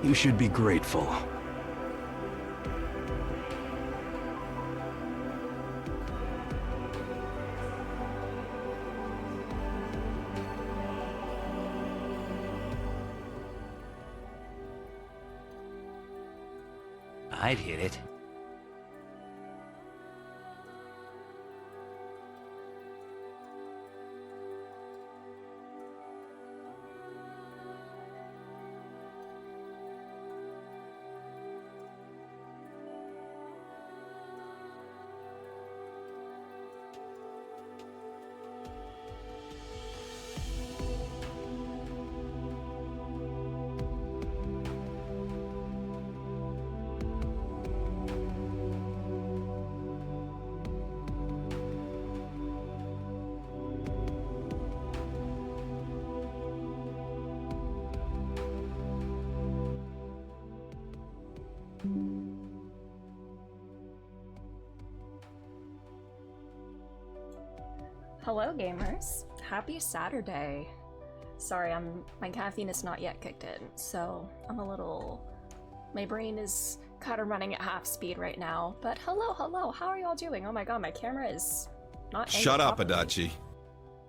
You should be grateful. I'd hit it. Hello gamers, happy Saturday. Sorry, my caffeine is not yet kicked in, so my brain is kind of running at half speed right now, but hello, how are y'all doing? Oh my god, my camera is not aimed Shut up, properly. Adachi.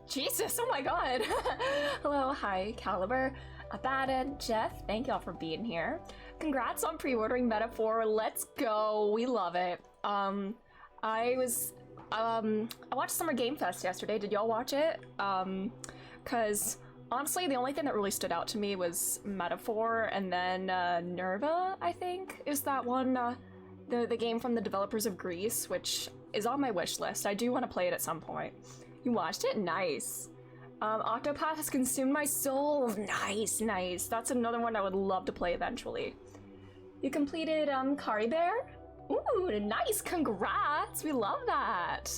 Jesus, oh my god. Hello, hi, Caliber, Abaddon, Jeff, thank y'all for being here. Congrats on pre-ordering Metaphor, let's go, we love it. I watched Summer Game Fest yesterday, did y'all watch it? Cause honestly, the only thing that really stood out to me was Metaphor, and then Nerva, I think, is that one, the game from the developers of Greece, which is on my wish list. I do want to play it at some point. You watched it? Nice. Octopath has consumed my soul. Nice, nice. That's another one I would love to play eventually. You completed Kari Bear? Ooh, nice, congrats! We love that!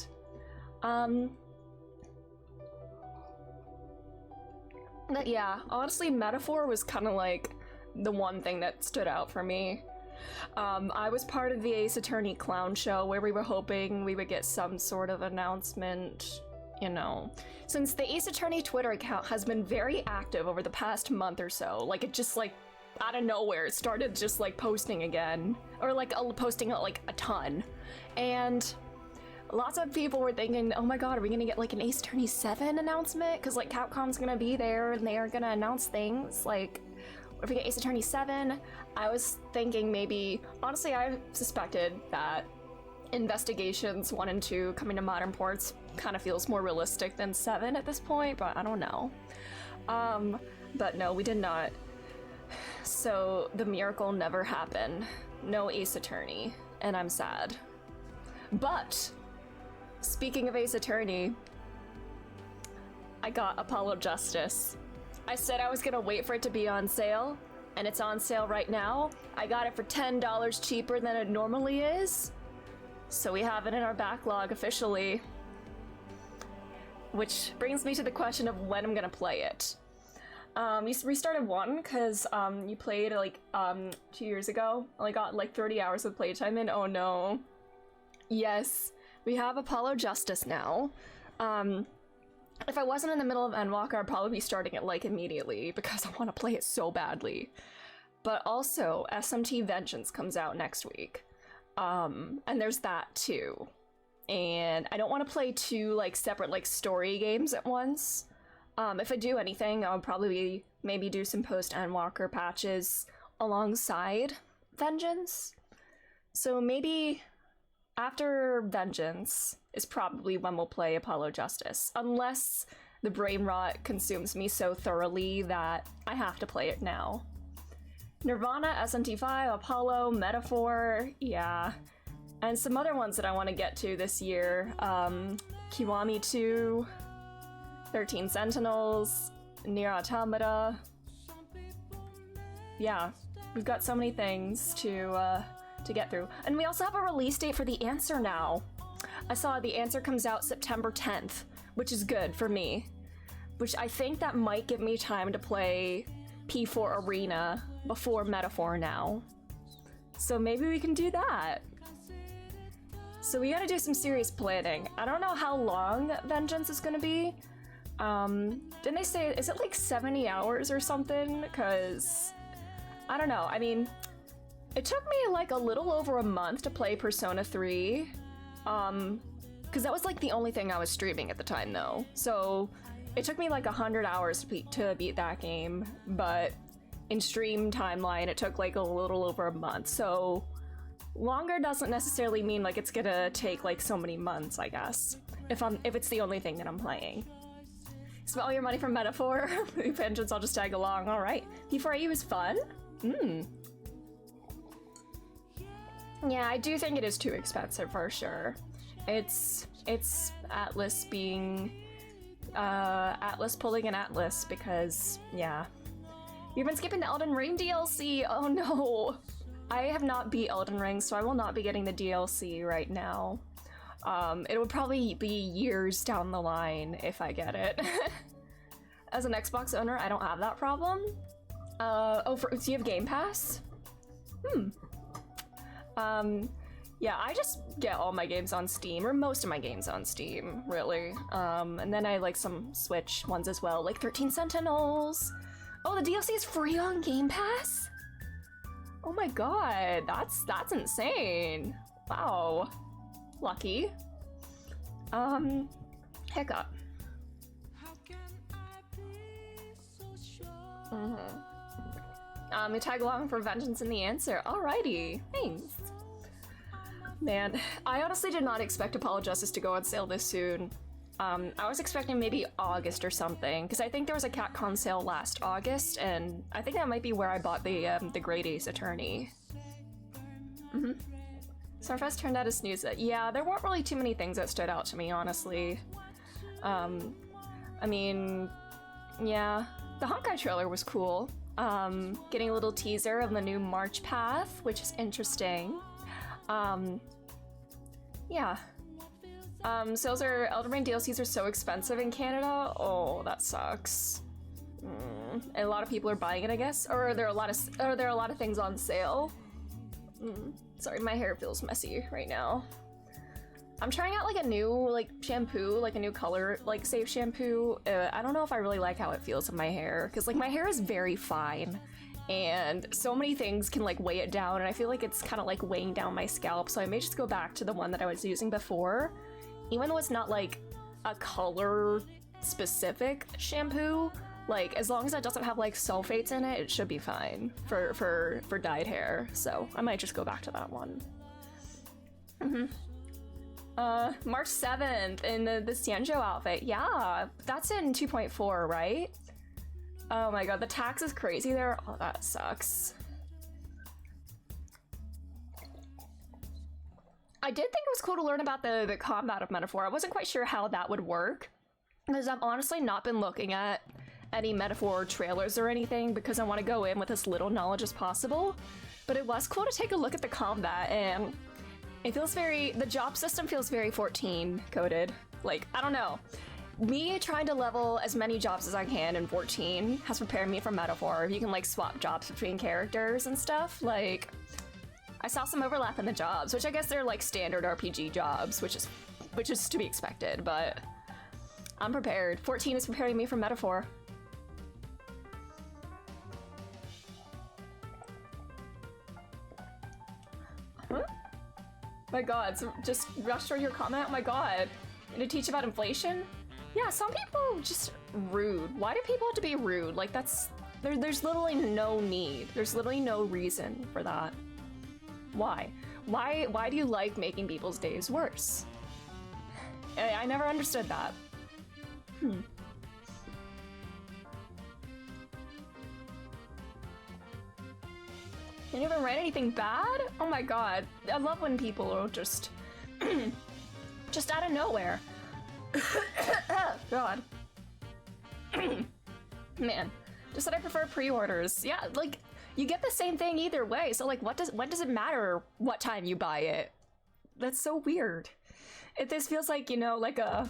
But yeah, honestly, Metaphor was kind of like the one thing that stood out for me. I was part of the Ace Attorney clown show where we were hoping we would get some sort of announcement, you know. Since the Ace Attorney Twitter account has been very active over the past month or so, like it just like out of nowhere, it started just like posting again, or like posting like a ton, and lots of people were thinking, oh my god, are we gonna get like an Ace Attorney 7 announcement? Because like Capcom's gonna be there and they are gonna announce things. Like, if we get Ace Attorney 7, I was thinking maybe, honestly, I suspected that Investigations 1 and 2 coming to modern ports kind of feels more realistic than 7 at this point, but I don't know. But no, we did not. So the miracle never happened. no Ace Attorney, and I'm sad. But, speaking of Ace Attorney, I got Apollo Justice. I said I was gonna wait for it to be on sale, and it's on sale right now. I got it for $10 cheaper than it normally is, so we have it in our backlog officially. Which brings me to the question of when I'm gonna play it. You restarted 1 because you played like 2 years ago. Only got like 30 hours of playtime in. Oh no. Yes, we have Apollo Justice now. If I wasn't in the middle of Endwalker, I'd probably be starting it like immediately because I want to play it so badly. But also, SMT Vengeance comes out next week. And there's that too. And I don't want to play 2 like separate like story games at once. If I do anything, I'll probably maybe do some post-Endwalker patches alongside Vengeance. So maybe after Vengeance is probably when we'll play Apollo Justice, unless the brain rot consumes me so thoroughly that I have to play it now. Nirvana, SMT5, Apollo, Metaphor, yeah. And some other ones that I want to get to this year. Kiwami 2, 13 Sentinels, Nier Automata. Yeah, we've got so many things to get through. And we also have a release date for The Answer now. I saw The Answer comes out September 10th, which is good for me. Which I think that might give me time to play P4 Arena before Metaphor now. So maybe we can do that. So we gotta do some serious planning. I don't know how long Vengeance is gonna be. Didn't they say, is it like 70 hours or something? Cause, I don't know, I mean, it took me like a little over a month to play Persona 3. Cause that was like the only thing I was streaming at the time though. So it took me like 100 hours to beat that game, but in stream timeline it took like a little over a month. So longer doesn't necessarily mean like it's gonna take like so many months, I guess. If it's the only thing that I'm playing. Spend all your money from Metaphor. Vengeance, I'll just tag along. All right. P4AU is fun. Yeah, I do think it is too expensive for sure. It's Atlas being Atlas pulling an Atlas because yeah. You've been skipping the Elden Ring DLC. Oh no. I have not beat Elden Ring, so I will not be getting the DLC right now. It would probably be years down the line if I get it. As an Xbox owner, I don't have that problem. Do you have Game Pass? Yeah, I just get all my games on Steam, or most of my games on Steam, really. And then I like some Switch ones as well, like 13 Sentinels. Oh, the DLC is free on Game Pass? Oh my god, that's insane. Wow. Lucky. Hiccup. You tag along for Vengeance and The Answer. Alrighty, thanks. Man, I honestly did not expect Apollo Justice to go on sale this soon. I was expecting maybe August or something, because I think there was a CatCon sale last August, and I think that might be where I bought the Great Ace Attorney. Starfest turned out a snooze. Yeah, there weren't really too many things that stood out to me, honestly. I mean, yeah, the Honkai trailer was cool. Getting a little teaser of the new March Path, which is interesting. Yeah. Sales are Elden Ring DLCs are so expensive in Canada. Oh, that sucks. And a lot of people are buying it, I guess. Or are there a lot of things on sale? Sorry, my hair feels messy right now. I'm trying out like a new shampoo, like a new color safe shampoo. I don't know if I really like how it feels in my hair, because like my hair is very fine and so many things can like weigh it down, and I feel like it's kind of like weighing down my scalp, so I may just go back to the one that I was using before. Even though it's not like a color specific shampoo, like as long as it doesn't have like sulfates in it, it should be fine for dyed hair. So I might just go back to that one. March 7th in the Xianzhou outfit. Yeah, that's in 2.4, right? Oh my god, the tax is crazy there. Oh, that sucks. I did think it was cool to learn about the combat of Metaphor. I wasn't quite sure how that would work, because I've honestly not been looking at any Metaphor trailers or anything, because I want to go in with as little knowledge as possible. But it was cool to take a look at the combat, and it feels very... the job system feels very 14 coded. Like, I don't know. Me trying to level as many jobs as I can in 14 has prepared me for Metaphor. You can, like, swap jobs between characters and stuff. Like, I saw some overlap in the jobs, which I guess they're, like, standard RPG jobs, which is to be expected, but I'm prepared. 14 is preparing me for Metaphor. Huh? My god, so just rush through your comment? Oh my god. To teach about inflation? Yeah, some people just rude. Why do people have to be rude? Like, that's... There's literally no need. There's literally no reason for that. Why? Why do you like making people's days worse? I never understood that. You didn't even write anything bad? Oh my god. I love when people are just... just out of nowhere. God. Man. Just that I prefer pre-orders. Yeah, like, you get the same thing either way, so like, when does it matter what time you buy it? That's so weird. This feels like, you know, like a...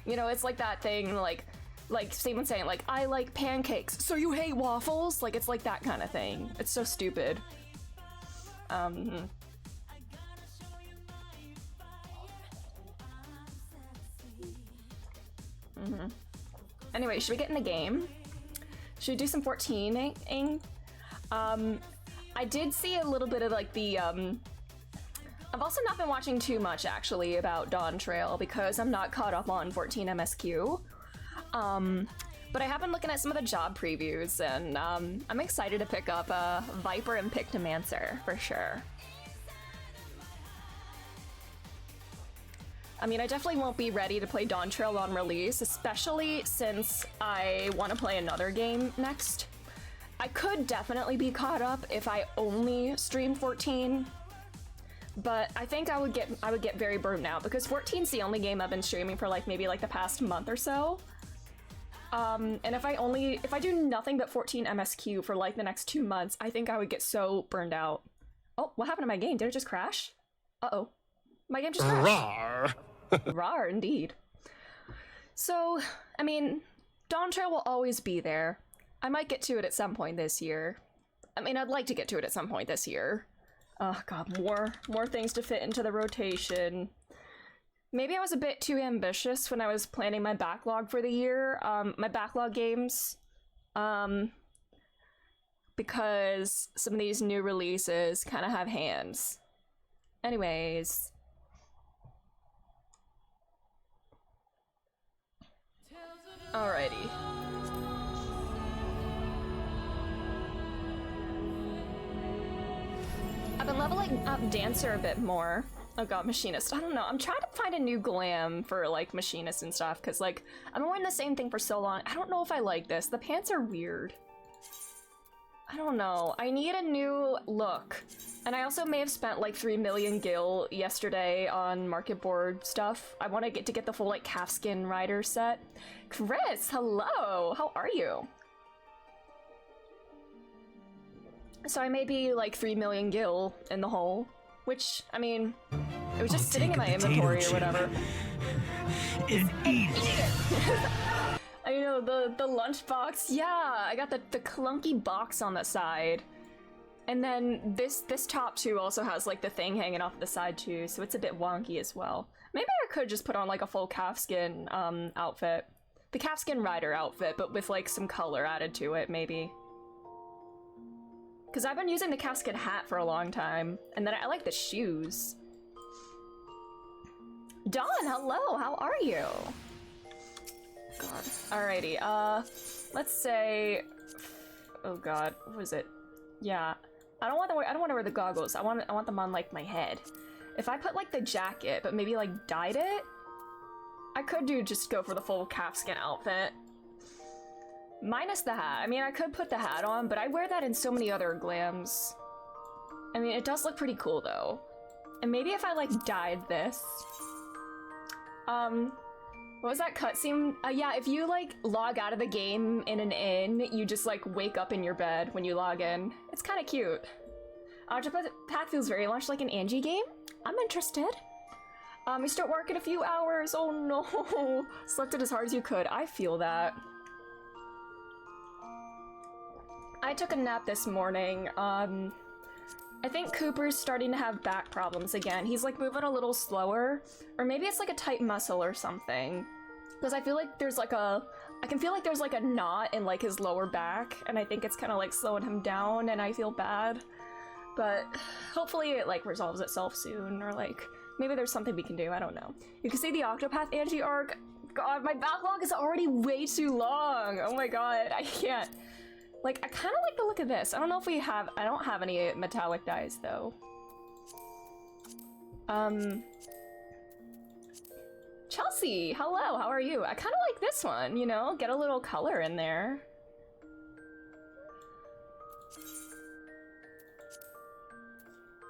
you know, it's like that thing, like someone saying, like, I like pancakes, so you hate waffles? Like, it's like that kind of thing. It's so stupid. Anyway, should we get in the game? Should we do some 14-ing? I did see a little bit of, like, the, I've also not been watching too much, actually, about Dawn Trail, because I'm not caught up on 14 MSQ. But I have been looking at some of the job previews, and, I'm excited to pick up, Viper and Pictomancer, for sure. I mean, I definitely won't be ready to play Dawn Trail on release, especially since I want to play another game next. I could definitely be caught up if I only stream 14, but I think I would get very burnt out, because 14's the only game I've been streaming for like maybe like the past month or so. And if I do nothing but 14 MSQ for like the next 2 months, I think I would get so burned out. Oh, what happened to my game? Did it just crash? Uh-oh. My game just crashed. Rawr. Rawr, indeed. So, I mean, Dawn Trail will always be there. I might get to it at some point this year. I mean, I'd like to get to it at some point this year. Oh god, more things to fit into the rotation. Maybe I was a bit too ambitious when I was planning my backlog for the year. My backlog games. Because some of these new releases kind of have hands. Anyways. Alrighty. I've been leveling up Dancer a bit more. Oh god, Machinist. I don't know. I'm trying to find a new glam for, like, Machinist and stuff, because, like, I've been wearing the same thing for so long. I don't know if I like this. The pants are weird. I don't know. I need a new look. And I also may have spent, like, 3 million gil yesterday on market board stuff. I want to get the full, like, calfskin rider set. Chris, hello! How are you? So I may be, like, 3 million gil in the hole. Which, I mean, it was just sitting in my inventory or whatever. And eat it. I know, the lunchbox. Yeah, I got the clunky box on the side. And then this top too also has like the thing hanging off the side too, so it's a bit wonky as well. Maybe I could just put on like a full calfskin outfit. The calfskin rider outfit, but with like some color added to it, maybe. Because I've been using the calfskin hat for a long time, and then I like the shoes. Dawn, hello, how are you? God. Alrighty, let's say, oh god, what was it? Yeah, I don't want to wear the goggles. I want them on like my head. If I put like the jacket, but maybe like dyed it, I could just go for the full calfskin outfit. Minus the hat. I mean, I could put the hat on, but I wear that in so many other glams. I mean, it does look pretty cool though. And maybe if I like dyed this. What was that cutscene? Yeah, if you like log out of the game in an inn, you just like wake up in your bed when you log in. It's kind of cute. Octopath feels very much like an Angie game. I'm interested. You start work in a few hours. Oh no. Slept it as hard as you could. I feel that. I took a nap this morning. I think Cooper's starting to have back problems again. He's like moving a little slower, or maybe it's like a tight muscle or something. Because I feel like there's like I can feel like there's like a knot in like his lower back, and I think it's kind of like slowing him down, and I feel bad. But hopefully it like resolves itself soon, or like maybe there's something we can do, I don't know. You can see the Octopath Angie arc. God, my backlog is already way too long. Oh my god, I can't. Like, I kind of like the look of this. I don't know if we have... I don't have any metallic dyes, though. Chelsea, hello, how are you? I kind of like this one, you know? Get a little color in there.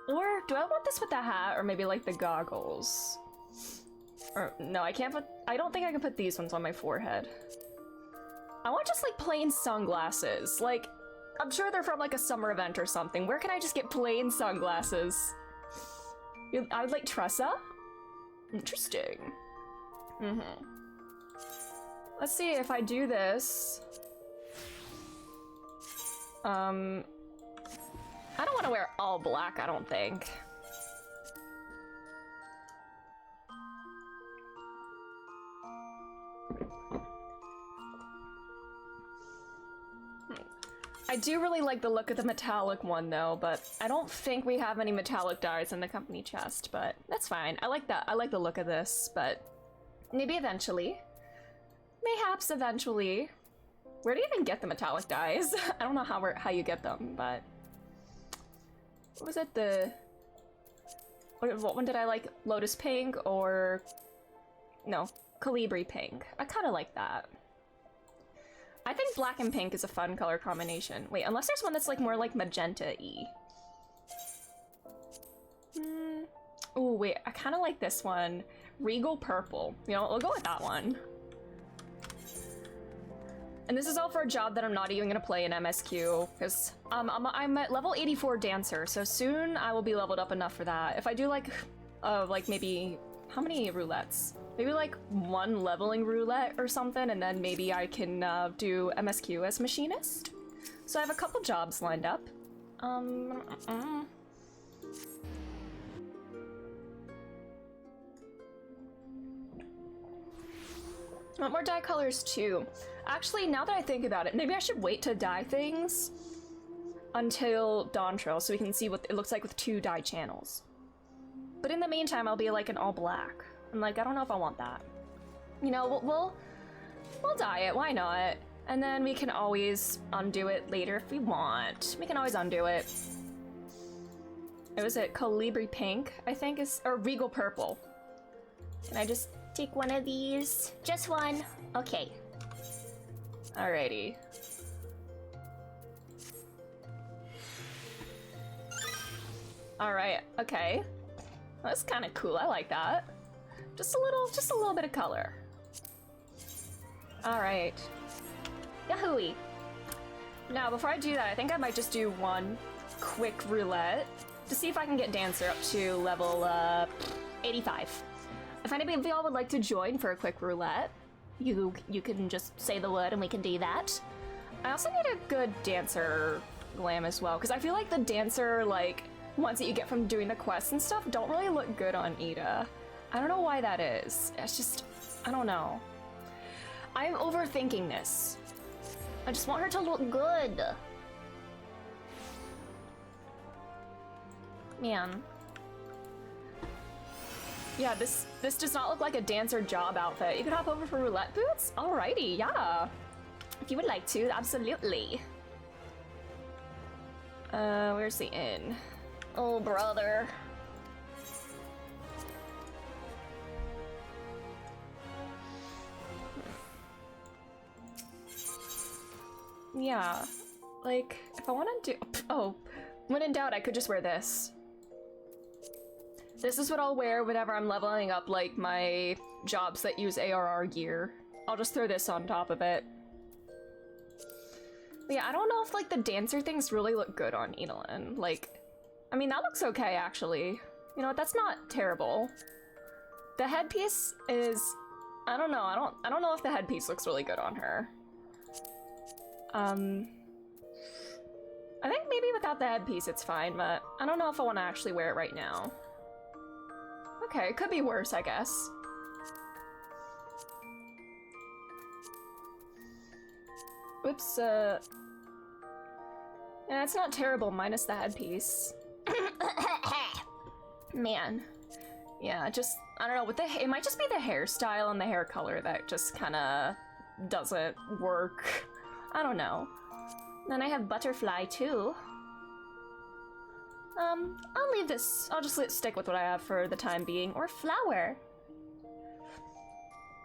Or, do I want this with the hat, or maybe, like, the goggles? Or, no, I can't put... I don't think I can put these ones on my forehead. I want just like plain sunglasses. Like, I'm sure they're from like a summer event or something. Where can I just get plain sunglasses? I would like Tressa? Interesting. Let's see if I do this. I don't want to wear all black, I don't think. I do really like the look of the metallic one though, but I don't think we have any metallic dyes in the company chest, but that's fine. I like that. I like the look of this, but maybe eventually. Mayhaps eventually. Where do you even get the metallic dyes? I don't know how you get them, but... What was it, what one did I like? Lotus Pink or... No, Colibri Pink. I kind of like that. I think black and pink is a fun color combination. Wait, unless there's one that's like more like magenta-y. Oh wait, I kind of like this one. Regal Purple. You know, we'll go with that one. And this is all for a job that I'm not even gonna play in MSQ, because I'm at level 84 Dancer, so soon I will be leveled up enough for that. If I do like maybe, how many roulettes? Maybe like one leveling roulette or something, and then maybe I can do MSQ as machinist. So I have a couple jobs lined up. I want more dye colors too. Actually, now that I think about it, maybe I should wait to dye things until Dawn Trail so we can see what it looks like with 2 dye channels. But in the meantime, I'll be like an all black. I'm like, I don't know if I want that. You know, we'll dye it, why not? And then we can always undo it later if we want. We can always undo it. It was it Colibri Pink, I think is, or Regal Purple. Can I just take one of these? Just one. Okay. Alrighty. Alright, okay. That's kind of cool, I like that. Just a little bit of color. Alright. Yahooey! Now, before I do that, I think I might just do one quick roulette to see if I can get Dancer up to level 85. If anybody of y'all would like to join for a quick roulette, you can just say the word and we can do that. I also need a good Dancer glam as well, because I feel like the Dancer, like, ones that you get from doing the quests and stuff don't really look good on Ida. I don't know why that is. It's just, I don't know. I'm overthinking this. I just want her to look good. Man. Yeah, this does not look like a Dancer job outfit. You can hop over for roulette boots? Alrighty, yeah. If you would like to, absolutely. Where's the inn? Oh, brother. Yeah, like, if I want to do... Oh, When in doubt, I could just wear this. This is what I'll wear whenever I'm leveling up, like, my jobs that use ARR gear. I'll just throw this on top of it. But yeah, I don't know if, like, the dancer things really look good on Edelin. Like, I mean, that looks okay, actually. You know what, that's not terrible. The headpiece is... I don't know, I don't know if the headpiece looks really good on her. I think maybe without the headpiece it's fine, but I don't know if I want to actually wear it right now. Okay, it could be worse, I guess. Oops, yeah, it's not terrible minus the headpiece. Man. Yeah, just, I don't know, with the, it might just be the hairstyle and the hair color that just kinda doesn't work. I don't know. Then I have butterfly too. I'll leave this, I'll just stick with what I have for the time being, or flower.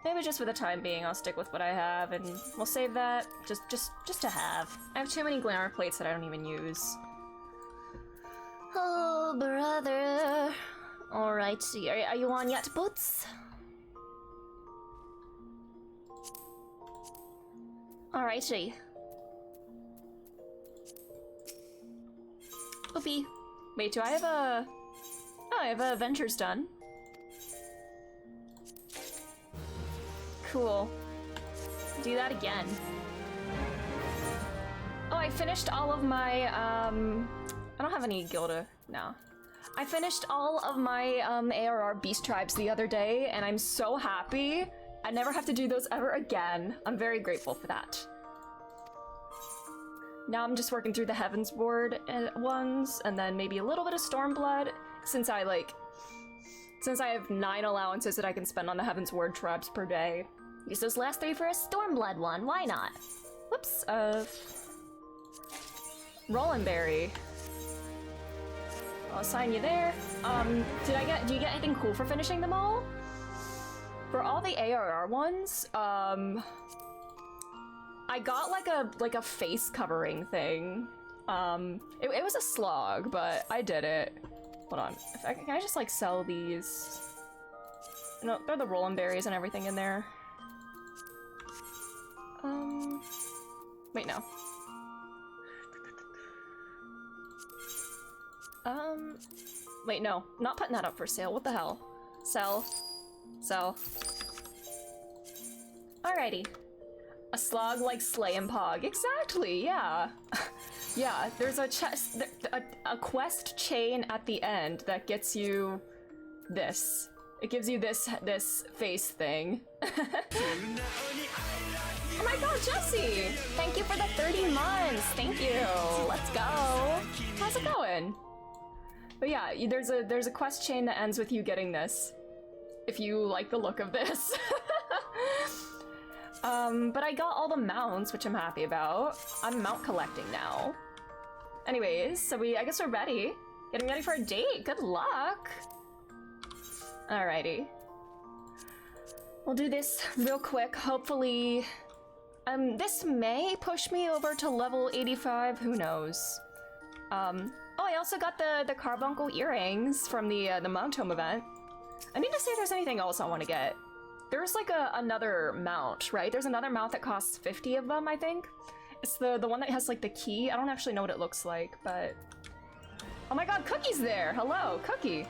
Maybe just for the time being I'll stick with what I have and we'll save that just to have. I have too many glamour plates that I don't even use. Oh, brother. Alrighty, are you on yet, Boots? Alrighty. Oopie. Wait, do I have a... Oh, I have a Ventures done. Cool. Do that again. Oh, I finished all of my, I don't have any Gilda now. I finished all of my ARR Beast Tribes the other day, and I'm so happy. I never have to do those ever again. I'm very grateful for that. Now I'm just working through the Heavens Ward ones, and then maybe a little bit of Stormblood, since I have 9 allowances that I can spend on the Heavens Ward tribes per day. Use those last 3 for a Stormblood one, why not? Whoops, Roland Berry. I'll assign you there. Do you get anything cool for finishing them all? For all the ARR ones, I got like a face covering thing. It was a slog, but I did it. Hold on, can I just like sell these? No, throw the Roland berries and everything in there. Wait, no. Wait, no, not putting that up for sale. What the hell? Sell. Sell. Alrighty. A slog like Slay and Pog. Exactly, yeah. Yeah, there's a quest chain at the end that gets you this. It gives you this face thing. Oh my god, Jesse! Thank you for the 30 months! Thank you! Let's go! How's it going? But yeah, there's a quest chain that ends with you getting this. If you like the look of this. But I got all the mounts, which I'm happy about. I'm mount collecting now. Anyways, so I guess we're ready. Getting ready for a date. Good luck! Alrighty. We'll do this real quick. Hopefully... this may push me over to level 85, who knows. Oh, I also got the carbuncle earrings from the Mount Tome event. I need to see if there's anything else I want to get. There's like another mount, right? There's another mount that costs 50 of them, I think. It's the one that has like the key. I don't actually know what it looks like, but... Oh my god, Cookie's there! Hello, Cookie!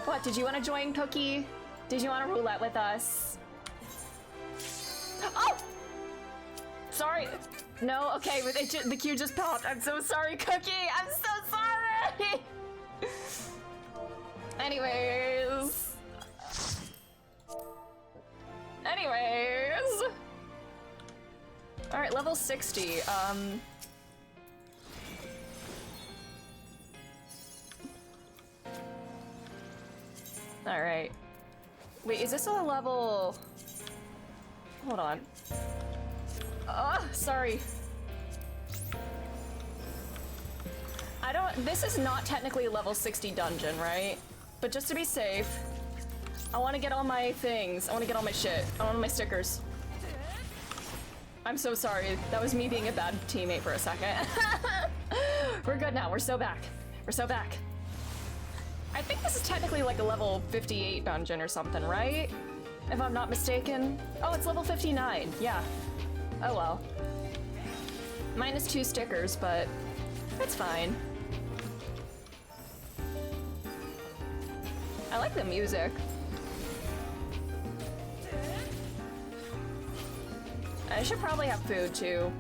What, did you want to join, Cookie? Did you want to roulette with us? Oh! Sorry. No, okay, but the queue just popped. I'm so sorry, Cookie! I'm so sorry! Anyways... Alright, level 60, Alright. Wait, is this a level... Hold on. Sorry. This is not technically a level 60 dungeon, right? But just to be safe, I want to get all my things. I want to get all my shit. I want all my stickers. I'm so sorry. That was me being a bad teammate for a second. We're good now. We're so back. We're so back. I think this is technically like a level 58 dungeon or something, right? If I'm not mistaken. Oh, it's level 59. Yeah. Oh well. Minus 2 stickers, but it's fine. I like the music. I should probably have food too.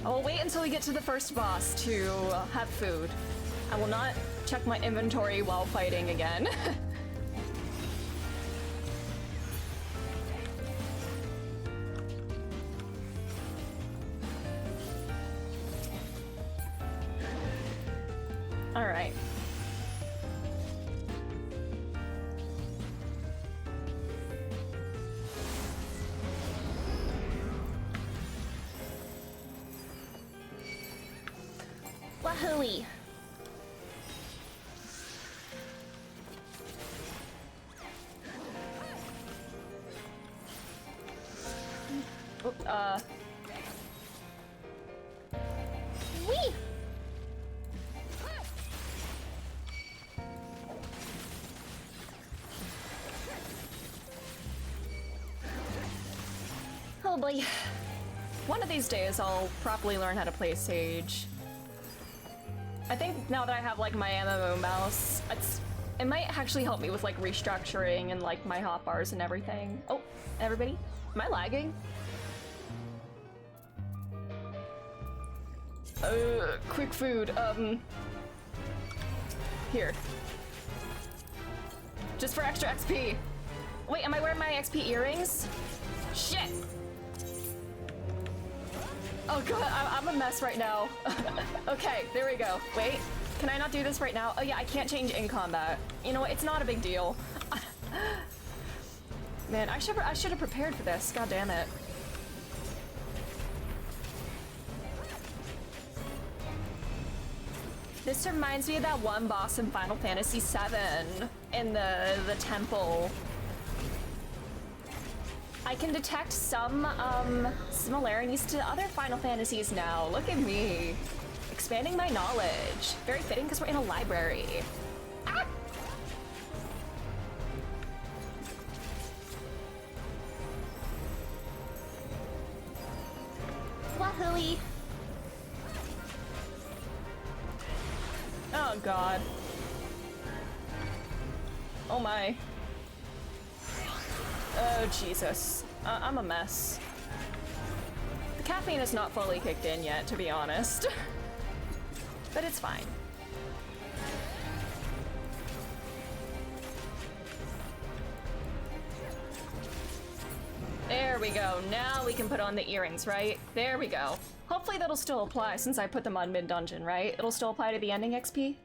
I will wait until we get to the first boss to have food. I will not check my inventory while fighting again. All right. Wahooey. Wee! Oh boy. One of these days I'll properly learn how to play Sage. I think now that I have like my MMO mouse, it might actually help me with like restructuring and like my hotbars and everything. Oh, everybody? Am I lagging? Quick food, here. Just for extra XP. Wait, am I wearing my XP earrings? Shit! Oh god, I'm a mess right now. Okay, there we go. Wait, can I not do this right now? Oh yeah, I can't change in combat. You know what, it's not a big deal. Man, I should have prepared for this, god damn it. This reminds me of that one boss in Final Fantasy VII in the temple. I can detect some similarities to other Final Fantasies now. Look at me. Expanding my knowledge. Very fitting because we're in a library. Ah! Wahooey. Oh god. Oh my. Oh Jesus. I'm a mess. The caffeine is not fully kicked in yet, to be honest. But it's fine. There we go. Now we can put on the earrings, right? There we go. Hopefully that'll still apply since I put them on mid-dungeon, right? It'll still apply to the ending XP?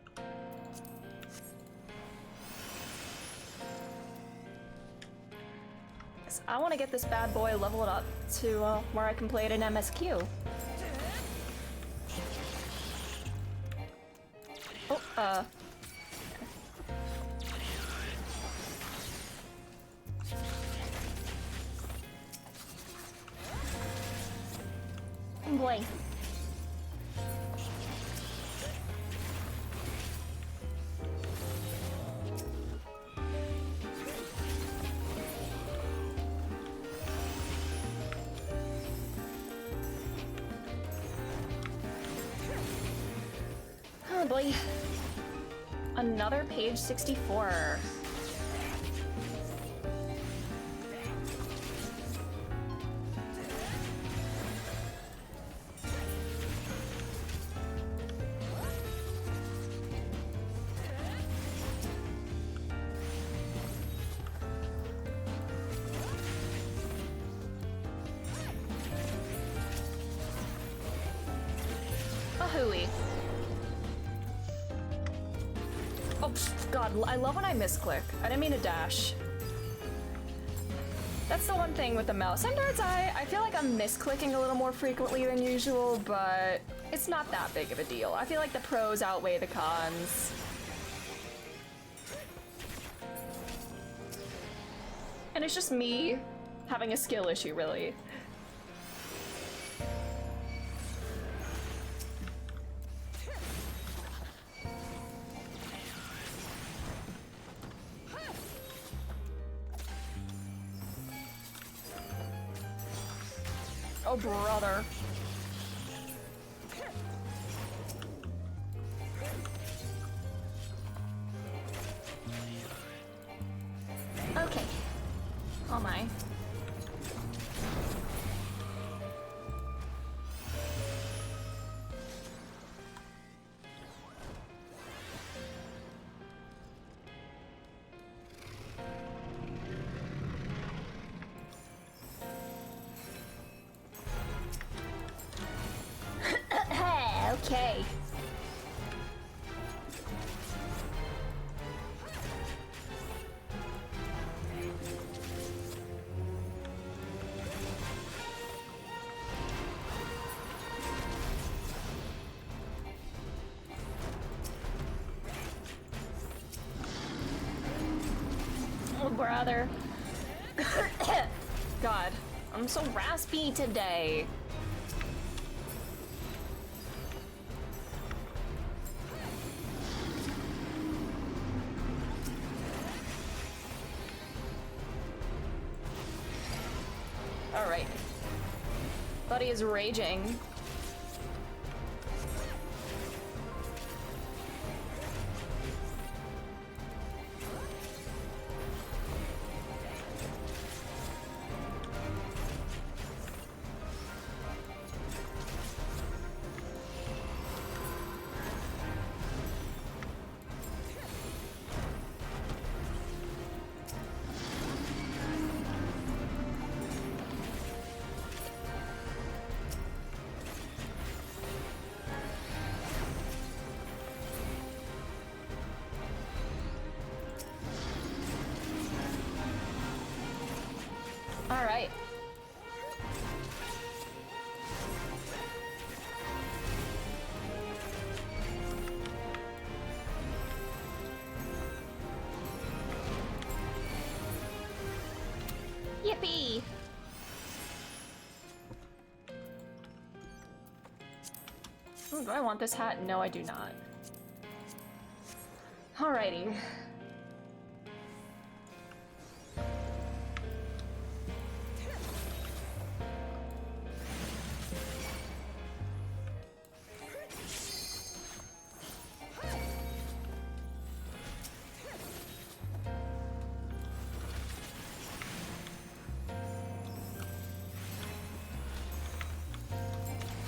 I want to get this bad boy leveled up to where I can play it in MSQ. Oh, boy. Oh boy. Another page 64. Ahooey. Oh, God, I love when I misclick. I didn't mean to dash. That's the one thing with the mouse. Sometimes I feel like I'm misclicking a little more frequently than usual, but it's not that big of a deal. I feel like the pros outweigh the cons. And it's just me having a skill issue, really. Oh, brother. Okay. Oh my. Okay. Oh, brother. God, I'm so raspy today. Alright. Buddy is raging. Alright. Yippee! Ooh, do I want this hat? No, I do not. Alrighty.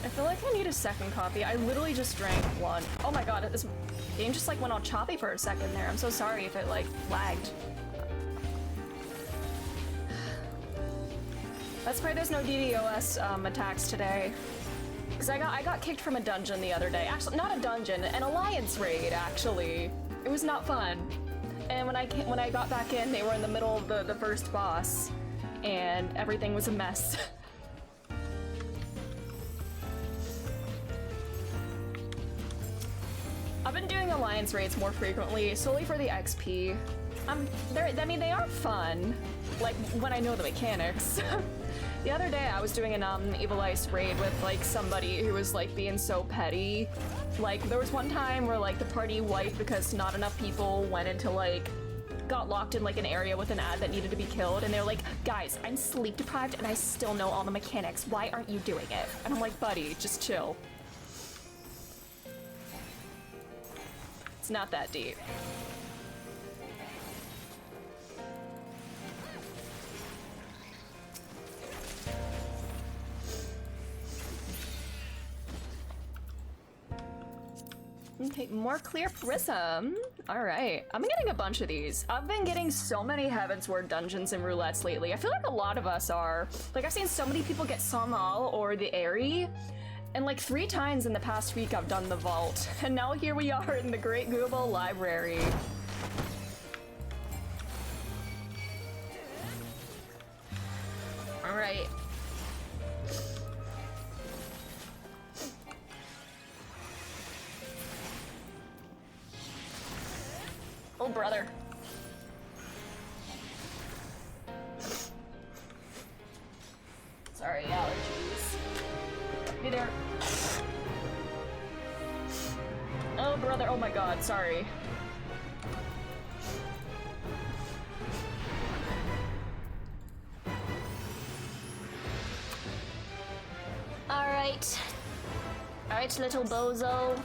I feel like I need a second copy. I literally just drank one. Oh my god, this game just like went all choppy for a second there. I'm so sorry if it like lagged. Let's pray there's no DDoS attacks today. Cause I got kicked from a dungeon the other day. Actually, not a dungeon, an alliance raid actually. It was not fun. And when I got back in, they were in the middle of the first boss, and everything was a mess. I've been doing alliance raids more frequently, solely for the XP. I mean, they are fun, like when I know the mechanics. The other day, I was doing an Evil Ice raid with like somebody who was like being so petty. Like there was one time where like the party wiped because not enough people went into like got locked in like an area with an ad that needed to be killed, and they're like, guys, I'm sleep deprived and I still know all the mechanics. Why aren't you doing it? And I'm like, buddy, just chill. It's not that deep. Okay, more clear prism. Alright, I'm getting a bunch of these. I've been getting so many Heavensward dungeons and roulettes lately. I feel like a lot of us are. Like, I've seen so many people get Samal or the Aerie. And like 3 times in the past week I've done the vault. And now here we are in the Great Google Library. Alright. Oh, brother. Sorry, allergies. Hey there. Oh, brother. Oh my god, sorry. Alright. Alright, little bozo.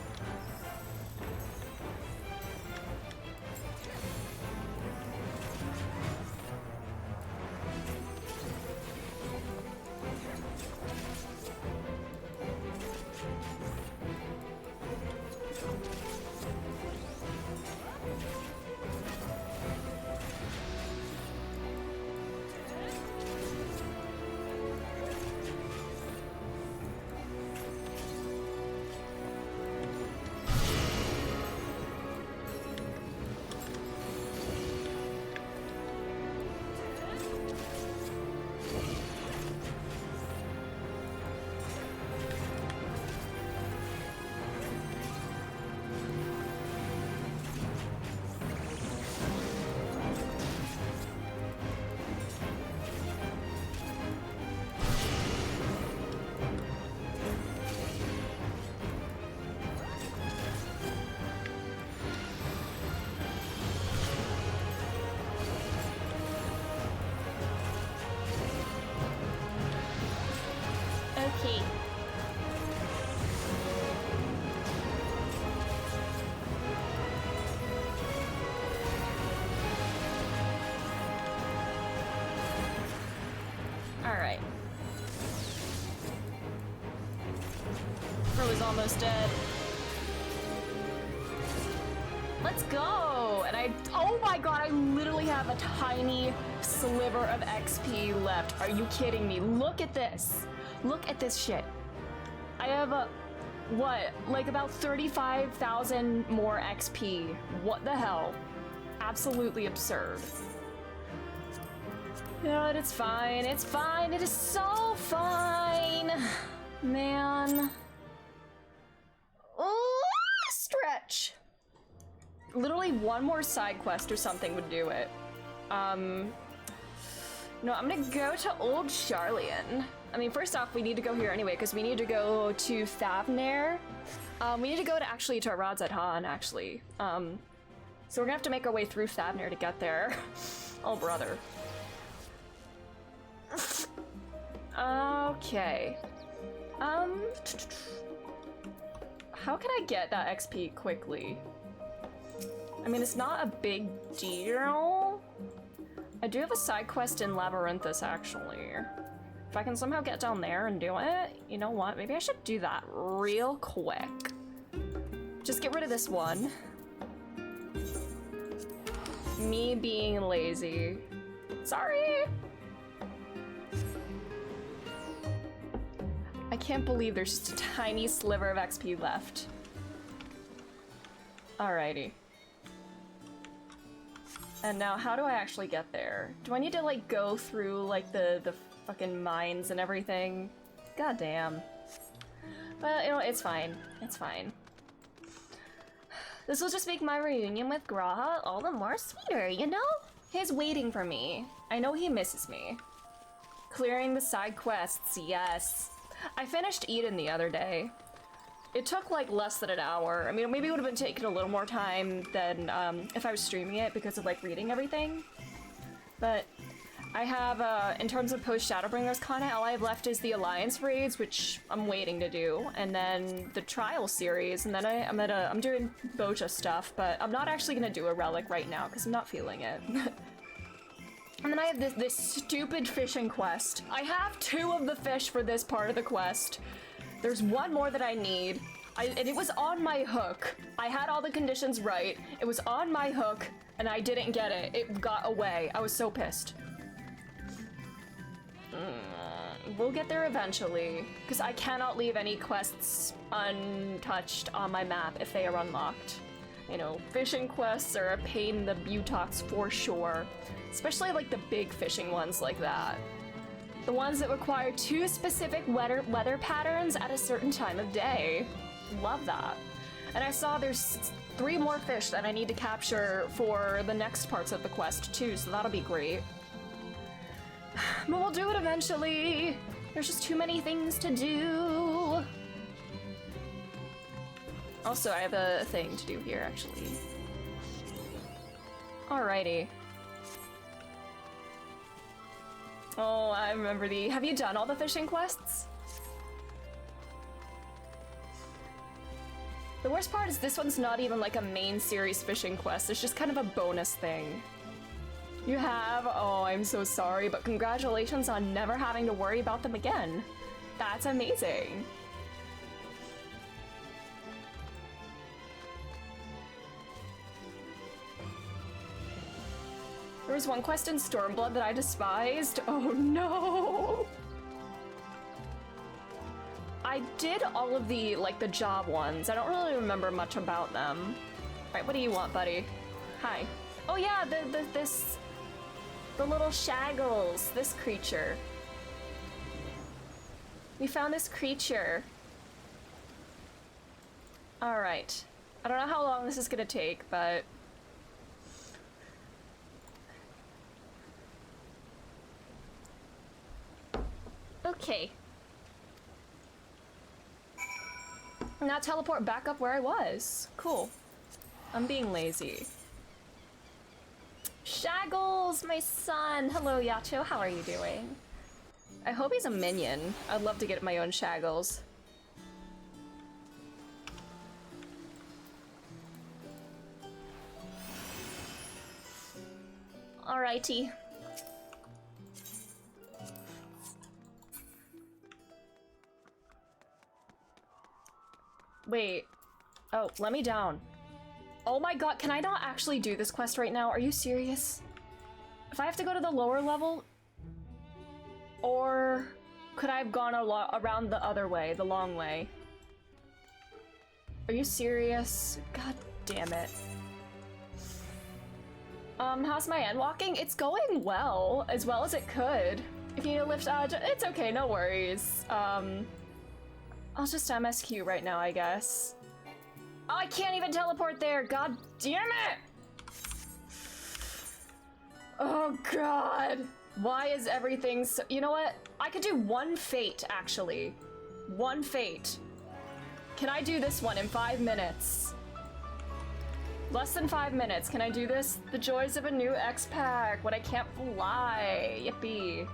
Okay. Alright. Bro is almost dead. Let's go! And oh my god, I literally have a tiny sliver of XP left. Are you kidding me? Look at this. Look at this shit. I have what? Like about 35,000 more XP. What the hell? Absolutely absurd. Yeah, it's fine. It's fine. It is so fine. Man. Oh, stretch. Literally one more side quest or something would do it. No, I'm gonna go to Old Charlian. I mean, first off, we need to go here anyway, because we need to go to Thavnair. We need to go to actually to Radzat-Han, actually. So we're gonna have to make our way through Thavnair to get there. Oh, brother. Okay. How can I get that XP quickly? I mean, it's not a big deal. I do have a side quest in Labyrinthus, actually. If I can somehow get down there and do it, you know what? Maybe I should do that real quick. Just get rid of this one. Me being lazy. Sorry! I can't believe there's just a tiny sliver of XP left. Alrighty. And now, how do I actually get there? Do I need to, like, go through, like, the fucking mines and everything? God damn. But, you know, it's fine. It's fine. This will just make my reunion with Graha all the more sweeter, you know? He's waiting for me. I know he misses me. Clearing the side quests, yes. I finished Eden the other day. It took like less than an hour. I mean, maybe it would have been taking a little more time than if I was streaming it because of like reading everything. But I have, in terms of post Shadowbringers content, all I have left is the Alliance raids, which I'm waiting to do, and then the Trial series, and then I'm doing Bocha stuff, but I'm not actually gonna do a relic right now because I'm not feeling it. And then I have this stupid fishing quest. I have 2 of the fish for this part of the quest. There's 1 more that I need, and it was on my hook. I had all the conditions right. It was on my hook, and I didn't get it. It got away. I was so pissed. We'll get there eventually, because I cannot leave any quests untouched on my map if they are unlocked. You know, fishing quests are a pain in the buttocks for sure. Especially like the big fishing ones like that. The ones that require 2 specific weather patterns at a certain time of day. Love that. And I saw there's 3 more fish that I need to capture for the next parts of the quest too, so that'll be great. But we'll do it eventually. There's just too many things to do. Also, I have a thing to do here, actually. Alrighty. Oh, I remember have you done all the fishing quests? The worst part is this one's not even like a main series fishing quest, it's just kind of a bonus thing. You have? Oh, I'm so sorry, but congratulations on never having to worry about them again. That's amazing. There was one quest in Stormblood that I despised. Oh no! I did all of the, like, the job ones. I don't really remember much about them. Alright, what do you want, buddy? Hi. Oh yeah, the little shaggles, this creature. We found this creature. Alright. I don't know how long this is gonna take, but... Okay. Now teleport back up where I was. Cool. I'm being lazy. Shaggles, my son! Hello, Yacho, how are you doing? I hope he's a minion. I'd love to get my own Shaggles. Alrighty. Wait. Oh, let me down. Oh my god, can I not actually do this quest right now? Are you serious? If I have to go to the lower level? Or could I have gone around the other way, the long way? Are you serious? God damn it. How's my endwalking? It's going well as it could. If you need to lift, it's okay, no worries. I'll just MSQ right now, I guess. Oh, I can't even teleport there! God damn it! Oh god! Why is everything so— you know what? I could do one fate, actually. One fate. Can I do this one in 5 minutes? Less than 5 minutes. Can I do this? The joys of a new X-Pack when I can't fly. Yippee.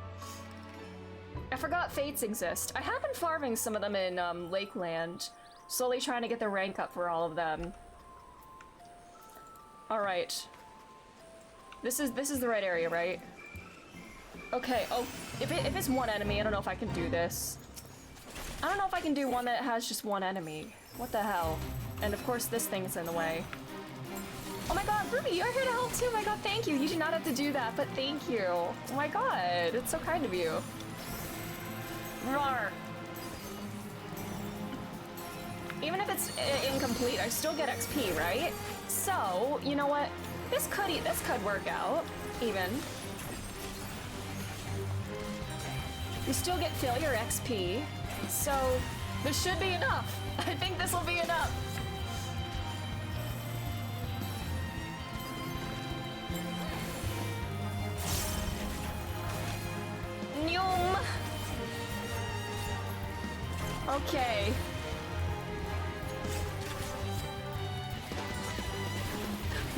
I forgot fates exist. I have been farming some of them in Lakeland. Slowly trying to get the rank up for all of them. Alright. This is the right area, right? Okay, oh, if it's one enemy, I don't know if I can do this. I don't know if I can do one that has just one enemy. What the hell? And of course this thing's in the way. Oh my god, Ruby, you're here to help too! Oh my god, thank you! You do not have to do that, but thank you! Oh my god, it's so kind of you. Roar! Even if it's incomplete, I still get XP, right? So, you know what? This could work out, even. You still get failure XP, so this should be enough. I think this will be enough. Nyum. Okay.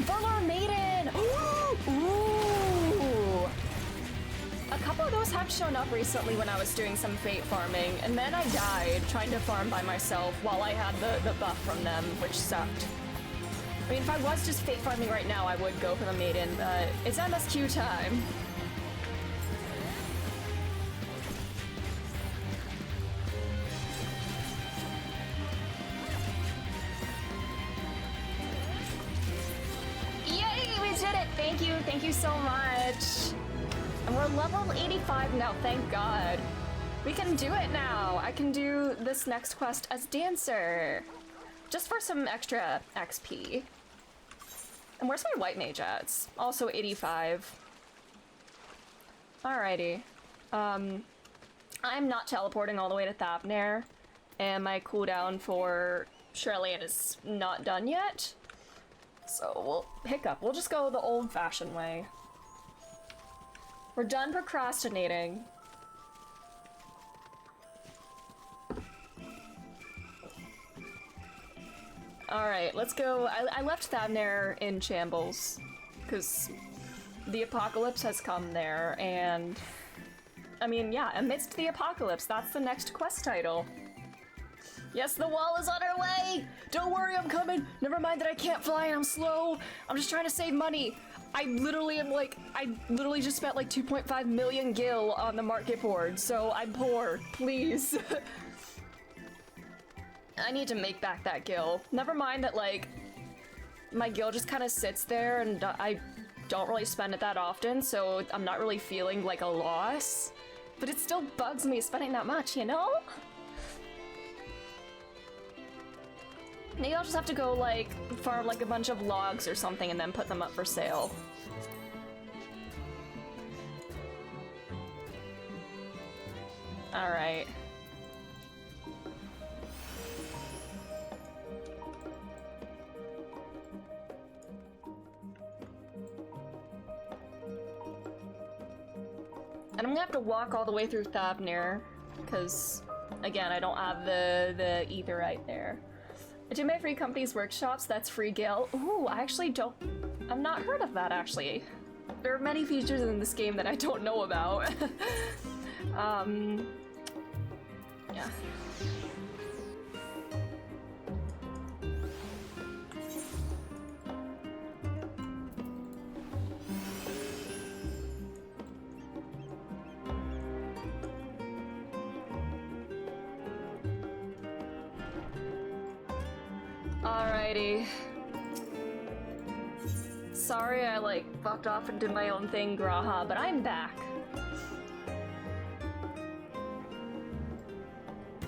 Forlorn Maiden! Ooh! A couple of those have shown up recently when I was doing some fate farming, and then I died trying to farm by myself while I had the buff from them, which sucked. I mean, if I was just fate farming right now, I would go for the Maiden, but it's MSQ time. Thank you so much. And we're level 85 now, thank god. We can do it now. I can do this next quest as Dancer. Just for some extra XP. And where's my white mage at? It's also 85. Alrighty. I'm not teleporting all the way to Thavnair. And my cooldown for Shrelian is not done yet. So we'll hiccup. We'll just go the old-fashioned way. We're done procrastinating. Alright, let's go. I left Thavnair in shambles, because the apocalypse has come there, and I mean, yeah, amidst the apocalypse, that's the next quest title. Yes, the wall is on our way! Don't worry, I'm coming! Never mind that I can't fly and I'm slow! I'm just trying to save money! I literally just spent like 2.5 million gil on the market board, so I'm poor. Please. I need to make back that gil. Never mind that, like, my gil just kind of sits there and I don't really spend it that often, so I'm not really feeling like a loss. But it still bugs me spending that much, you know? Maybe I'll just have to go, like, farm like a bunch of logs or something and then put them up for sale. Alright. And I'm gonna have to walk all the way through Thavnir, because, again, I don't have the etherite there. I do my free companies workshops, that's free gil. Ooh, I actually don't... I've not heard of that, actually. There are many features in this game that I don't know about. Yeah. Alrighty. Sorry I, like, fucked off and did my own thing, Graha, but I'm back.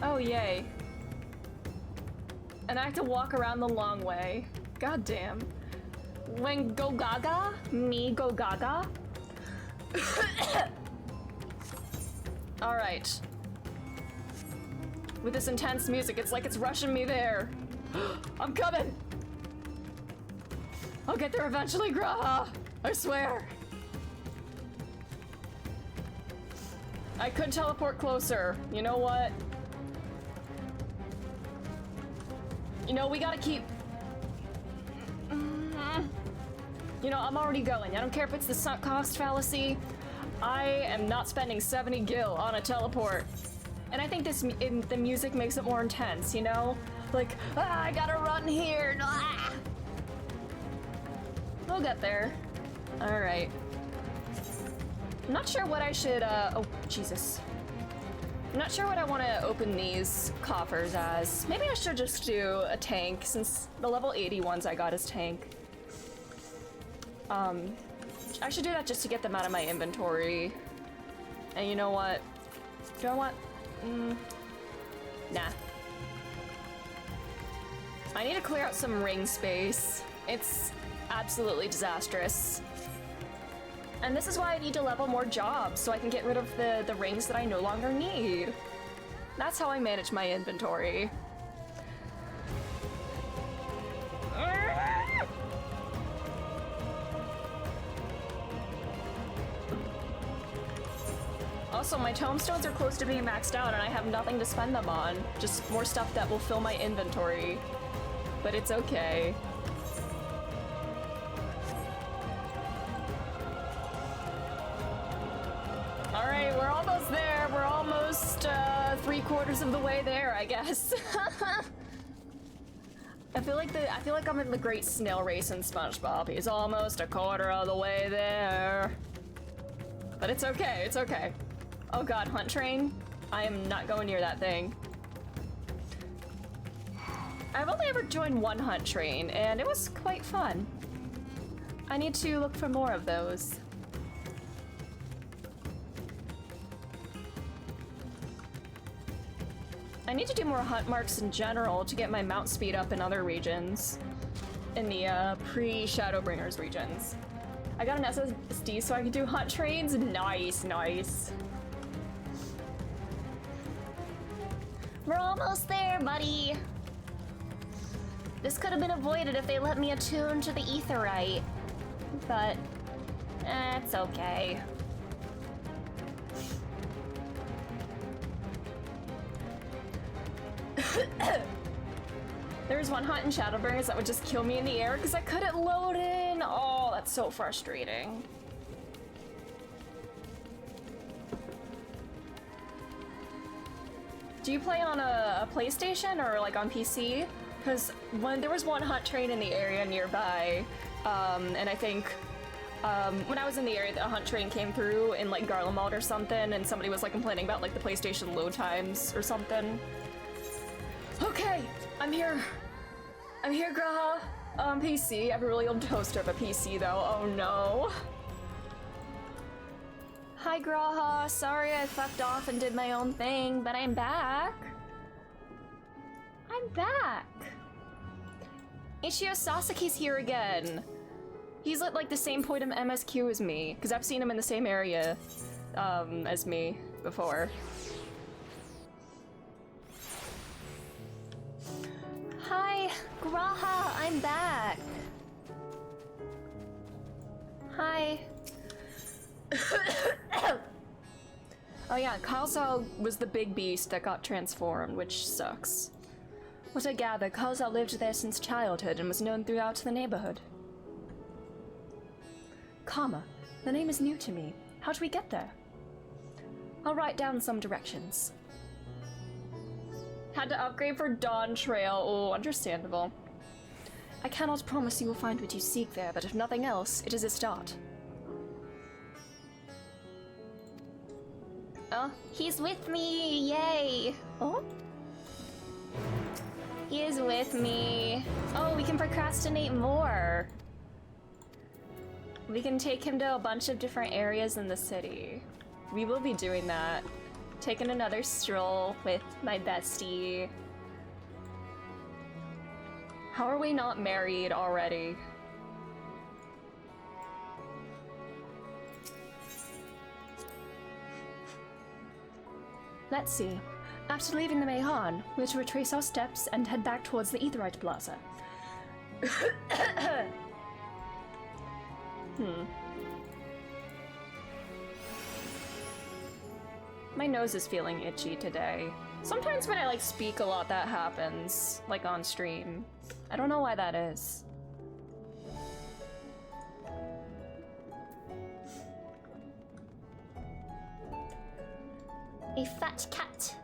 Oh, yay. And I have to walk around the long way. God damn. When go gaga? Me go gaga? Alright. With this intense music, it's like it's rushing me there. I'm coming! I'll get there eventually, Graha! I swear! I could teleport closer. You know what? You know, we gotta keep... You know, I'm already going. I don't care if it's the sunk cost fallacy. I am not spending 70 gil on a teleport. And I think the music makes it more intense, you know? Like, I gotta run here. Ah! We'll get there. Alright. I'm not sure what I should, oh, Jesus. I'm not sure what I want to open these coffers as. Maybe I should just do a tank, since the level 80 ones I got as tank. I should do that just to get them out of my inventory. And you know what? Do I want... Nah. I need to clear out some ring space. It's absolutely disastrous. And this is why I need to level more jobs, so I can get rid of the rings that I no longer need. That's how I manage my inventory. Also, my tomestones are close to being maxed out and I have nothing to spend them on. Just more stuff that will fill my inventory. But it's okay. Alright, we're almost there. We're almost 3/4 of the way there, I guess. I feel like I'm in the Great Snail Race in SpongeBob. He's almost 1/4 of the way there. But it's okay, it's okay. Oh god, hunt train? I am not going near that thing. I've only ever joined one hunt train, and it was quite fun. I need to look for more of those. I need to do more hunt marks in general to get my mount speed up in other regions. In the pre-Shadowbringers regions. I got an SSD so I can do hunt trains. Nice, nice. We're almost there, buddy. This could have been avoided if they let me attune to the etherite. But, it's okay. There was one hunt in Shadowbringers that would just kill me in the air because I couldn't load in. Oh, that's so frustrating. Do you play on a PlayStation or like on PC? Because when there was one hunt train in the area nearby, and I think when I was in the area, a hunt train came through in like Garlemald or something, and somebody was like complaining about like the PlayStation load times or something. Okay, I'm here. I'm here, Graha. PC. I have a really old toaster of a PC though. Oh no. Hi, Graha. Sorry I fucked off and did my own thing, but I'm back. I'm back. Ichio Sasaki's here again. He's at like the same point of MSQ as me, because I've seen him in the same area as me before. Hi, Graha, I'm back. Hi. Oh yeah, Kalsal was the big beast that got transformed, which sucks. What I gather, Kalsal lived there since childhood and was known throughout the neighborhood. Karma, the name is new to me. How do we get there? I'll write down some directions. Had to upgrade for Dawn Trail. Oh, understandable. I cannot promise you will find what you seek there, but if nothing else, it is a start. Oh, he's with me! Yay! Oh? He is with me. Oh, we can procrastinate more. We can take him to a bunch of different areas in the city. We will be doing that. Taking another stroll with my bestie. How are we not married already? Let's see. After leaving the Mayhan, we're to retrace our steps and head back towards the Aetheryte Plaza. My nose is feeling itchy today. Sometimes when I like speak a lot that happens, like on stream. I don't know why that is. A fat cat.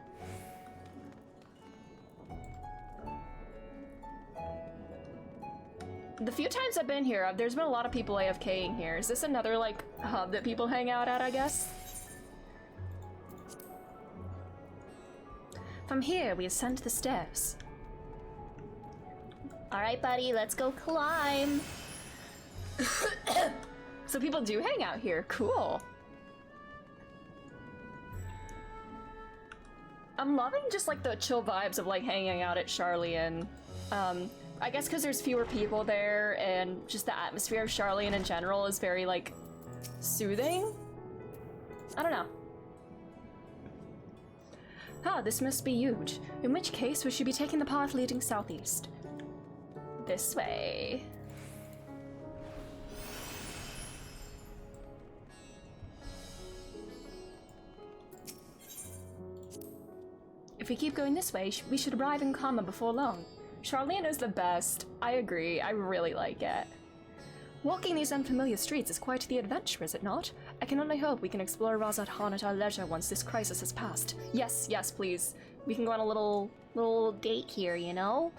The few times I've been here, there's been a lot of people AFKing here. Is this another, like, hub that people hang out at, I guess? From here, we ascend the stairs. Alright, buddy, let's go climb. So people do hang out here. Cool. I'm loving just, like, the chill vibes of, like, hanging out at Charlian. I guess because there's fewer people there, and just the atmosphere of Charlian in general is very, like, soothing? I don't know. Ah, this must be huge. In which case, we should be taking the path leading southeast. This way. If we keep going this way, we should arrive in Kama before long. Charlian is the best. I agree. I really like it. Walking these unfamiliar streets is quite the adventure, is it not? I can only hope we can explore Razat Han at our leisure once this crisis has passed. Yes, yes, please. We can go on a little date here, you know?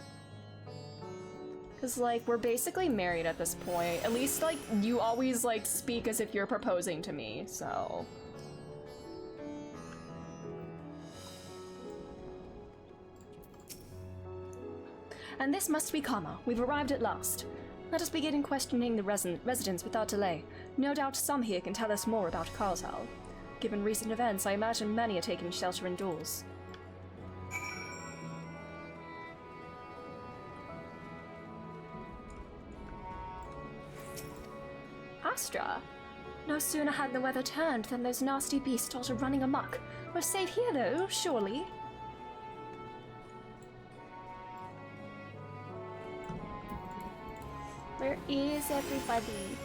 Because, like, we're basically married at this point. At least, like, you always, like, speak as if you're proposing to me, so... And this must be Kama. We've arrived at last. Let us begin questioning the residents without delay. No doubt some here can tell us more about Karlshal. Given recent events, I imagine many are taking shelter indoors. Astra? No sooner had the weather turned than those nasty beasts started running amok. We're safe here though, surely? Where is everybody?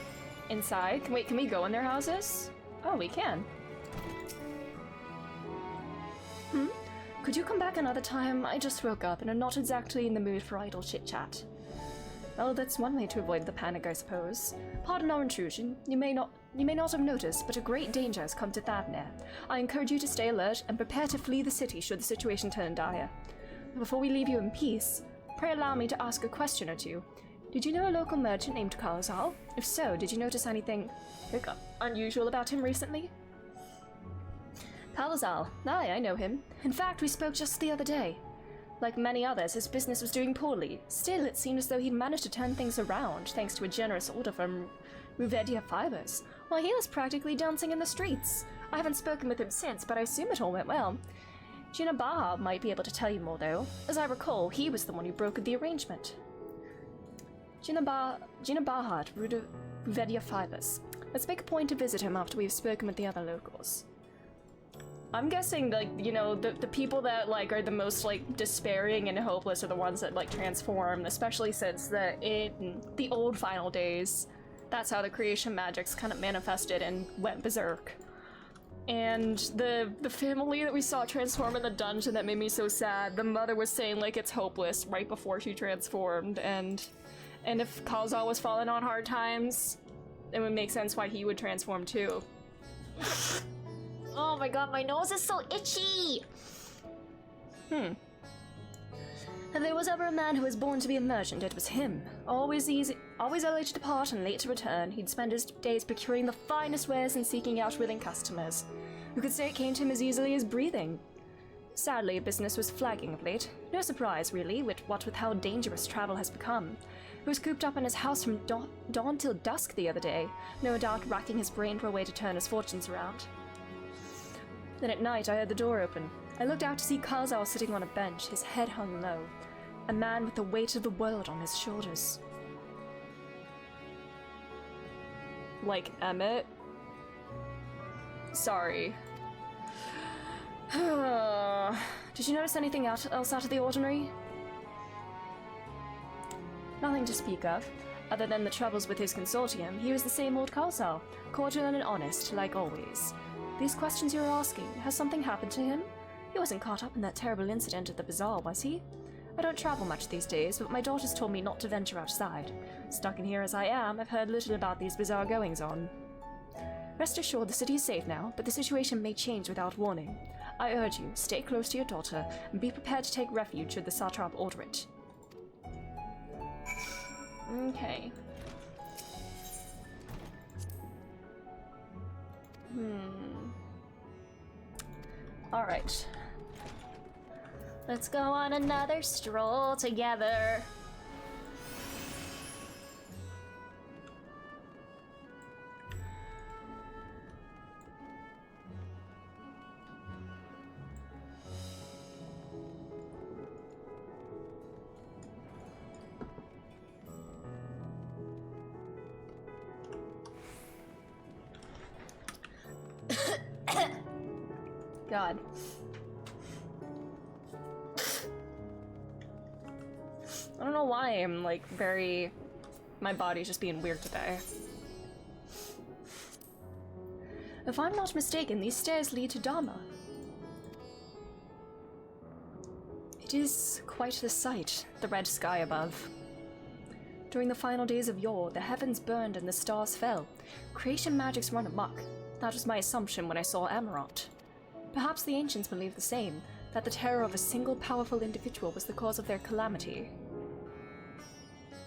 Inside? Wait, can we go in their houses? Oh, we can. Could you come back another time? I just woke up and I'm not exactly in the mood for idle chit-chat. Well, that's one way to avoid the panic, I suppose. Pardon our intrusion. You may not have noticed, but a great danger has come to Thavner. I encourage you to stay alert and prepare to flee the city should the situation turn dire. Before we leave you in peace, pray allow me to ask a question or two. Did you know a local merchant named Karzal? If so, did you notice anything unusual about him recently? Karzal. Aye, I know him. In fact, we spoke just the other day. Like many others, his business was doing poorly. Still, it seemed as though he'd managed to turn things around thanks to a generous order from Ruvedia Fibers. Well, he was practically dancing in the streets. I haven't spoken with him since, but I assume it all went well. Jinabaha might be able to tell you more, though. As I recall, he was the one who brokered the arrangement. Jinabaha at Ruvedia Fibers. Let's make a point to visit him after we've spoken with the other locals. I'm guessing, like, you know, the people that, like, are the most, like, despairing and hopeless are the ones that, like, transform, especially since in the old Final Days, that's how the creation magics kind of manifested and went berserk. And the family that we saw transform in the dungeon that made me so sad, the mother was saying, like, it's hopeless right before she transformed, and if Karzal was falling on hard times, it would make sense why he would transform too. Oh my god, my nose is so itchy! If there was ever a man who was born to be a merchant, it was him. Always early to depart and late to return, he'd spend his days procuring the finest wares and seeking out willing customers. You could say it came to him as easily as breathing. Sadly, business was flagging of late. No surprise, really, with how dangerous travel has become. He was cooped up in his house from dawn till dusk the other day, no doubt racking his brain for a way to turn his fortunes around. Then at night, I heard the door open. I looked out to see Karzal sitting on a bench, his head hung low. A man with the weight of the world on his shoulders. Like Emmett? Sorry. Did you notice anything else out of the ordinary? Nothing to speak of. Other than the troubles with his consortium, he was the same old Karzal, cordial and honest, like always. These questions you're asking, has something happened to him? He wasn't caught up in that terrible incident at the bazaar, was he? I don't travel much these days, but my daughters told me not to venture outside. Stuck in here as I am, I've heard little about these bizarre goings-on. Rest assured the city is safe now, but the situation may change without warning. I urge you, stay close to your daughter, and be prepared to take refuge should the satrap order it. Okay. Alright. Let's go on another stroll together. God. I don't know why I'm like my body's just being weird today. If I'm not mistaken, these stairs lead to Dharma. It is quite the sight, the red sky above. During the final days of yore, the heavens burned and the stars fell. Creation magics run amok. That was my assumption when I saw Amarant. Perhaps the ancients believed the same, that the terror of a single powerful individual was the cause of their calamity.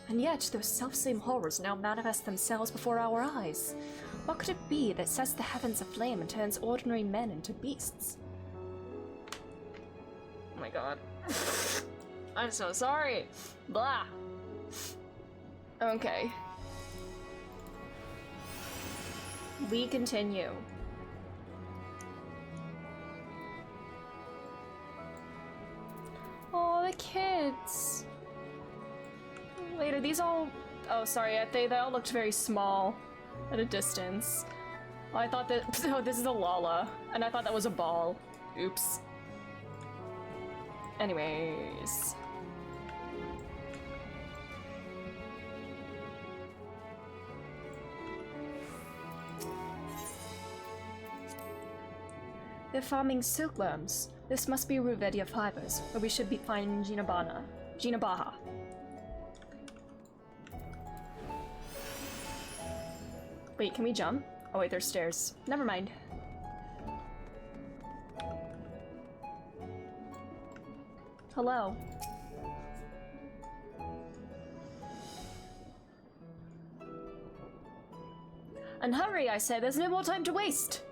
And yet, those selfsame horrors now manifest themselves before our eyes. What could it be that sets the heavens aflame and turns ordinary men into beasts? Oh my god. I'm so sorry. Blah. Okay. We continue. Oh, the kids. Wait, are these all... Oh, sorry, they all looked very small at a distance. Oh, I thought that... Oh, this is a Lala, and I thought that was a ball. Oops. Anyways... They're farming silkworms. This must be Ruvedia Fibers, where we should be finding Jinabaha. Wait, can we jump? Oh wait, there's stairs. Never mind. Hello. And hurry, I say, there's no more time to waste!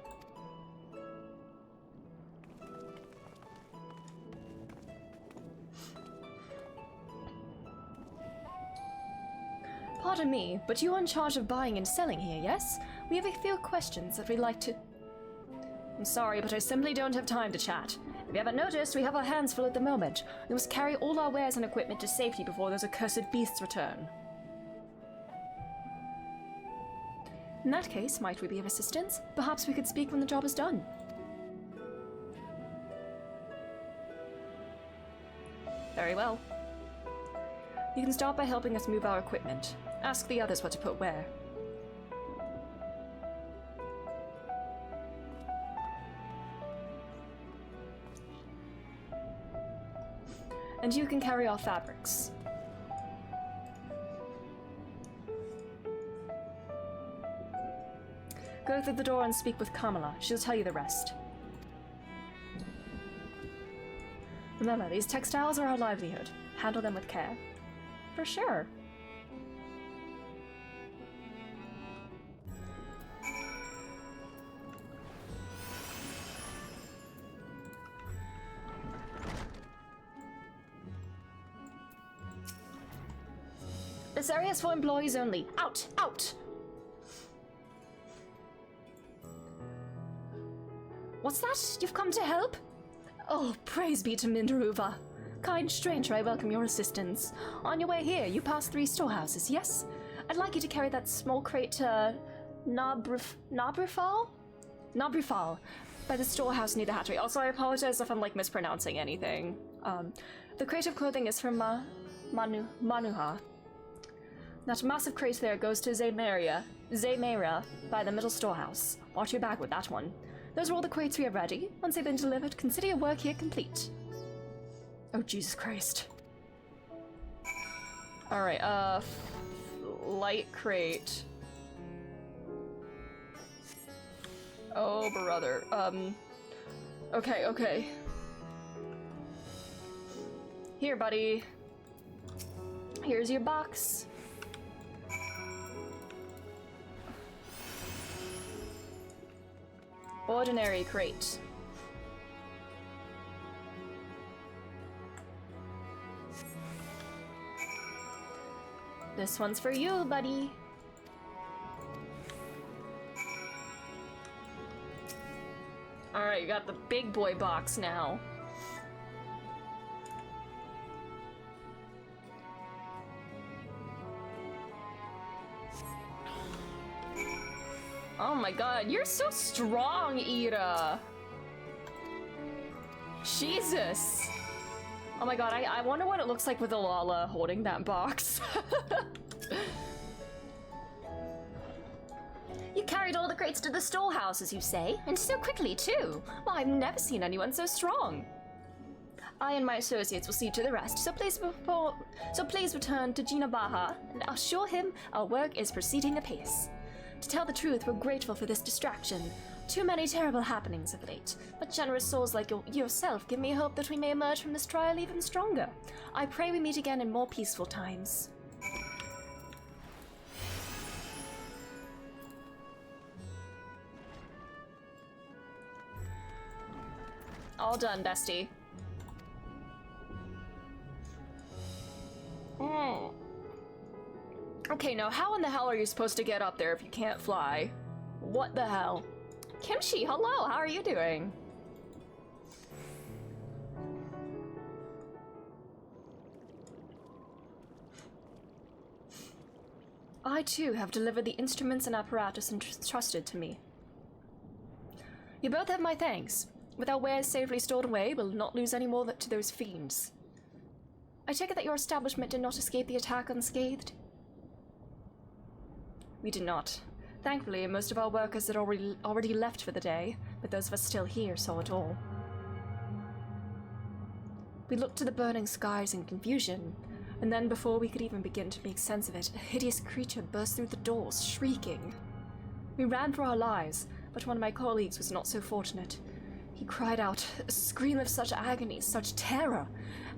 Pardon me, but you are in charge of buying and selling here, yes? We have a few questions that we'd like to... I'm sorry, but I simply don't have time to chat. If you haven't noticed, we have our hands full at the moment. We must carry all our wares and equipment to safety before those accursed beasts return. In that case, might we be of assistance? Perhaps we could speak when the job is done. Very well. You can start by helping us move our equipment. Ask the others what to put where. And you can carry our fabrics. Go through the door and speak with Kamala. She'll tell you the rest. Remember, these textiles are our livelihood. Handle them with care. For sure. This area is for employees only. Out! Out! What's that? You've come to help? Oh, praise be to Mindaruva. Kind stranger, I welcome your assistance. On your way here, you pass 3 storehouses, yes? I'd like you to carry that small crate to Nabrifal, by the storehouse near the hatchery. Also, I apologize if I'm, like, mispronouncing anything. The crate of clothing is from Manuha. That massive crate there goes to Zameria, by the middle storehouse. Watch your bag with that one. Those are all the crates we have ready. Once they've been delivered, consider your work here complete. Oh, Jesus Christ. Alright, light crate. Oh, brother. Okay. Here, buddy. Here's your box. Ordinary crate. This one's for you, buddy. Alright, you got the big boy box now. Oh my god, you're so strong, Ira! Jesus! Oh my god, I wonder what it looks like with Alala holding that box. You carried all the crates to the storehouse, as you say, and so quickly, too. Well, I've never seen anyone so strong. I and my associates will see to the rest, so please return to Gina Baha and assure him our work is proceeding apace. To tell the truth, we're grateful for this distraction. Too many terrible happenings of late, but generous souls like yourself give me hope that we may emerge from this trial even stronger. I pray we meet again in more peaceful times. All done, bestie. Okay, now how in the hell are you supposed to get up there if you can't fly? What the hell? Kimchi, hello, how are you doing? I too have delivered the instruments and apparatus entrusted to me. You both have my thanks. With our wares safely stored away, we'll not lose any more to those fiends. I take it that your establishment did not escape the attack unscathed? We did not. Thankfully, most of our workers had already left for the day, but those of us still here saw it all. We looked to the burning skies in confusion, and then before we could even begin to make sense of it, a hideous creature burst through the doors, shrieking. We ran for our lives, but one of my colleagues was not so fortunate. He cried out, a scream of such agony, such terror,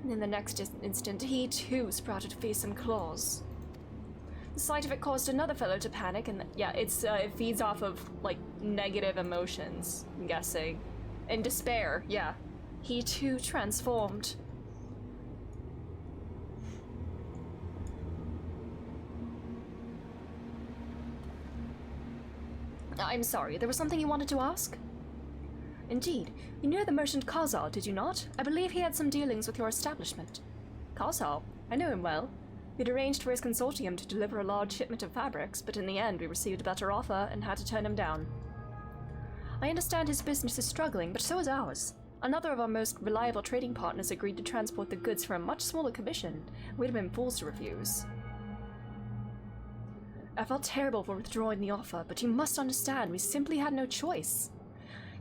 and in the next instant he too sprouted face and claws. The sight of it caused another fellow to panic, and yeah, it feeds off of, like, negative emotions, I'm guessing. And despair, yeah. He too transformed. I'm sorry, there was something you wanted to ask? Indeed. You knew the merchant Kazal, did you not? I believe he had some dealings with your establishment. Kazal? I know him well. We'd arranged for his consortium to deliver a large shipment of fabrics, but in the end we received a better offer and had to turn him down. I understand his business is struggling, but so is ours. Another of our most reliable trading partners agreed to transport the goods for a much smaller commission. We'd have been fools to refuse. I felt terrible for withdrawing the offer, but you must understand we simply had no choice.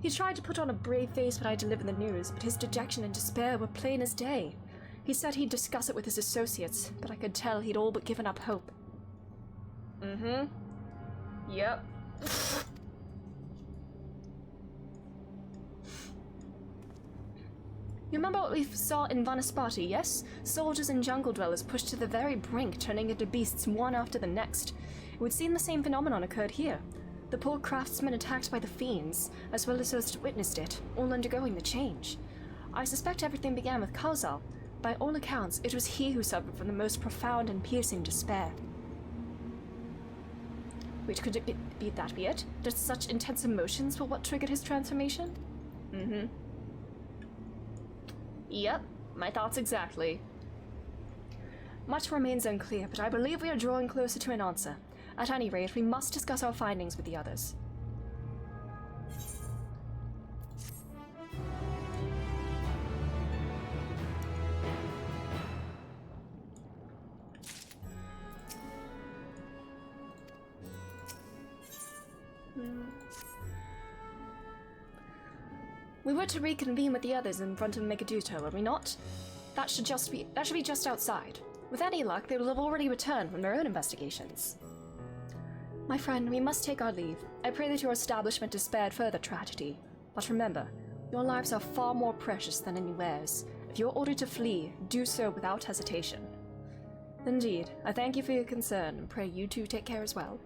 He tried to put on a brave face when I delivered the news, but his dejection and despair were plain as day. He said he'd discuss it with his associates, but I could tell he'd all but given up hope. Yep. You remember what we saw in Vanaspati, yes? Soldiers and jungle dwellers pushed to the very brink, turning into beasts one after the next. It would seem the same phenomenon occurred here. The poor craftsmen attacked by the fiends, as well as those that witnessed it, all undergoing the change. I suspect everything began with Kazal. By all accounts, it was he who suffered from the most profound and piercing despair. Wait, could it be that be it? That such intense emotions were what triggered his transformation? Yep, my thoughts exactly. Much remains unclear, but I believe we are drawing closer to an answer. At any rate, we must discuss our findings with the others. We were to reconvene with the others in front of Megaduto, were we not? That should be just outside. With any luck, they will have already returned from their own investigations. My friend, we must take our leave. I pray that your establishment is spared further tragedy. But remember, your lives are far more precious than any wares. If you're ordered to flee, do so without hesitation. Indeed, I thank you for your concern, and pray you too take care as well.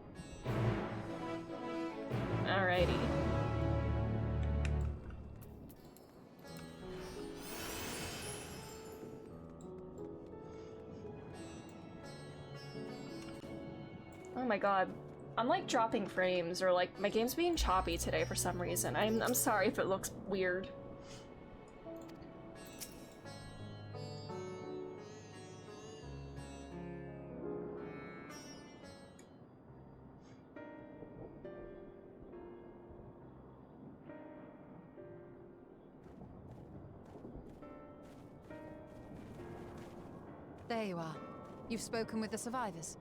Alrighty. Oh my god. I'm like dropping frames, or like my game's being choppy today for some reason. I'm sorry if it looks weird. There you are. You've spoken with the survivors.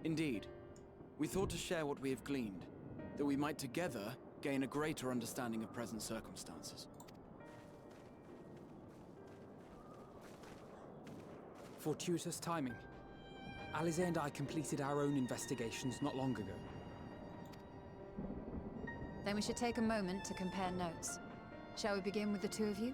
Indeed. We thought to share what we have gleaned, that we might together gain a greater understanding of present circumstances. Fortuitous timing. Alize and I completed our own investigations not long ago. Then we should take a moment to compare notes. Shall we begin with the two of you?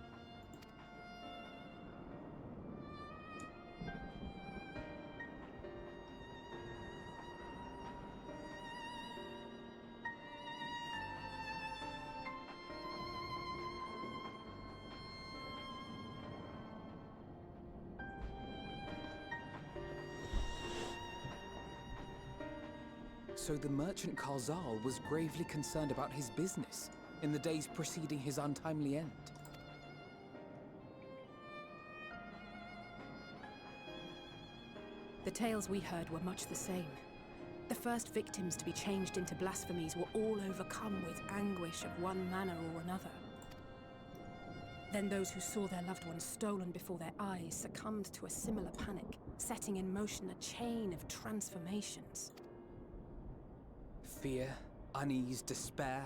So the merchant Karzal was gravely concerned about his business in the days preceding his untimely end. The tales we heard were much the same. The first victims to be changed into blasphemies were all overcome with anguish of one manner or another. Then those who saw their loved ones stolen before their eyes succumbed to a similar panic, setting in motion a chain of transformations. Fear, unease, despair.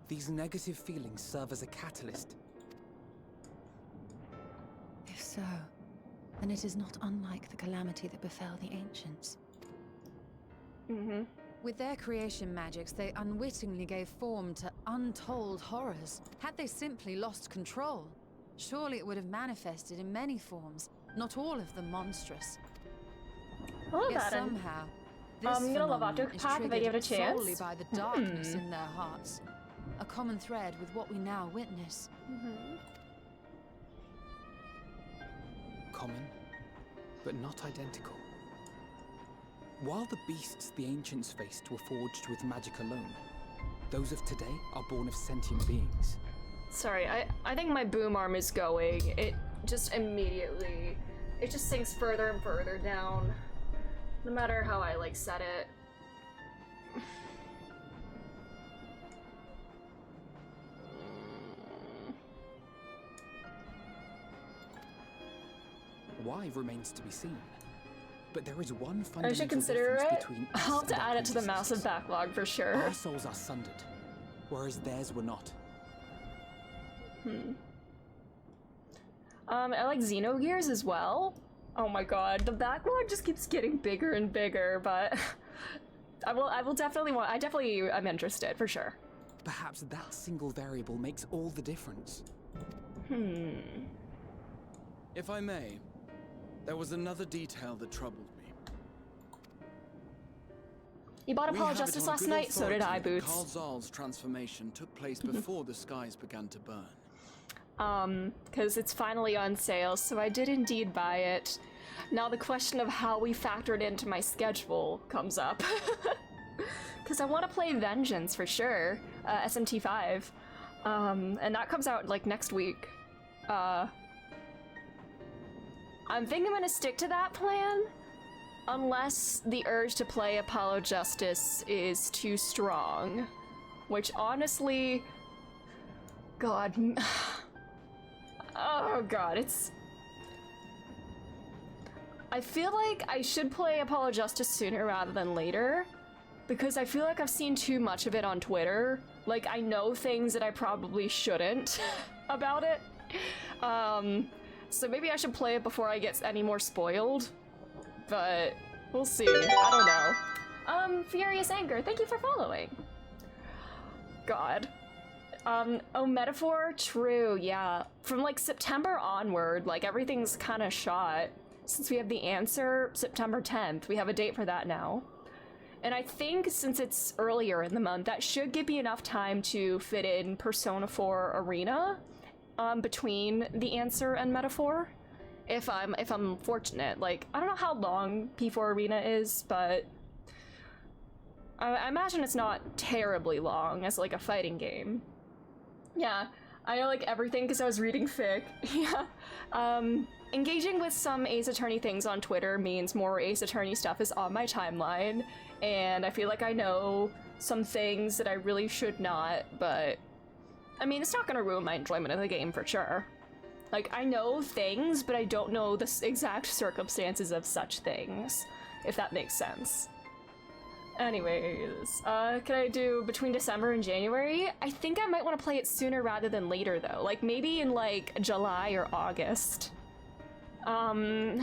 These negative feelings serve as a catalyst. If so, then it is not unlike the calamity that befell the ancients. With their creation magics, they unwittingly gave form to untold horrors. Had they simply lost control, surely it would have manifested in many forms, not all of them monstrous. Yet somehow, this phenomenon is triggered solely by the darkness in their hearts. A common thread with what we now witness. Common, but not identical. While the beasts the ancients faced were forged with magic alone, those of today are born of sentient beings. Sorry, I think my boom arm is going. It just immediately, it just sinks further and further down, no matter how I like set it. Why remains to be seen. But there is one fundamental I should consider difference it. between I'll have us to and add our it to the massive predecessors. backlog for sure. Our souls are sundered, whereas theirs were not. I like Xenogears as well. Oh my god, the backlog just keeps getting bigger and bigger, but I definitely am interested for sure. Perhaps that single variable makes all the difference. If I may, there was another detail that troubled me. You bought We Apollo have it Justice on last good night? So did I, authority that Boots. Karl Zahl's transformation took place before the skies began to burn. Because it's finally on sale, so I did indeed buy it. Now the question of how we factor it into my schedule comes up. Because I want to play Vengeance for sure, SMT5. And that comes out like next week. I think I'm gonna stick to that plan, unless the urge to play Apollo Justice is too strong. Which honestly, God, oh god, it's... I feel like I should play Apollo Justice sooner rather than later, because I feel like I've seen too much of it on Twitter. Like, I know things that I probably shouldn't about it. So maybe I should play it before I get any more spoiled, but we'll see. I don't know. Furious Anger, thank you for following. God. Oh, Metaphor? True, yeah. From like September onward, like everything's kind of shot. Since we have the answer, September 10th, we have a date for that now. And I think since it's earlier in the month, that should give me enough time to fit in Persona 4 Arena between the answer and Metaphor. If I'm fortunate. Like, I don't know how long P4 Arena is, but I imagine it's not terribly long as like a fighting game. Yeah, I know like everything because I was reading fic. Yeah. Engaging with some Ace Attorney things on Twitter means more Ace Attorney stuff is on my timeline, and I feel like I know some things that I really should not, but I mean, it's not gonna ruin my enjoyment of the game for sure. Like, I know things, but I don't know the exact circumstances of such things, if that makes sense. Anyways, can I do between December and January? I think I might want to play it sooner rather than later, though. Like, maybe in, like, July or August. I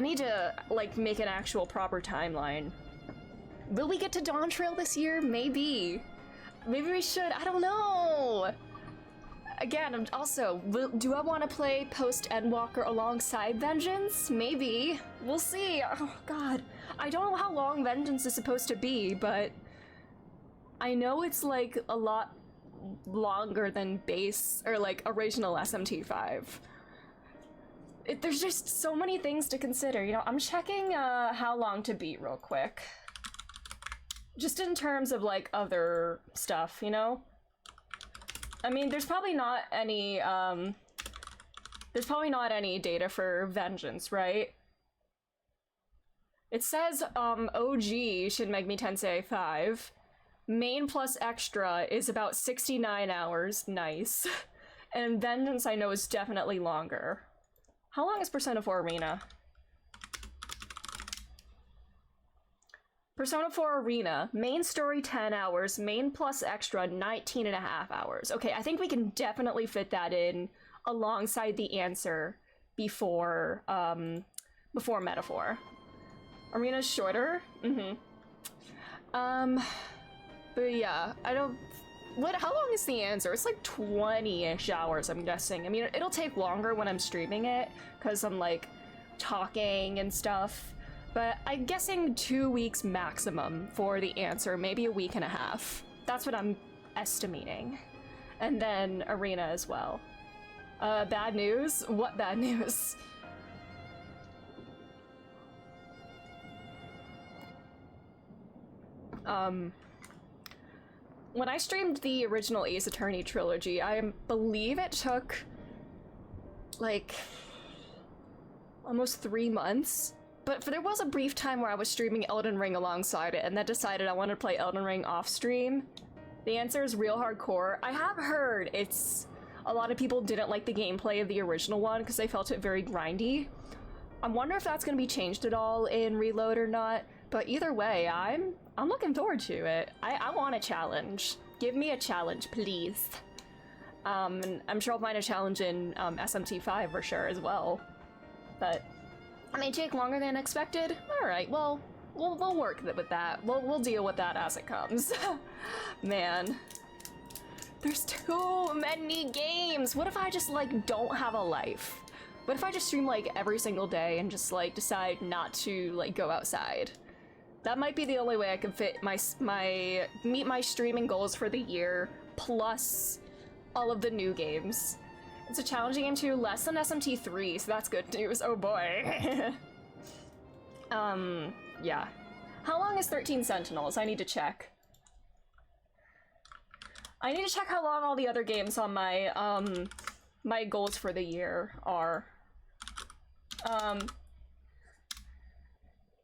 need to, like, make an actual proper timeline. Will we get to Dawn Trail this year? Maybe. Maybe we should. I don't know. Again, also, do I want to play post-Endwalker alongside Vengeance? Maybe. We'll see. Oh, God. I don't know how long Vengeance is supposed to be, but I know it's, like, a lot longer than base, or, like, original SMT5. There's just so many things to consider, you know? I'm checking, how long to beat real quick. Just in terms of, like, other stuff, you know? I mean, there's probably not any data for Vengeance, right? It says, OG Shin Megami Tensei 5. Main plus extra is about 69 hours. Nice. And Vengeance I know is definitely longer. How long is Persona 4 Arena? Persona 4 Arena, main story 10 hours, main plus extra 19.5 hours. Okay, I think we can definitely fit that in alongside the answer before Metaphor. Arena's shorter? Mm-hmm. But yeah, I don't... how long is the answer? It's like 20-ish hours, I'm guessing. I mean, it'll take longer when I'm streaming it, because I'm, like, talking and stuff. But I'm guessing 2 weeks maximum for the answer, maybe a week and a half. That's what I'm estimating. And then Arena as well. Bad news? What bad news? When I streamed the original Ace Attorney trilogy, I believe it took, like, almost 3 months. But there was a brief time where I was streaming Elden Ring alongside it, and then decided I wanted to play Elden Ring off-stream. The answer is real hardcore. I have heard a lot of people didn't like the gameplay of the original one because they felt it very grindy. I wonder if that's going to be changed at all in Reload or not. But either way, I'm looking forward to it. I want a challenge. Give me a challenge, please. And I'm sure I'll find a challenge in SMT5 for sure as well. But it may take longer than expected. All right, well, we'll work with that. We'll deal with that as it comes. Man, there's too many games. What if I just like don't have a life? What if I just stream like every single day and just like decide not to like go outside? That might be the only way I can fit meet my streaming goals for the year, plus all of the new games. It's a challenging game too, less than SMT3, so that's good news. Oh boy. Yeah. How long is 13 Sentinels? I need to check. I need to check how long all the other games on my, my goals for the year are.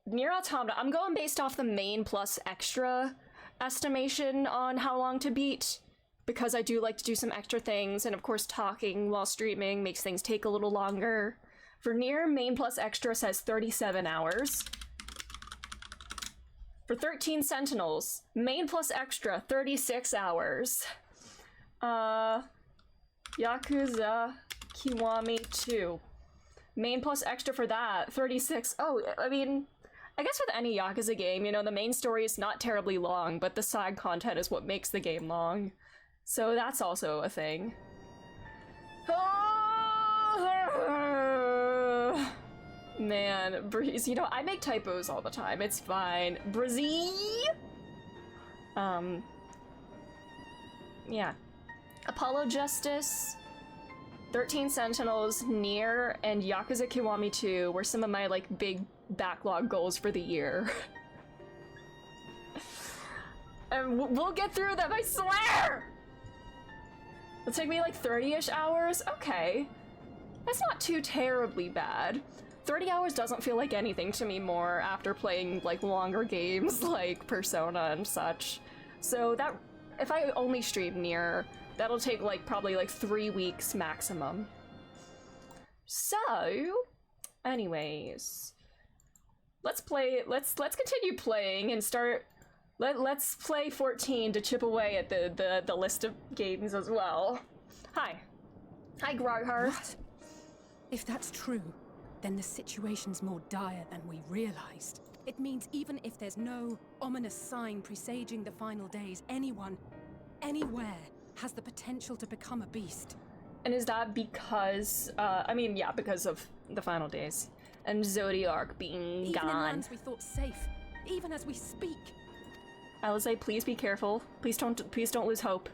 Nier Automata, I'm going based off the main plus extra estimation on how long to beat, because I do like to do some extra things, and of course talking while streaming makes things take a little longer. For Nier, main plus extra says 37 hours. For 13 Sentinels, main plus extra, 36 hours. Yakuza Kiwami 2. Main plus extra for that, 36. Oh, I mean, I guess with any Yakuza game, you know, the main story is not terribly long, but the side content is what makes the game long. So that's also a thing. Oh, man, Breeze, you know, I make typos all the time. It's fine. Breezy? Yeah. Apollo Justice, 13 Sentinels, Nier, and Yakuza Kiwami 2 were some of my, like, big backlog goals for the year. And we'll get through them, I swear! It'll take me like 30-ish hours? Okay. That's not too terribly bad. 30 hours doesn't feel like anything to me more after playing like longer games like Persona and such. So that, if I only stream Nier, that'll take like probably like 3 weeks maximum. So, anyways, let's continue playing and start. Let's play 14 to chip away at the list of games as well. Hi, Groghard. What? If that's true, then the situation's more dire than we realized. It means even if there's no ominous sign presaging the final days, anyone, anywhere, has the potential to become a beast. And is that because, I mean, yeah, because of the final days and Zodiark being Even in gone. lands we thought safe, even as we speak. Alize, please be careful. Please don't lose hope.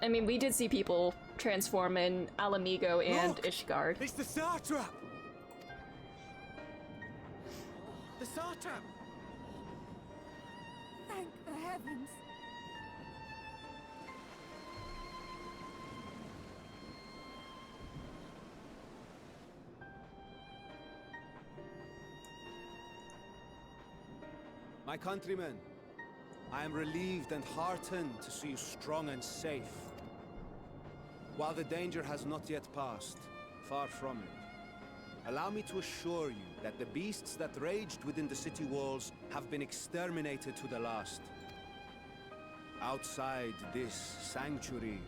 I mean, we did see people transform in Alamigo and Look! Ishgard. It's the Satrap! The Satrap! Thank the heavens. My countrymen, I am relieved and heartened to see you strong and safe. While the danger has not yet passed, far from it, allow me to assure you that the beasts that raged within the city walls have been exterminated to the last. Outside this sanctuary,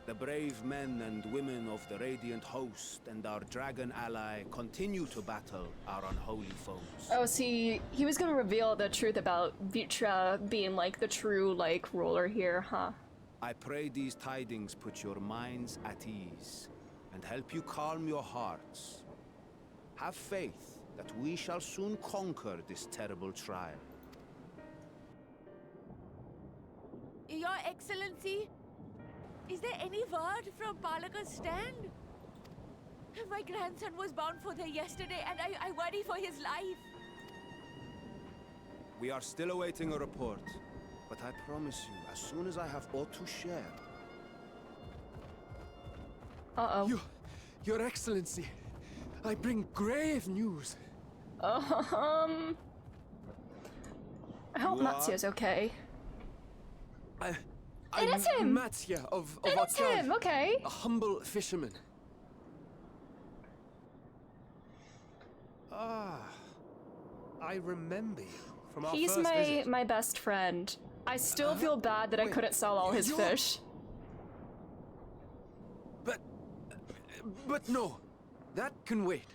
The brave men and women of the Radiant Host and our dragon ally continue to battle our unholy foes. Oh, see, he was gonna reveal the truth about Vitra being like the true like ruler here, huh? I pray these tidings put your minds at ease and help you calm your hearts. Have faith that we shall soon conquer this terrible trial. Your Excellency, is there any word from Palaka's stand? My grandson was bound for there yesterday, and I worry for his life. We are still awaiting a report, but I promise you, as soon as I have aught to share. Uh-oh. Your Excellency, I bring grave news. I hope You are? Matsu's okay. I'm It is him! Mattia of It's Akkad, him, okay. a humble fisherman. Ah, I remember you from our He's first visit. my best friend. I still feel bad that I wait, couldn't sell all his you're- fish. But no, that can wait.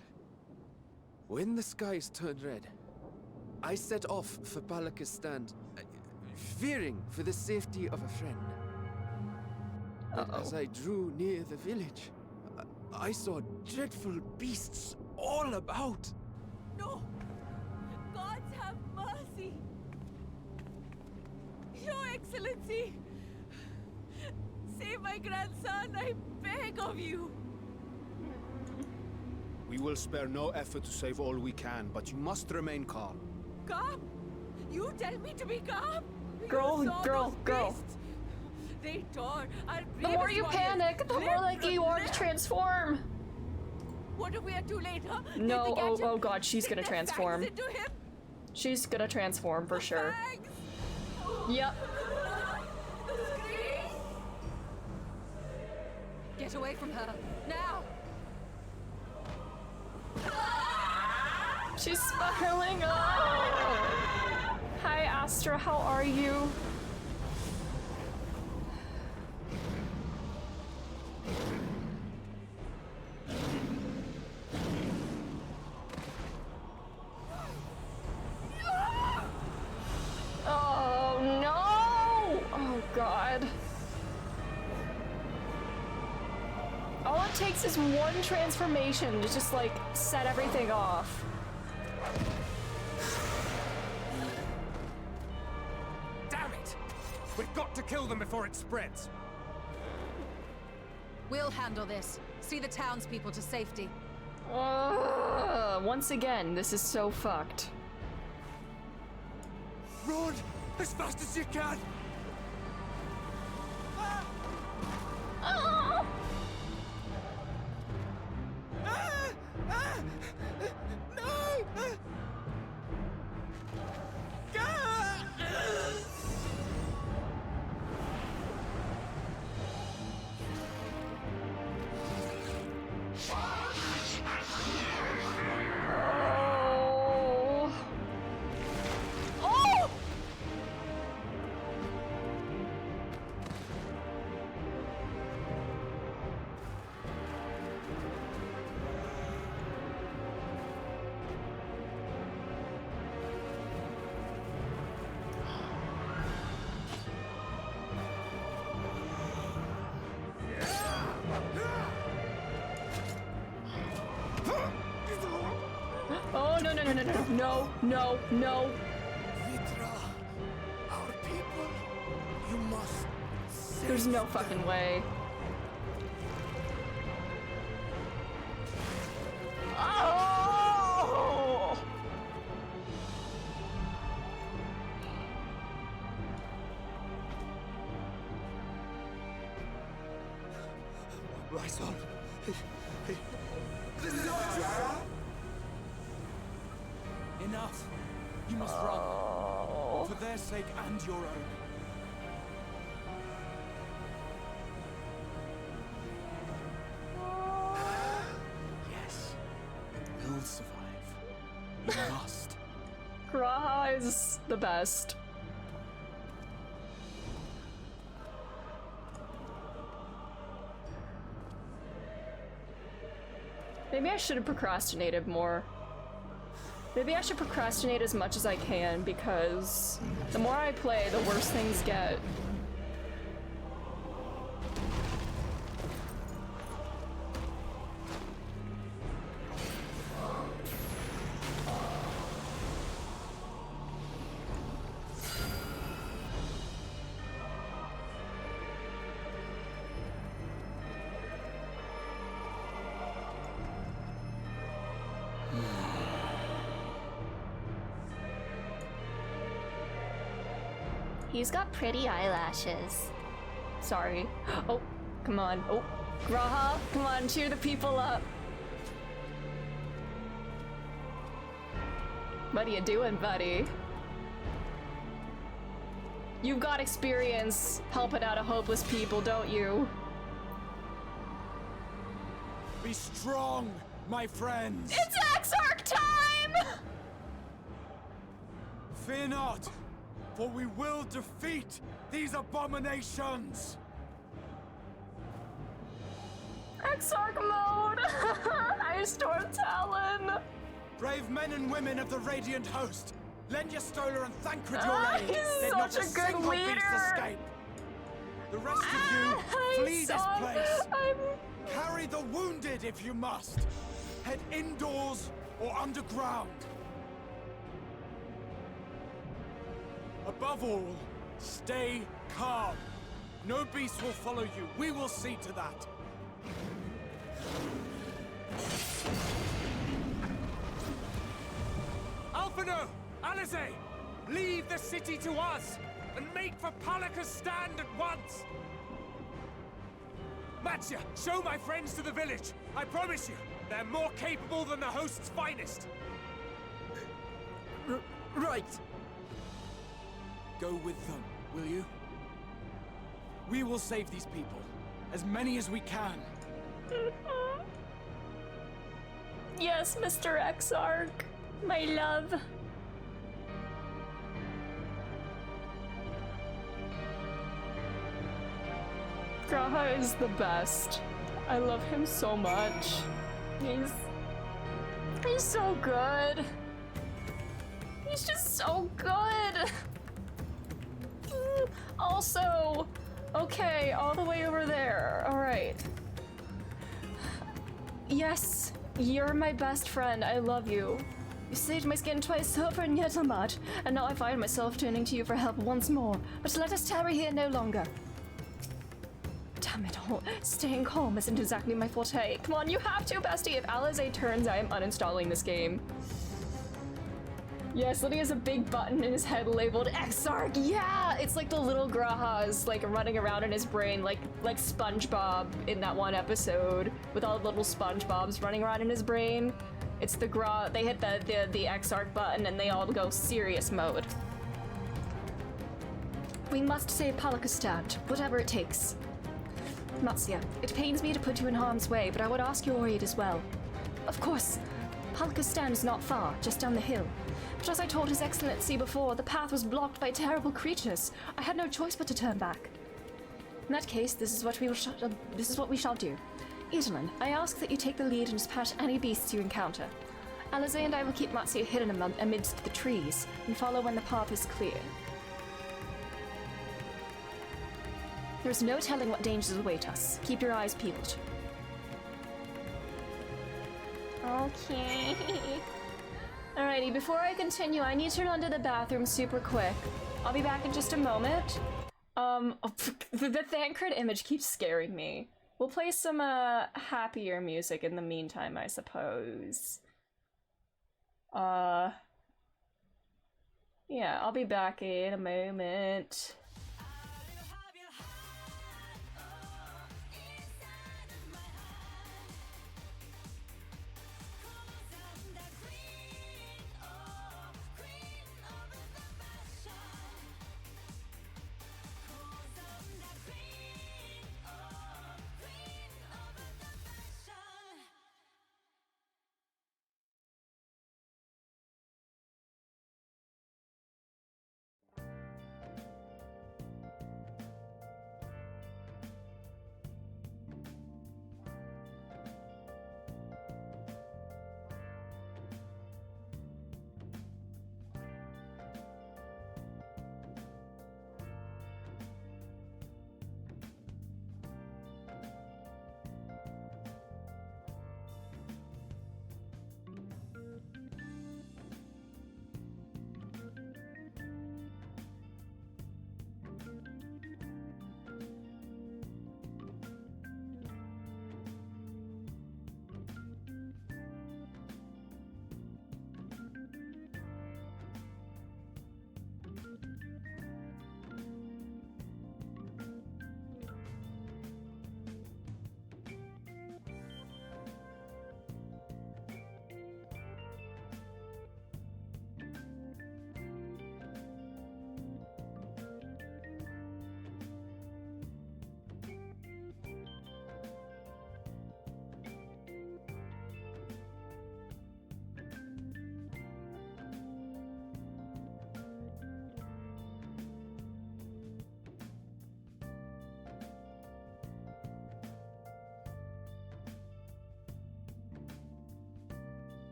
When the skies turned red, I set off for Palaka's stand, fearing for the safety of a friend. But as I drew near the village, I saw dreadful beasts all about. No! Gods have mercy! Your Excellency! Save my grandson, I beg of you! We will spare no effort to save all we can, but you must remain calm. Calm? You tell me to be calm? Girl, You saw girl, those girl. beasts. They tore our The more bravest you warriors panic, the more likely you are to transform. What if we are too late, huh? No, Did they catch him? oh god, she's Stick gonna their fangs transform. into him? She's gonna transform for sure. Fangs! Yep. The screams! Get away from her, now! She's spiraling. Oh. Hi, Astra. How are you? Oh no! Oh god. All it takes is one transformation to just like set everything off. Damn it! We've got to kill them before it spreads. We'll handle this. See the townspeople to safety. Once again, this is so fucked. Run as fast as you can. Oh! Oh! Oh no no no no no no no no! Vitra, our people, you must save There's no them. fucking way. Oh! My son. Enough! You must run. For their sake and your own. Yes, you will survive. You must. Graha is the best. Maybe I should have procrastinated more. Maybe I should procrastinate as much as I can, because the more I play, the worse things get. He's got pretty eyelashes. Sorry. Oh, come on. Oh, Graha, come on, cheer the people up. What are you doing, buddy? You've got experience helping out a hopeless people, don't you? Be strong, my friends! It's Exarch time! Fear not, for we will defeat these abominations! Exarch mode! Ice-Storm Talon! Brave men and women of the Radiant Host, lend your Stola and Thancred your aid! He's Let not such a good single beast leader. escape! The rest of you, flee this place! Carry the wounded if you must! Head indoors or underground! Above all, stay calm. No beast will follow you. We will see to that. Alphino! Alize! Leave the city to us, and make for Palaka's stand at once! Matsya, show my friends to the village. I promise you, they're more capable than the host's finest. Right. Go with them, will you? We will save these people. As many as we can. Yes, Mr. Exarch, my love. Graha is the best. I love him so much. He's so good. He's just so good. Also, okay, all the way over there. All right. Yes, you're my best friend. I love you. You saved my skin twice over and yet a mud, and now I find myself turning to you for help once more. But let us tarry here no longer. Damn it all. Staying calm isn't exactly my forte. Come on, you have to, bestie. If Alize turns, I am uninstalling this game. Yes, Lydia has a big button in his head labeled Exarch. Yeah, it's like the little Grahas like running around in his brain, like SpongeBob in that one episode with all the little SpongeBobs running around in his brain. It's the they hit the Exarch button and they all go serious mode. We must save Palaka's stand, whatever it takes. Matsya, it pains me to put you in harm's way, but I would ask your aid as well. Of course, Palaka's stand is not far, just down the hill. But as I told His Excellency before, the path was blocked by terrible creatures. I had no choice but to turn back. In that case, this is what we shall do. Edelin, I ask that you take the lead and dispatch any beasts you encounter. Alize and I will keep Matsya hidden amidst the trees and follow when the path is clear. There's no telling what dangers await us. Keep your eyes peeled. Okay. Alrighty, before I continue, I need to run to the bathroom super quick. I'll be back in just a moment. The Thancred image keeps scaring me. We'll play some happier music in the meantime, I suppose. Yeah, I'll be back in a moment.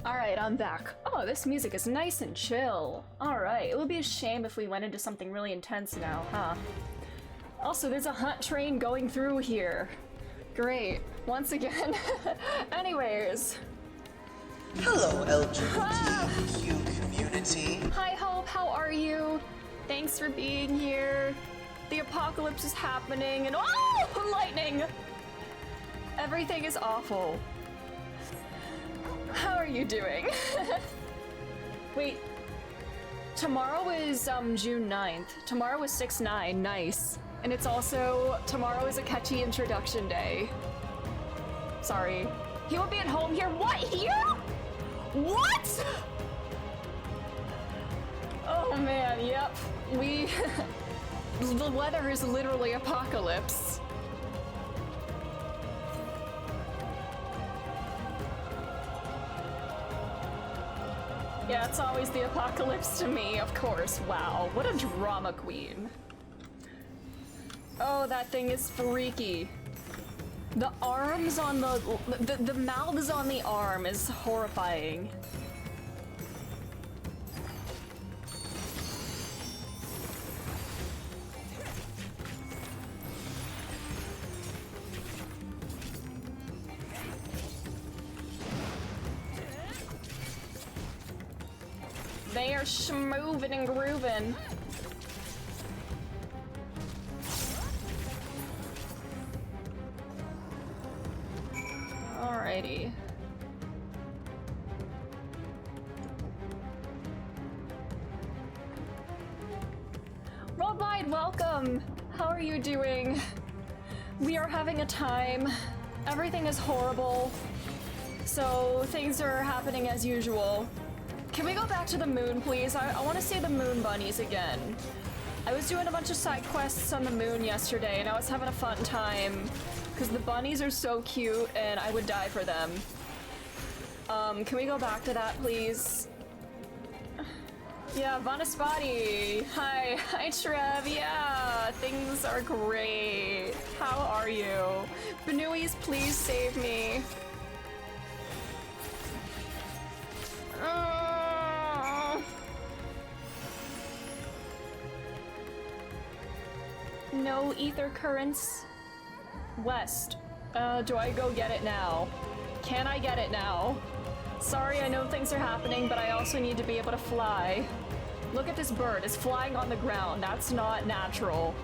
Alright, I'm back. Oh, this music is nice and chill. Alright, it would be a shame if we went into something really intense now, huh? Also, there's a hunt train going through here. Great. Once again. Anyways. Hello, LGBTQ community. Hi, Hope. How are you? Thanks for being here. The apocalypse is happening and oh, lightning! Everything is awful. How are you doing? Wait. Tomorrow is June 9th. Tomorrow is 6/9. Nice. And it's also tomorrow is a catchy introduction day. Sorry. He will be at home here. What? Here? What? Oh man, yep. We... the weather is literally apocalypse. Yeah, it's always the apocalypse to me, of course. Wow, what a drama queen. Oh, that thing is freaky. The arms on the mouths on the arm is horrifying. They are schmoovin' and groovin'. Alrighty. Robide, welcome! How are you doing? We are having a time. Everything is horrible. So things are happening as usual. Can we go back to the moon, please? I want to see the moon bunnies again. I was doing a bunch of side quests on the moon yesterday and I was having a fun time. Because the bunnies are so cute and I would die for them. Can we go back to that, please? Yeah, Vanaspati. Hi Trev. Yeah, things are great. How are you? Benuis, please save me. No ether currents. West. Do I go get it now? Can I get it now? Sorry, I know things are happening, but I also need to be able to fly. Look at this bird. It's flying on the ground. That's not natural.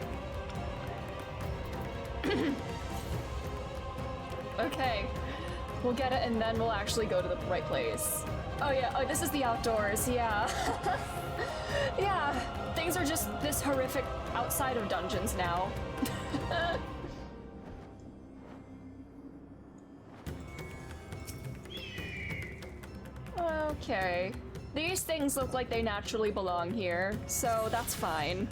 Okay. We'll get it and then we'll actually go to the right place. Oh yeah, oh, this is the outdoors, yeah. Yeah, things are just this horrific outside of dungeons now. Okay. These things look like they naturally belong here, so that's fine.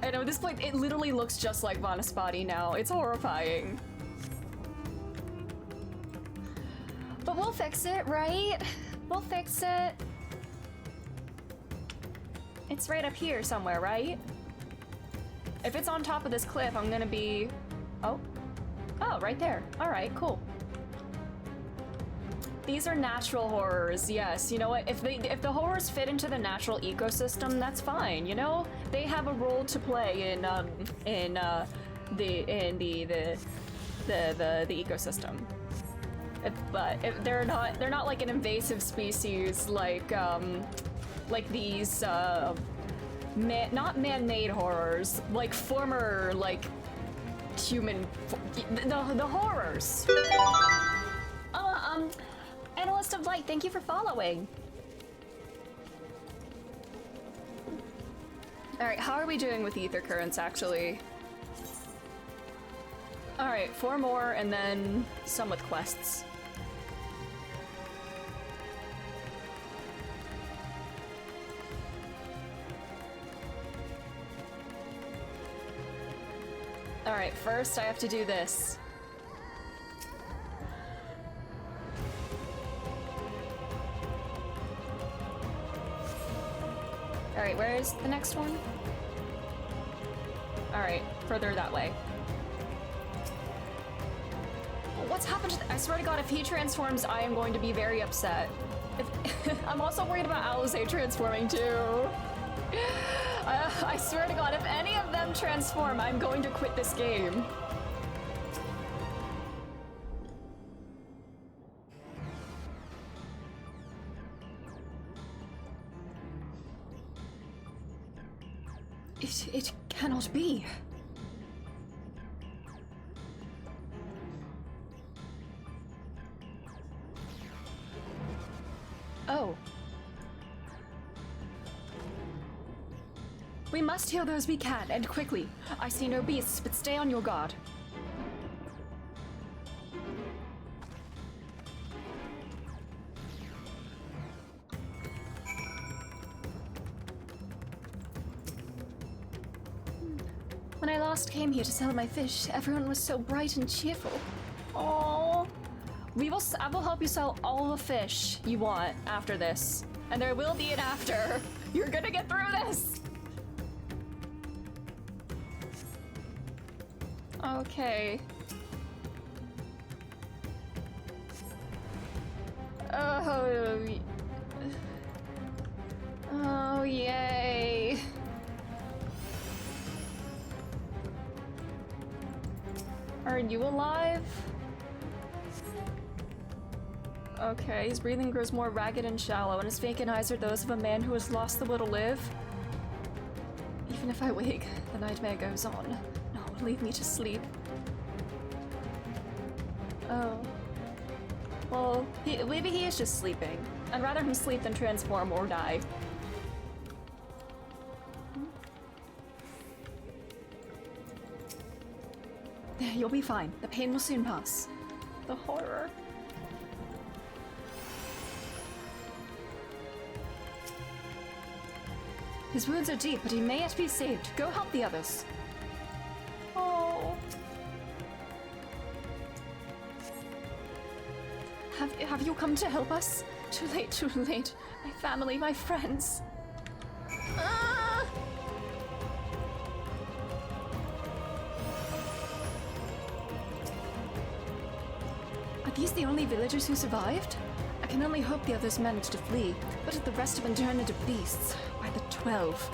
I know, this place, it literally looks just like Vanaspati now. It's horrifying. But we'll fix it, right? We'll fix it. It's right up here somewhere, right? If it's on top of this cliff, I'm gonna be... Oh. Oh, right there. Alright, cool. These are natural horrors, yes. You know what? If the horrors fit into the natural ecosystem, that's fine, you know? They have a role to play in the ecosystem. But they're not like an invasive species like these not man-made horrors, like former like human the horrors. Analyst of Light, thank you for following. All right, how are we doing with ether currents actually? All right, 4 more and then some with quests. Alright, first I have to do this. Alright, where is the next one? Alright, further that way. What what's happened to I swear to God, if he transforms, I am going to be very upset. I'm also worried about Alisaie transforming too. I swear to God, if any of them transform, I'm going to quit this game. It cannot be. Oh. We must heal those we can, and quickly. I see no beasts, but stay on your guard. When I last came here to sell my fish, everyone was so bright and cheerful. Oh, I will help you sell all the fish you want after this, and there will be an after. You're gonna get through this. Okay. Oh, yay. Are you alive? Okay, his breathing grows more ragged and shallow, and his vacant eyes are those of a man who has lost the will to live. Even if I wake, the nightmare goes on. No, leave me to sleep. Oh. Well, maybe he is just sleeping. I'd rather him sleep than transform or die. There, you'll be fine. The pain will soon pass. The horror. His wounds are deep, but he may yet be saved. Go help the others. Oh. Have you come to help us? Too late, too late. My family, my friends. Ah! Are these the only villagers who survived? I can only hope the others managed to flee, but if the rest have been turned into beasts, by the 12.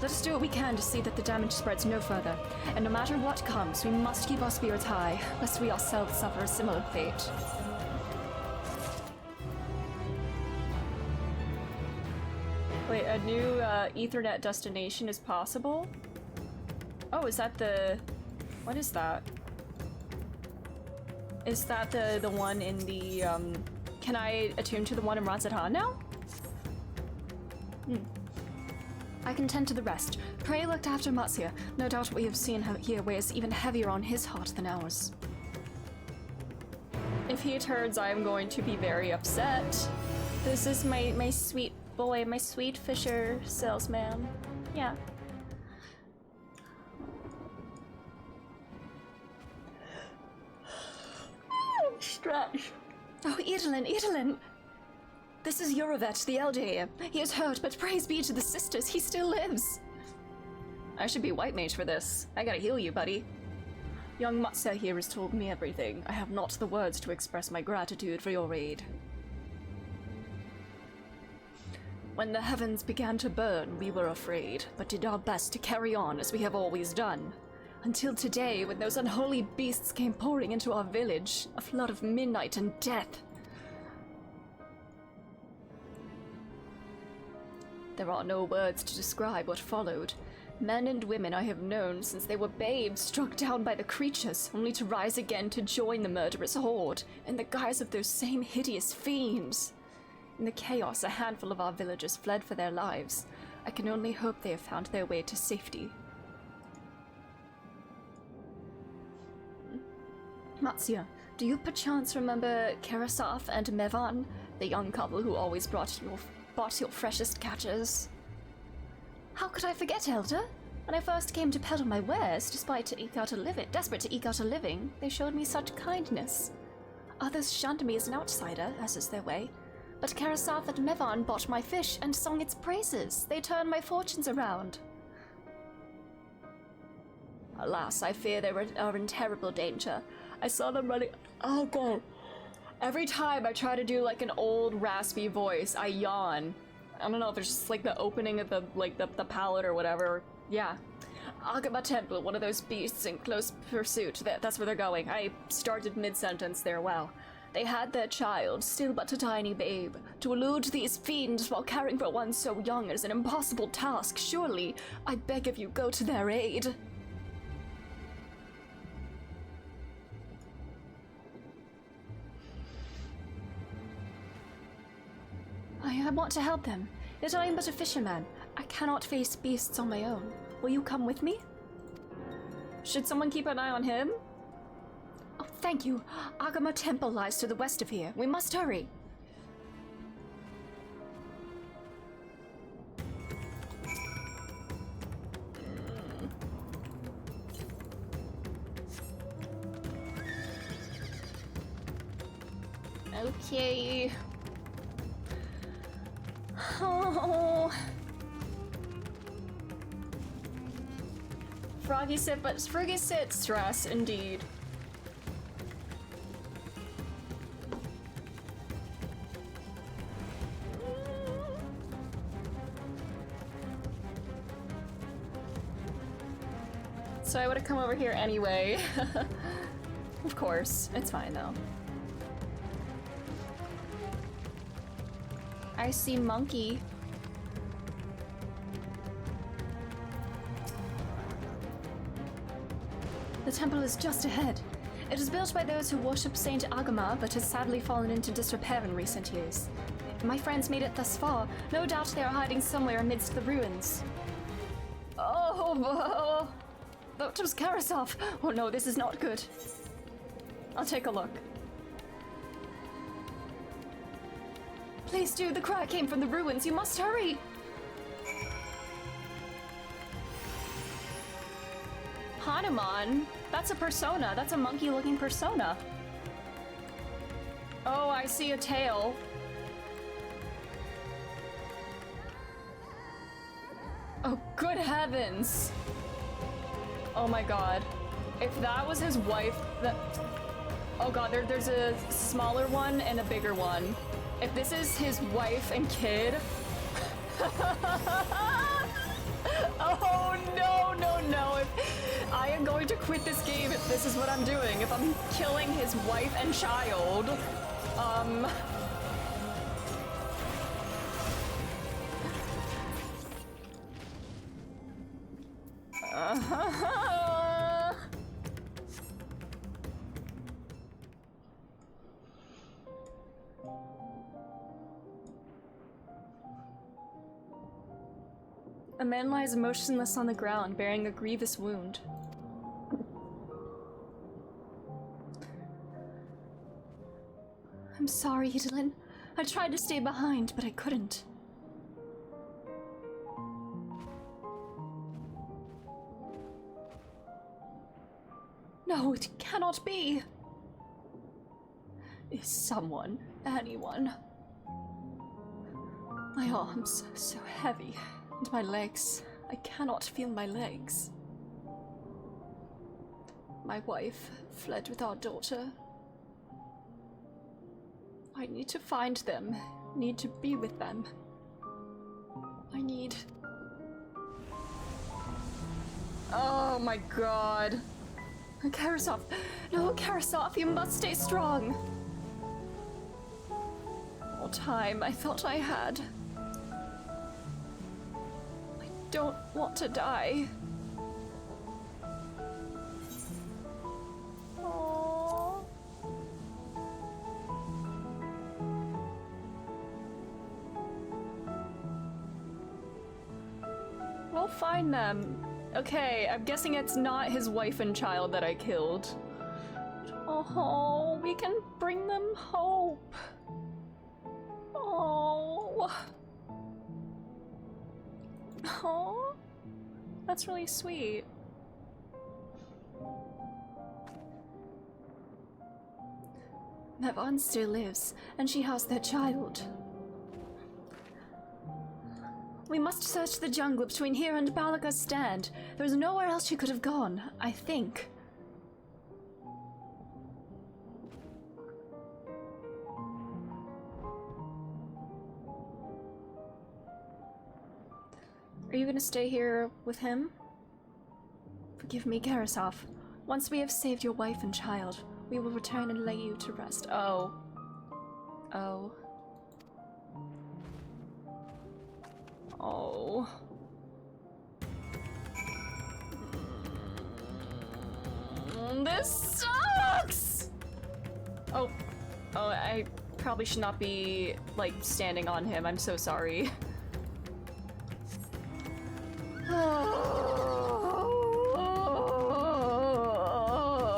Let us do what we can to see that the damage spreads no further, and no matter what comes, we must keep our spirits high, lest we ourselves suffer a similar fate. Wait, a new Ethernet destination is possible? Oh, is that the... What is that? Is that the one in the, Can I attune to the one in Razadhan now? I can tend to the rest. Pray looked after Matsia. No doubt what we have seen here weighs even heavier on his heart than ours. If he turns, I am going to be very upset. This is my sweet boy, my sweet fisher salesman. Yeah. Stretch. Oh, Edalin! This is Yorovet, the elder here. He is hurt, but praise be to the sisters, he still lives. I should be white mage for this. I gotta heal you, buddy. Young Matsa here has told me everything. I have not the words to express my gratitude for your aid. When the heavens began to burn, we were afraid, but did our best to carry on as we have always done. Until today, when those unholy beasts came pouring into our village, a flood of midnight and death. There are no words to describe what followed. Men and women I have known since they were babes, struck down by the creatures, only to rise again to join the murderous horde, in the guise of those same hideous fiends. In the chaos, a handful of our villagers fled for their lives. I can only hope they have found their way to safety. Matsia, do you perchance remember Karasaf and Mevan, the young couple who always brought your freshest catches? How could I forget, Elder? When I first came to peddle my wares, desperate to eke out a living, they showed me such kindness. Others shunned me as an outsider, as is their way. But Karasaf and Mevan bought my fish and sung its praises. They turned my fortunes around. Alas, I fear they are in terrible danger. I saw them running. Oh god. Every time I try to do like an old raspy voice, I yawn. I don't know if it's just like the opening of the the palate or whatever. Yeah. Agama Temple, one of those beasts in close pursuit. That's where they're going. I started mid-sentence there. Well, they had their child, still but a tiny babe. To elude these fiends while caring for one so young is an impossible task. Surely, I beg of you, go to their aid. I want to help them, yet I am but a fisherman. I cannot face beasts on my own. Will you come with me? Should someone keep an eye on him? Oh, thank you. Agama Temple lies to the west of here. We must hurry. Okay. Oh. Froggy sit, but Froggy sit stress indeed. So I would have come over here anyway. Of course, it's fine though. I see monkey. The temple is just ahead. It is built by those who worship Saint Agama, but has sadly fallen into disrepair in recent years. My friends made it thus far. No doubt they are hiding somewhere amidst the ruins. Oh, that was Karasov. Oh no, this is not good. I'll take a look. Please do, the cry came from the ruins. You must hurry! Hanuman? That's a persona. That's a monkey-looking persona. Oh, I see a tail. Oh, good heavens! Oh my god. If that was his wife, that... Oh god, there's a smaller one and a bigger one. If this is his wife and kid... Oh no, no, no. I am going to quit this game if this is what I'm doing. If I'm killing his wife and child. A man lies motionless on the ground, bearing a grievous wound. I'm sorry, Idolin. I tried to stay behind, but I couldn't. No, it cannot be. Is someone, anyone? My arms, so heavy. And my legs. I cannot feel my legs. My wife fled with our daughter. I need to find them. Need to be with them. I need... Oh my god. Karasov. No, Karasov, you must stay strong. All time I thought I had. Don't want to die. Aww. We'll find them. Okay, I'm guessing it's not his wife and child that I killed. Oh, we can bring them hope. Oh. Oh, that's really sweet. Mevan still lives, and she has their child. We must search the jungle between here and Balaga's stand. There's nowhere else she could have gone, I think. Are you gonna stay here with him? Forgive me, Karasov. Once we have saved your wife and child, we will return and lay you to rest. Oh. Oh. Oh. This sucks! Oh. Oh, I probably should not be, like, standing on him. I'm so sorry.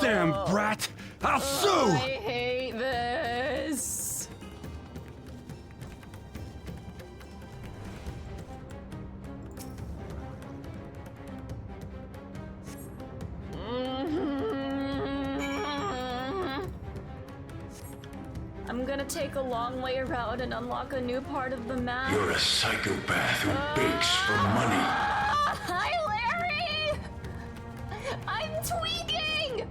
Damn brat! I'll sue! I hate this. I'm gonna take a long way around and unlock a new part of the map. You're a psychopath who begs for money. Hi, Larry! I'm tweaking!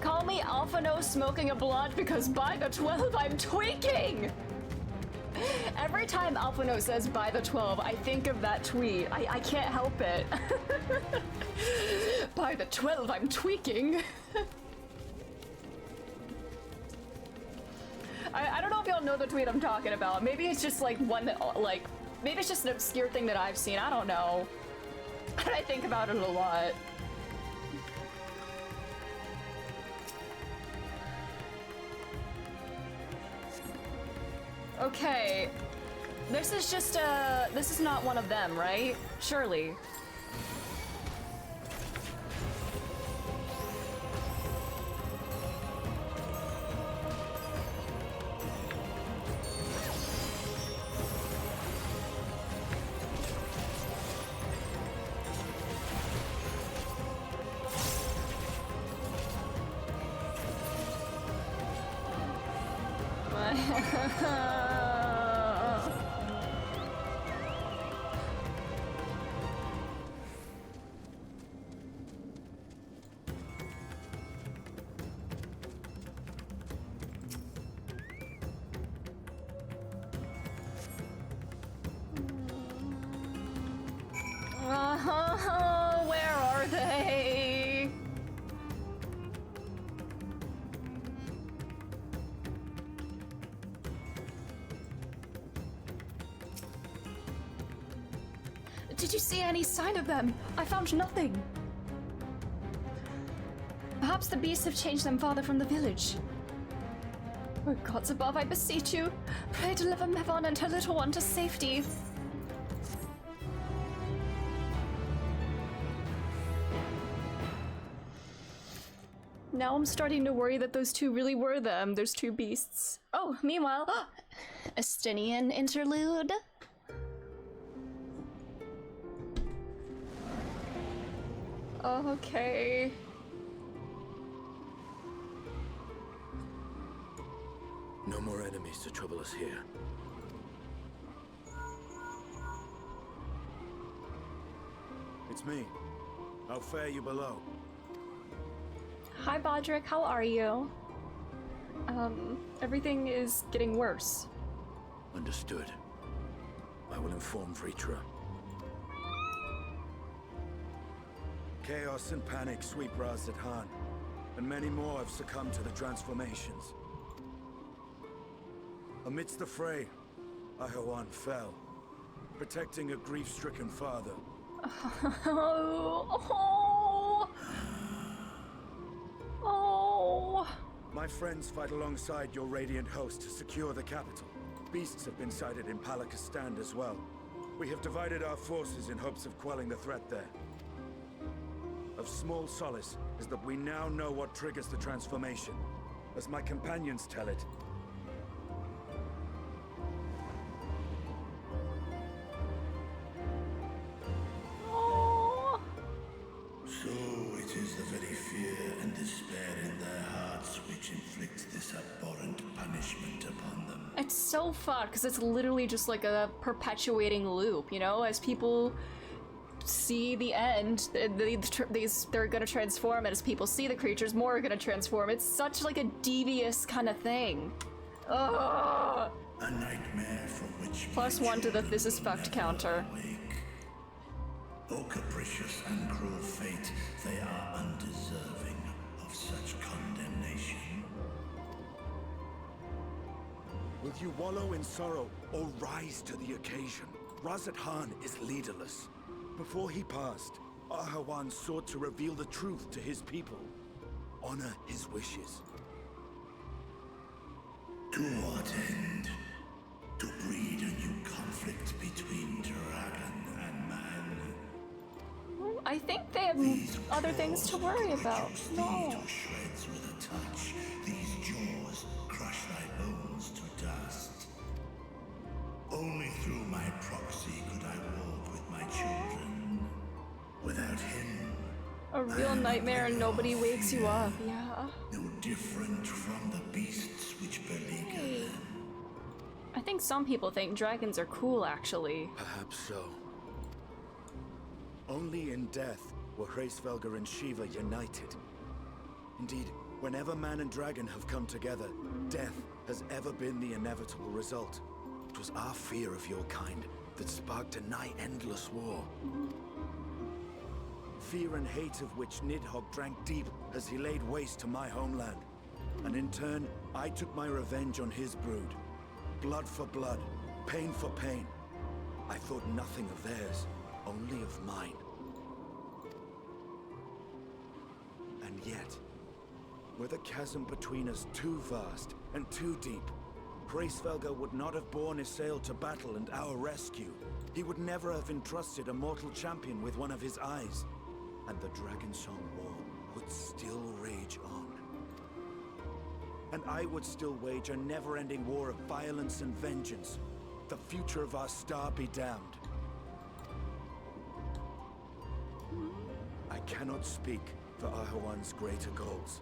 Call me Alphano smoking a blunt because by the 12 I'm tweaking! Every time Alphano says by the 12, I think of that tweet. I can't help it. By the 12 I'm tweaking. I don't know if y'all know the tweet I'm talking about. Maybe it's just like one that, like, maybe it's just an obscure thing that I've seen. I don't know. But I think about it a lot. Okay. This is just this is not one of them, right? Surely. Where are they? Did you see any sign of them? I found nothing. Perhaps the beasts have changed them farther from the village. Oh, gods above, I beseech you, pray deliver Mevon and her little one to safety. Now I'm starting to worry that those two really were them. There's two beasts. Oh, meanwhile, Estinian interlude. Okay. No more enemies to trouble us here. It's me. How fare you below? Hi, Bodrick. How are you? Everything is getting worse. Understood. I will inform Vritra. Chaos and panic sweep Raz Khan, and many more have succumbed to the transformations. Amidst the fray, Ahawan fell, protecting a grief-stricken father. Oh. My friends fight alongside your radiant host to secure the capital. Beasts have been sighted in Palakistan as well. We have divided our forces in hopes of quelling the threat there. Of small solace is that we now know what triggers the transformation. As my companions tell it, So it is the very fear and despair in their hearts which inflicts this abhorrent punishment upon them. It's so fun because it's literally just like a perpetuating loop, you know? As people see the end, they're gonna transform, and as people see the creatures, more are gonna transform. It's such like a devious kind of thing. Ugh. A nightmare from which +1 to the this is fucked counter. awake. O capricious and cruel fate, they are undeserving of such condemnation. Will you wallow in sorrow or rise to the occasion? Razat Khan is leaderless. Before he passed, Ahawan sought to reveal the truth to his people. Honor his wishes. To what end? To breed a new conflict between dragon and man? I think they have other things to worry about. No. To shreds with a touch. These jaws crush thy bones to dust. Only through my proxy could I walk with my children. Without him, A real nightmare and nobody wakes you up, yeah. no different from the beasts which beleaguer them. I think some people think dragons are cool, actually. Perhaps so. Only in death were Hraesvelgr and Shiva united. Indeed, whenever man and dragon have come together, death has ever been the inevitable result. It was our fear of your kind that sparked a nigh-endless war. Fear and hate of which Nidhogg drank deep as he laid waste to my homeland. And in turn, I took my revenge on his brood. Blood for blood, pain for pain. I thought nothing of theirs, only of mine. And yet, were the chasm between us too vast and too deep, Hraesvelgr would not have borne Isael to battle and our rescue. He would never have entrusted a mortal champion with one of his eyes. And the Dragonsong War would still rage on. And I would still wage a never-ending war of violence and vengeance. The future of our star be damned. I cannot speak for Ahawan's greater goals.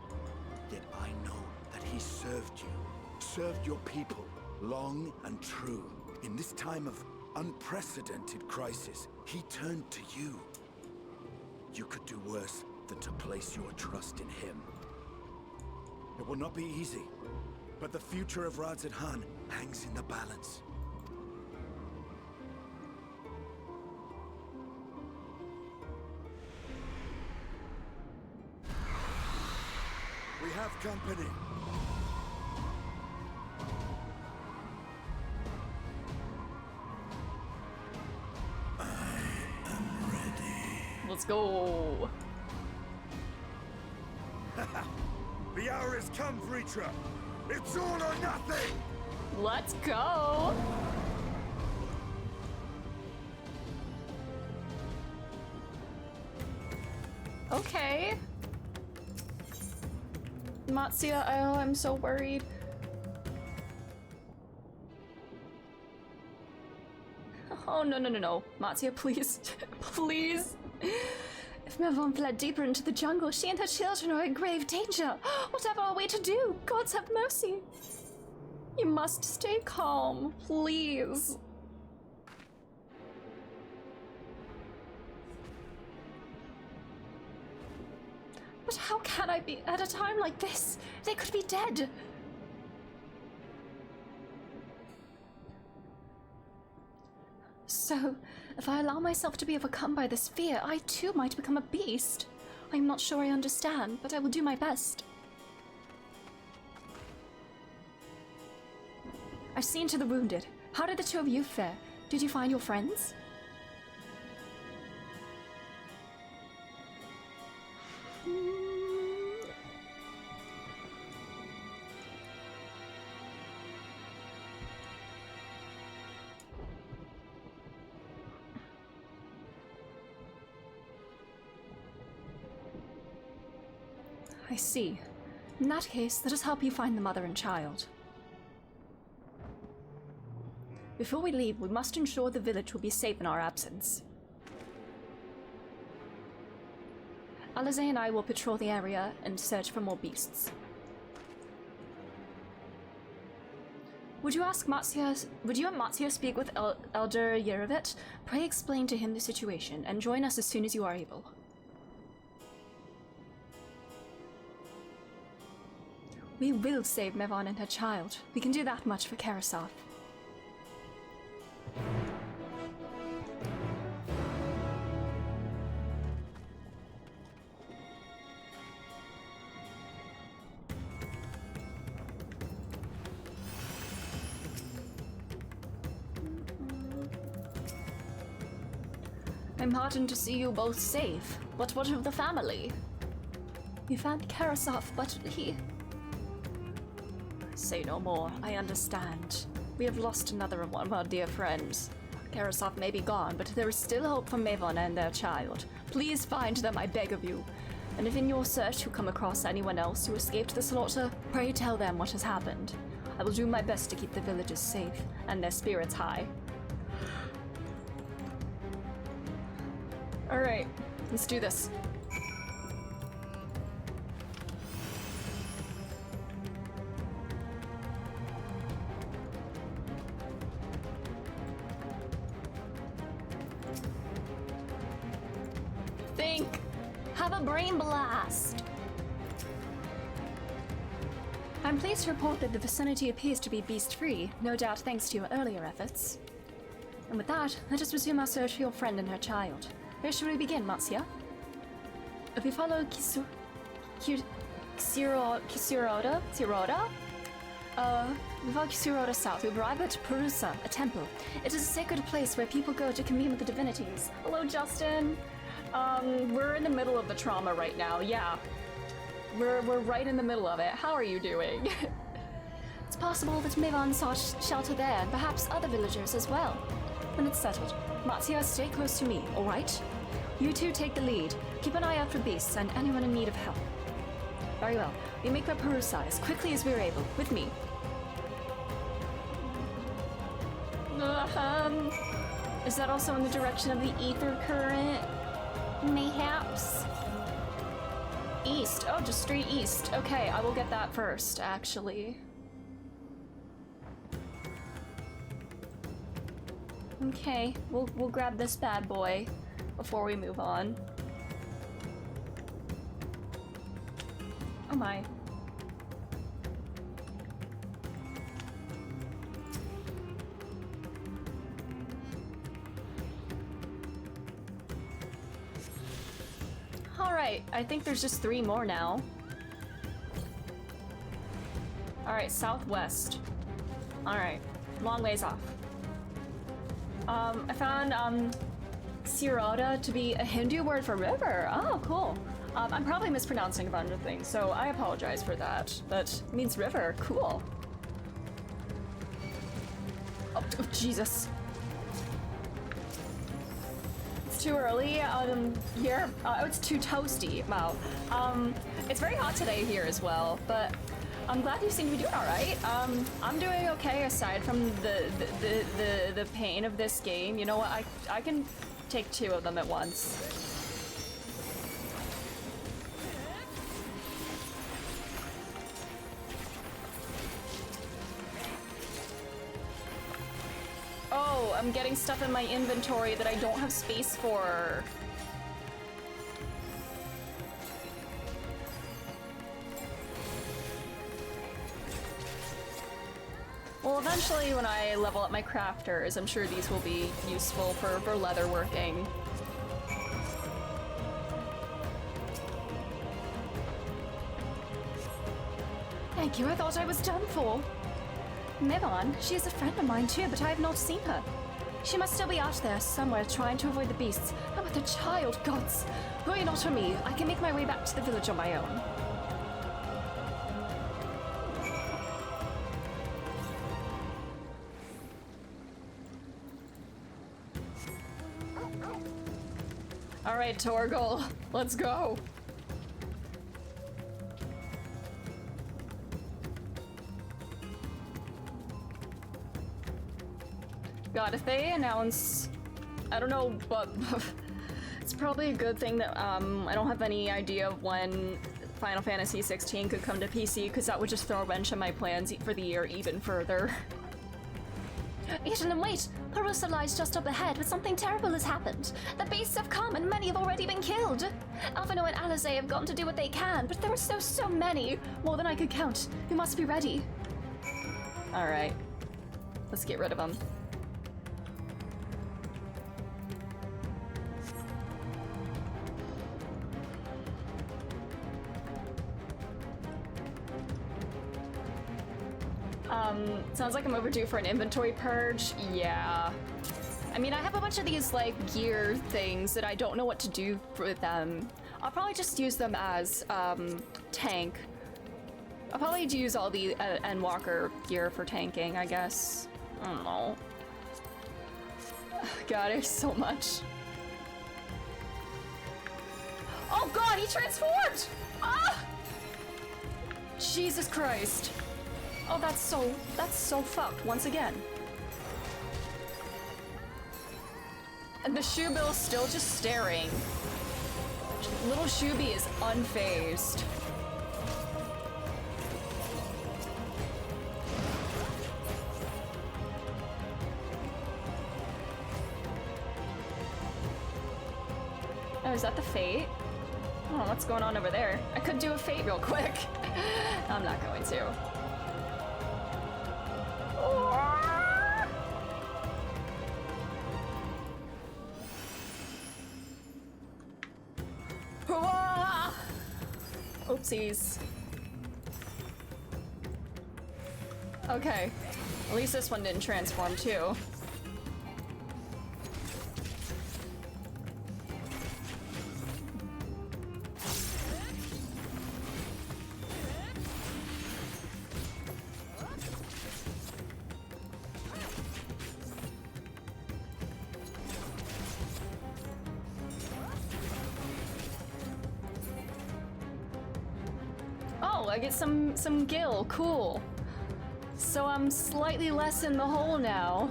Yet I know that he served you, served your people, long and true. In this time of unprecedented crisis, he turned to you. You could do worse than to place your trust in him. It will not be easy, but the future of Razat Khan hangs in the balance. We have company. Let's go. The hour has come, Vritra. It's all or nothing. Let's go. Okay. Matsuya, oh, I'm so worried. Oh, no, no, no, no. Matsuya, please. Please. If Mevon fled deeper into the jungle, she and her children are in grave danger. Whatever are we to do? Gods have mercy. You must stay calm, please. But how can I be at a time like this? They could be dead. So, if I allow myself to be overcome by this fear, I too might become a beast. I'm not sure I understand, but I will do my best. I've seen to the wounded. How did the two of you fare? Did you find your friends? I see. In that case, let us help you find the mother and child. Before we leave, we must ensure the village will be safe in our absence. Alize and I will patrol the area and search for more beasts. Would you and Matsuya speak with Elder Yerevet? Pray explain to him the situation and join us as soon as you are able. We will save Mevon and her child. We can do that much for Karasov. I'm heartened to see you both safe. But what of the family? We found Karasov, but he... Say no more, I understand. We have lost another one of our dear friends. Karasov may be gone, but there is still hope for Mavon and their child. Please find them, I beg of you. And if in your search you come across anyone else who escaped the slaughter, pray tell them what has happened. I will do my best to keep the villagers safe and their spirits high. Alright, let's do this. Think! Have a brain blast! I'm pleased to report that the vicinity appears to be beast-free, no doubt thanks to your earlier efforts. And with that, let us resume our search for your friend and her child. Where should we begin, Matsuya? If we follow Kisuroda? We follow Kisuroda south, we arrive at Purusa, a temple. It is a sacred place where people go to commune with the divinities. Hello, Justin! We're in the middle of the trauma right now, yeah. We're right in the middle of it. How are you doing? It's possible that Mavon sought shelter there, and perhaps other villagers as well. When it's settled, Matsuya, stay close to me, alright? You two take the lead. Keep an eye out for beasts and anyone in need of help. Very well. We make for Purusa as quickly as we're able, with me. Is that also in the direction of the ether current? Mayhaps? East. Oh, just straight east. Okay, I will get that first, actually. Okay, we'll grab this bad boy before we move on. Oh my. Alright, I think there's just 3 more now. Alright, southwest. Alright, long ways off. I found, Siroda to be a Hindu word for river. Oh, cool. I'm probably mispronouncing a bunch of things, so I apologize for that. But it means river. Cool. Oh, Jesus. It's too early here. Oh, it's too toasty. Wow. It's very hot today here as well, but I'm glad you seem to be doing all right. I'm doing okay aside from the pain of this game. You know what? I can take 2 of them at once. Oh, I'm getting stuff in my inventory that I don't have space for. Well, eventually when I level up my crafters, I'm sure these will be useful for leather working. Thank you, I thought I was done for. Mavon, she is a friend of mine too, but I have not seen her. She must still be out there somewhere trying to avoid the beasts. How about the child, gods? Worry not for me, I can make my way back to the village on my own. Alright, Torgal, let's go. God, if they announce... I don't know, but it's probably a good thing that I don't have any idea of when Final Fantasy 16 could come to PC, because that would just throw a wrench in my plans for the year even further. Eden, wait! Purusa lies just up ahead, but something terrible has happened. The beasts have come, and many have already been killed. Alphino and Alize have gone to do what they can, but there are so many! More than I could count. You must be ready. Alright. Let's get rid of them. Sounds like I'm overdue for an inventory purge. Yeah. I mean, I have a bunch of these, like, gear things that I don't know what to do with them. I'll probably just use them as, tank. I'll probably use all the Endwalker gear for tanking, I guess. I don't know. God, there's so much. Oh god, he transformed! Ah! Jesus Christ. Oh, that's so fucked once again. And the Shoebill's still just staring. Little Shooby is unfazed. Oh, is that the Fate? I don't know what's going on over there. I could do a Fate real quick. I'm not going to. Oopsies. Okay. At least this one didn't transform too. I get some gil, cool. So I'm slightly less in the hole now.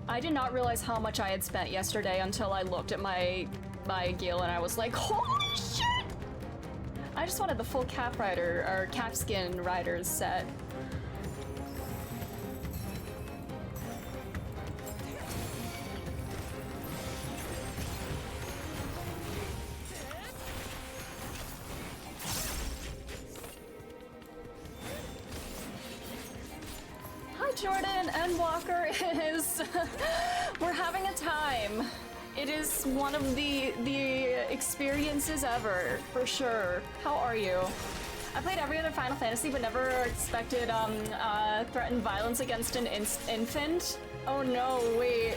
I did not realize how much I had spent yesterday until I looked at my gil and I was like, holy shit! I just wanted the full calf rider, or calfskin riders set. Jordan, Endwalker is... We're having a time. It is one of the experiences ever, for sure. How are you? I played every other Final Fantasy, but never expected threatened violence against an infant. Oh no, wait.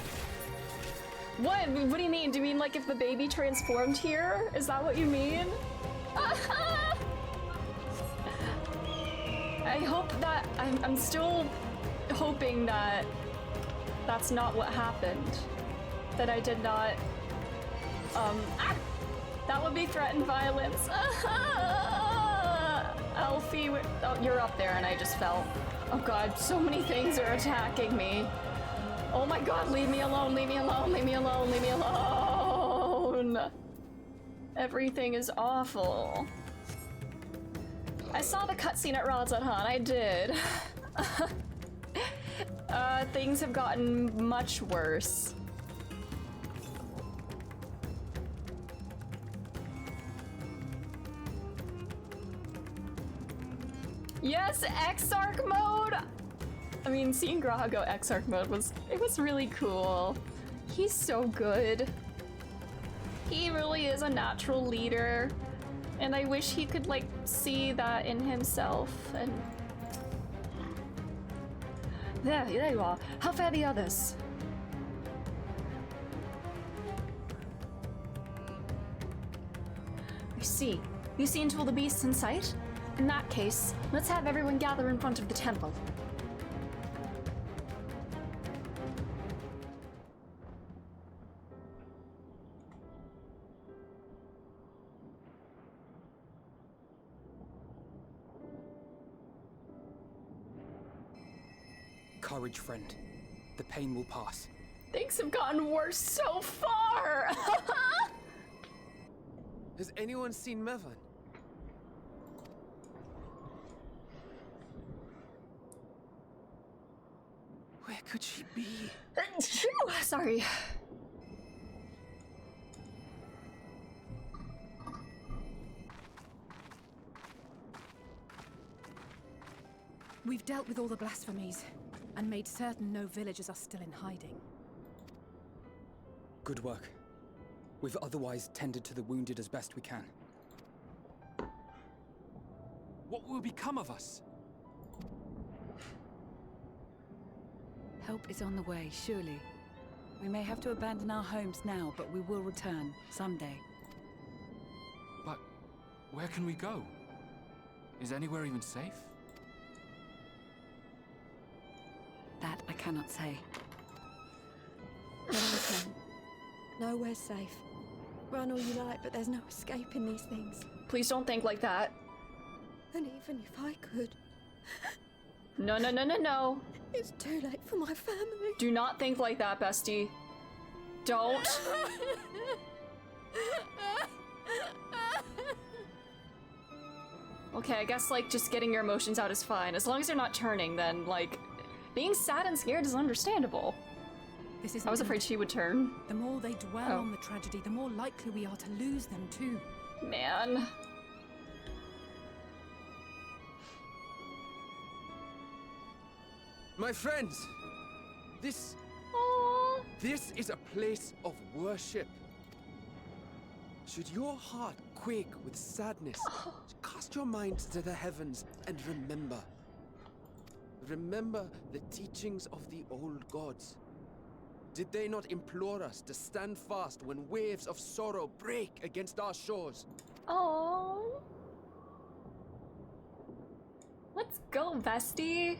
What? What do you mean? Do you mean like if the baby transformed here? Is that what you mean? I hope that... I'm still... hoping that that's not what happened. That I did not, that would be threatened violence. Elfie, oh, you're up there and I just fell. Oh god, so many things are attacking me. Oh my god, leave me alone, leave me alone, leave me alone, leave me alone. Everything is awful. I saw the cutscene at Rod's Han, I did. Things have gotten much worse. Yes, Exarch mode! I mean, seeing Graha go Exarch mode was really cool. He's so good. He really is a natural leader. And I wish he could, like, see that in himself and... There you are. How fare the others? You see into all the beasts in sight? In that case, let's have everyone gather in front of the temple. Courage, friend. The pain will pass. Things have gotten worse so far! Has anyone seen Mevan? Where could she be? Sorry. We've dealt with all the blasphemies and made certain no villagers are still in hiding. Good work. We've otherwise tended to the wounded as best we can. What will become of us? Help is on the way, surely. We may have to abandon our homes now, but we will return someday. But where can we go? Is anywhere even safe? That I cannot say. No, I can. Nowhere's safe. Run all you like, but there's no escaping these things. Please don't think like that. And even if I could... No, no, no, no, no. It's too late for my family. Do not think like that, bestie. Don't. Okay, I guess, like, just getting your emotions out is fine. As long as they're not turning, then, like, being sad and scared is understandable. This I was afraid she would turn. The more they dwell on the tragedy, the more likely we are to lose them too. Man. My friends, this is a place of worship. Should your heart quake with sadness, cast your mind to the heavens and remember. Remember the teachings of the old gods. Did they not implore us to stand fast when waves of sorrow break against our shores? Oh. Let's go, bestie.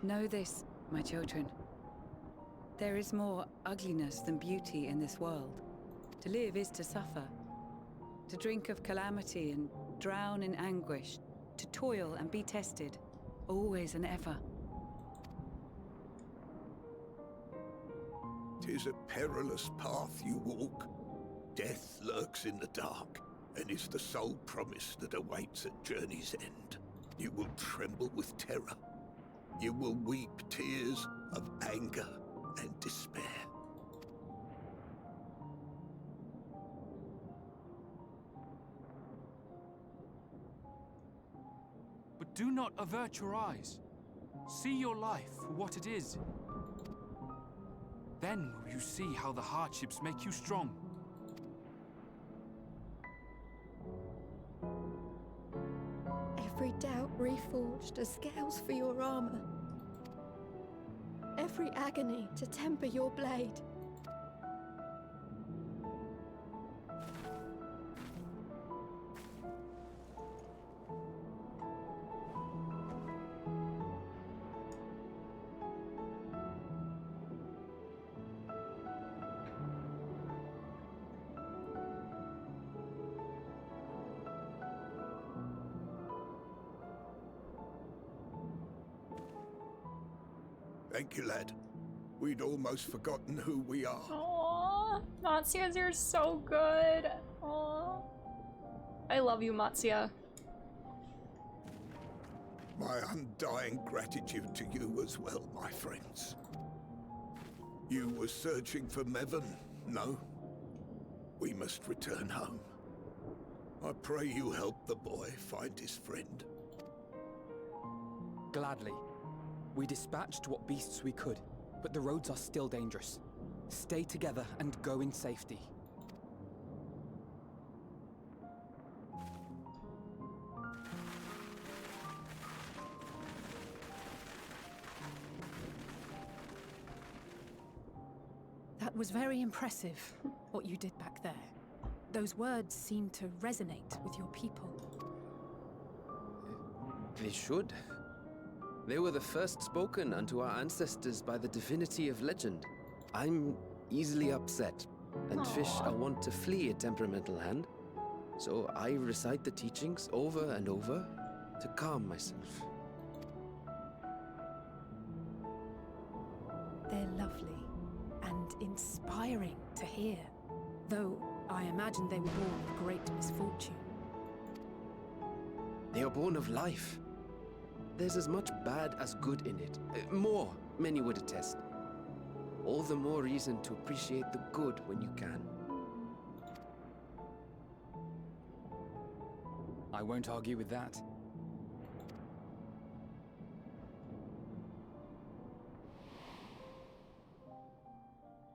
Know this, my children. There is more ugliness than beauty in this world. To live is to suffer. To drink of calamity and drown in anguish. To toil and be tested, always and ever. 'Tis a perilous path you walk. Death lurks in the dark, and is the sole promise that awaits at journey's end. You will tremble with terror. You will weep tears of anger and despair. But do not avert your eyes. See your life for what it is. Then will you see how the hardships make you strong. Every doubt reforged as scales for your armor. Every agony to temper your blade. Thank you, lad. We'd almost forgotten who we are. Aww, Matsuya, you're so good. Aww. I love you, Matsuya. My undying gratitude to you as well, my friends. You were searching for Mevin, no? We must return home. I pray you help the boy find his friend. Gladly. We dispatched what beasts we could, but the roads are still dangerous. Stay together and go in safety. That was very impressive, what you did back there. Those words seem to resonate with your people. They should. They were the first spoken unto our ancestors by the divinity of legend. I'm easily upset, and fish are wont to flee a temperamental hand. So I recite the teachings over and over to calm myself. They're lovely and inspiring to hear, though I imagine they were born of great misfortune. They are born of life. There's as much bad as good in it. More, many would attest. All the more reason to appreciate the good when you can. I won't argue with that.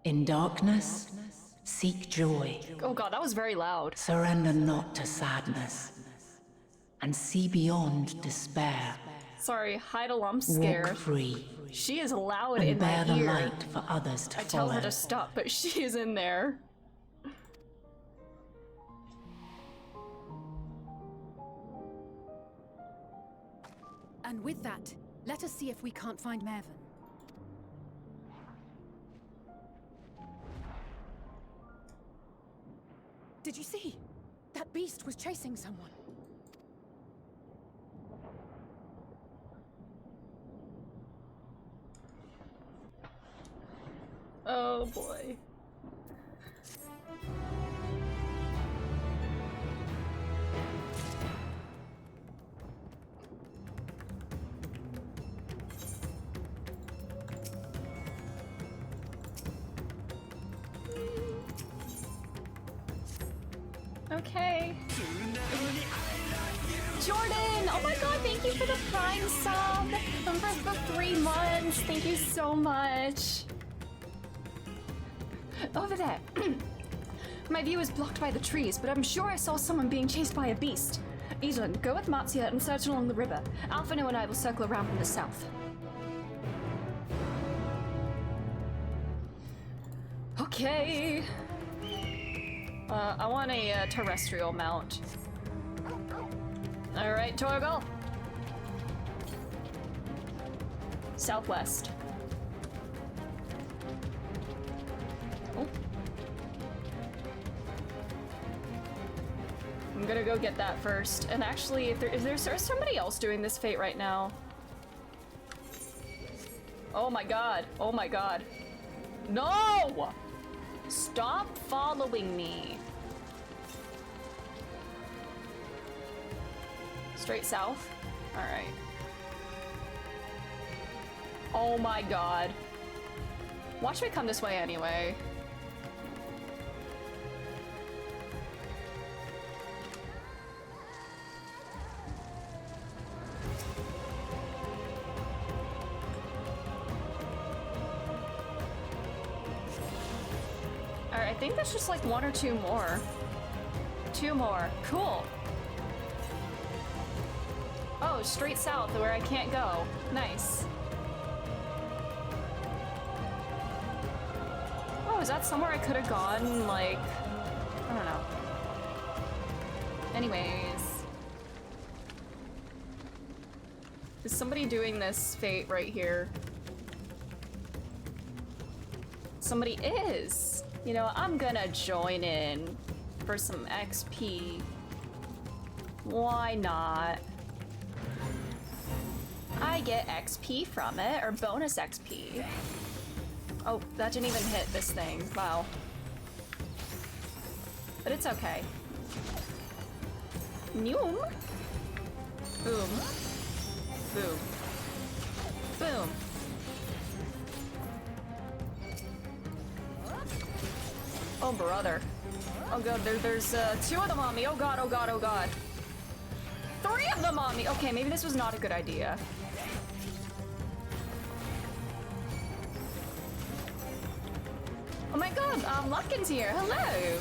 In darkness, Seek joy. Oh god, that was very loud. Surrender not to sadness. And see beyond despair. Sorry, Heidelum's scared. Walk free. She is loud and in my bear the ear. light for others to I follow. tell her to stop, but she is in there. And with that, let us see if we can't find Mervyn. Did you see? That beast was chasing someone. Oh boy. Okay. Jordan! Oh my god, thank you for the Prime sub! And for the 3 months! Thank you so much! Over there! My view is blocked by the trees, but I'm sure I saw someone being chased by a beast. Eden, go with Matsia and search along the river. Alphino and I will circle around from the south. Okay. I want a terrestrial mount. Alright, Torgal. Southwest. Oh. I'm gonna go get that first. And actually, if there's somebody else doing this fate right now. Oh my god. Oh my god. No! Stop following me. Straight south? Alright. Oh my god. Watch me come this way anyway. Alright, I think that's just like 1 or 2 more. 2 more. Cool. Oh, straight south where I can't go. Nice. Oh, is that somewhere I could have gone? Like, I don't know. Anyways. Is somebody doing this fate right here? Somebody is. You know, I'm gonna join in for some XP. Why not? I get XP from it, or bonus XP. Oh, that didn't even hit this thing. Wow. But it's okay. Noom. Boom. Boom. Boom. Oh, brother. Oh god, there's 2 of them on me. Oh god, oh god, oh god. 3 of them on me! Okay, maybe this was not a good idea. Oh my god, Lufkin's here. Hello!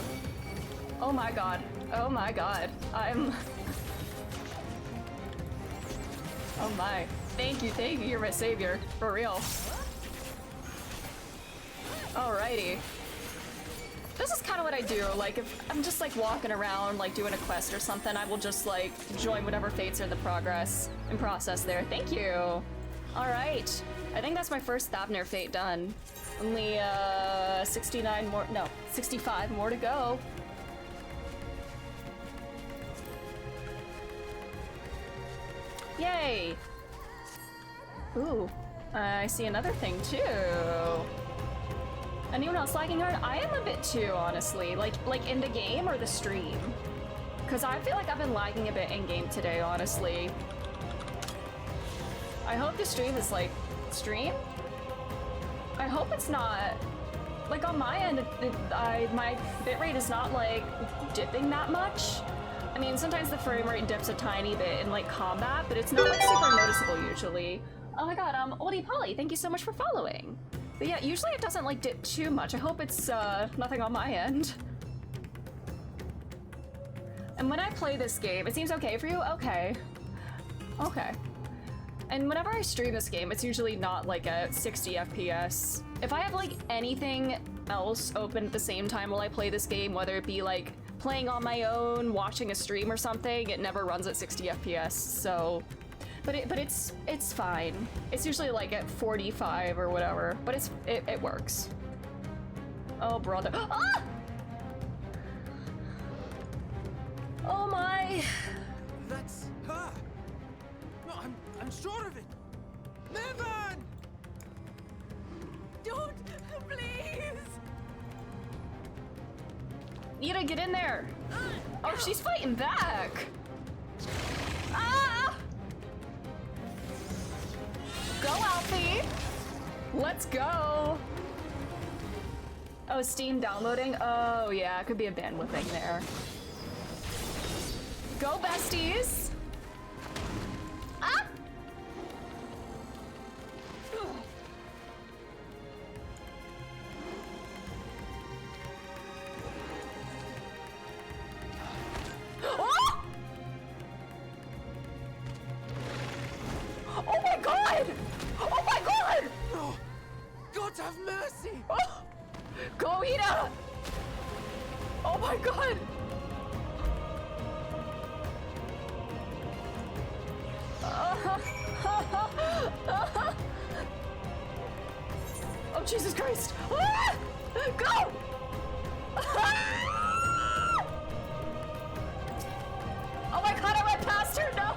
Oh my god. Oh my god. I'm... Oh my. Thank you, you're my savior. For real. Alrighty. This is kind of what I do, like if I'm just like walking around like doing a quest or something, I will just like join whatever fates are in process there. Thank you. Alright. I think that's my first Thavnir fate done. Only 69 more, no, 65 more to go. Yay! Ooh, I see another thing too. Anyone else lagging hard? I am a bit too, honestly. Like in the game or the stream? Because I feel like I've been lagging a bit in game today, honestly. I hope the stream is like stream. I hope it's not like on my end. My bitrate is not like dipping that much. I mean, sometimes the frame rate dips a tiny bit in like combat, but it's not like super noticeable usually. Oh my god, Oldie Polly, thank you so much for following. But yeah, usually it doesn't like dip too much. I hope it's nothing on my end. And when I play this game, it seems okay for you? Okay. Okay. And whenever I stream this game, it's usually not like a 60 FPS. If I have like anything else open at the same time while I play this game, whether it be like playing on my own, watching a stream or something, it never runs at 60 FPS, so... But it's fine. It's usually like at 45 or whatever, but it works. Oh, brother. Ah! Oh my! That's her! No, I'm sure of it! Nevan! Don't, please! Nita, get in there! Oh, she's fighting back! Ah! Go, Alfie! Let's go! Oh, Steam downloading? Oh, yeah, it could be a bandwidth thing there. Go, besties! Ah! Oh! Oh my god! Oh my god! No! God have mercy! Oh! Go, Ida! Oh my god! Oh, Jesus Christ! Ah! Go! Ah! Oh my god, I went past her! No!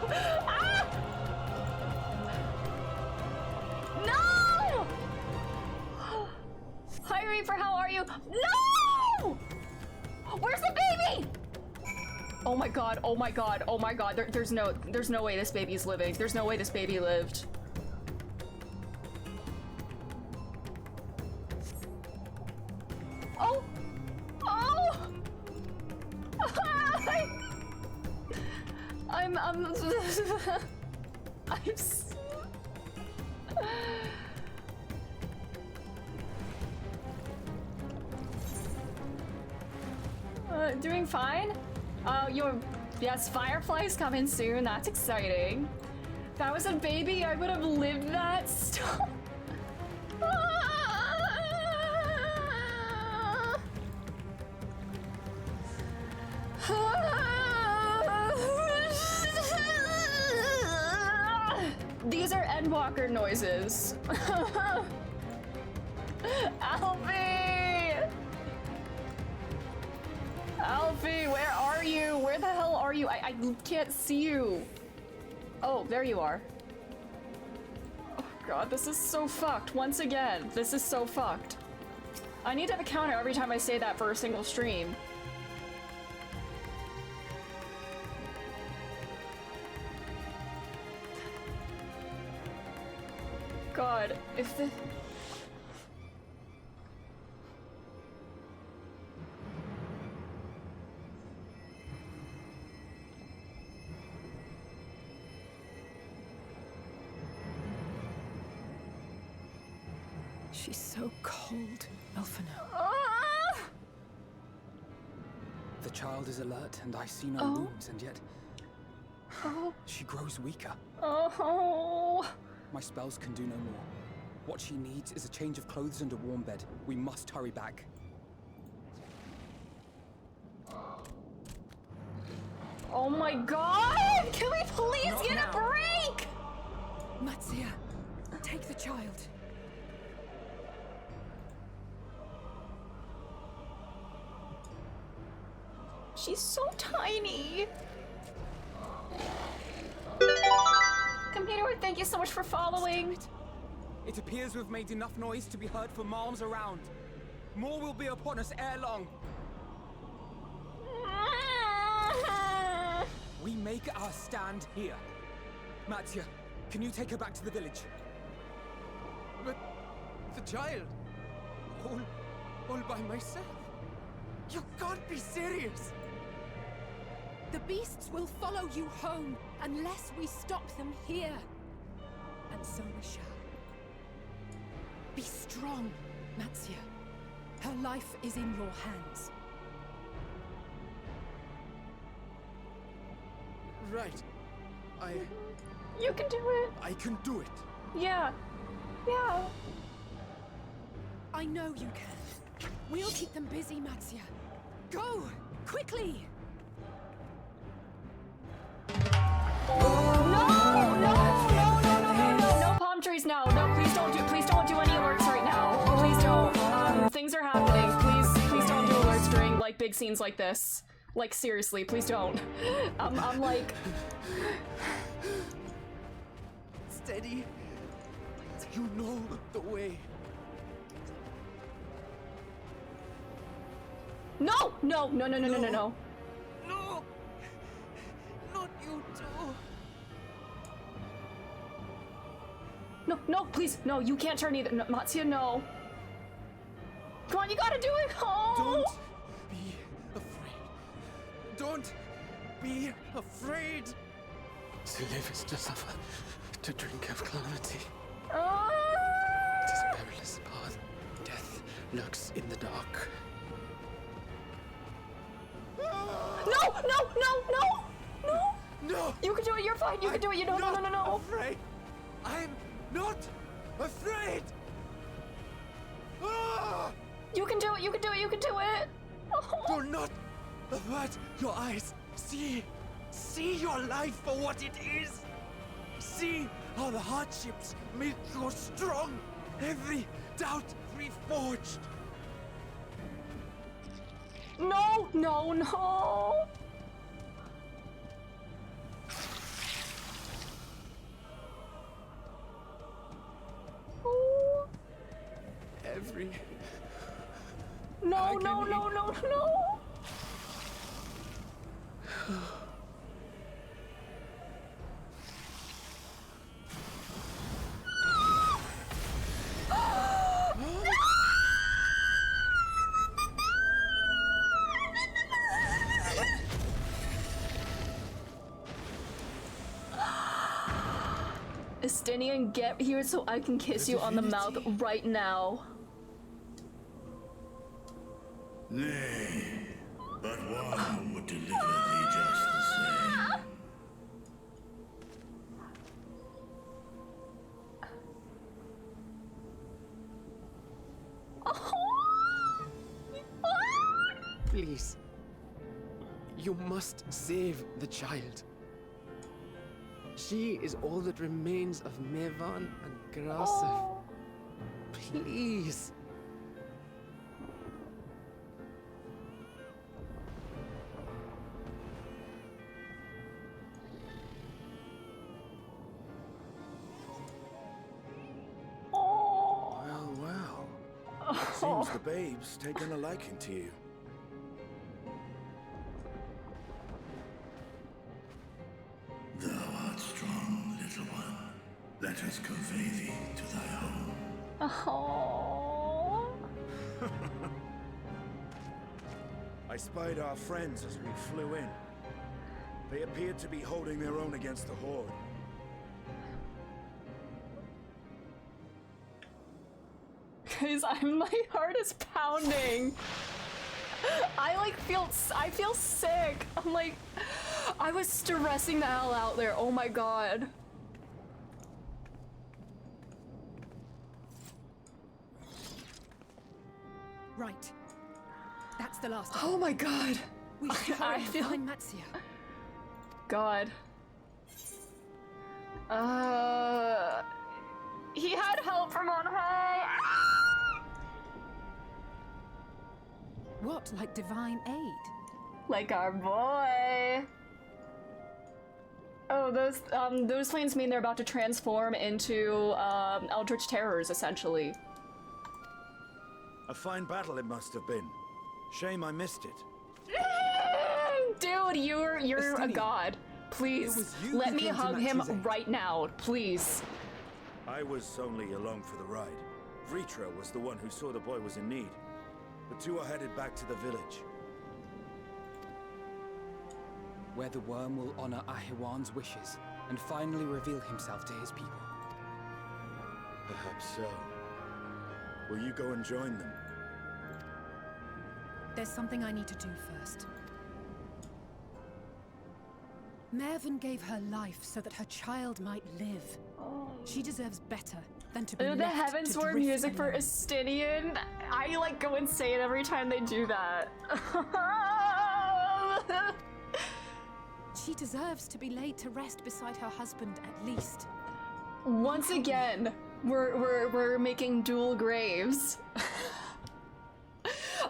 Ah! No! Hi, Reaper, how are you? No! Where's the baby? Oh my god, oh my god, oh my god. There's no way this baby's living. There's no way this baby lived. Oh! Oh! I'm doing fine. Yes, Firefly's coming soon. That's exciting. If I was a baby, I would have lived that. Stop. These are Endwalker noises. Alfie! Alfie, where are you? Where the hell are you? I can't see you. Oh, there you are. Oh god, this is so fucked. Once again, this is so fucked. I need to have a counter every time I say that for a single stream. God, if the... She's so cold, Elfino. The child is alert, and I see no wounds, and yet... she grows weaker. Oh. My spells can do no more. What she needs is a change of clothes and a warm bed. We must hurry back. Oh my god! Can we please get a break? Matsia, take the child. She's so tiny. Computer, thank you so much for following. It appears we've made enough noise to be heard for miles around. More will be upon us ere long. We make our stand here. Mattia, can you take her back to the village? But the child, all by myself. You can't be serious. The beasts will follow you home unless we stop them here. And so we shall. Be strong, Matsia. Her life is in your hands. Right. You can do it. I can do it. Yeah. Yeah. I know you can. We'll keep them busy, Matsia. Go! Quickly! No palm trees now. No, please don't do any alerts right now. Please don't. Things are happening. Please don't do alerts during like big scenes like this. Like seriously, please don't. I'm like Steady. You know the way. No! No! No! No, not you too. No, please, no, you can't turn either. No, Matsia, no. Come on, you gotta do it. Oh! Don't be afraid. Don't be afraid. To live is to suffer, to drink of calamity. It is a perilous path. Death lurks in the dark. No! You can do it, you're fine, you can do it, no. Afraid. I'm not afraid. You can do it, you can do it. Do not avert your eyes. See your life for what it is. See how the hardships make you strong. Every doubt reforged. No. Every No. Estinian, get here so I can kiss you on the mouth right now. Nay, but one would deliver thee just the same. Please. You must save the child. She is all that remains of Mevan and Grasev. Please. Well. Seems the babe's taken a liking to you. Thou art strong, little one. Let us convey thee to thy home. Oh. I spied our friends as we flew in. They appeared to be holding their own against the Horde. Guys, my heart is pounding. I feel sick. I'm like, I was stressing the hell out there. Oh my god. Right. That's the last of Oh them. my god. We should I hurry and feel- find Matsia. God. He had help from on high. What, like divine aid? Like our boy. Oh, those flames mean they're about to transform into eldritch terrors, essentially. A fine battle it must have been. Shame I missed it. Dude, you're a god. Please, let me hug him right now, please. I was only along for the ride. Vritra was the one who saw the boy was in need. The two are headed back to the village. Where the worm will honor Ahiwan's wishes and finally reveal himself to his people. Perhaps so. Will you go and join them? There's something I need to do first. Mervyn gave her life so that her child might live. She deserves better than to be The left Heavens to Were drift music for alone. Estinian. I like go insane every time they do that. She deserves to be laid to rest beside her husband at least. Once again, we're making dual graves.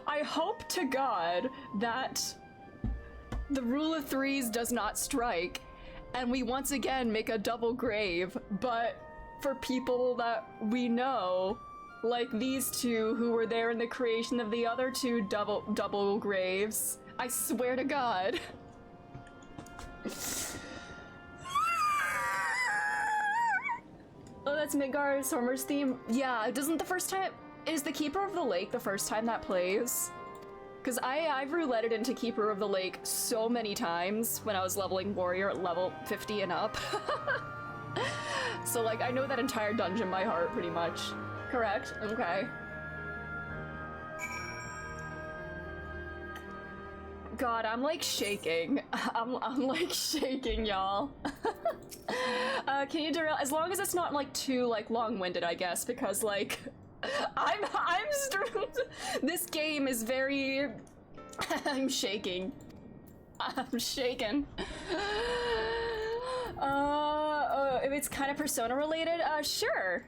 I hope to God that the rule of threes does not strike, and we once again make a double grave, but for people that we know, like these two who were there in the creation of the other two double graves. I swear to God. Oh, that's Midgard Stormer's theme. Yeah, doesn't the first time is the Keeper of the Lake the first time that plays? Because I've rouletted into Keeper of the Lake so many times when I was leveling Warrior at level 50 and up. So like I know that entire dungeon by heart pretty much. Correct? Okay. God, I'm like shaking. I'm like shaking, y'all. Can you derail as long as it's not like too like long-winded, I guess, because like I'm this game is very I'm shaking. I'm shaking. If it's kind of Persona related, sure.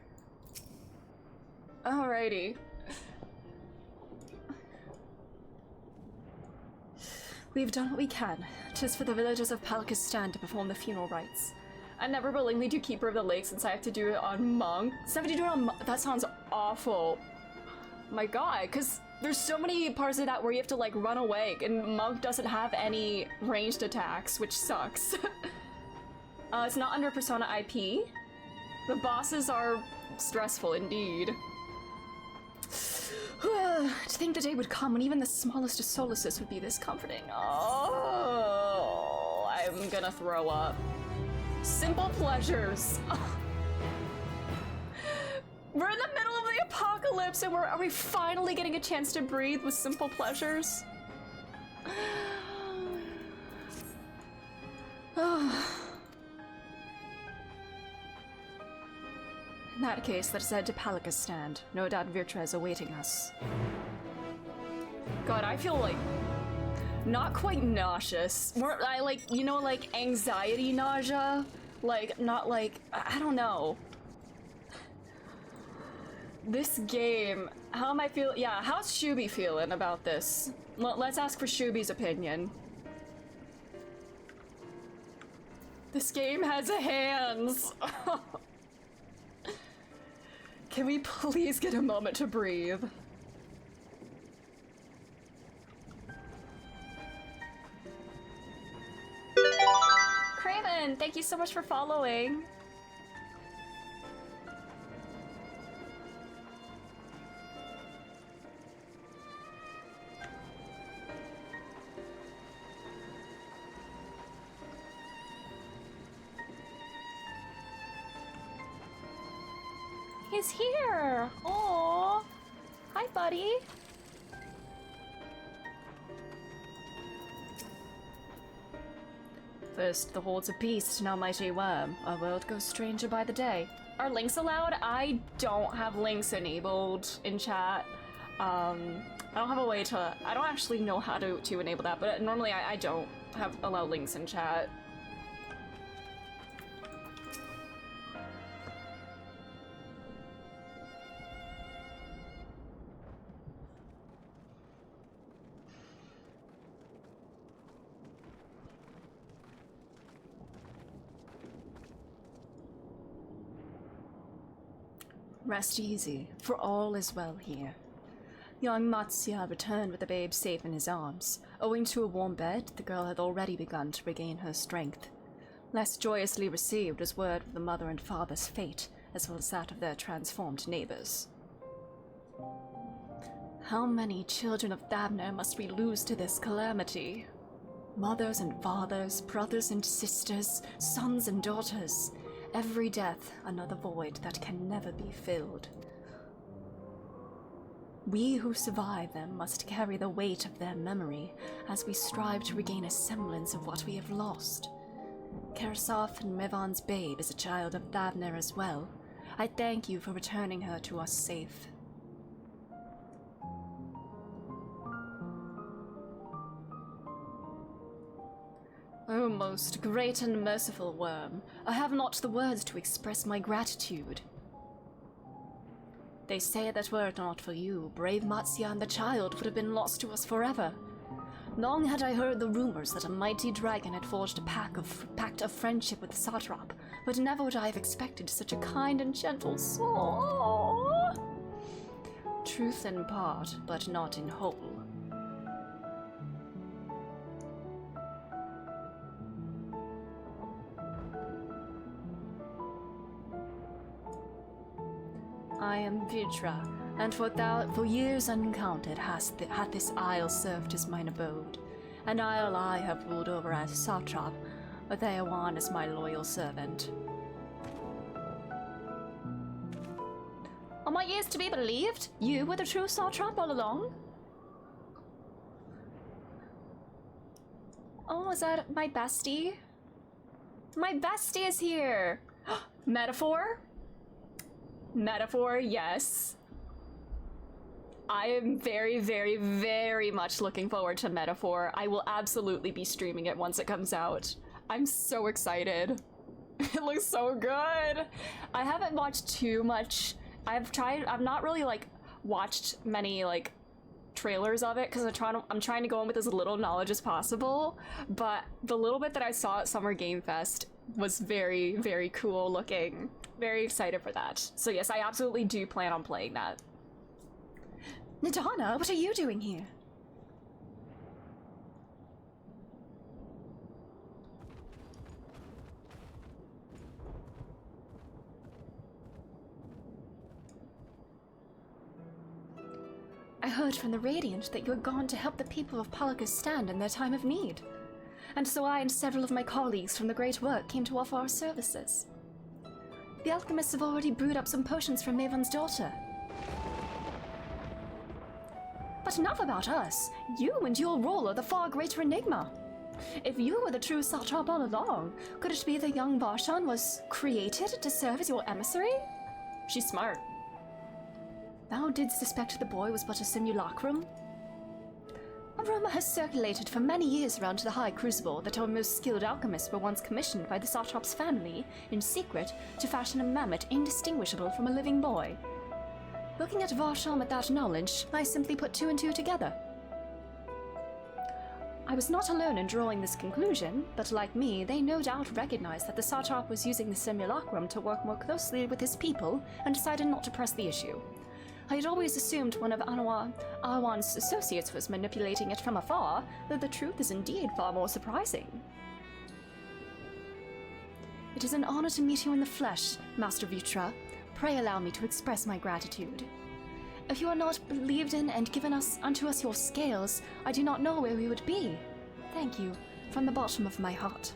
Alrighty. We've done what we can. 'Tis for the villagers of Palakistan to perform the funeral rites. I never willingly do Keeper of the Lake since I have to do it on Monk. Since I have to do it on Monk, that sounds awful. My God, because there's so many parts of that where you have to like run away, and Monk doesn't have any ranged attacks, which sucks. It's not under Persona IP. The bosses are stressful indeed. To think the day would come when even the smallest of solaces would be this comforting. Oh, I'm gonna throw up. Simple pleasures. We're in the middle of the apocalypse and are we finally getting a chance to breathe with simple pleasures? In that case, let's head to Palakistan. No doubt Virtra is awaiting us. God, I feel like not quite nauseous. More, I like, you know, like anxiety nausea? Like, not like, I don't know. This game, how am I feeling? Yeah, how's Shubi feeling about this? Let's ask for Shubi's opinion. This game has hands. Can we please get a moment to breathe? Craven, thank you so much for following. He's here! Aww! Hi, buddy! First the hordes of beasts, now mighty worm. Our world goes stranger by the day. Are links allowed? I don't have links enabled in chat. I don't have a way to... I don't actually know how to enable that, but normally I don't allow links in chat. Rest easy, for all is well here. Young Matsya returned with the babe safe in his arms. Owing to a warm bed, the girl had already begun to regain her strength. Less joyously received was word of the mother and father's fate, as well as that of their transformed neighbors. How many children of Thabner must we lose to this calamity? Mothers and fathers, brothers and sisters, sons and daughters. Every death, another void that can never be filled. We who survive them must carry the weight of their memory as we strive to regain a semblance of what we have lost. Karasov and Mevon's babe is a child of Thavner as well. I thank you for returning her to us safe. O most great and merciful worm, I have not the words to express my gratitude. They say that were it not for you, brave Matsya and the child would have been lost to us forever. Long had I heard the rumors that a mighty dragon had forged a pact of friendship with the satrap, but never would I have expected such a kind and gentle soul. Truth in part, but not in whole. I am Vitra, and for years uncounted hath this isle served as mine abode. An isle I have ruled over as satrap, but Theowan is my loyal servant. Are my ears to be believed? You were the true satrap all along? Oh, is that my bestie? My bestie is here! Metaphor? Metaphor, yes. I am very, very, very much looking forward to Metaphor. I will absolutely be streaming it once it comes out. I'm so excited. It looks so good. I haven't watched too much. I've not really like watched many like trailers of it because I'm trying to go in with as little knowledge as possible, but the little bit that I saw at Summer Game Fest was very, very cool looking. Very excited for that. So yes, I absolutely do plan on playing that. Nadana, what are you doing here? I heard from the Radiant that you had gone to help the people of Palaka's Stand in their time of need. And so I and several of my colleagues from the Great Work came to offer our services. The alchemists have already brewed up some potions for Mavon's daughter. But enough about us. You and your role are the far greater enigma. If you were the true satrap all along, could it be the young Varshan was created to serve as your emissary? She's smart. Thou didst suspect the boy was but a simulacrum? A rumor has circulated for many years around the High Crucible that our most skilled alchemists were once commissioned by the satrap's family, in secret, to fashion a mammoth indistinguishable from a living boy. Looking at Varsham with that knowledge, I simply put two and two together. I was not alone in drawing this conclusion, but like me, they no doubt recognized that the satrap was using the simulacrum to work more closely with his people and decided not to press the issue. I had always assumed one of Arwan's associates was manipulating it from afar, though the truth is indeed far more surprising. It is an honor to meet you in the flesh, Master Vitra. Pray allow me to express my gratitude. If you had not believed in and given unto us your scales, I do not know where we would be. Thank you, from the bottom of my heart.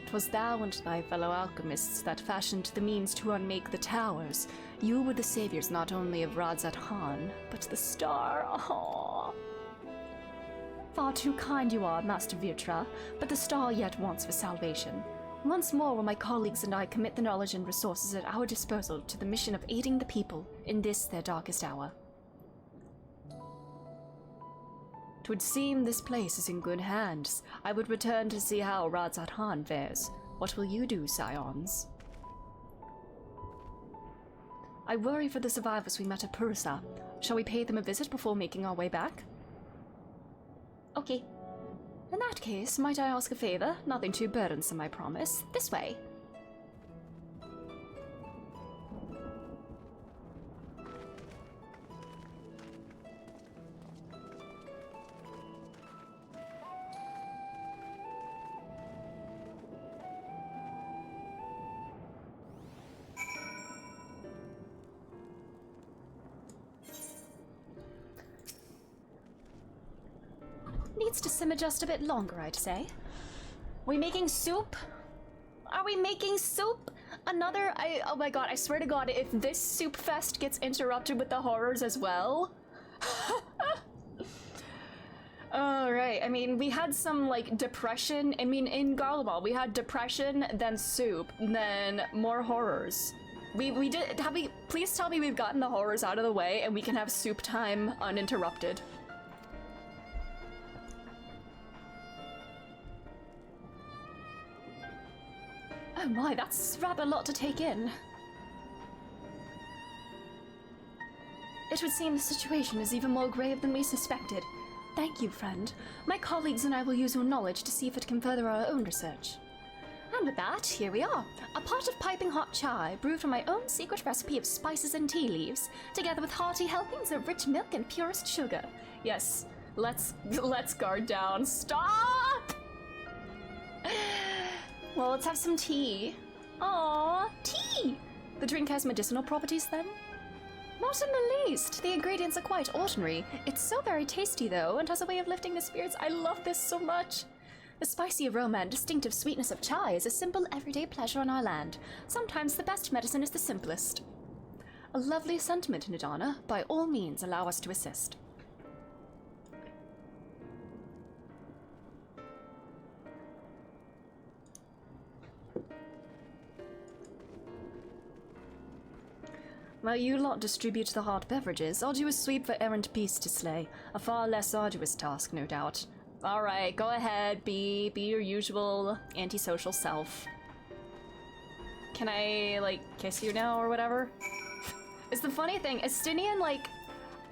'Twas thou and thy fellow alchemists that fashioned the means to unmake the towers. You were the saviors not only of Radzat Han, but the star. Aww. Far too kind you are, Master Vitra, but the star yet wants for salvation. Once more will my colleagues and I commit the knowledge and resources at our disposal to the mission of aiding the people in this their darkest hour. 'Twould seem this place is in good hands. I would return to see how Radzat Han fares. What will you do, scions? I worry for the survivors we met at Purisa. Shall we pay them a visit before making our way back? Okay. In that case, might I ask a favor? Nothing too burdensome, I promise. This way. Needs to simmer just a bit longer, I'd say. We making soup? Are we making soup? Oh my god, I swear to god, if this soup fest gets interrupted with the horrors as well. Alright, I mean, we had some, like, depression. I mean, in Garlemald, we had depression, then soup, then more horrors. We did, please tell me we've gotten the horrors out of the way and we can have soup time uninterrupted. Oh my, that's rather a lot to take in. It would seem the situation is even more grave than we suspected. Thank you, friend. My colleagues and I will use your knowledge to see if it can further our own research. And with that, here we are. A pot of piping hot chai, brewed from my own secret recipe of spices and tea leaves, together with hearty helpings of rich milk and purest sugar. Yes, let's guard down. Stop! Well, let's have some tea. Aww, tea! The drink has medicinal properties then? Not in the least. The ingredients are quite ordinary. It's so very tasty though, and has a way of lifting the spirits. I love this so much. The spicy aroma and distinctive sweetness of chai is a simple everyday pleasure on our land. Sometimes the best medicine is the simplest. A lovely sentiment, Nidana. By all means, allow us to assist. While you lot distribute the hot beverages, I'll do a sweep for errant beasts to slay. A far less arduous task, no doubt. Alright, go ahead, be your usual antisocial self. Can I, like, kiss you now or whatever? It's the funny thing, Estinian, like,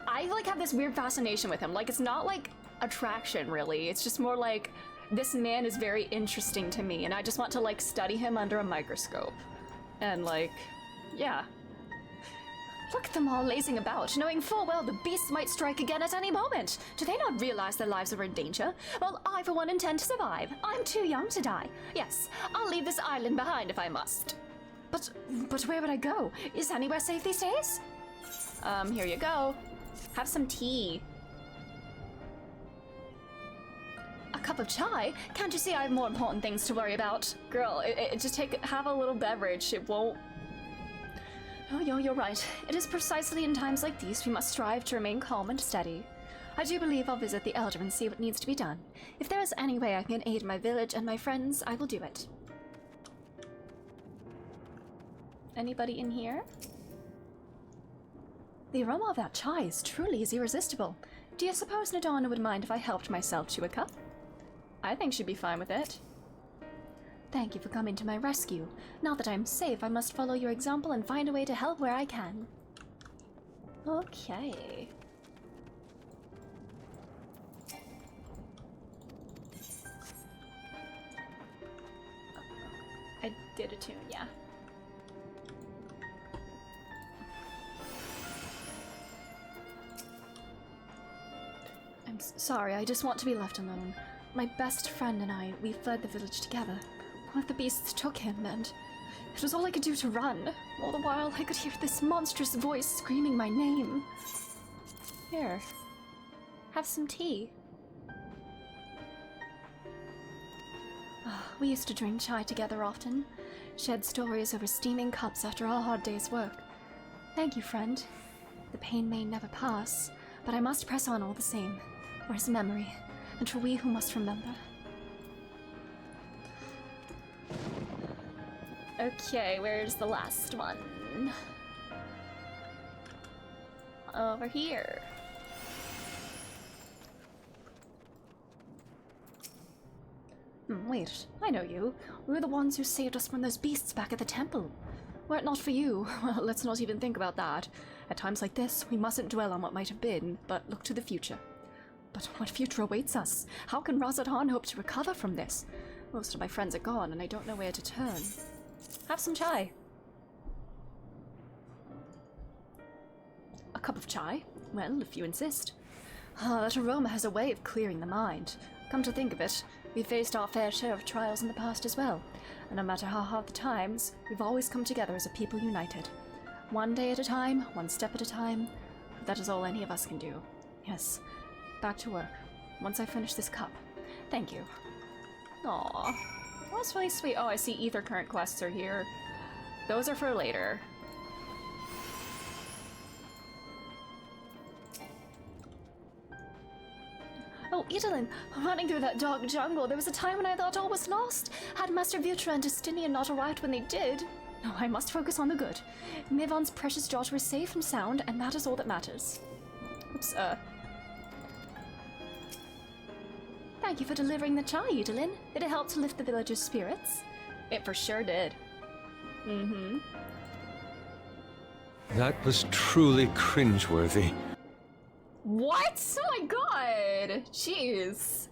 I, like, have this weird fascination with him. Like, it's not, like, attraction, really. It's just more like, this man is very interesting to me, and I just want to, like, study him under a microscope. And, like, yeah. Look at them all lazing about, knowing full well the beasts might strike again at any moment. Do they not realize their lives are in danger? Well, I for one intend to survive. I'm too young to die. Yes, I'll leave this island behind if I must. But where would I go? Is anywhere safe these days? Here you go. Have some tea. A cup of chai? Can't you see I have more important things to worry about? Girl, just have a little beverage. It won't... Oh, you're right. It is precisely in times like these we must strive to remain calm and steady. I do believe I'll visit the Elder and see what needs to be done. If there is any way I can aid my village and my friends, I will do it. Anybody in here? The aroma of that chai is truly irresistible. Do you suppose Nidana would mind if I helped myself to a cup? I think she'd be fine with it. Thank you for coming to my rescue. Now that I'm safe, I must follow your example and find a way to help where I can. Okay. I did a tune, yeah. I'm sorry, I just want to be left alone. My best friend and I, we fled the village together. One of the beasts took him, and it was all I could do to run. All the while, I could hear this monstrous voice screaming my name. Here, have some tea. We used to drink chai together often, shed stories over steaming cups after our hard day's work. Thank you, friend. The pain may never pass, but I must press on all the same, for his memory, and for we who must remember. Okay, where's the last one? Over here. Wait, I know you. We were the ones who saved us from those beasts back at the temple. Were it not for you, well, let's not even think about that. At times like this, we mustn't dwell on what might have been, but look to the future. But what future awaits us? How can Razadhan hope to recover from this? Most of my friends are gone, and I don't know where to turn. Have some chai. A cup of chai? Well, if you insist. That aroma has a way of clearing the mind. Come to think of it, we've faced our fair share of trials in the past as well, and no matter how hard the times, we've always come together as a people united. One day at a time, one step at a time. That is all any of us can do. Yes, back to work. Once I finish this cup. Thank you. Aww. That's really sweet. Oh, I see ether current quests are here. Those are for later. Oh, Idolin, running through that dark jungle, there was a time when I thought all was lost. Had Master Vutra and Justinian not arrived when they did? No, I must focus on the good. Mivon's precious daughter is safe and sound, and that is all that matters. Oops, Thank you for delivering the chai, Idolin. Did it help to lift the villagers' spirits? it for sure did. Mm-hmm. That was truly cringeworthy. What? Oh my god! Jeez.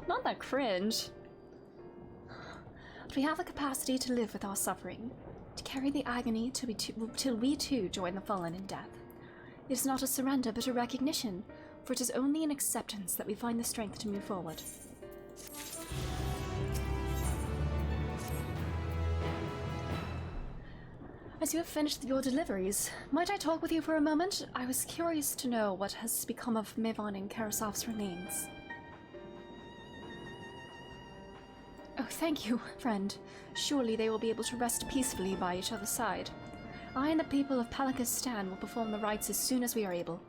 Not that cringe. But we have the capacity to live with our suffering, to carry the agony till we too join the fallen in death. It is not a surrender, but a recognition, for it is only in acceptance that we find the strength to move forward. As you have finished your deliveries, might I talk with you for a moment? I was curious to know what has become of Mivon and Karasov's remains. Oh, thank you, friend. Surely they will be able to rest peacefully by each other's side. I and the people of Palakistan will perform the rites as soon as we are able.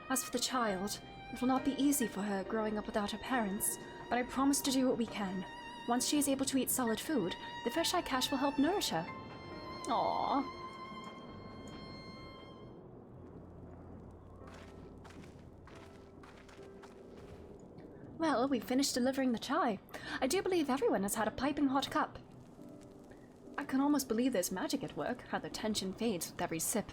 As for the child, it will not be easy for her growing up without her parents, but I promise to do what we can. Once she is able to eat solid food, the fish I catch will help nourish her. Aww. Well, we've finished delivering the chai. I do believe everyone has had a piping hot cup. I can almost believe there's magic at work, how the tension fades with every sip.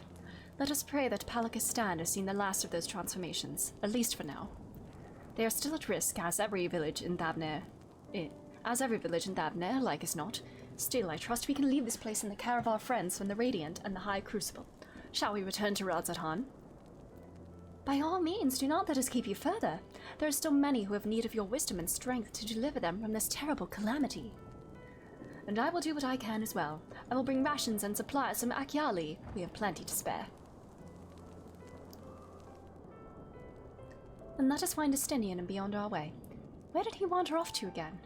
Let us pray that Palakistan has seen the last of those transformations, at least for now. They are still at risk, as every village in Thavnir, like as not. Still, I trust we can leave this place in the care of our friends from the Radiant and the High Crucible. Shall we return to Radzatan? By all means, do not let us keep you further. There are still many who have need of your wisdom and strength to deliver them from this terrible calamity. And I will do what I can as well. I will bring rations and supplies from Akyali. We have plenty to spare. And let us find Justinian and be on our way. Where did he wander off to again?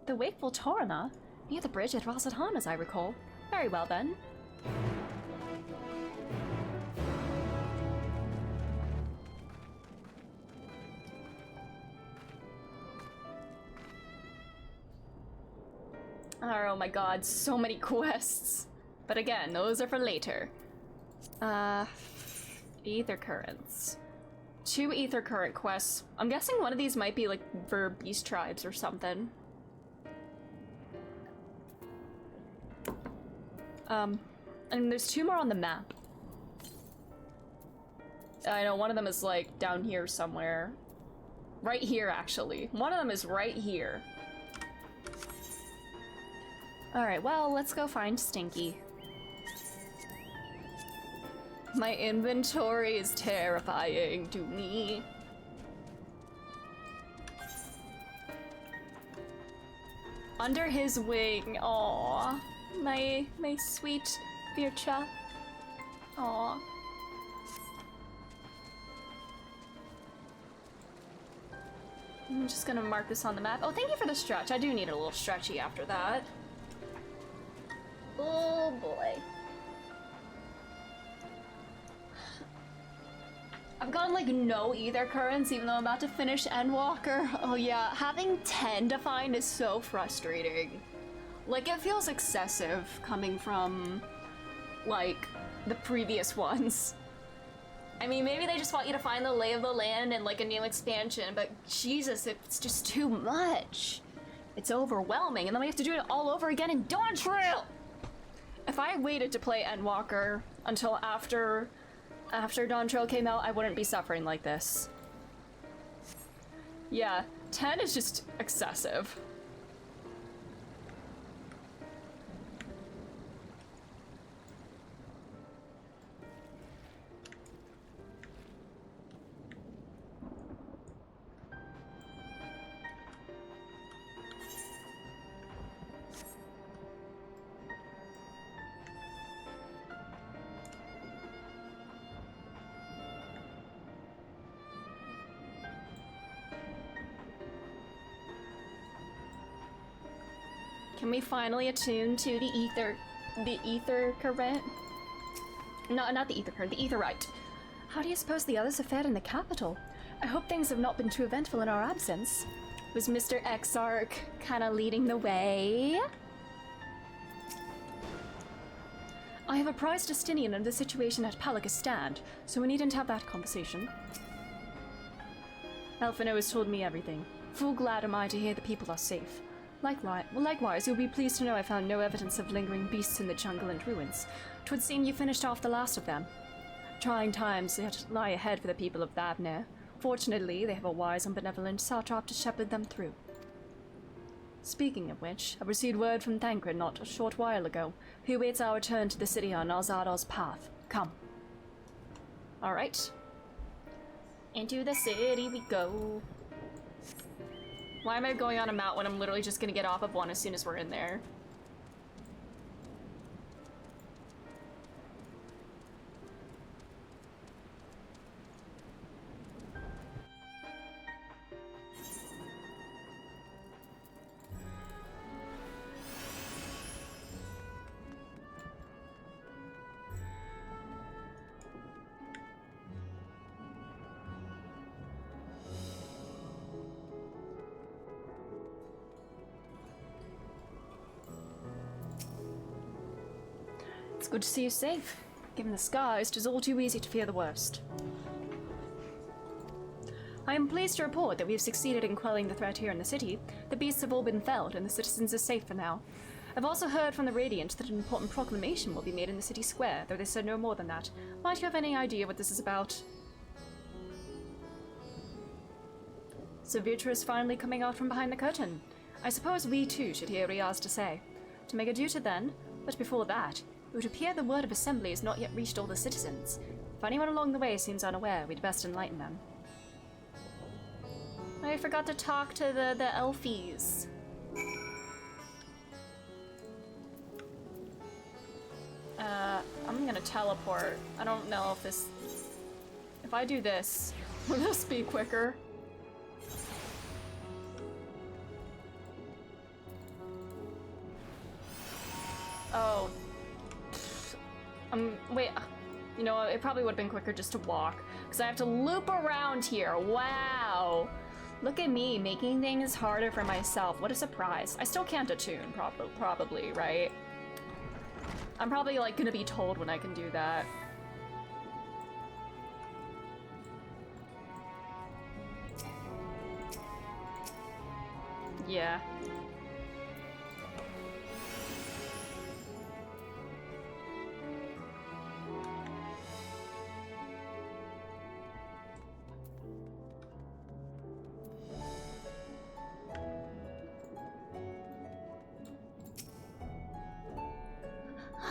The Wakeful Torana? Near the bridge at Radzatan, as I recall. Very well then. Oh my god, so many quests. But again, those are for later. Ether Currents. 2 Ether Current quests. I'm guessing one of these might be like for beast tribes or something. And there's 2 more on the map. I know one of them is like down here somewhere. Right here, actually. One of them is right here. Alright, well, let's go find Stinky. My inventory is terrifying to me. Under his wing, aww. My sweet Vircha. Aww. I'm just gonna mark this on the map. Oh, thank you for the stretch. I do need a little stretchy after that. Oh boy. I've gotten like no Ether Currents even though I'm about to finish Endwalker. Oh yeah, having 10 to find is so frustrating. Like it feels excessive coming from like the previous ones. I mean, maybe they just want you to find the lay of the land in like a new expansion, but Jesus, it's just too much. It's overwhelming, and then we have to do it all over again in Dawn Trail! If I waited to play Endwalker until after Dawn Trail came out, I wouldn't be suffering like this. Yeah, 10 is just excessive. Can we finally attune to the ether current? No, not the ether current, the etherite. How do you suppose the others have fared in the capital? I hope things have not been too eventful in our absence. Was Mr. Exarch kind of leading the way? I have apprised Justinian of the situation at Palacus Stand, so we needn't have that conversation. Elfino has told me everything. Full glad am I to hear the people are safe. Likewise, you'll be pleased to know I found no evidence of lingering beasts in the jungle and ruins. 'Twould seem you finished off the last of them. Trying times yet lie ahead for the people of Thavnir. Fortunately, they have a wise and benevolent satrap to shepherd them through. Speaking of which, I received word from Thancred not a short while ago, who awaits our return to the city on Alzador's path. Come. Alright. Into the city we go. Why am I going on a mount when I'm literally just gonna get off of one as soon as we're in there? It's good to see you safe. Given the skies, 'tis all too easy to fear the worst. I am pleased to report that we have succeeded in quelling the threat here in the city. The beasts have all been felled, and the citizens are safe for now. I've also heard from the Radiant that an important proclamation will be made in the city square, though they said no more than that. Might you have any idea what this is about? So Virtua is finally coming out from behind the curtain. I suppose we too should hear what he has to say. To make a duty then, but before that, it would appear the word of assembly has not yet reached all the citizens. If anyone along the way seems unaware, we'd best enlighten them. I forgot to talk to the elfies. I'm gonna teleport. I don't know if this... If I do this, will this be quicker? Oh. Wait. You know, it probably would have been quicker just to walk, because I have to loop around here. Wow. Look at me, making things harder for myself. What a surprise. I still can't attune, probably, right? I'm probably, like, gonna be told when I can do that. Yeah.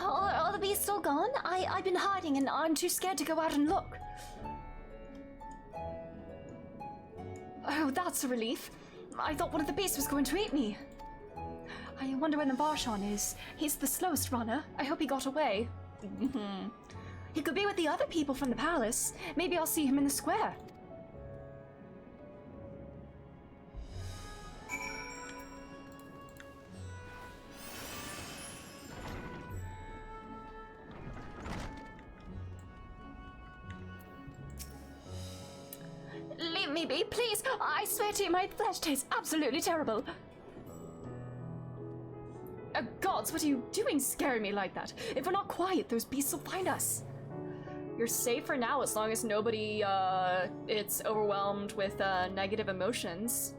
Are the beasts all gone? I've been hiding and I'm too scared to go out and look. Oh, that's a relief. I thought one of the beasts was going to eat me. I wonder where the Varshan is. He's the slowest runner. I hope he got away. He could be with the other people from the palace. Maybe I'll see him in the square. Leave me be, please. I swear to you, my flesh tastes absolutely terrible. Gods, what are you doing scaring me like that? If we're not quiet, those beasts will find us. You're safe for now as long as nobody, it's overwhelmed with, negative emotions.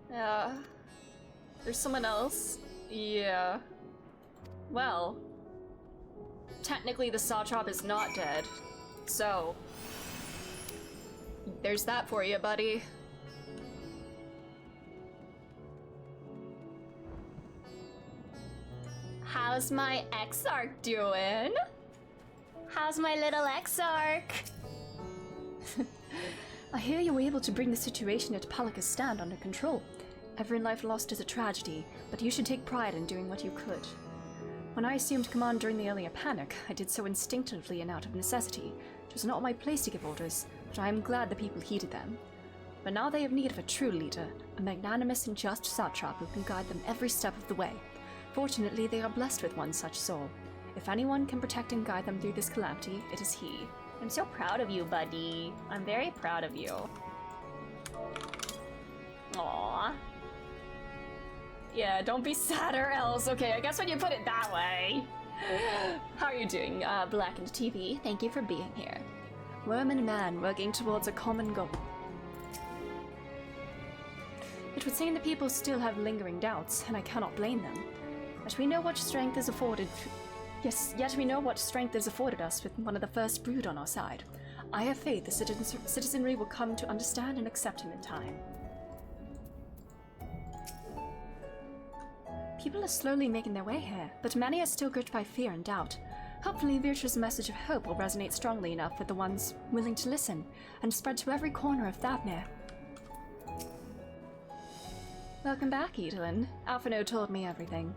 There's someone else? Yeah. Well, technically the satrap is not dead, so... there's that for you, buddy. How's my Exarch doing? How's my little Exarch? I hear you were able to bring the situation at Palacus Stand under control. Every life lost is a tragedy, but you should take pride in doing what you could. When I assumed command during the earlier panic, I did so instinctively and out of necessity. It was not my place to give orders, but I am glad the people heeded them. But now they have need of a true leader, a magnanimous and just satrap who can guide them every step of the way. Fortunately, they are blessed with one such soul. If anyone can protect and guide them through this calamity, it is he. I'm so proud of you, buddy. I'm very proud of you. Aww. Yeah, don't be sad or else. Okay, I guess when you put it that way. How are you doing, Blackened TV? Thank you for being here. Worm and man working towards a common goal. It would seem the people still have lingering doubts, and I cannot blame them. But we know what strength is afforded. Yet we know what strength is afforded us with one of the first brood on our side. I have faith the citizenry will come to understand and accept him in time. People are slowly making their way here, but many are still gripped by fear and doubt. Hopefully, Virtue's message of hope will resonate strongly enough with the ones willing to listen, and spread to every corner of Thavnir. Welcome back, Edelin. Alphino told me everything.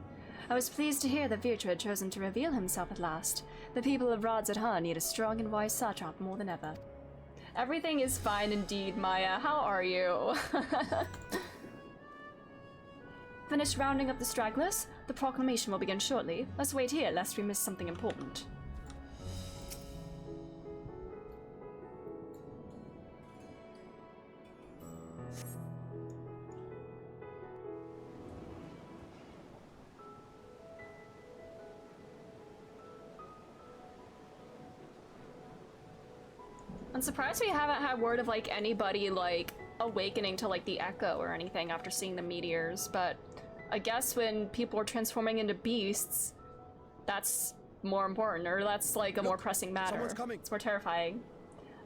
I was pleased to hear that Virtue had chosen to reveal himself at last. The people of Rodzat need a strong and wise satrap more than ever. Everything is fine indeed, Maya. How are you? Finished rounding up the stragglers? The proclamation will begin shortly. Let's wait here, lest we miss something important. I'm surprised we haven't had word of, like, anybody, like, awakening to, like, the echo or anything after seeing the meteors, but I guess when people are transforming into beasts, that's more important, or that's, like, a more pressing matter. It's more terrifying.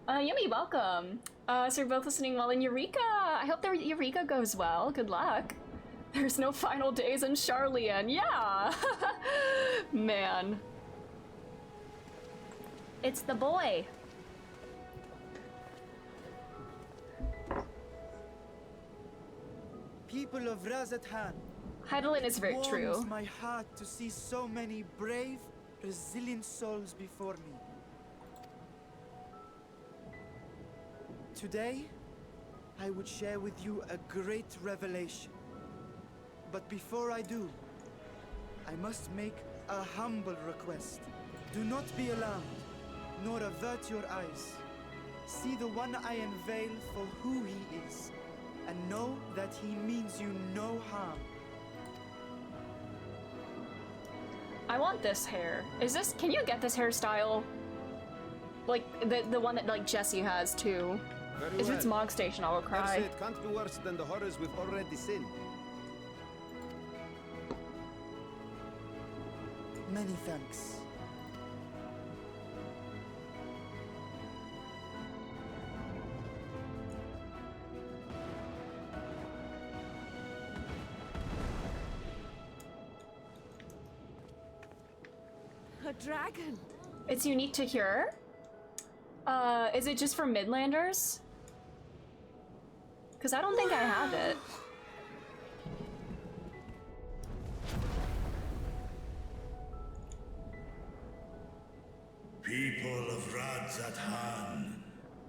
Yumi, welcome! So you're both listening while in Eureka! I hope the Eureka goes well. Good luck. There's no final days in Charlian. Yeah! Man. It's the boy. People of Razathan. Heidelin is very true. It warms my heart to see so many brave, resilient souls before me. Today, I would share with you a great revelation. But before I do, I must make a humble request. Do not be alarmed, nor avert your eyes. See the one I unveil for who he is, and know that he means you no harm. I want this hair. Can you get this hairstyle? Like, the one that, like, Jesse has, too. If it's Mog Station, I will cry. It can't be worse than the horrors we've already seen. Many thanks. A dragon. It's unique to here? Is it just for Midlanders? Because I don't think I have it. People of Radzat-Han,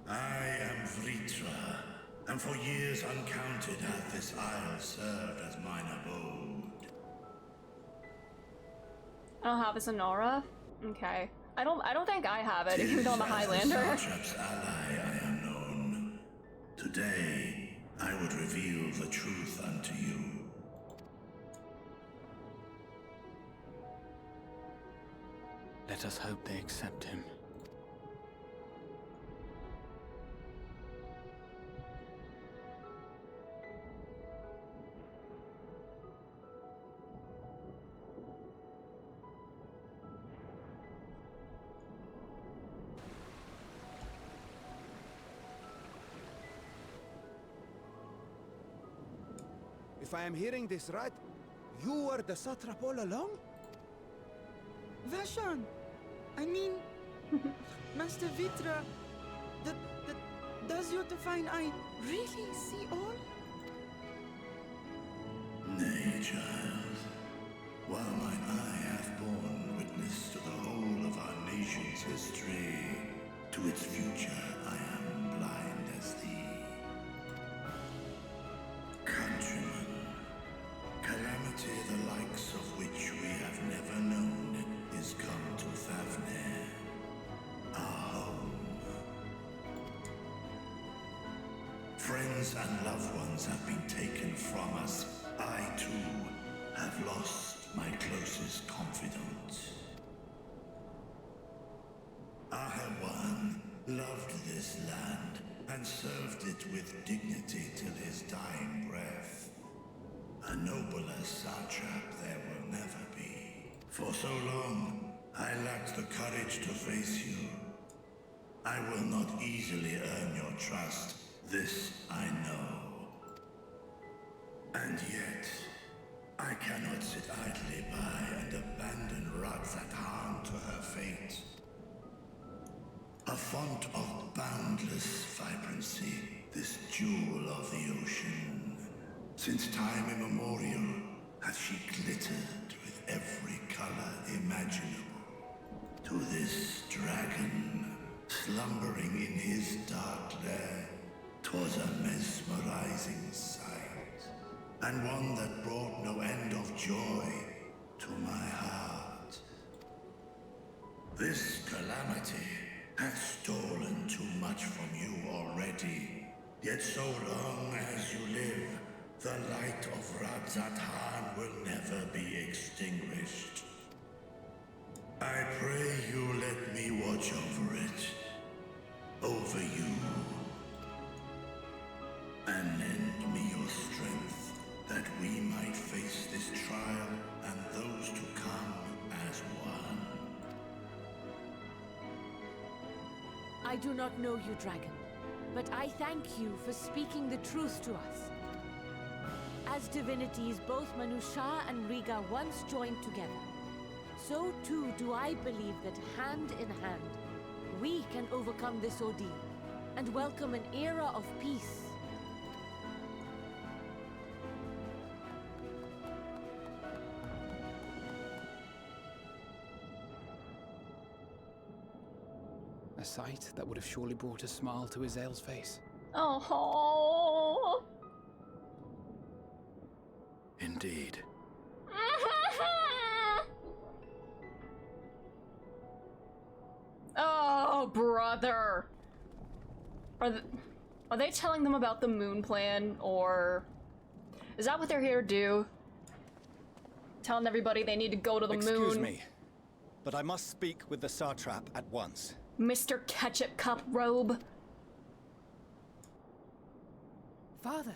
I am Vritra, and for years uncounted hath this isle served as mine abode. I don't have a Sonora? Okay. I don't think I have it, even though I'm a Highlander. Satrap's ally I am known. Today, I would reveal the truth unto you. Let us hope they accept him. If I am hearing this right, you were the satrap all along? Vashan! I mean, Master Vitra, does your divine eye really see all? Nay, child. While mine eye hath borne witness to the whole of our nation's history, to its future I am blind as thee. friends and loved ones have been taken from us, I too have lost my closest confidant. Ahewan loved this land and served it with dignity till his dying breath. A nobler satrap there will never be. For so long, I lacked the courage to face you. I will not easily earn your trust, this I know. And yet, I cannot sit idly by and abandon Radzatan to her fate. A font of boundless vibrancy, this jewel of the ocean. Since time immemorial, has she glittered with every color imaginable. To this dragon, slumbering in his dark lair, 'twas a mesmerizing sight, and one that brought no end of joy to my heart. This calamity hath stolen too much from you already, yet so long as you live, the light of Radzatan will never be extinguished. I pray you let me watch over it, over you, and lend me your strength, that we might face this trial and those to come as one. I do not know you, dragon, but I thank you for speaking the truth to us. As divinities, both Manusha and Riga once joined together, so too do I believe that hand in hand, we can overcome this ordeal and welcome an era of peace. A sight that would have surely brought a smile to Azael's face. Oh. Indeed. Oh, brother. Are they telling them about the moon plan, or is that what they're here to do? Telling everybody they need to go to the moon. Excuse me, but I must speak with the Satrap at once. Mr. Ketchup Cup Robe. Father.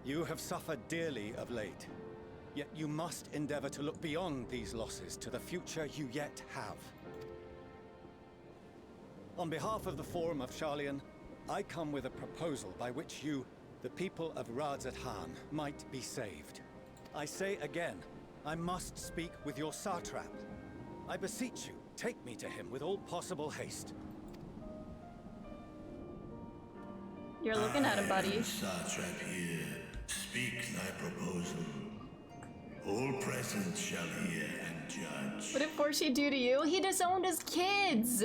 You have suffered dearly of late, yet you must endeavor to look beyond these losses to the future you yet have. On behalf of the Forum of Sharlayan, I come with a proposal by which you, the people of Radzatan, might be saved. I say again, I must speak with your Satrap. I beseech you, take me to him with all possible haste. You're looking at him, buddy. Satrap here, speak thy proposal. All present shall hear and judge. What did Forshi do to you? He disowned his kids!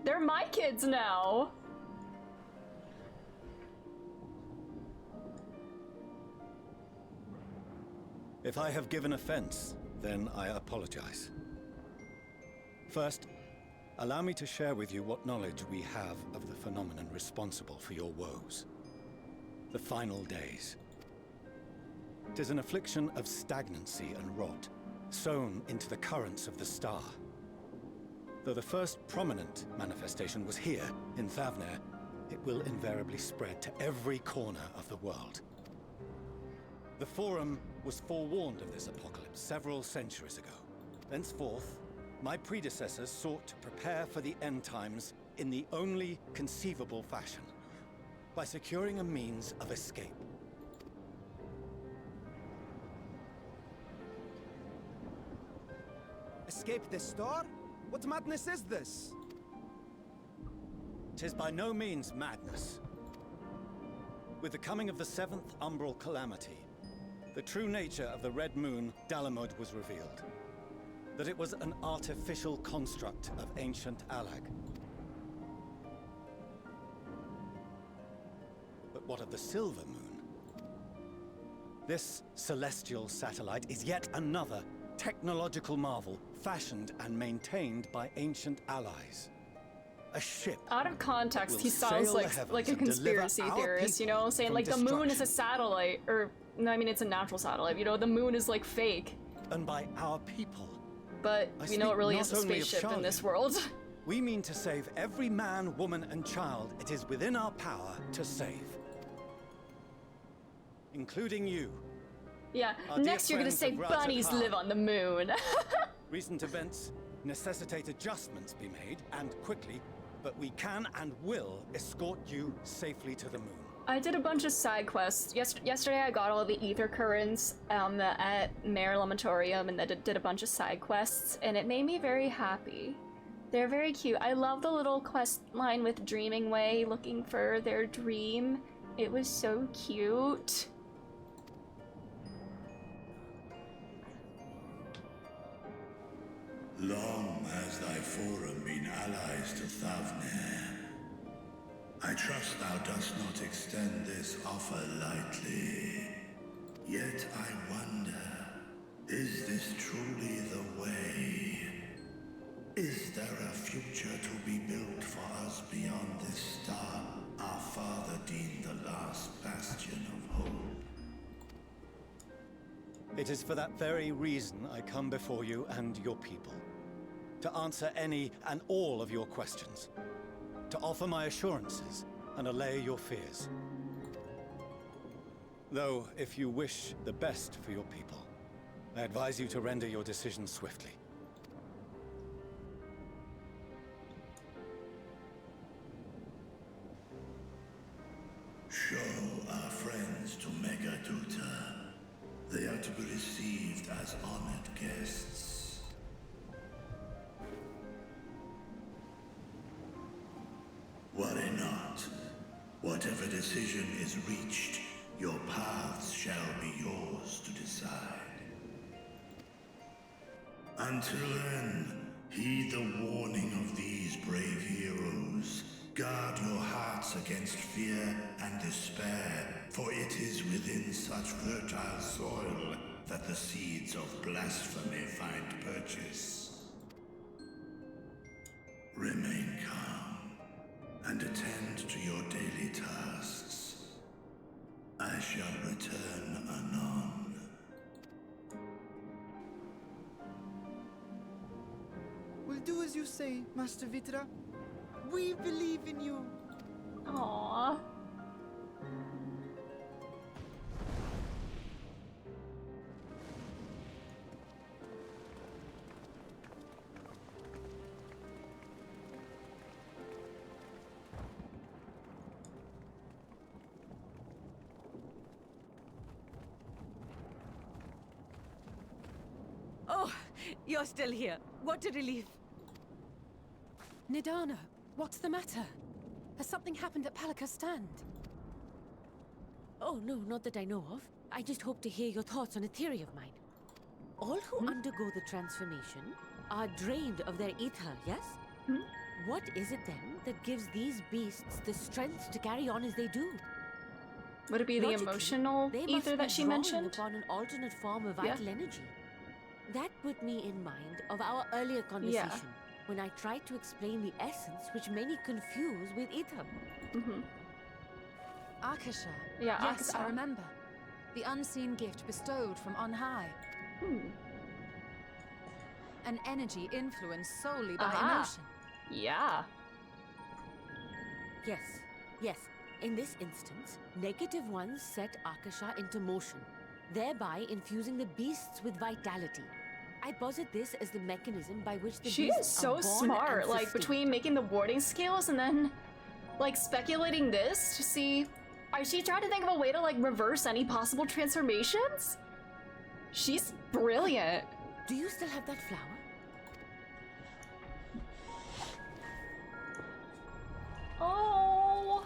They're my kids now! If I have given offense, then I apologize. First, allow me to share with you what knowledge we have of the phenomenon responsible for your woes. The final days. 'Tis an affliction of stagnancy and rot, sown into the currents of the star. Though the first prominent manifestation was here, in Thavnair, it will invariably spread to every corner of the world. The Forum was forewarned of this apocalypse several centuries ago. Thenceforth, my predecessors sought to prepare for the end times in the only conceivable fashion, by securing a means of escape. Escape the star? What madness is this? 'Tis by no means madness. With the coming of the 7th umbral calamity, the true nature of the Red Moon, Dalamud, was revealed. That it was an artificial construct of ancient Alag. But what of the Silver Moon? This celestial satellite is yet another technological marvel fashioned and maintained by ancient allies. A ship. Out of context, will he sounds sail the heavens like a and deliver conspiracy our theorist, you people know, saying from like the moon is a destruction. satellite, or no, I mean it's a natural satellite. You know, the moon is like fake. And by our people. But I we know it speak really not is a only of spaceship in this Charlotte. world. We mean to save every man, woman, and child it is within our power to save. Including you. Yeah, Our dear next you're gonna friends say of Ra's al bunnies Ghul. live on the moon. Recent events necessitate adjustments be made, and quickly, but we can and will escort you safely to the moon. I did a bunch of side quests. Yesterday I got all the ether currents at Mare Lamentorium, and did a bunch of side quests, and it made me very happy. They're very cute. I love the little quest line with Dreaming Way looking for their dream. It was so cute. Long has thy forum been allies to Thavnir. I trust thou dost not extend this offer lightly. Yet I wonder, is this truly the way? Is there a future to be built for us beyond this star our father deemed the last bastion of hope? It is for that very reason I come before you and your people. To answer any and all of your questions. To offer my assurances and allay your fears. Though, if you wish the best for your people, I advise you to render your decision swiftly. Show our friends to Megaduta. They are to be received as honored guests. Worry not. Whatever decision is reached, your paths shall be yours to decide. Until then, heed the warning of these brave heroes. Guard your hearts against fear and despair, for it is within such fertile soil that the seeds of blasphemy find purchase. Remain calm and attend to your daily tasks. I shall return anon. We'll do as you say, Master Vitra. We believe in you. Aww. Oh, you're still here. What a relief. Nidana, what's the matter? Has something happened at Palaka's stand? Oh, no, not that I know of. I just hope to hear your thoughts on a theory of mine. All who undergo the transformation are drained of their ether, yes? What is it then that gives these beasts the strength to carry on as they do? Would it be the Logically, emotional they ether must that be she drawing mentioned? upon an alternate form of Yeah. vital energy. That put me in mind of our earlier conversation, when I tried to explain the essence which many confuse with ether. Akasha. Yeah, Yes, Akasha. I remember. The unseen gift bestowed from on high. An energy influenced solely by emotion. Yeah. Yes, yes. In this instance, negative ones set Akasha into motion, thereby infusing the beasts with vitality. I posit this as the mechanism by which the She beasts is so are born smart, and like sustained. between making the warding skills and then like speculating this to see, is she trying to think of a way to like reverse any possible transformations? She's brilliant. Do you still have that flower? Oh.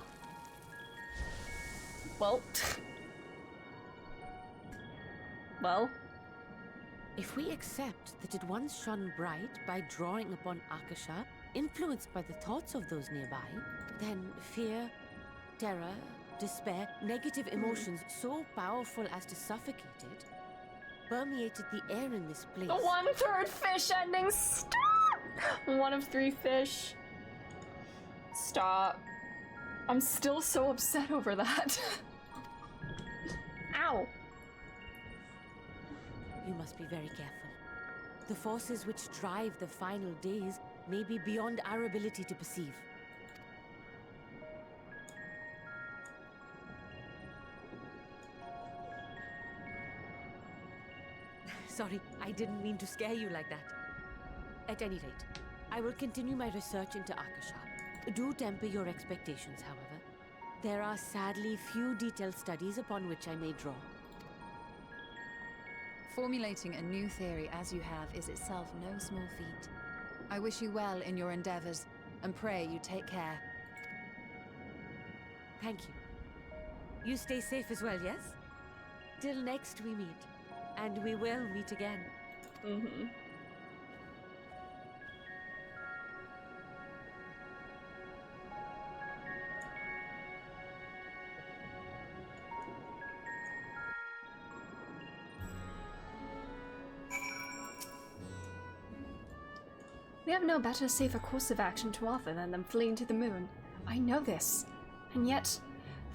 Well. Well. If we accept that it once shone bright by drawing upon Akasha, influenced by the thoughts of those nearby, then fear, terror, despair, negative emotions so powerful as to suffocate it, permeated the air in this place. The 1/3 fish ending. Stop! 1 of 3 fish. Stop. I'm still so upset over that. Ow. You must be very careful. The forces which drive the final days may be beyond our ability to perceive. Sorry, I didn't mean to scare you like that. At any rate, I will continue my research into Akasha. Do temper your expectations, however. There are sadly few detailed studies upon which I may draw. Formulating a new theory as you have is itself no small feat. I wish you well in your endeavors, and pray you take care. Thank you. You stay safe as well, yes? Till next we meet. And we will meet again. Mm-hmm. We have no better, safer course of action to offer than them fleeing to the moon. I know this. And yet,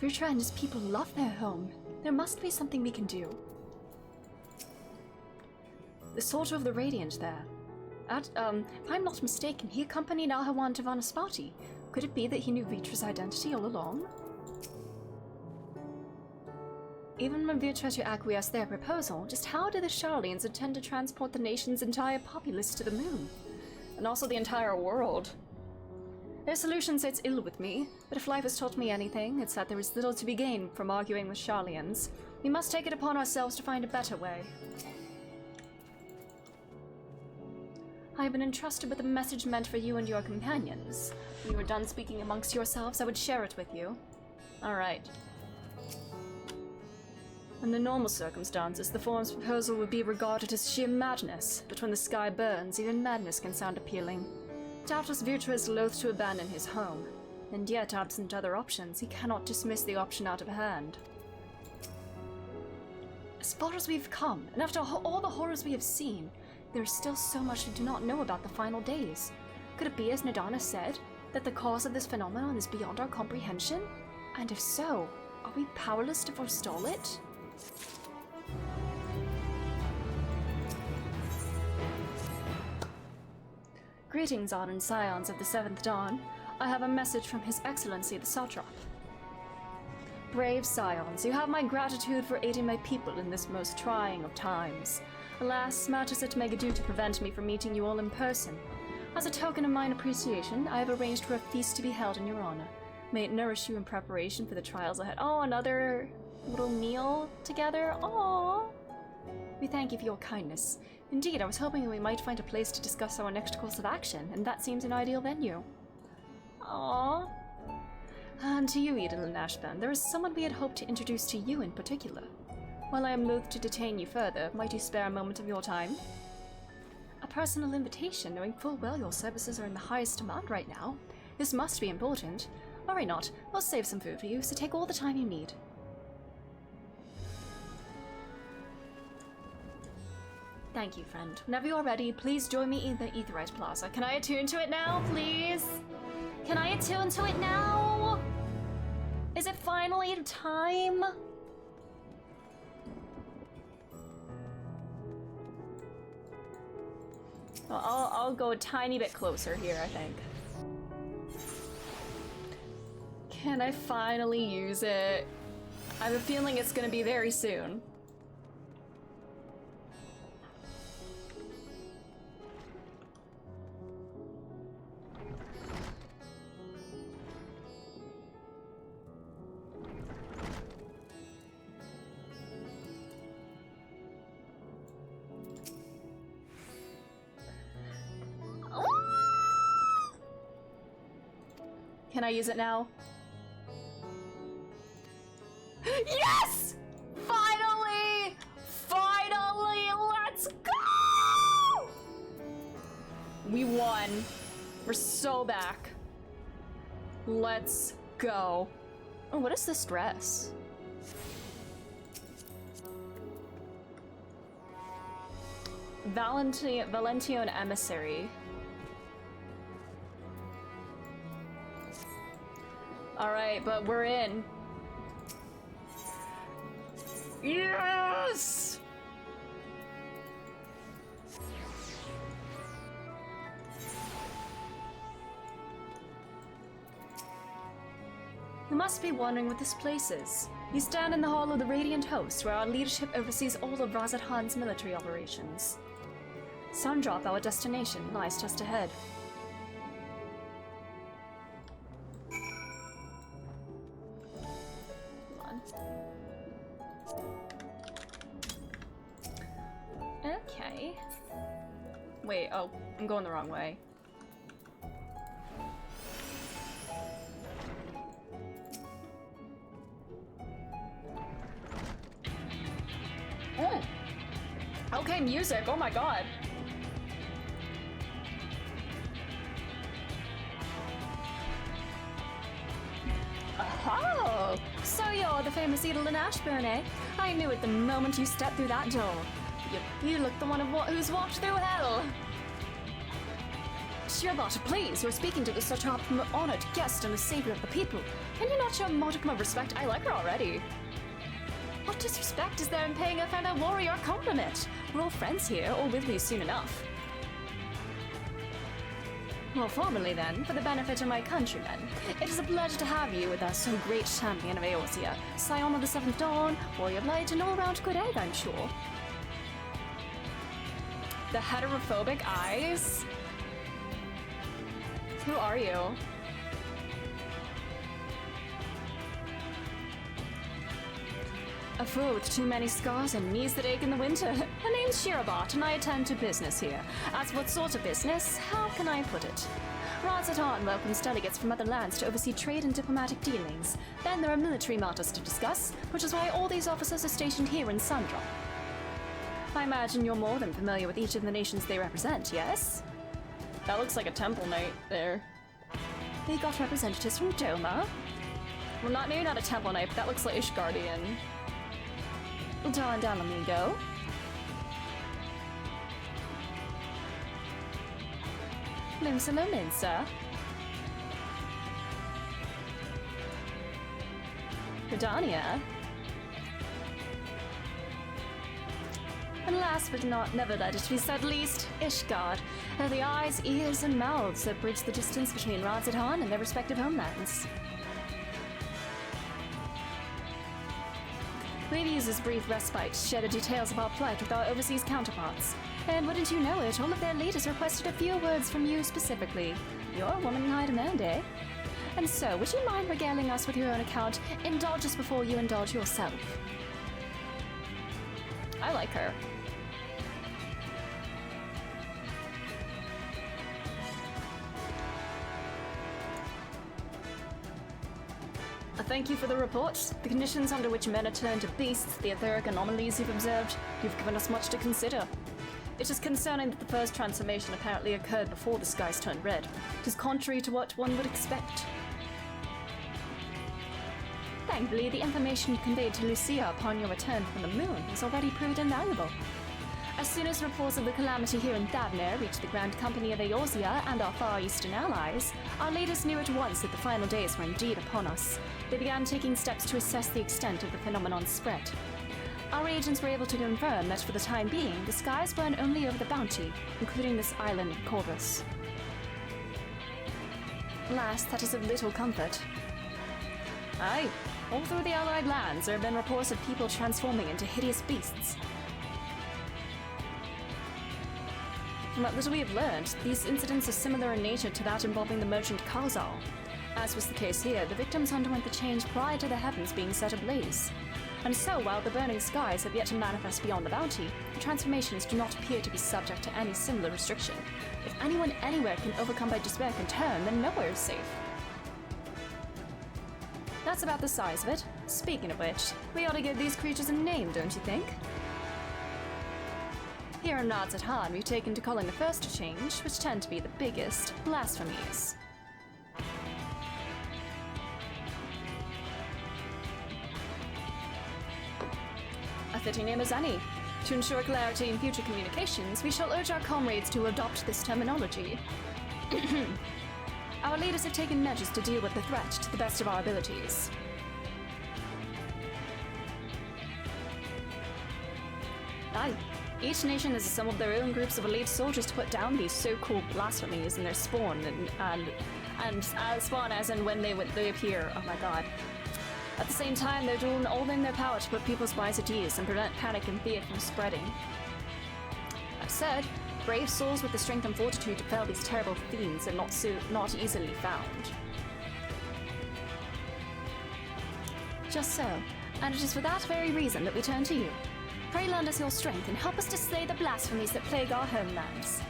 Vutra and his people love their home. There must be something we can do. The Soldier of the Radiant there. If I'm not mistaken, he accompanied Ahawan to Vanaspati. Could it be that he knew Vutra's identity all along? Even when Vutra to acquiesce their proposal, just how do the Sharlanes intend to transport the nation's entire populace to the moon? And also the entire world? Their solution sits ill with me, but if life has taught me anything, it's that there is little to be gained from arguing with Sharlanes. We must take it upon ourselves to find a better way. I have been entrusted with a message meant for you and your companions. When you are done speaking amongst yourselves, I would share it with you. Alright. Under normal circumstances, the forum's proposal would be regarded as sheer madness, but when the sky burns, even madness can sound appealing. Doubtless Vutra is loath to abandon his home, and yet, absent other options, he cannot dismiss the option out of hand. As far as we've come, and after all the horrors we have seen, there is still so much we do not know about the final days. Could it be, as Nadana said, that the cause of this phenomenon is beyond our comprehension? And if so, are we powerless to forestall it? Greetings, ardent scions of the Seventh Dawn. I have a message from His Excellency the Satrap. Brave scions, you have my gratitude for aiding my people in this most trying of times. Alas, matters at Megadu to prevent me from meeting you all in person. As a token of mine appreciation, I have arranged for a feast to be held in your honor. May it nourish you in preparation for the trials ahead. Oh, another little meal together? Aww. We thank you for your kindness. Indeed, I was hoping we might find a place to discuss our next course of action, and that seems an ideal venue. Aww. And to you, Edel and Ashburn, there is someone we had hoped to introduce to you in particular. While I am loath to detain you further, might you spare a moment of your time? A personal invitation, knowing full well your services are in the highest demand right now. This must be important. Worry not, we'll save some food for you, so take all the time you need. Thank you, friend. Whenever you're ready, please join me in the Aetheryte Plaza. Can I attune to it now, please? Can I attune to it now? Is it finally time? I'll go a tiny bit closer here, I think. Can I finally use it? I have a feeling it's gonna be very soon. Can I use it now? Yes! Finally! Finally! Let's go! We won. We're so back. Let's go. Oh, what is this dress? Valentine Emissary. Alright, but we're in. Yes! You must be wondering what this place is. You stand in the hall of the Radiant Host, where our leadership oversees all of Razat Han's military operations. Sundrop, our destination, lies just ahead. Okay. Wait, oh, I'm going the wrong way. Oh! Okay, music, oh my god. Oh, so you're the famous Edelin Ashburn, eh? I knew it the moment you stepped through that door. You look the one of who's walked through hell. Sherbot, please, you're speaking to such an honored guest and a savior of the people. Can you not show a modicum of respect? I like her already. What disrespect is there in paying a fellow warrior a compliment? We're all friends here, or will be soon enough. Well, formally then, for the benefit of my countrymen, it is a pleasure to have you with us, so great champion of Eorzea, scion of the Seventh Dawn, warrior of light, and all-round good egg, I'm sure. The heterophobic eyes? Who are you? A fool with too many scars and knees that ache in the winter. Her name's Shirabot, and I attend to business here. As what sort of business? How can I put it? Razat Han welcomes delegates from other lands to oversee trade and diplomatic dealings. Then there are military matters to discuss, which is why all these officers are stationed here in Sundrop. I imagine you're more than familiar with each of the nations they represent, yes? That looks like a temple knight there. They got representatives from Doma. Well, maybe not a temple knight, but that looks like Ishgardian. Don Dalamigo. Limsalo Minsa. Gridania. And last but never let it be said least, Ishgard. They're the eyes, ears, and mouths that bridge the distance between Razat Han and their respective homelands. We've used this brief respite to share the details of our plight with our overseas counterparts. And wouldn't you know it, all of their leaders requested a few words from you specifically. You're a woman in high demand, eh? And so, would you mind regaling us with your own account? Indulge us before you indulge yourself. I like her. Thank you for the report. The conditions under which men are turned to beasts, the etheric anomalies you've observed, you've given us much to consider. It is concerning that the first transformation apparently occurred before the skies turned red. It is contrary to what one would expect. Thankfully, the information you conveyed to Lucia upon your return from the moon has already proved invaluable. As soon as reports of the calamity here in Thavner reached the Grand Company of Eorzea and our Far Eastern allies, our leaders knew at once that the final days were indeed upon us. They began taking steps to assess the extent of the phenomenon's spread. Our agents were able to confirm that for the time being, the skies burn only over the Bounty, including this island of Corvus. Alas, that is of little comfort. Aye, all through the Allied lands there have been reports of people transforming into hideous beasts. From what little we have learned, these incidents are similar in nature to that involving the merchant Karzal. As was the case here, the victims underwent the change prior to the heavens being set ablaze. And so, while the burning skies have yet to manifest beyond the Bounty, the transformations do not appear to be subject to any similar restriction. If anyone anywhere can overcome by despair can turn, then nowhere is safe. That's about the size of it. Speaking of which, we ought to give these creatures a name, don't you think? Here in Razat Han, we've taken to calling the first to change, which tend to be the biggest, blasphemies. A fitting name as any. To ensure clarity in future communications, we shall urge our comrades to adopt this terminology. Our leaders have taken measures to deal with the threat to the best of our abilities. Aye. Each nation has assembled their own groups of elite soldiers to put down these so-called blasphemies in their spawn and spawn as and when they appear. Oh my god. At the same time, they're doing all in their power to put people's minds at ease and prevent panic and fear from spreading. That said, brave souls with the strength and fortitude to fell these terrible fiends are not easily found. Just so, and it is for that very reason that we turn to you. Pray lend us your strength and help us to slay the blasphemies that plague our homelands.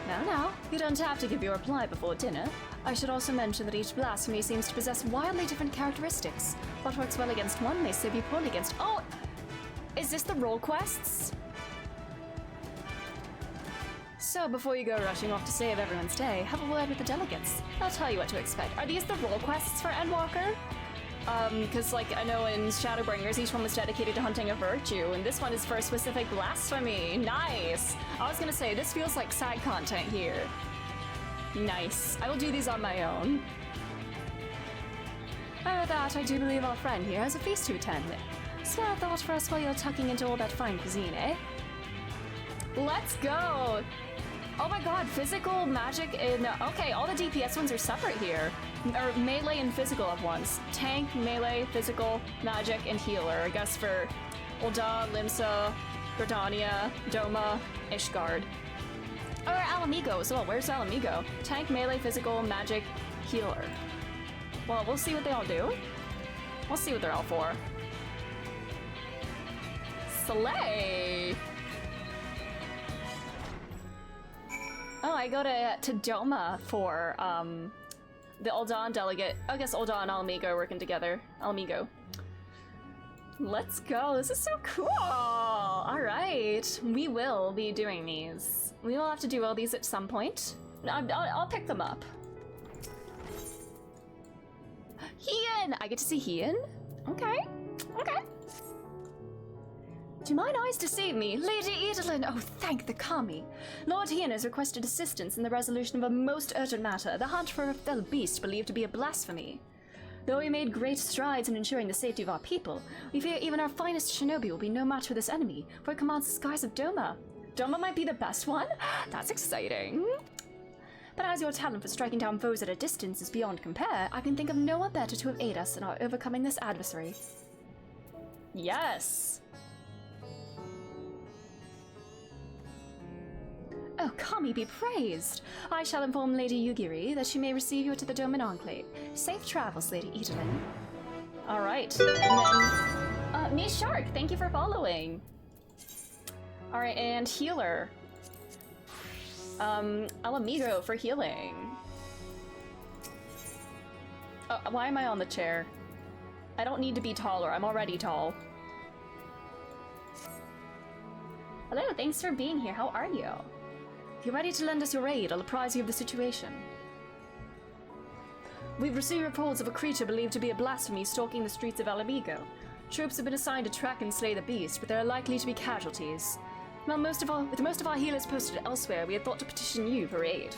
Now, you don't have to give your reply before dinner. I should also mention that each blasphemy seems to possess wildly different characteristics. What works well against one may so be poorly against— Oh! Is this the role quests? So before you go rushing off to save everyone's day, have a word with the delegates. They'll tell you what to expect. Are these the role quests for Endwalker? Because, like, I know in Shadowbringers, each one was dedicated to hunting a virtue, and this one is for a specific blasphemy. Nice! I was gonna say, this feels like side content here. Nice. I will do these on my own. And with that, I do believe our friend here has a feast to attend. Spare a thought for us while you're tucking into all that fine cuisine, eh? Let's go! Oh my god, physical, magic, and okay, all the DPS ones are separate here. Or melee and physical at once. Tank, melee, physical, magic, and healer. I guess for Ul'dah, Limsa, Gridania, Doma, Ishgard. Or Alamigo as well. Where's Alamigo? Tank, melee, physical, magic, healer. Well, we'll see what they all do. We'll see what they're all for. Slay! Oh, I go to Doma for, the Ul'dah delegate. I guess Ul'dah and Alamigo are working together. Alamigo. Let's go. This is so cool. All right. We will be doing these. We will have to do all these at some point. I'll pick them up. Hien! I get to see Hien? Okay. Okay. Do mine eyes deceive me? Lady Edelyn! Oh, thank the Kami! Lord Hien has requested assistance in the resolution of a most urgent matter, the hunt for a fell beast believed to be a blasphemy. Though we made great strides in ensuring the safety of our people, we fear even our finest shinobi will be no match for this enemy, for it commands the skies of Doma. Doma might be the best one? That's exciting! But as your talent for striking down foes at a distance is beyond compare, I can think of no one better to have aided us in our overcoming this adversary. Yes! Oh, Kami be praised! I shall inform Lady Yugiri that she may receive you to the Doman Enclave. Safe travels, Lady Edelyn. Alright, and then... Miss Shark, thank you for following! Alright, and healer. Alamigo for healing. Oh, why am I on the chair? I don't need to be taller, I'm already tall. Hello, thanks for being here, how are you? If you're ready to lend us your aid, I'll apprise you of the situation. We've received reports of a creature believed to be a blasphemy stalking the streets of Alamigo. Troops have been assigned to track and slay the beast, but there are likely to be casualties. Well, with most of our healers posted elsewhere, we had thought to petition you for aid.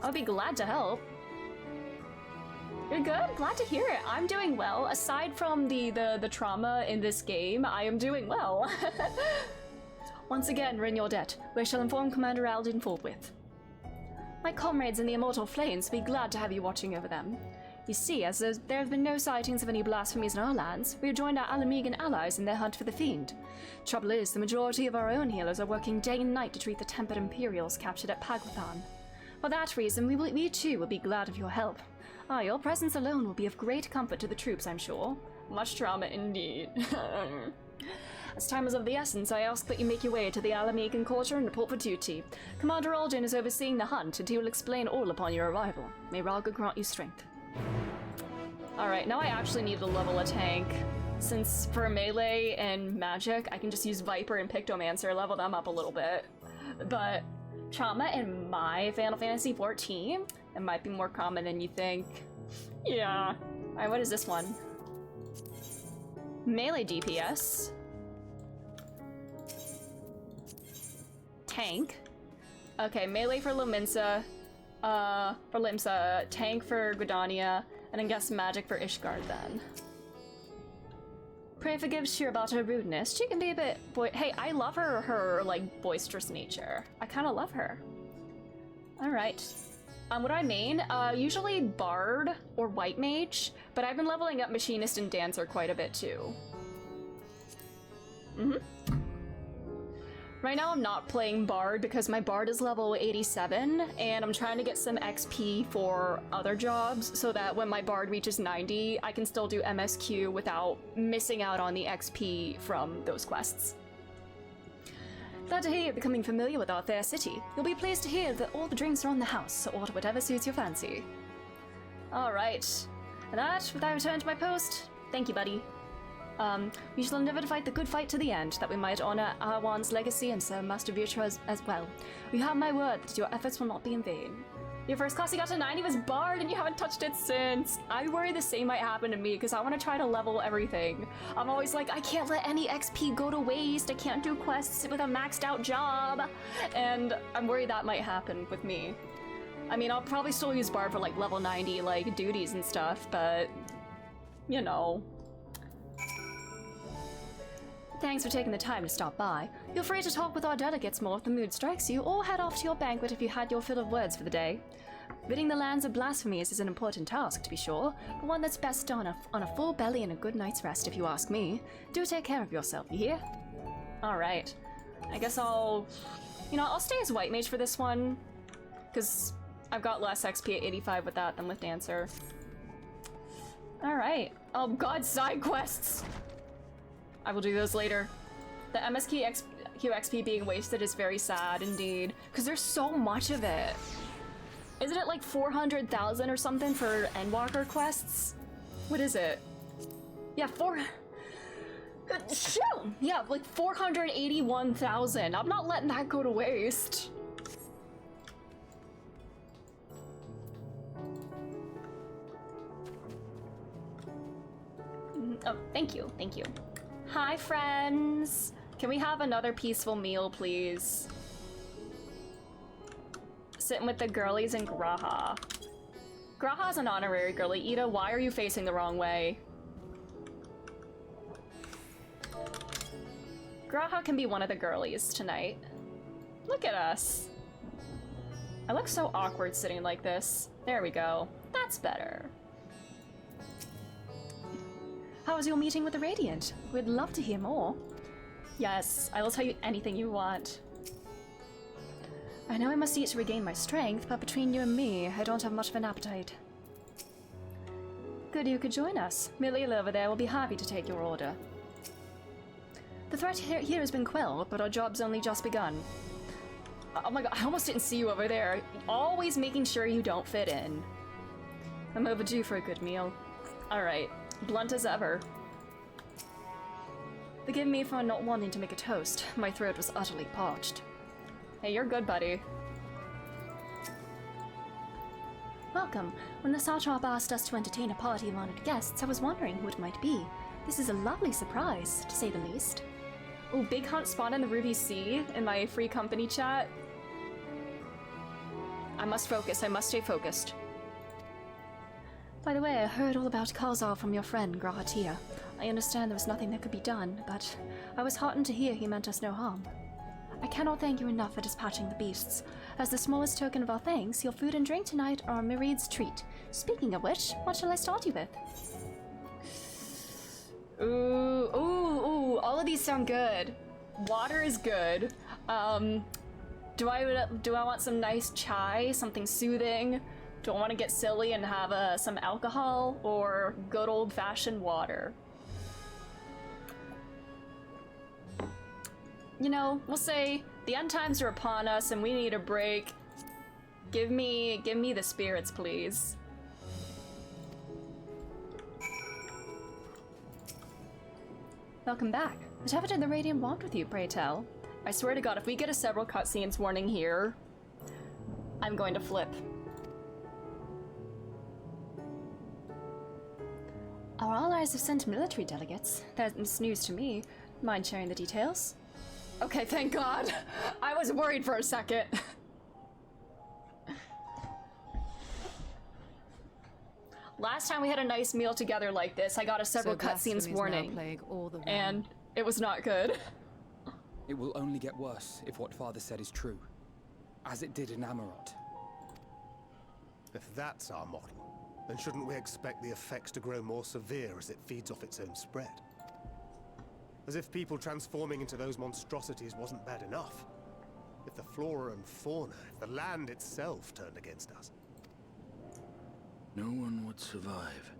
I'll be glad to help. You're good? Glad to hear it. I'm doing well. Aside from the trauma in this game, I am doing well. Once again, ring your debt. We shall inform Commander Aldin forthwith. My comrades in the Immortal Flames will be glad to have you watching over them. You see, as there have been no sightings of any blasphemies in our lands, we have joined our Alamigan allies in their hunt for the fiend. Trouble is, the majority of our own healers are working day and night to treat the tempered Imperials captured at Pagwathan. For that reason, we too will be glad of your help. Your presence alone will be of great comfort to the troops, I'm sure. Much trauma indeed. As time is of the essence, I ask that you make your way to the Alamigan quarter and report for duty. Commander Aldin is overseeing the hunt, and he will explain all upon your arrival. May Raga grant you strength. Alright, now I actually need to level a tank. Since for melee and magic, I can just use Viper and Pictomancer, level them up a little bit. But trauma in my Final Fantasy XIV, it might be more common than you think. Yeah. Alright, what is this one? Melee DPS. Tank. Okay, melee for Lominsa, for Limsa, tank for Gridania, and I guess magic for Ishgard then. Pray forgives Shir about her rudeness. She can be a bit hey, I love her like boisterous nature. I kind of love her. All right. What do I main? Usually Bard or White Mage, but I've been leveling up Machinist and Dancer quite a bit too. Right now I'm not playing Bard because my Bard is level 87 and I'm trying to get some XP for other jobs so that when my Bard reaches 90, I can still do MSQ without missing out on the XP from those quests. Glad to hear you're becoming familiar with our fair city. You'll be pleased to hear that all the drinks are on the house, so order whatever suits your fancy. Alright. And that, with I return to my post, thank you, buddy. We shall endeavor to fight the good fight to the end, that we might honor Arwan's legacy and Sir Master Virtua as well. You have my word that your efforts will not be in vain. Your first class you got to 90 was Bard and you haven't touched it since. I worry the same might happen to me because I want to try to level everything. I'm always like, I can't let any XP go to waste. I can't do quests with a maxed out job. And I'm worried that might happen with me. I mean, I'll probably still use Bard for like level 90 like duties and stuff, but you know. Thanks for taking the time to stop by. Feel free to talk with our delegates more if the mood strikes you, or head off to your banquet if you had your fill of words for the day. Ridding the lands of blasphemies is an important task, to be sure, but one that's best done on a full belly and a good night's rest, if you ask me. Do take care of yourself, you hear? Alright. I guess I'll stay as White Mage for this one, because I've got less XP at 85 with that than with Dancer. Alright. Oh god, side quests! I will do those later. The MSQ XP being wasted is very sad indeed, because there's so much of it. Isn't it like 400,000 or something for Endwalker quests? What is it? Yeah, yeah, like 481,000. I'm not letting that go to waste. Oh, thank you, thank you. Hi, friends! Can we have another peaceful meal, please? Sitting with the girlies and Graha. Graha's an honorary girly. Ida, why are you facing the wrong way? Graha can be one of the girlies tonight. Look at us. I look so awkward sitting like this. There we go. That's better. How was your meeting with the Radiant? We'd love to hear more. Yes, I will tell you anything you want. I know I must eat to regain my strength, but between you and me, I don't have much of an appetite. Good you could join us. Millie over there will be happy to take your order. The threat here has been quelled, but our job's only just begun. Oh my god, I almost didn't see you over there. Always making sure you don't fit in. I'm overdue for a good meal. Alright. Blunt as ever. Forgive me for not wanting to make a toast. My throat was utterly parched. Hey, you're good, buddy. Welcome. When the Satrap asked us to entertain a party of honored guests, I was wondering who it might be. This is a lovely surprise, to say the least. Oh, Big Hunt spawned in the Ruby Sea in my free company chat. I must focus. I must stay focused. By the way, I heard all about Kalzar from your friend, Grahatia. I understand there was nothing that could be done, but I was heartened to hear he meant us no harm. I cannot thank you enough for dispatching the beasts. As the smallest token of our thanks, your food and drink tonight are a Myriad's treat. Speaking of which, what shall I start you with? Ooh, all of these sound good. Water is good. Do I want some nice chai, something soothing? Do I want to get silly and have some alcohol, or good old-fashioned water? You know, we'll say the end times are upon us and we need a break. Give me the spirits, please. Welcome back. Whatever did the Radiant want with you, pray tell? I swear to God, if we get a several cutscenes warning here, I'm going to flip. Our allies have sent military delegates. That's news to me. Mind sharing the details? Okay, thank God. I was worried for a second. Last time we had a nice meal together like this, I got a several So cutscenes blasphemies now warning, plague all the realm. and it was not good. It will only get worse if what Father said is true, as it did in Amarot. If that's our model, then shouldn't we expect the effects to grow more severe as it feeds off its own spread? As if people transforming into those monstrosities wasn't bad enough. If the flora and fauna, if the land itself turned against us. No one would survive.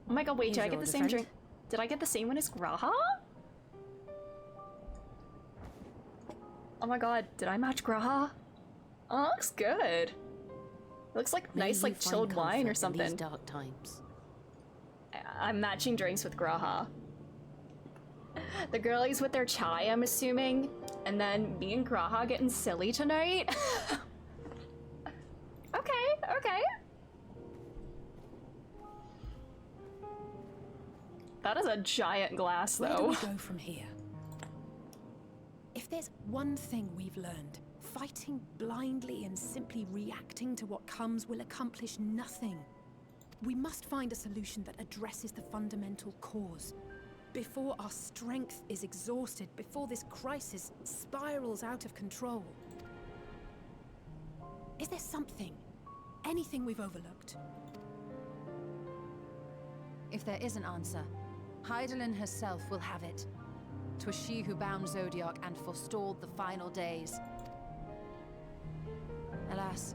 Oh my god, wait, Here's did I get your the same friend. drink? Did I get the same one as Graha? Oh my god, did I match Graha? Oh, looks good. Looks like May nice, you like find chilled wine or comfort in these something. dark times. I'm matching drinks with Graha. The girlies with their chai, I'm assuming. And then me and Graha getting silly tonight. Okay, okay. That is a giant glass, Where do though. we go from here? If there's one thing we've learned, fighting blindly and simply reacting to what comes will accomplish nothing. We must find a solution that addresses the fundamental cause. Before our strength is exhausted, before this crisis spirals out of control. Is there something, anything we've overlooked? If there is an answer, Hydaelyn herself will have it. 'Twas she who bound Zodiac and forestalled the final days. Alas,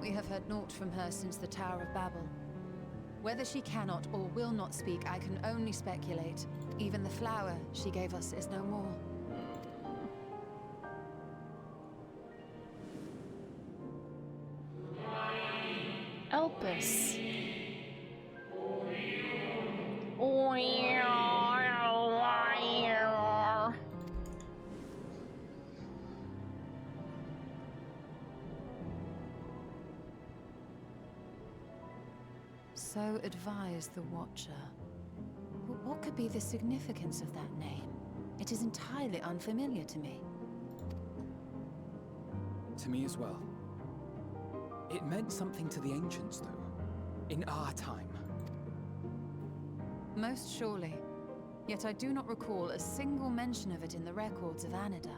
we have heard naught from her since the Tower of Babel. Whether she cannot or will not speak, I can only speculate. Even the flower she gave us is no more. Elpis. So advised the Watcher. But what could be the significance of that name? It is entirely unfamiliar to me. To me as well. It meant something to the ancients, though. In our time. Most surely. Yet I do not recall a single mention of it in the records of Anida.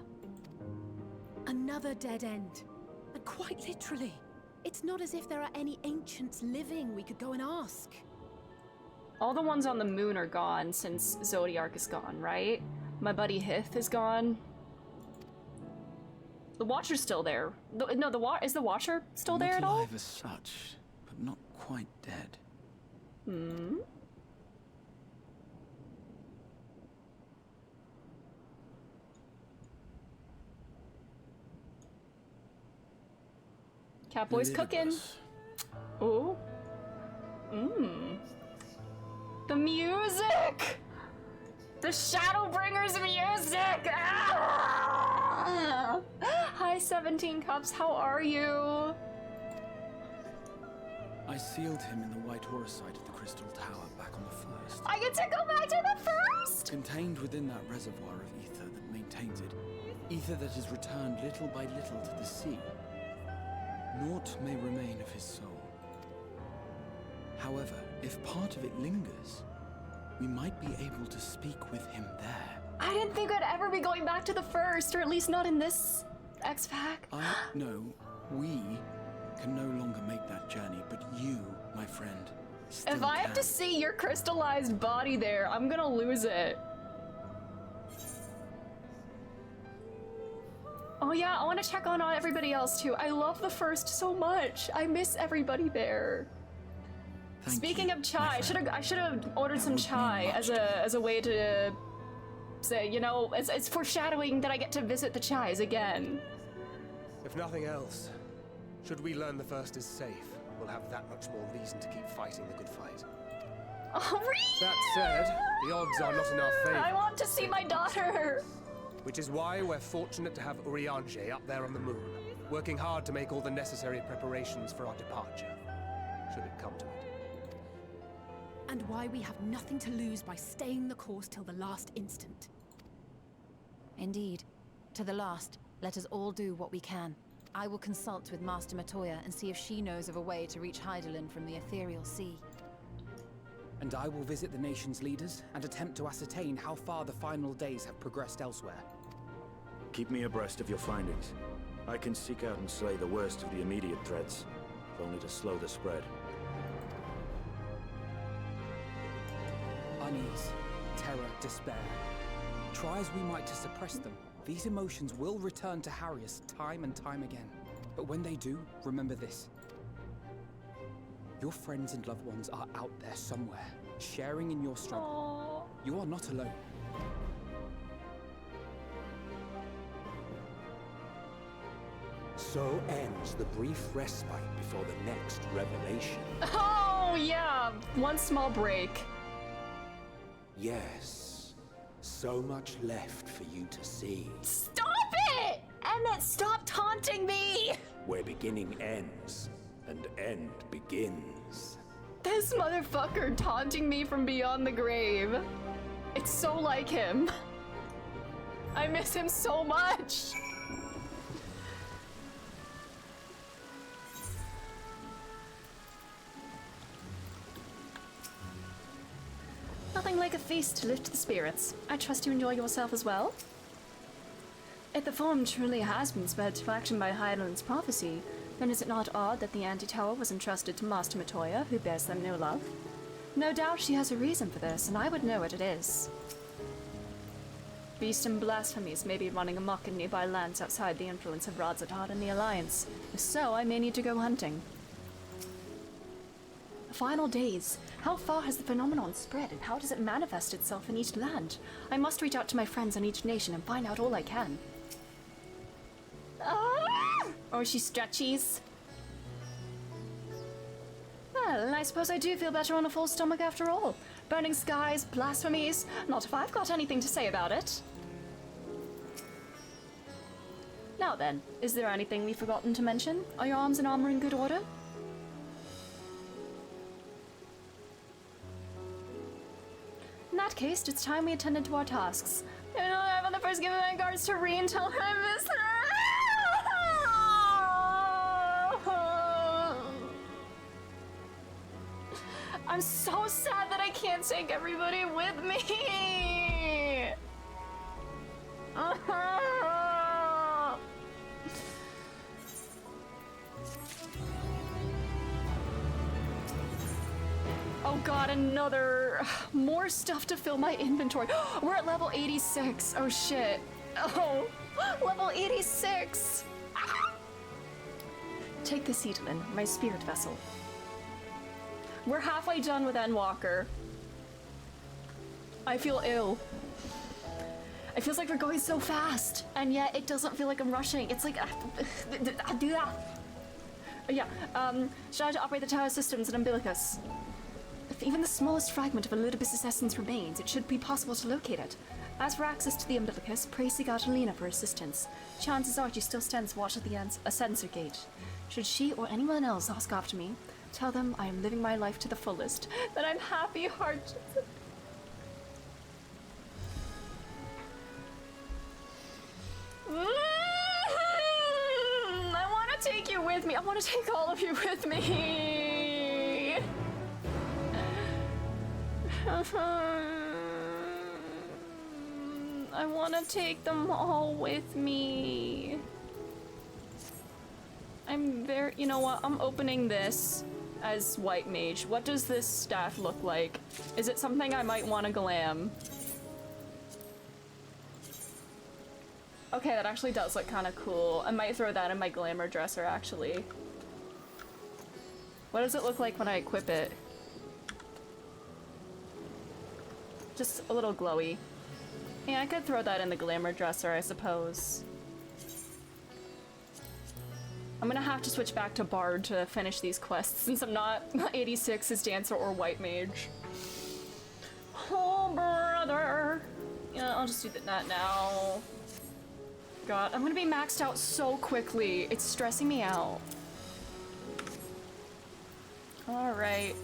Another dead end. And quite literally. It's not as if there are any ancients living we could go and ask. All the ones on the moon are gone since Zodiac is gone, right? My buddy Hith is gone. The Watcher's still there. Is the Watcher still there at Not all? alive as such, but not quite dead. Hmm? Catboy's cooking. Ooh. Mmm. The music! The Shadowbringers music! Ah! Hi, 17 Cups, how are you? I sealed him in the White Horus side of the Crystal Tower back on the first. I get to go back to the first! Contained within that reservoir of ether that maintains it. Ether that is returned little by little to the sea. Naught may remain of his soul. However, if part of it lingers, we might be able to speak with him there. I didn't think I'd ever be going back to the first, or at least not in this X-Pack. No, we can no longer make that journey, but you, my friend, still If I have to see your crystallized body there, I'm gonna lose it. Oh yeah, I want to check on everybody else too. I love the first so much. I miss everybody there. Speaking of chai, I should have ordered some chai as a way to say, you know, it's foreshadowing that I get to visit the chais again. If nothing else, should we learn the first is safe, we'll have that much more reason to keep fighting the good fight. Oh, really? That said, the odds are not in our favor. I want to see my daughter. Which is why we're fortunate to have Urianger up there on the moon, working hard to make all the necessary preparations for our departure, should it come to it. And why we have nothing to lose by staying the course till the last instant. Indeed. To the last, let us all do what we can. I will consult with Master Matoya and see if she knows of a way to reach Hydaelyn from the Ethereal Sea. And I will visit the nation's leaders and attempt to ascertain how far the final days have progressed elsewhere. Keep me abreast of your findings. I can seek out and slay the worst of the immediate threats, if only to slow the spread. Unease, terror, despair. Try as we might to suppress them, these emotions will return to harry us time and time again. But when they do, remember this. Your friends and loved ones are out there somewhere, sharing in your struggle. Aww. You are not alone. So ends the brief respite before the next revelation. Oh, yeah. One small break. Yes. So much left for you to see. Stop it! Emmett, stop taunting me! Where beginning ends, and end begins. This motherfucker taunting me from beyond the grave. It's so like him. I miss him so much. Nothing like a feast to lift the spirits. I trust you enjoy yourself as well. If the form truly has been spurred to action by Hydaelyn's prophecy, then is it not odd that the anti-tower was entrusted to Master Matoya, who bears them no love? No doubt she has a reason for this, and I would know what it is. Beast and blasphemies may be running amok in nearby lands outside the influence of Radzadad and the Alliance. If so, I may need to go hunting. Final days. How far has the phenomenon spread, and how does it manifest itself in each land? I must reach out to my friends in each nation and find out all I can. Or she stretchies. Well, I suppose I do feel better on a full stomach after all. Burning skies, blasphemies. Not if I've got anything to say about it. Now then, is there anything we've forgotten to mention? Are your arms and armor in good order? In that case, it's time we attended to our tasks. You know, I want the first given my guards to Reen and tell her I miss her. I'm so sad that I can't take everybody with me. Oh god, more stuff to fill my inventory. We're at level 86. Oh shit. Oh, level 86. Take this, Hydaelyn, my spirit vessel. We're halfway done with Endwalker. I feel ill. It feels like we're going so fast, and yet it doesn't feel like I'm rushing. It's like, I do that. Yeah, should I operate the tower systems at Umbilicus? If even the smallest fragment of Elidibus' essence remains, it should be possible to locate it. As for access to the Umbilicus, pray seek out Alina for assistance. Chances are she still stands watch at the sensor gate. Should she or anyone else ask after me, tell them I am living my life to the fullest, that I'm happy, heart. I want to take you with me. I want to take all of you with me. I want to take them all with me. You know what? I'm opening this as White Mage. What does this staff look like? Is it something I might want to glam? Okay, that actually does look kind of cool. I might throw that in my glamour dresser, actually. What does it look like when I equip it? Just a little glowy. Yeah, I could throw that in the glamour dresser, I suppose. I'm gonna have to switch back to Bard to finish these quests since I'm not 86 as Dancer or White Mage. Oh, brother. Yeah, I'll just do that now. God, I'm gonna be maxed out so quickly. It's stressing me out. Alright.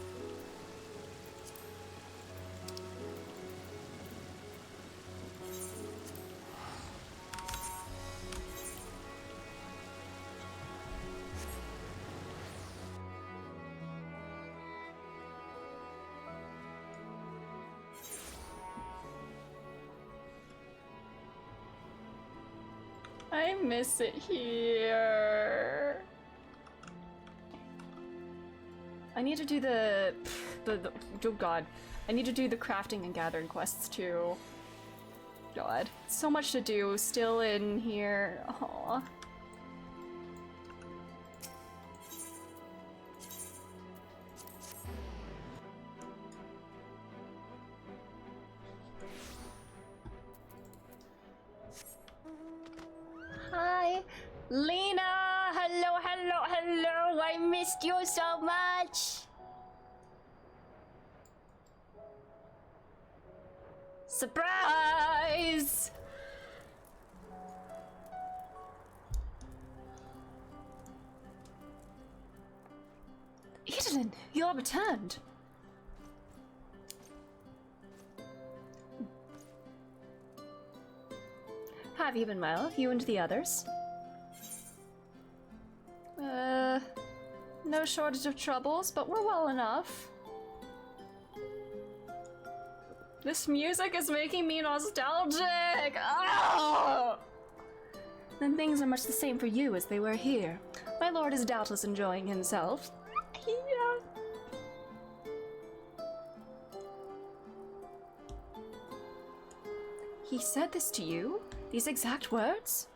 I miss it here. I need to do the oh god. I need to do the crafting and gathering quests too. God. So much to do still in here. Aww. Hi, Lena. Hello, hello, hello. I missed you so much. Surprise! Edelin, you are returned. Have you been well, you and the others? No shortage of troubles, but we're well enough. This music is making me nostalgic! Oh! Then things are much the same for you as they were here. My lord is doubtless enjoying himself. Yeah. He said this to you? These exact words?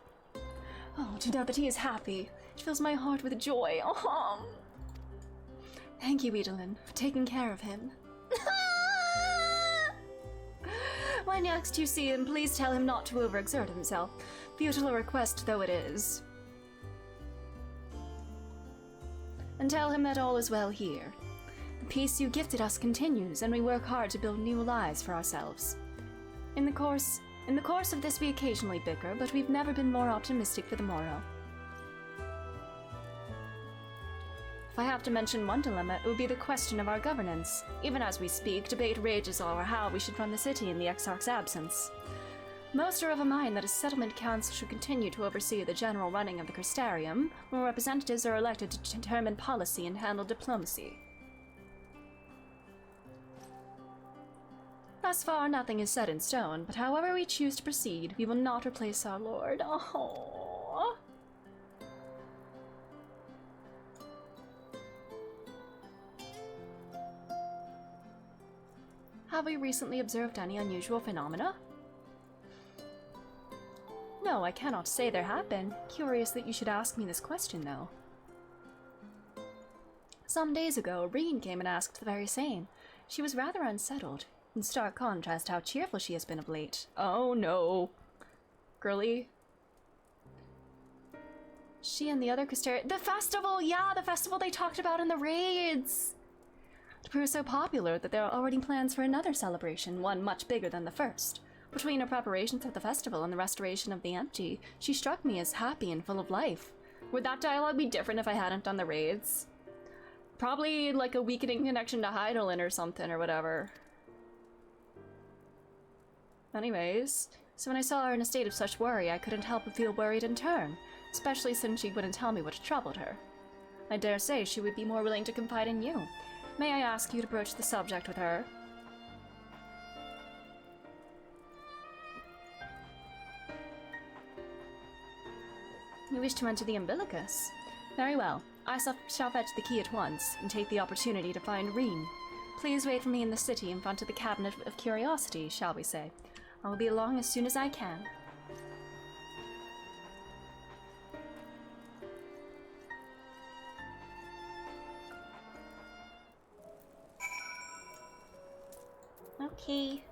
Oh, to know that he is happy. It fills my heart with joy. Oh. Thank you, Edelin, for taking care of him. When next you see him, please tell him not to overexert himself, futile a request though it is. And tell him that all is well here. The peace you gifted us continues, and we work hard to build new lives for ourselves. In the course of this we occasionally bicker, but we've never been more optimistic for the morrow. If I have to mention one dilemma, it would be the question of our governance. Even as we speak, debate rages over how we should run the city in the Exarch's absence. Most are of a mind that a settlement council should continue to oversee the general running of the Crystarium, where representatives are elected to determine policy and handle diplomacy. Thus far, nothing is set in stone, but however we choose to proceed, we will not replace our lord. Oh. Have we recently observed any unusual phenomena? No, I cannot say there have been. Curious that you should ask me this question, though. Some days ago, Reen came and asked the very same. She was rather unsettled. In stark contrast how cheerful she has been of late. Oh no. Girly. She and the other Crystarium— The festival! Yeah, the festival they talked about in the raids! It proved so popular that there are already plans for another celebration, one much bigger than the first. Between her preparations for the festival and the restoration of the empty, she struck me as happy and full of life. Would that dialogue be different if I hadn't done the raids? Probably like a weakening connection to Heidelin or something or whatever. Anyways, so when I saw her in a state of such worry, I couldn't help but feel worried in turn, especially since she wouldn't tell me what troubled her. I dare say she would be more willing to confide in you. May I ask you to broach the subject with her? You wish to enter the Umbilicus? Very well. I shall fetch the key at once, and take the opportunity to find Reen. Please wait for me in the city in front of the Cabinet of Curiosity, shall we say. I will be along as soon as I can. Okay.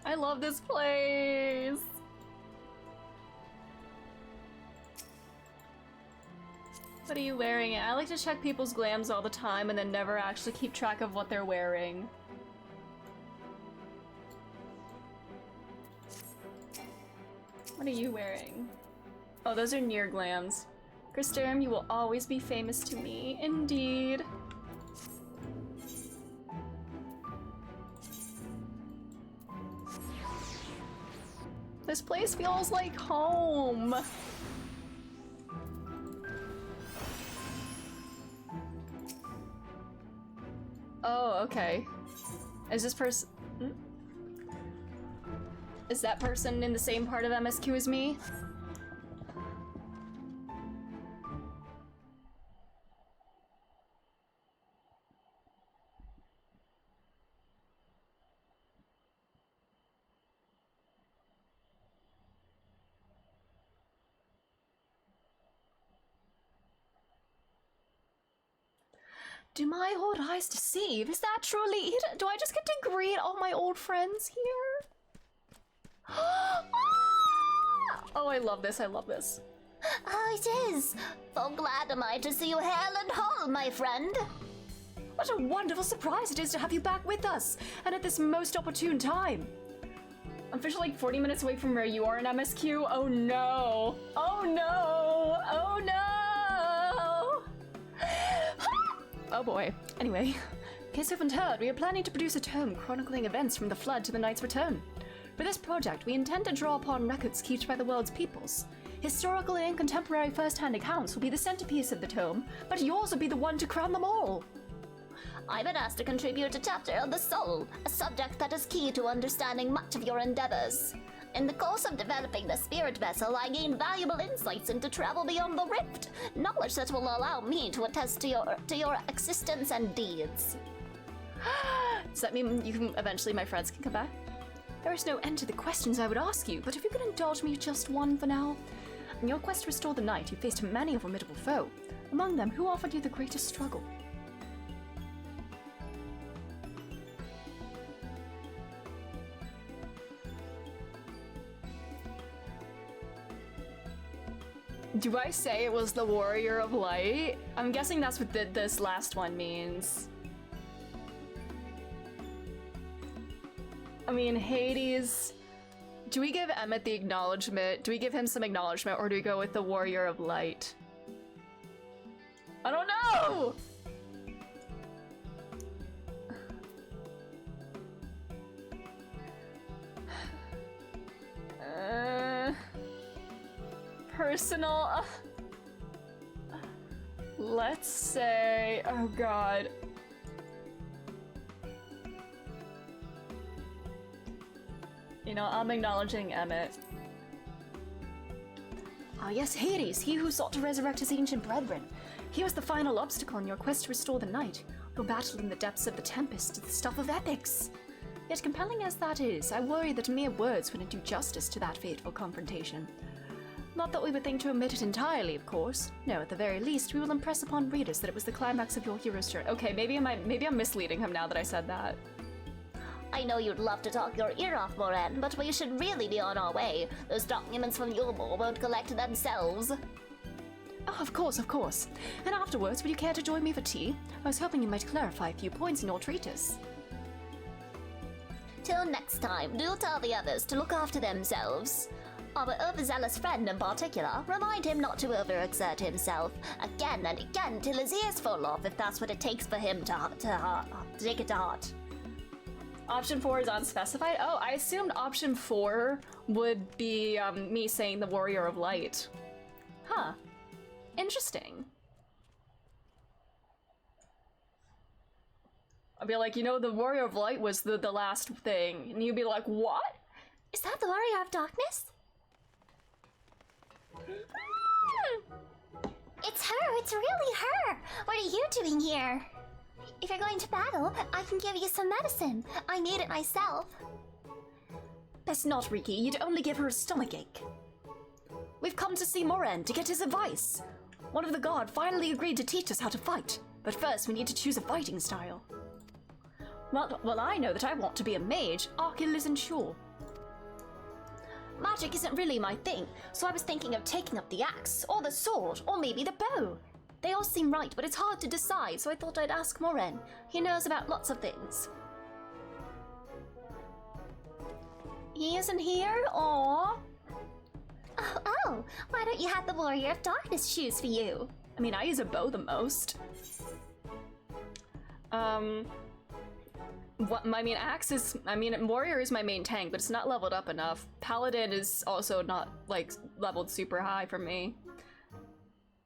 I love this place! What are you wearing? I like to check people's glams all the time and then never actually keep track of what they're wearing. What are you wearing? Oh, those are near glams. Christerm, you will always be famous to me. Indeed. This place feels like home. Oh, okay. Is this person... Is that person in the same part of MSQ as me? Do my old eyes deceive? Is that truly it? Do I just get to greet all my old friends here? Oh, I love this, I love this. Oh, it is. So glad am I to see you hale and whole, my friend. What a wonderful surprise it is to have you back with us, and at this most opportune time. I'm officially like 40 minutes away from where you are in MSQ. Oh no. Oh no. Oh no. Oh boy. Anyway, in case you haven't heard, we are planning to produce a tome chronicling events from the Flood to the Knight's return. For this project, we intend to draw upon records kept by the world's peoples. Historical and contemporary first-hand accounts will be the centerpiece of the tome, but yours will be the one to crown them all. I've been asked to contribute a chapter on the soul, a subject that is key to understanding much of your endeavors. In the course of developing the spirit vessel, I gained valuable insights into travel beyond the rift, knowledge that will allow me to attest to your existence and deeds. Does that mean you can eventually my friends can come back? There is no end to the questions I would ask you, but if you could indulge me just one for now. In your quest to restore the knight, you faced many a formidable foe. Among them, who offered you the greatest struggle? Do I say it was the Warrior of Light? I'm guessing that's what this last one means. I mean, Hades... Do we give Emmett the acknowledgement? Do we give him some acknowledgement, or do we go with the Warrior of Light? I don't know! Personal... Let's say... Oh god. You know, I'm acknowledging Emmett. Ah yes, Hades, he who sought to resurrect his ancient brethren. He was the final obstacle in your quest to restore the night. Your battle in the depths of the Tempest is the stuff of epics. Yet compelling as that is, I worry that mere words wouldn't do justice to that fateful confrontation. Not that we would think to omit it entirely, of course. No, at the very least, we will impress upon readers that it was the climax of your hero's journey. Okay, maybe I'm misleading him now that I said that. I know you'd love to talk your ear off, Moran, but we should really be on our way. Those documents from Yulmore won't collect themselves. Oh, of course, of course. And afterwards, would you care to join me for tea? I was hoping you might clarify a few points in your treatise. Till next time, do tell the others to look after themselves. Our overzealous friend in particular, remind him not to overexert himself again and again till his ears fall off if that's what it takes for him to take it to heart. Option 4 is unspecified? Oh, I assumed option 4 would be me saying the Warrior of Light. Huh. Interesting. I'd be like, you know, the Warrior of Light was the last thing. And you'd be like, what? Is that the Warrior of Darkness? It's her! It's really her! What are you doing here? If you're going to battle, I can give you some medicine. I made it myself. Best not, Riki. You'd only give her a stomachache. We've come to see Moran to get his advice. One of the Guard finally agreed to teach us how to fight, but first we need to choose a fighting style. Well, I know that I want to be a mage. Arkil isn't sure. Magic isn't really my thing, so I was thinking of taking up the axe, or the sword, or maybe the bow. They all seem right, but it's hard to decide, so I thought I'd ask Moran. He knows about lots of things. He isn't here? Aww. Oh, why don't you have the Warrior of Darkness choose for you? I mean, I use a bow the most. Warrior is my main tank, but it's not leveled up enough. Paladin is also not, like, leveled super high for me.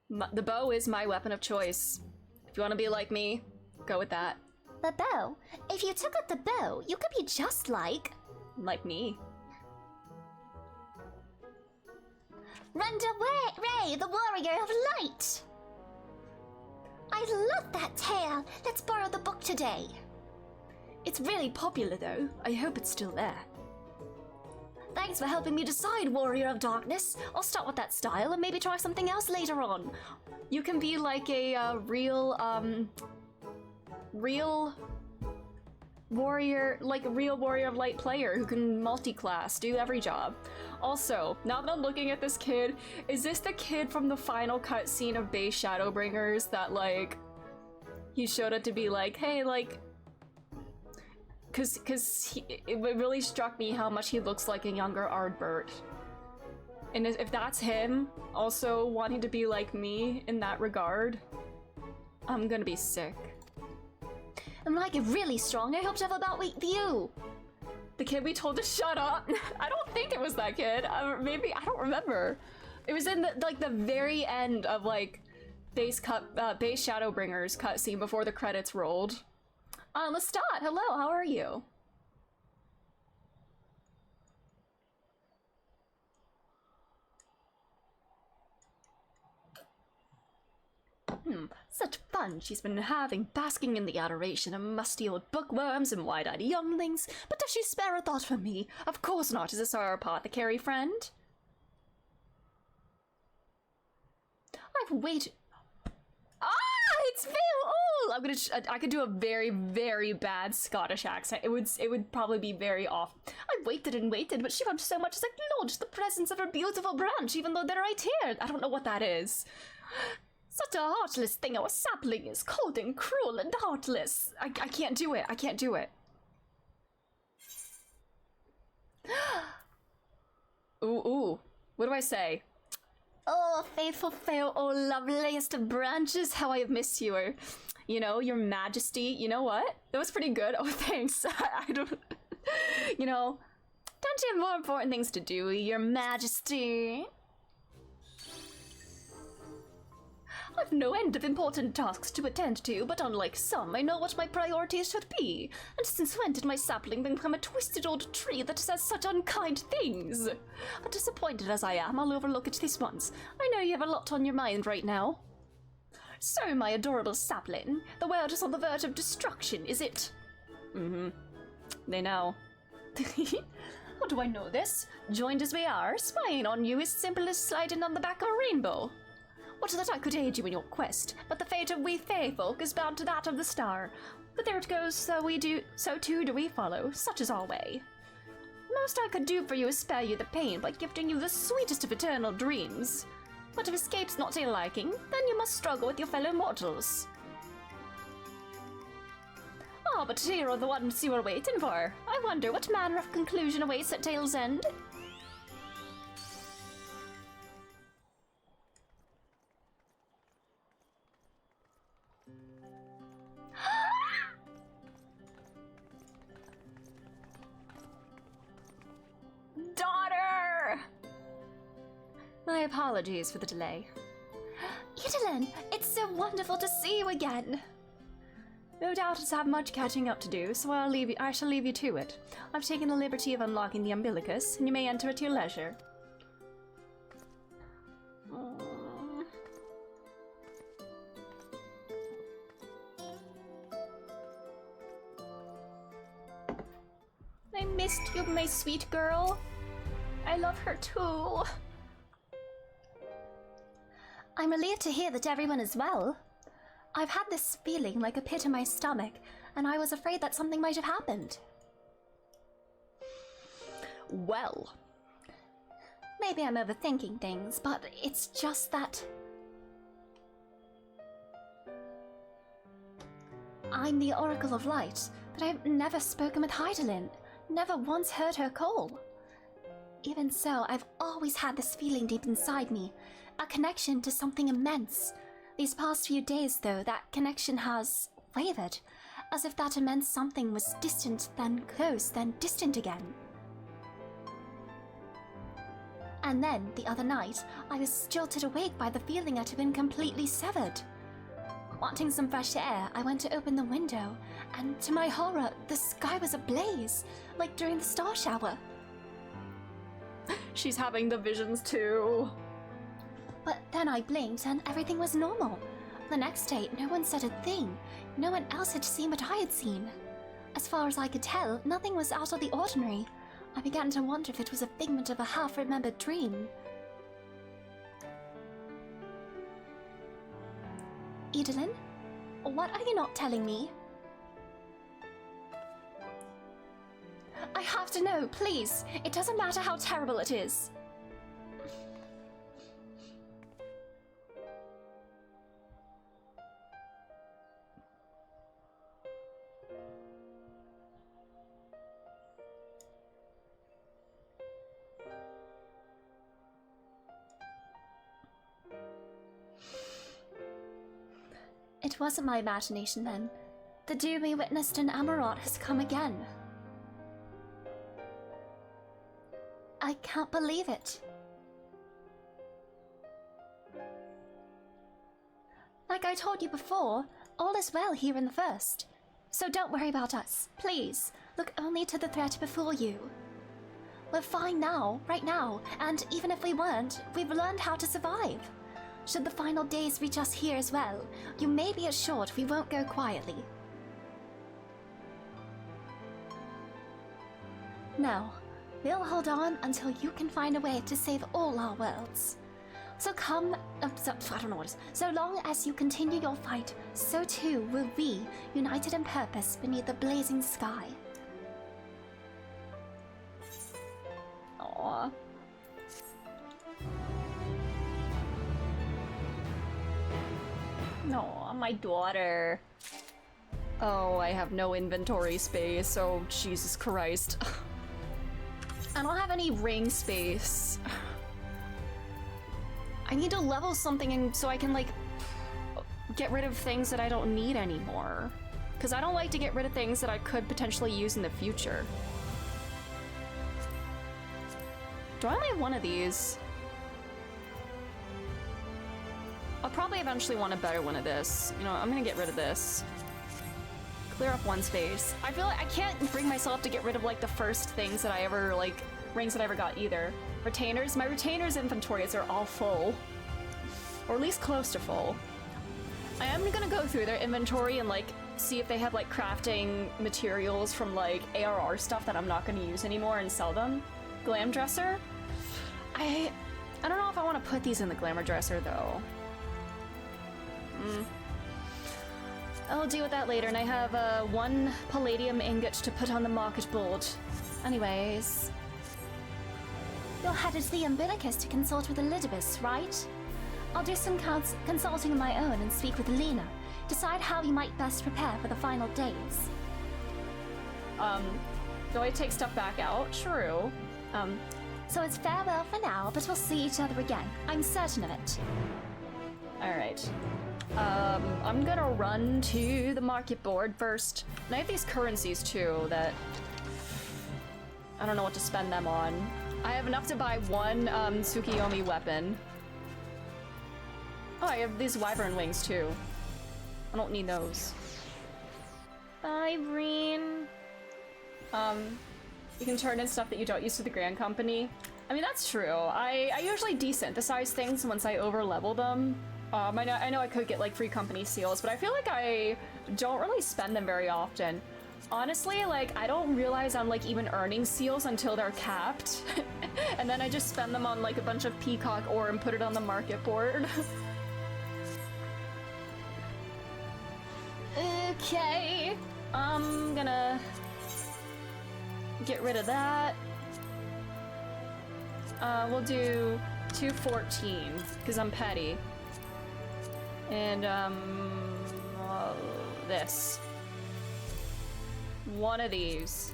The bow is my weapon of choice. If you want to be like me, go with that. The bow? If you took up the bow, you could be just like... Like me. Render Ray, the Warrior of Light! I love that tale! Let's borrow the book today. It's really popular though. I hope it's still there. Thanks for helping me decide, Warrior of Darkness. I'll start with that style and maybe try something else later on. You can be like a real warrior, like a real Warrior of Light player who can multi-class, do every job. Also, now that I'm looking at this kid, is this the kid from the final cutscene of Base Shadowbringers that, like, he showed it to be like, hey, like, cause it really struck me how much he looks like a younger Ardbert. And if that's him, also wanting to be like me in that regard, I'm gonna be sick. And when I get really strong, I hope to have about with you. The kid we told to shut up? I don't think it was that kid. Maybe, I don't remember. It was in the very end of like Base Shadowbringers cutscene before the credits rolled. Lestat, hello, how are you? Such fun she's been having, basking in the adoration of musty old bookworms and wide-eyed younglings. But does she spare a thought for me? Of course not. Is this our apothecary friend? I've waited... Ah, it's Phil! Oh, I could do a very, very bad Scottish accent. It would probably be very off. I waited and waited, but she won't so much as acknowledge the presence of her beautiful branch, even though they're right here. I don't know what that is. Such a heartless thing, our sapling is cold and cruel and heartless. I can't do it. I can't do it. Ooh. What do I say? Oh, faithful Phil, oh, loveliest of branches, how I have missed you. Or, you know, your majesty. You know what? That was pretty good. Oh, thanks. I don't... You know, don't you have more important things to do, your majesty? I've no end of important tasks to attend to, but unlike some, I know what my priorities should be. And since when did my sapling become a twisted old tree that says such unkind things? But disappointed as I am, I'll overlook it this once. I know you have a lot on your mind right now. So, my adorable sapling, the world is on the verge of destruction, is it? Mm-hmm. They know. How do I know this? Joined as we are, spying on you is simple as sliding on the back of a rainbow. Would that I could aid you in your quest, but the fate of we fae folk is bound to that of the star. But there it goes, so too do we follow, such is our way. Most I could do for you is spare you the pain by gifting you the sweetest of eternal dreams. But if escape's not to your liking, then you must struggle with your fellow mortals. Ah, but here are the ones you were waiting for. I wonder what manner of conclusion awaits at Tale's End. Daughter! My apologies for the delay. Edelyn, it's so wonderful to see you again. No doubt it's have much catching up to do, so I shall leave you to it. I've taken the liberty of unlocking the umbilicus, and you may enter at your leisure. I missed you, my sweet girl. I love her too. I'm relieved to hear that everyone is well. I've had this feeling like a pit in my stomach, and I was afraid that something might have happened. Well. Maybe I'm overthinking things, but it's just that... I'm the Oracle of Light, but I've never spoken with Heidelin, never once heard her call. Even so, I've always had this feeling deep inside me, a connection to something immense. These past few days, though, that connection has wavered, as if that immense something was distant, then close, then distant again. And then, the other night, I was jolted awake by the feeling it had been completely severed. Wanting some fresh air, I went to open the window, and to my horror, the sky was ablaze, like during the star shower. She's having the visions too. But then I blinked and everything was normal. The next day, no one said a thing. No one else had seen what I had seen. As far as I could tell, nothing was out of the ordinary. I began to wonder if it was a figment of a half-remembered dream. Edelyn? What are you not telling me? I have to know, please. It doesn't matter how terrible it is. It wasn't my imagination then. The doom we witnessed in Amarot has come again. I can't believe it. Like I told you before, all is well here in the First. So don't worry about us, please. Look only to the threat before you. We're fine now, right now, and even if we weren't, we've learned how to survive. Should the final days reach us here as well, you may be assured we won't go quietly. No. We'll hold on until you can find a way to save all our worlds. So come, I don't know what it is. So long as you continue your fight, so too will we, united in purpose beneath the blazing sky. Aww. No, my daughter. Oh, I have no inventory space, oh Jesus Christ. I don't have any ring space. I need to level something in so I can, like, get rid of things that I don't need anymore. Because I don't like to get rid of things that I could potentially use in the future. Do I only have one of these? I'll probably eventually want a better one of this. You know, I'm gonna get rid of this. Clear up one space. I feel like I can't bring myself to get rid of like the first things that I ever, like, rings that I ever got either. Retainers? My retainers inventories are all full. Or at least close to full. I am gonna go through their inventory and like see if they have like crafting materials from like ARR stuff that I'm not gonna use anymore and sell them. Glam dresser? I don't know if I want to put these in the glamour dresser though. I'll deal with that later, and I have one palladium ingot to put on the market board. Anyways. You're headed to the Umbilicus to consult with Elidibus, right? I'll do some consulting of my own and speak with Lena. Decide how you might best prepare for the final days. Do I take stuff back out? True. So it's farewell for now, but we'll see each other again. I'm certain of it. Alright. I'm gonna run to the market board first. And I have these currencies too that I don't know what to spend them on. I have enough to buy one Tsukiyomi weapon. Oh, I have these wyvern wings too. I don't need those. Bye, Breen. You can turn in stuff that you don't use to the Grand Company. I mean, that's true. I usually desynthesize things once I over-level them. I know I could get like free company seals, but I feel like I don't really spend them very often. Honestly, like, I don't realize I'm like even earning seals until they're capped. And then I just spend them on like a bunch of peacock ore and put it on the market board. Okay. I'm gonna get rid of that. We'll do 214, because I'm petty. And, this. One of these.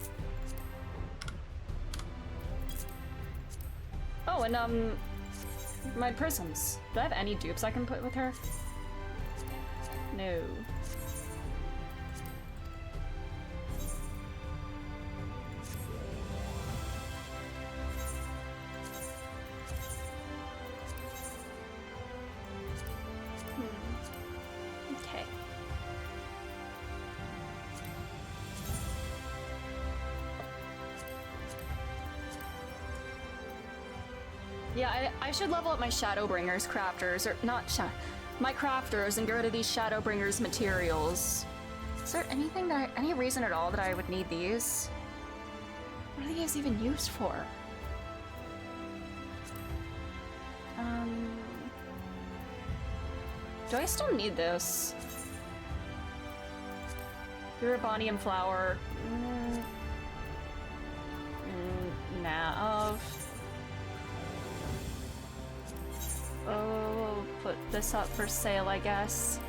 Oh, and my prisms. Do I have any dupes I can put with her? No. Okay. Yeah, I should level up my Shadowbringers crafters, or not my crafters, and get rid of these Shadowbringers materials. Is there anything that any reason at all that I would need these? What are these even used for? Do I still need this? Urabanium flower. Nah. Oh, put this up for sale, I guess.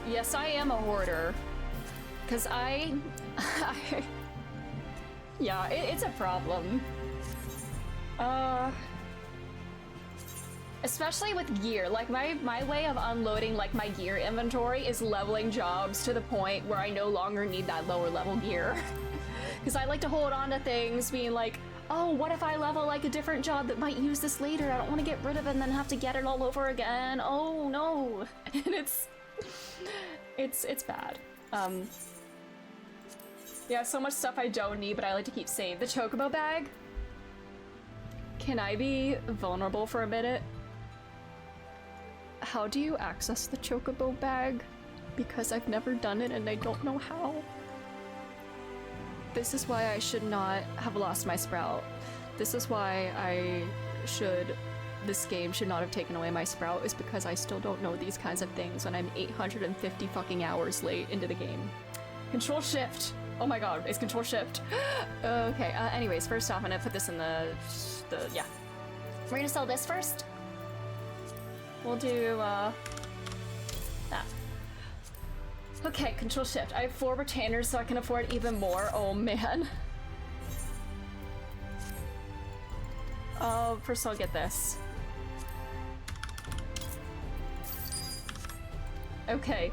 Yes, I am a hoarder. Cause yeah, it's a problem. Especially with gear. Like, my way of unloading, like, my gear inventory is leveling jobs to the point where I no longer need that lower level gear. Because I like to hold on to things, being like, oh, what if I level, like, a different job that might use this later? I don't want to get rid of it and then have to get it all over again. Oh, no. And it's bad. Yeah, so much stuff I don't need, but I like to keep saved. The Chocobo bag? Can I be vulnerable for a minute? How do you access the Chocobo bag? Because I've never done it and I don't know how. This is why I should not have lost my sprout. This is why this game should not have taken away my sprout, is because I still don't know these kinds of things when I'm 850 fucking hours late into the game. Control Shift! Oh my god, it's Control Shift. Okay, anyways, first off, I'm gonna put this in yeah. We're gonna sell this first. We'll do, that. Okay, Control Shift. I have 4 retainers so I can afford even more. Oh man. First I'll get this. Okay.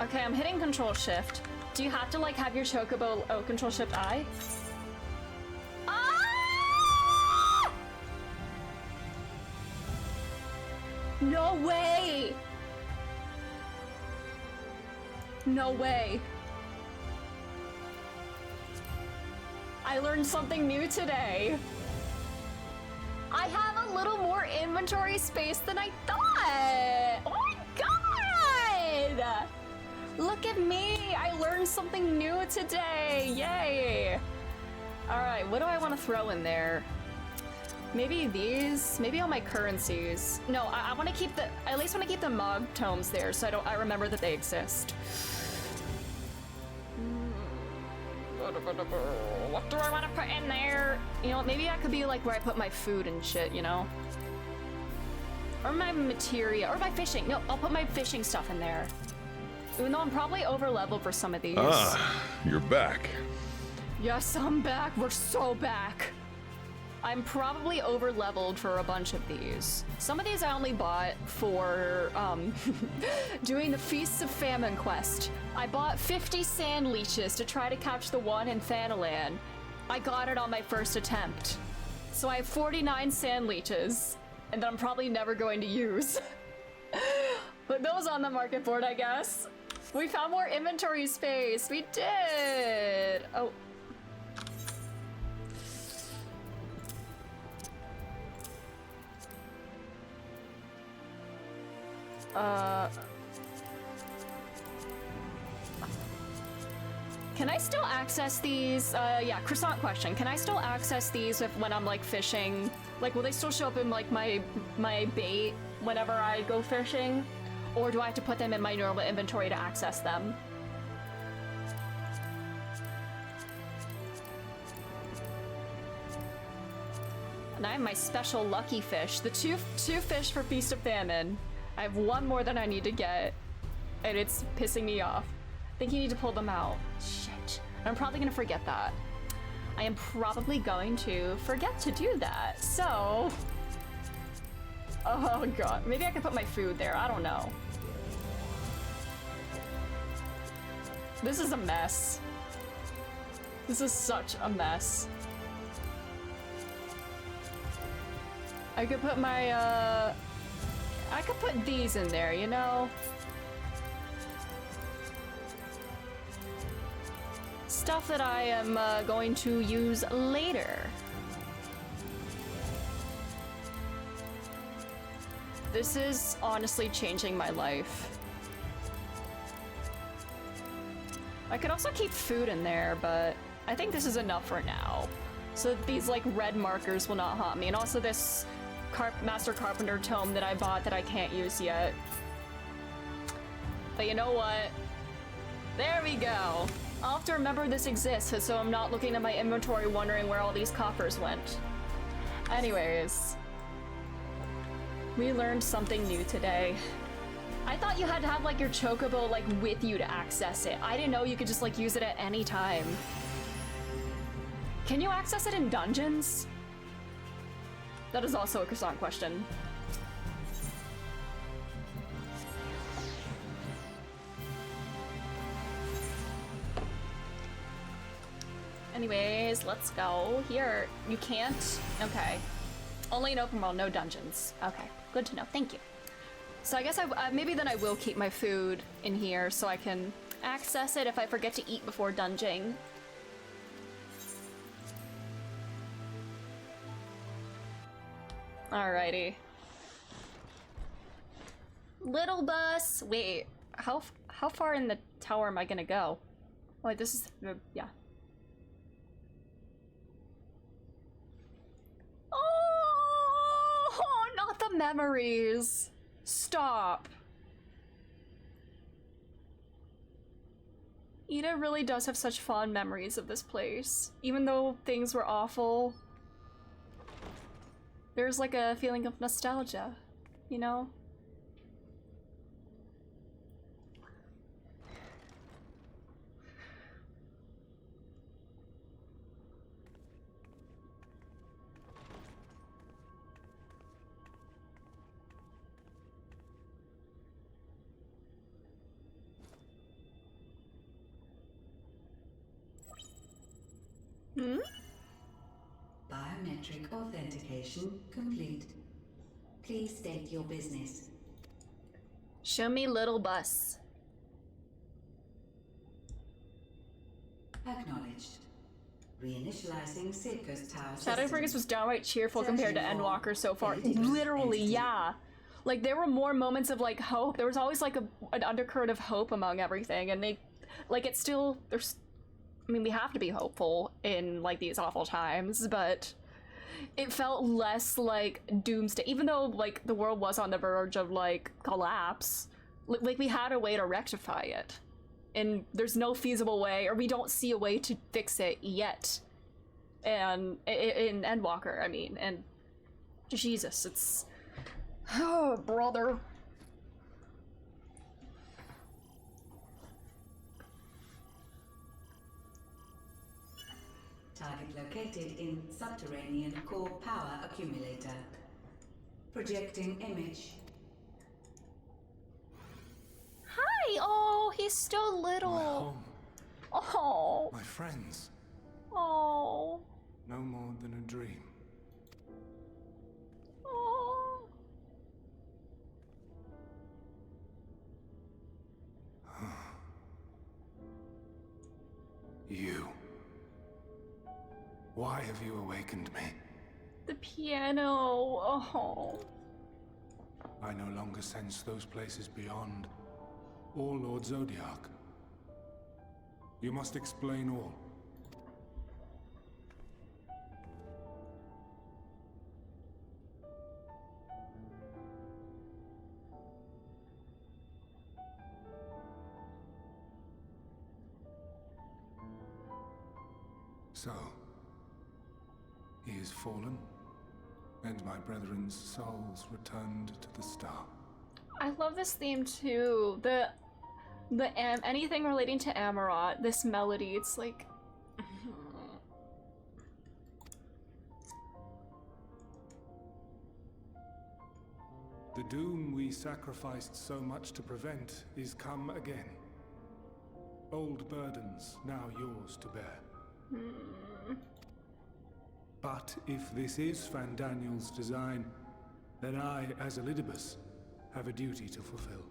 Okay, I'm hitting Control Shift. Do you have to, like, have your Chocobo... Oh, Control Shift I? Ah! No way! No way. I learned something new today. I have a little more inventory space than I thought! Oh my god! Look at me! I learned something new today! Yay! Alright, what do I want to throw in there? Maybe these? Maybe all my currencies. No, I want to keep I at least want to keep the Mog tomes there so I remember that they exist. What do I want to put in there? You know, maybe that could be like where I put my food and shit, you know? Or my materia, or my fishing. No, I'll put my fishing stuff in there. Even though I'm probably over leveled for some of these. Ah, you're back. Yes, I'm back. We're so back. I'm probably over leveled for a bunch of these. Some of these I only bought for doing the Feasts of Famine quest. I bought 50 sand leeches to try to catch the one in Thanalan. I got it on my first attempt. So I have 49 sand leeches, and that I'm probably never going to use. Put those on the market board, I guess. We found more inventory space. We did. Oh. Can I still access these? Yeah, croissant question. Can I still access these when I'm like fishing? Like, will they still show up in like my bait whenever I go fishing? Or do I have to put them in my normal inventory to access them? And I have my special lucky fish. The two fish for Feast of Famine. I have one more that I need to get. and it's pissing me off. I think you need to pull them out. Shit. I'm probably gonna forget that. I am probably going to forget to do that, so... Oh god, maybe I could put my food there, I don't know. This is a mess. This is such a mess. I could put my, I could put these in there, you know? Stuff that I am going to use later. This is honestly changing my life. I could also keep food in there, but I think this is enough for now. So that these like red markers will not haunt me. And also this Master Carpenter tome that I bought that I can't use yet. But you know what? There we go. I'll have to remember this exists so I'm not looking at my inventory wondering where all these coffers went. Anyways. We learned something new today. I thought you had to have like your chocobo like with you to access it. I didn't know you could just like use it at any time. Can you access it in dungeons? That is also a croissant question. Anyways, let's go. Here, you can't? Okay. Only in open world, no dungeons. Okay, good to know. Thank you. So I guess maybe then I will keep my food in here so I can access it if I forget to eat before dunging. Alrighty. Little bus. Wait, how far in the tower am I gonna go? Wait, this is yeah. Oh, not the memories. Stop. Ida really does have such fond memories of this place. Even though things were awful, there's like a feeling of nostalgia, you know? Hmm? Biometric authentication complete. Please state your business. Show me little bus. Acknowledged. Reinitializing Circus Tower. Shadowbringers was downright cheerful compared to Endwalker so far. Literally, yeah. Like, there were more moments of, like, hope. There was always, like, an undercurrent of hope among everything, and they... Like, it's still... There's... I mean, we have to be hopeful in, like, these awful times, but... It felt less, like, doomsday. Even though, like, the world was on the verge of, like, collapse. Like, we had a way to rectify it. And there's no feasible way, or we don't see a way to fix it yet. And in Endwalker, I mean, and Jesus, it's... Oh, brother. Target located in subterranean core power accumulator. Projecting image. Hi! Oh, he's still little. My home. Oh. My friends. Oh. No more than a dream. Oh. You. Why have you awakened me? The piano. Oh. I no longer sense those places beyond, or Lord Zodiac. You must explain all. So, he is fallen, and my brethren's souls returned to the star. I love this theme too. The Anything relating to Amarot, this melody, it's like... The doom we sacrificed so much to prevent is come again. Old burdens now yours to bear. But if this is Fandaniel's design, then I, as Elidibus, have a duty to fulfill.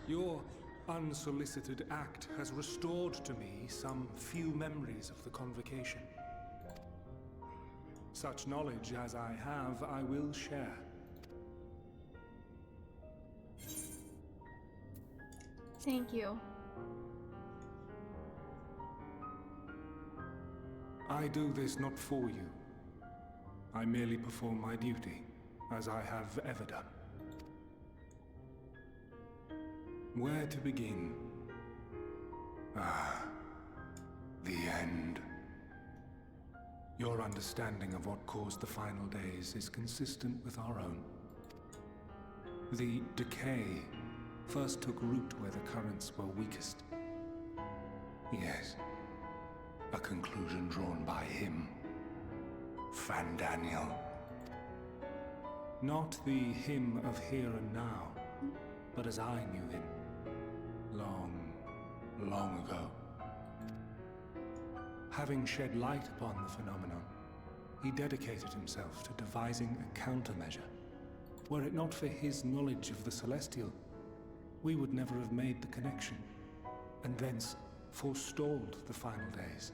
Your unsolicited act has restored to me some few memories of the convocation. Such knowledge as I have, I will share. Thank you. I do this not for you. I merely perform my duty, as I have ever done. Where to begin? Ah, the end. Your understanding of what caused the final days is consistent with our own. The decay first took root where the currents were weakest. Yes, a conclusion drawn by him, Fandaniel. Not the him of here and now, but as I knew him, long, long ago. Having shed light upon the phenomenon, he dedicated himself to devising a countermeasure. Were it not for his knowledge of the Celestial, we would never have made the connection, and thence forestalled the final days.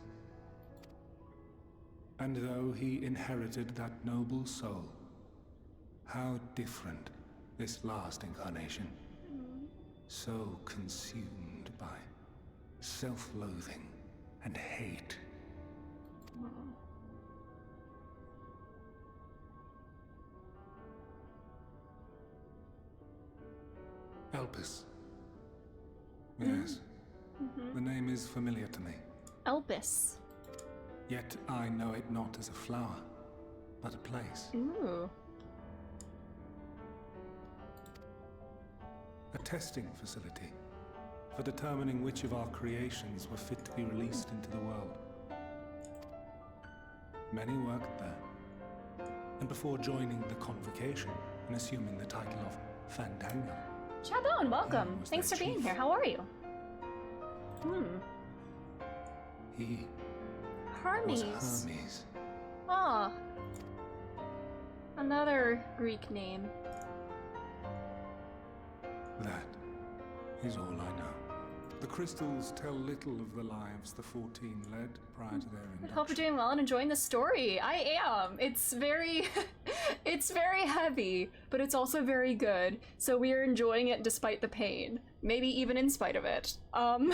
And though he inherited that noble soul, how different this last incarnation. So consumed by self-loathing and hate. Elpis. Yes. The name is familiar to me. Elpis. Yet I know it not as a flower, but a place. Ooh. A testing facility for determining which of our creations were fit to be released into the world. Many worked there, and before joining the convocation and assuming the title of Fandaniel. Chabon, welcome. Thanks for being here. How are you? He Hermes. was Hermes. Ah. Another Greek name. That is all I know. The crystals tell little of the lives the 14 led prior to their induction. I hope you're doing well and enjoying the story. I am. It's very, it's very heavy, but it's also very good. So we are enjoying it despite the pain. Maybe even in spite of it. But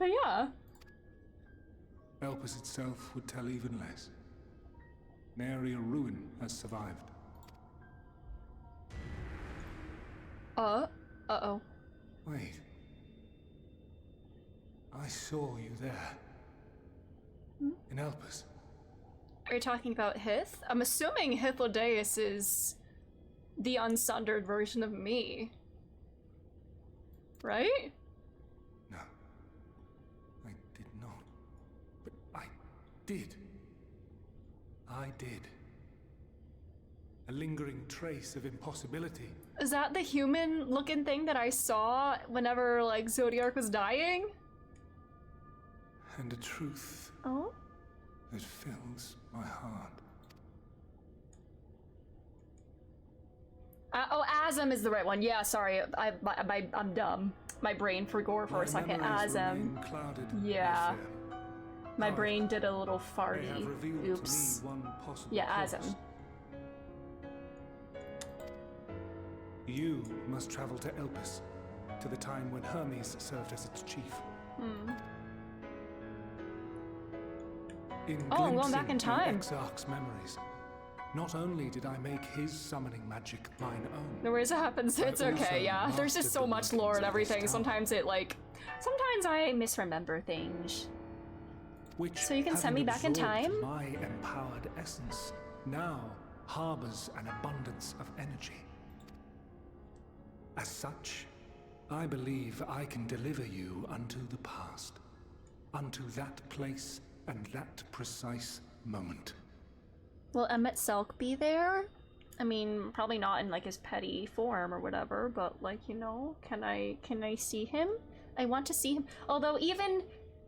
yeah. Elpis itself would tell even less. Nary a ruin has survived. Uh-oh. Wait. I saw you there. In Elpis. Are you talking about Hith? I'm assuming Hythlodeus is the unsundered version of me. Right? No. I did not. But I did. I did. A lingering trace of impossibility. Is that the human-looking thing that I saw whenever, like, Zodiark was dying? And a truth that fills my heart. Oh, Azem is the right one. Yeah, sorry, I'm dumb. My brain forgot for a second. Azem. Yeah. My brain did a little farty. Oops. Yeah, Azem. You must travel to Elpis, to the time when Hermes served as its chief. In I'm going back in time. Exarch's memories, not only did I make his summoning magic mine own. No worries, it happens. It's okay, yeah. There's just so much lore and everything. Sometimes it, like... Sometimes I misremember things. So you can send me back in time? My empowered essence now harbors an abundance of energy. As such, I believe I can deliver you unto the past, unto that place and that precise moment. Will Emmett Selk be there? I mean, probably not in like his petty form or whatever, but like, you know, can I see him? I want to see him. Although even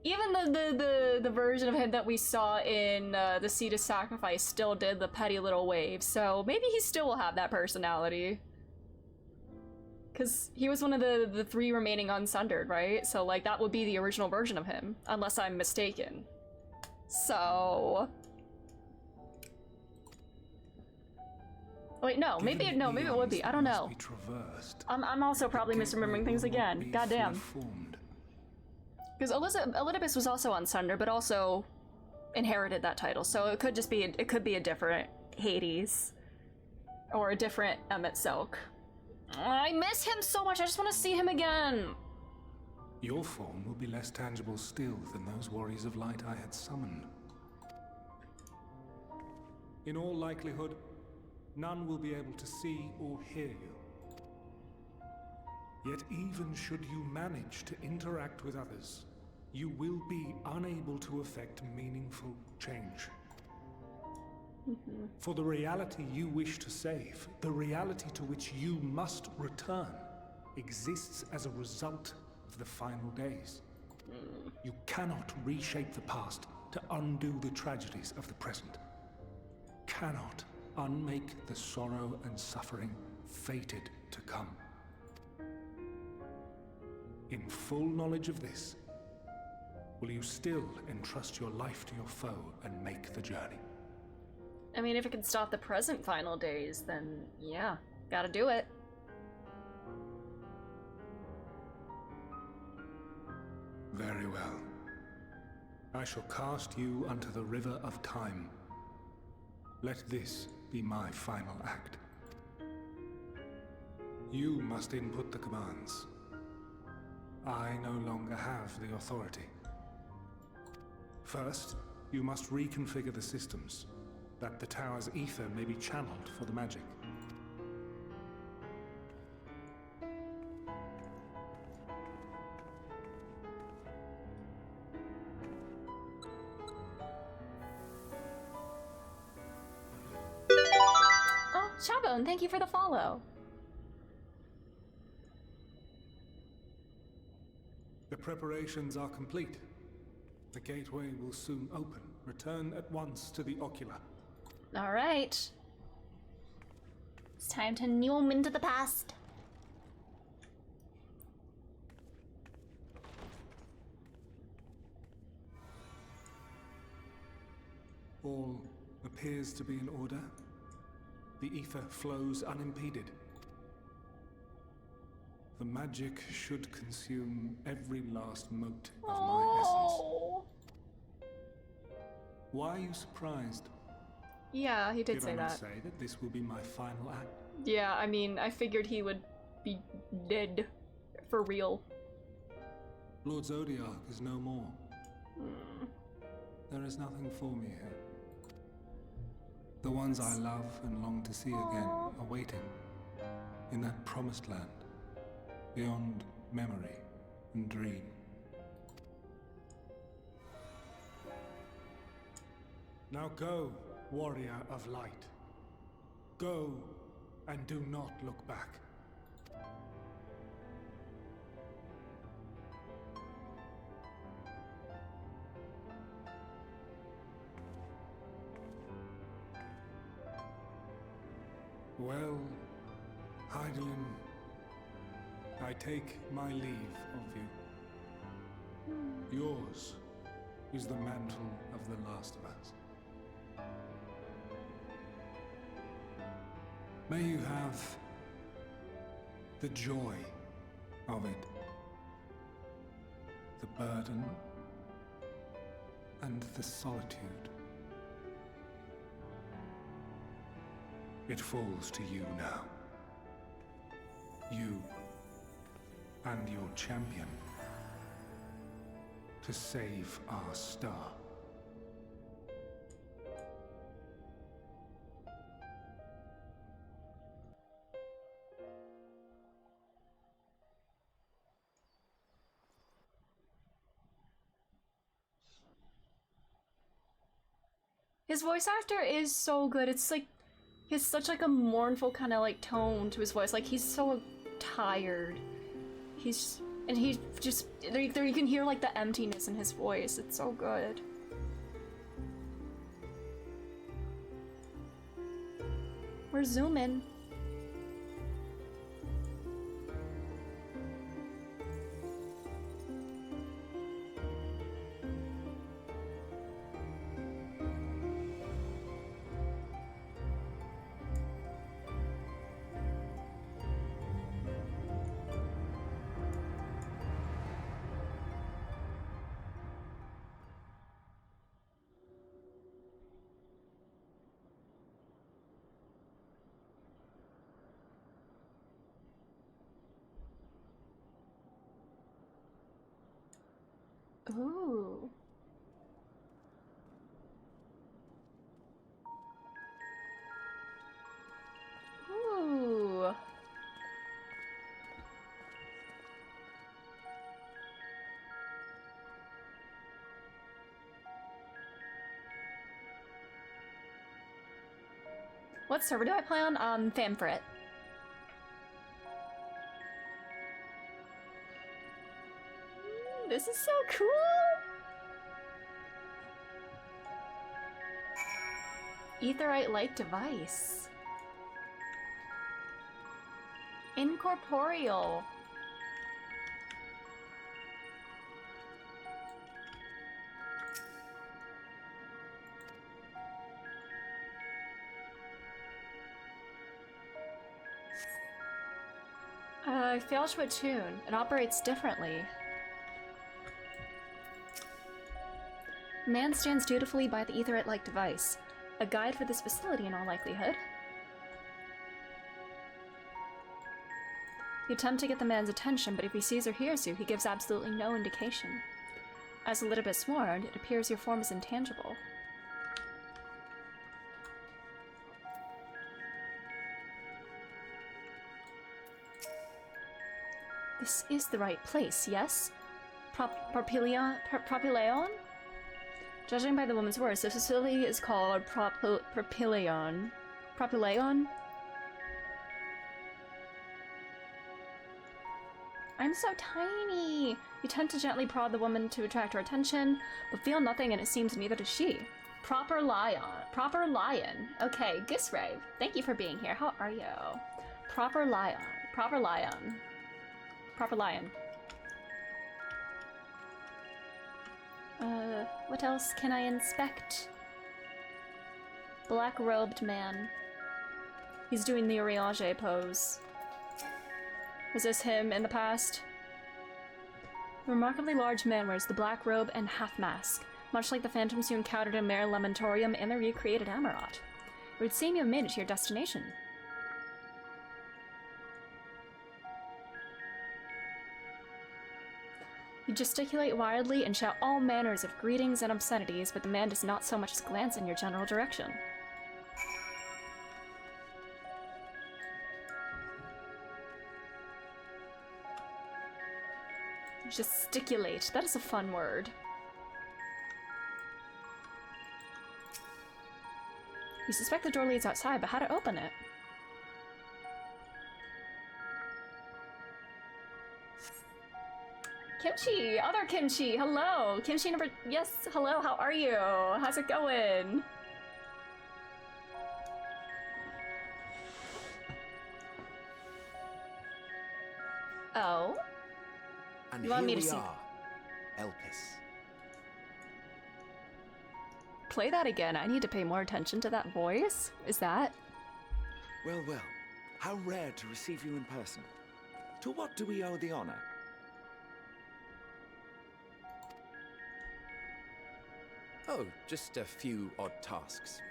the version of him that we saw in the Seed of Sacrifice still did the petty little wave, so maybe he still will have that personality. Because he was one of the 3 remaining unsundered, right? So like that would be the original version of him, unless I'm mistaken. So... Wait, no, maybe it would be. I don't know. I'm also probably misremembering things again. Goddamn. Because Elidibus was also unsundered, but also inherited that title, so it could just be it could be a different Hades or a different Emmett Selk. I miss him so much. I just want to see him again. Your form will be less tangible still than those warriors of light I had summoned. In all likelihood, none will be able to see or hear you. Yet even should you manage to interact with others, you will be unable to effect meaningful change. For the reality you wish to save, the reality to which you must return, exists as a result of the final days. You cannot reshape the past to undo the tragedies of the present. Cannot unmake the sorrow and suffering fated to come. In full knowledge of this, will you still entrust your life to your foe and make the journey? I mean, if it can stop the present final days, then yeah, gotta do it. Very well. I shall cast you unto the river of time. Let this be my final act. You must input the commands. I no longer have the authority. First, you must reconfigure the systems, that the tower's ether may be channeled for the magic. Oh, Chabone, thank you for the follow. The preparations are complete. The gateway will soon open. Return at once to the Ocular. All right. It's time to noom into the past. All appears to be in order. The ether flows unimpeded. The magic should consume every last mote of my essence. Why are you surprised? Yeah, he did say Did I not that. say that this will be my final act? Yeah, I mean, I figured he would be dead for real. Lord Zodiac is no more. There is nothing for me here. The ones I love and long to see again are waiting in that promised land, beyond memory and dream. Now go, warrior of light. Go and do not look back. Well, Heidelin, I take my leave of you. Yours is the mantle of the last of us. May you have the joy of it, the burden and the solitude. It falls to you now. You and your champion to save our star. His voice actor is so good. It's like, he has such like a mournful kind of like tone to his voice. Like he's so tired. He just, there you can hear like the emptiness in his voice. It's so good. We're zooming. Ooh. Ooh. What server do I play on? Famfrit. This is so cool! Aetherite-like device. Incorporeal. I failed to attune. It operates differently. Man stands dutifully by the Aetherite-like device. A guide for this facility in all likelihood. You attempt to get the man's attention, but if he sees or hears you, he gives absolutely no indication. As Elizabeth warned, it appears your form is intangible. This is the right place, yes? Propyleon? Judging by the woman's words, this facility is called Propyleon. Propyleon? I'm so tiny! You tend to gently prod the woman to attract her attention, but feel nothing, and it seems neither does she. Proper lion. Okay, Gisrave, thank you for being here. How are you? Proper lion. What else can I inspect? Black-robed man. He's doing the Urianger pose. Was this him in the past? The remarkably large man wears the black robe and half-mask, much like the phantoms you encountered in Mare Lamentorium and the recreated Amarot. It would seem you have made it to your destination. You gesticulate wildly and shout all manners of greetings and obscenities, but the man does not so much as glance in your general direction. Gesticulate. That is a fun word. You suspect the door leads outside, but how to open it? Kimchi! Other Kimchi! Hello! Kimchi number... Yes, hello, how are you? How's it going? Oh? And you want me here to we see... are, Elpis. Play that again. I need to pay more attention to that voice. Is that... Well, well. How rare to receive you in person. To what do we owe the honor? Oh, just a few odd tasks.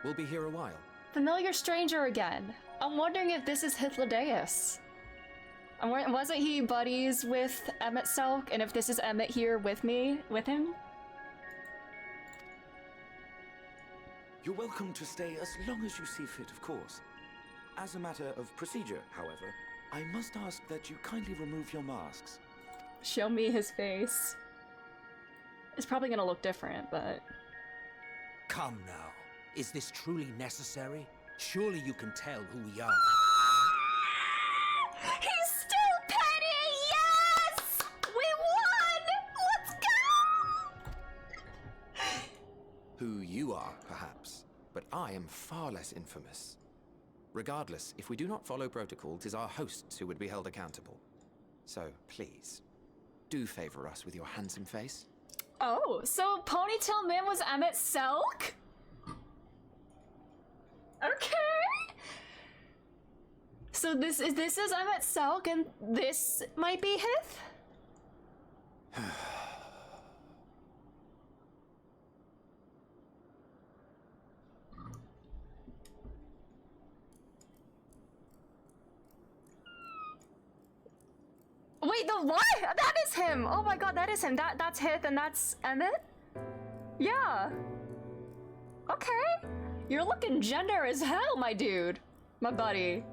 We'll be here a while. Familiar stranger again. I'm wondering if this is Hythlodaeus. Wasn't he buddies with Emmett Selk, and if this is Emmett here with him? You're welcome to stay as long as you see fit, of course. As a matter of procedure, however, I must ask that you kindly remove your masks. Show me his face. It's probably gonna look different, but... Come now. Is this truly necessary? Surely you can tell who we are. He's still petty! Yes! We won! Let's go! Who you are, perhaps, but I am far less infamous. Regardless, if we do not follow protocol, 'tis our hosts who would be held accountable. So, please, do favor us with your handsome face. Oh, so Ponytail Man was Emmett Selk? Okay. So this is Emmett Selk, and this might be Hith? Wait, the what? That is him! Oh my god, that is him. That's Hith and that's Emmett? Yeah. Okay. You're looking gender as hell, my dude. My buddy.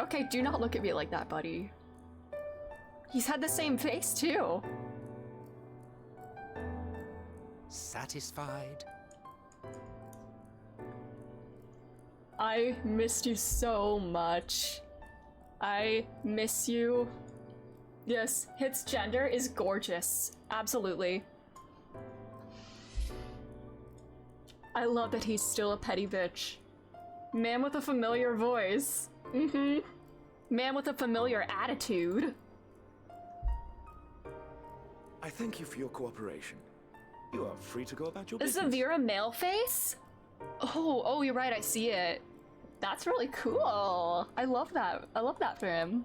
Okay, do not look at me like that, buddy. He's had the same face, too. Satisfied? I missed you so much. I miss you. Yes, Hith's gender is gorgeous. Absolutely. I love that he's still a petty bitch. Man with a familiar voice. Mm-hmm. Man with a familiar attitude. I thank you for your cooperation. You are free to go about your Is business. a Vera male face? Oh, you're right, I see it. That's really cool. I love that. I love that for him.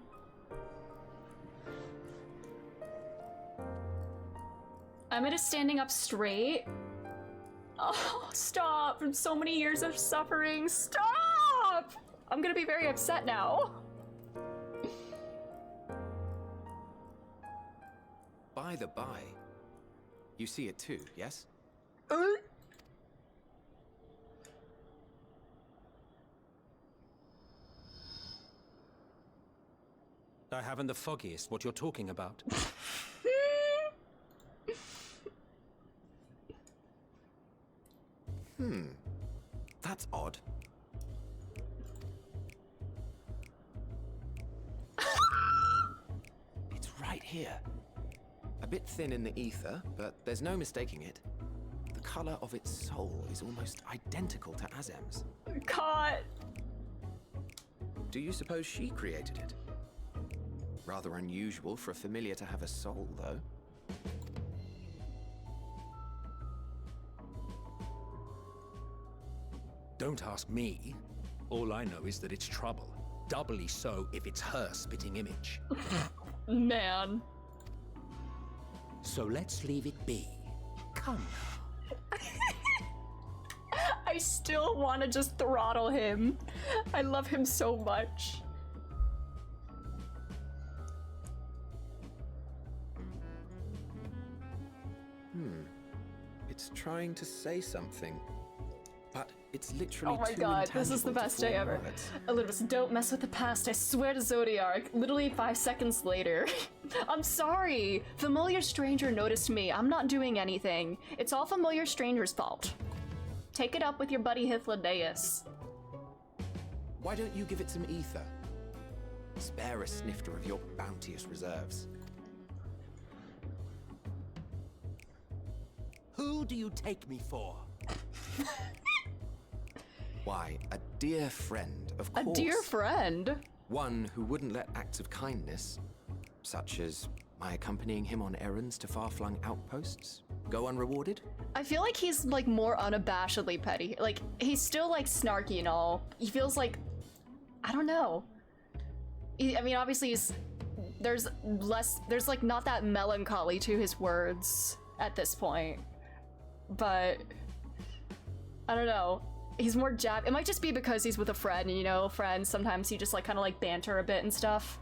Emmett is standing up straight. Oh, stop. From so many years of suffering. Stop! I'm gonna be very upset now. By the by, you see it too, yes? I haven't the foggiest what you're talking about. That's odd. It's right here. A bit thin in the ether, but there's no mistaking it. The color of its soul is almost identical to Azem's. Caught. Do you suppose she created it? Rather unusual for a familiar to have a soul, though. Don't ask me. All I know is that it's trouble. Doubly so if it's her spitting image. Man. So let's leave it be. Come now. I still want to just throttle him. I love him so much. It's trying to say something, but it's literally Oh my too god, this is the intangible to best day form ever. words. Elidibus, don't mess with the past, I swear to Zodiac. Literally 5 seconds later. I'm sorry! Familiar stranger noticed me. I'm not doing anything. It's all familiar stranger's fault. Take it up with your buddy Hythlodaeus. Why don't you give it some ether? Spare a snifter of your bounteous reserves. Who do you take me for? Why, a dear friend, of course. A dear friend? One who wouldn't let acts of kindness, such as my accompanying him on errands to far-flung outposts, go unrewarded? I feel like he's like more unabashedly petty. Like, he's still like snarky and all. He feels like, I don't know. I mean, obviously there's like not that melancholy to his words at this point. But I don't know. He's more jab. It might just be because he's with a friend, you know, friends sometimes you just like kind of like banter a bit and stuff.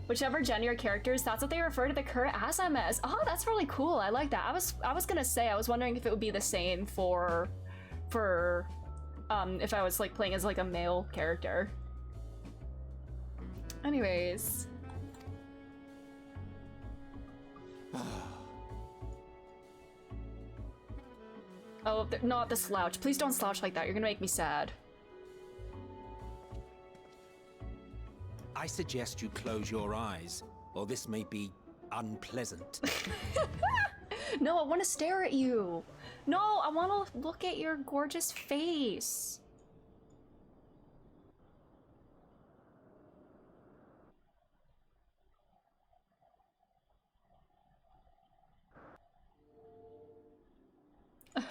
Whichever gender characters, that's what they refer to the current Azem as. Oh, that's really cool. I like that. I was gonna say, I was wondering if it would be the same for if I was like playing as like a male character. Anyways. Oh, not the slouch. Please don't slouch like that. You're gonna make me sad. I suggest you close your eyes, or this may be unpleasant. No, I want to stare at you. No, I want to look at your gorgeous face.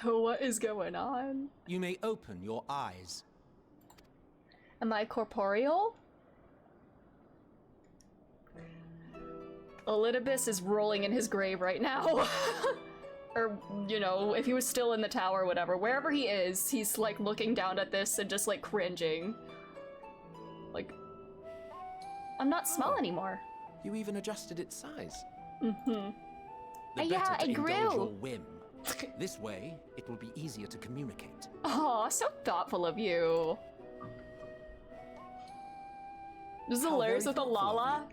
What is going on? You may open your eyes. Am I corporeal? Elidibus is rolling in his grave right now. Or, you know, if he was still in the tower or whatever. Wherever he is, he's like looking down at this and just like cringing. Like, I'm not small anymore. You even adjusted its size. Mm-hmm. The Yeah, better to I indulge grew. your whim. This way, it will be easier to communicate. Oh, so thoughtful of you. This is How hilarious very with the thoughtful of Lala.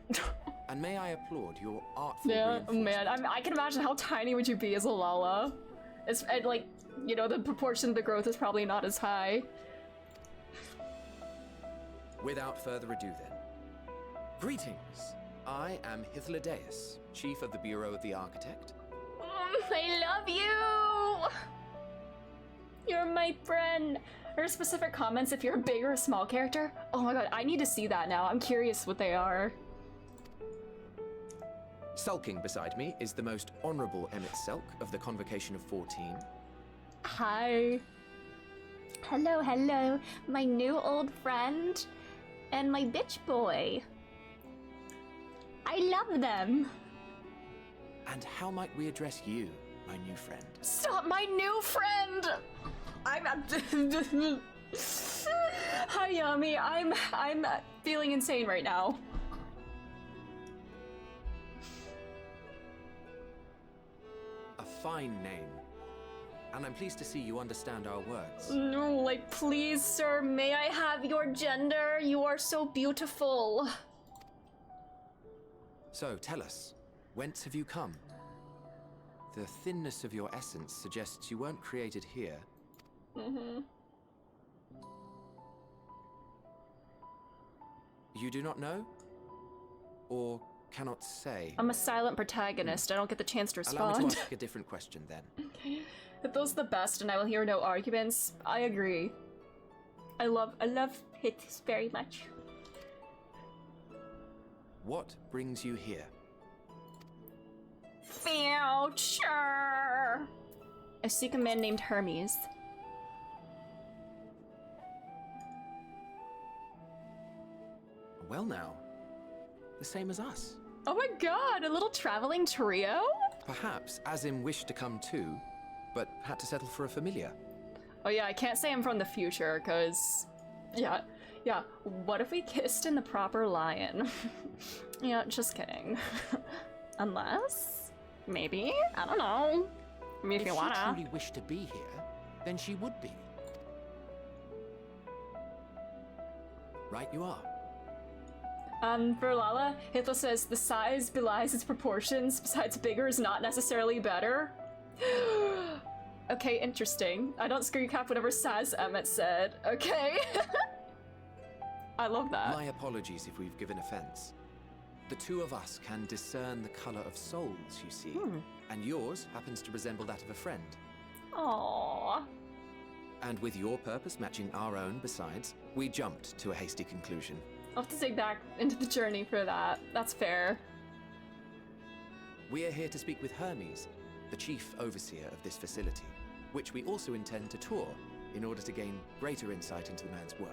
And may I applaud your artful Yeah, reinforcement. man, I can imagine how tiny would you be as a Lala. It's and, like, you know, the proportion of the growth is probably not as high. Without further ado then. Greetings. I am Hythlodaeus, Chief of the Bureau of the Architect. I love you! You're my friend. Are there specific comments if you're a big or a small character? Oh my god, I need to see that now. I'm curious what they are. Sulking beside me is the most honorable Emmett Selk of the Convocation of 14. Hi. Hello, hello, my new old friend and my bitch boy. I love them. And how might we address you, my new friend? Stop, my new friend! I'm Hi, Yami. I'm feeling insane right now. A fine name. And I'm pleased to see you understand our words. No, like, please, sir, may I have your gender? You are so beautiful. So, tell us, whence have you come? The thinness of your essence suggests you weren't created here. Mm-hmm. You do not know? Or cannot say? I'm a silent protagonist. I don't get the chance to Allow me respond. to ask a different question then. If those are the best and I will hear no arguments, I agree. I love hits very much. What brings you here? Future! I seek a man named Hermes. Well now, the same as us. Oh my god, a little traveling trio? Perhaps Azim wished to come too, but had to settle for a familiar. Oh yeah, I can't say I'm from the future, cause... Yeah, what if we kissed in the proper lion? Yeah, just kidding. Unless... Maybe? I don't know. I mean, if you wanna. If she truly wished to be here, then she would be. Right you are. For Lala, Hitler says the size belies its proportions, besides bigger is not necessarily better. Okay, interesting. I don't screen cap whatever Saz Emmett said. Okay. I love that. My apologies if we've given offense. The two of us can discern the color of souls, you see. And yours happens to resemble that of a friend. Aww. And with your purpose matching our own besides, we jumped to a hasty conclusion. I'll have to dig back into the journey for that. That's fair. We are here to speak with Hermes, the chief overseer of this facility, which we also intend to tour in order to gain greater insight into the man's work.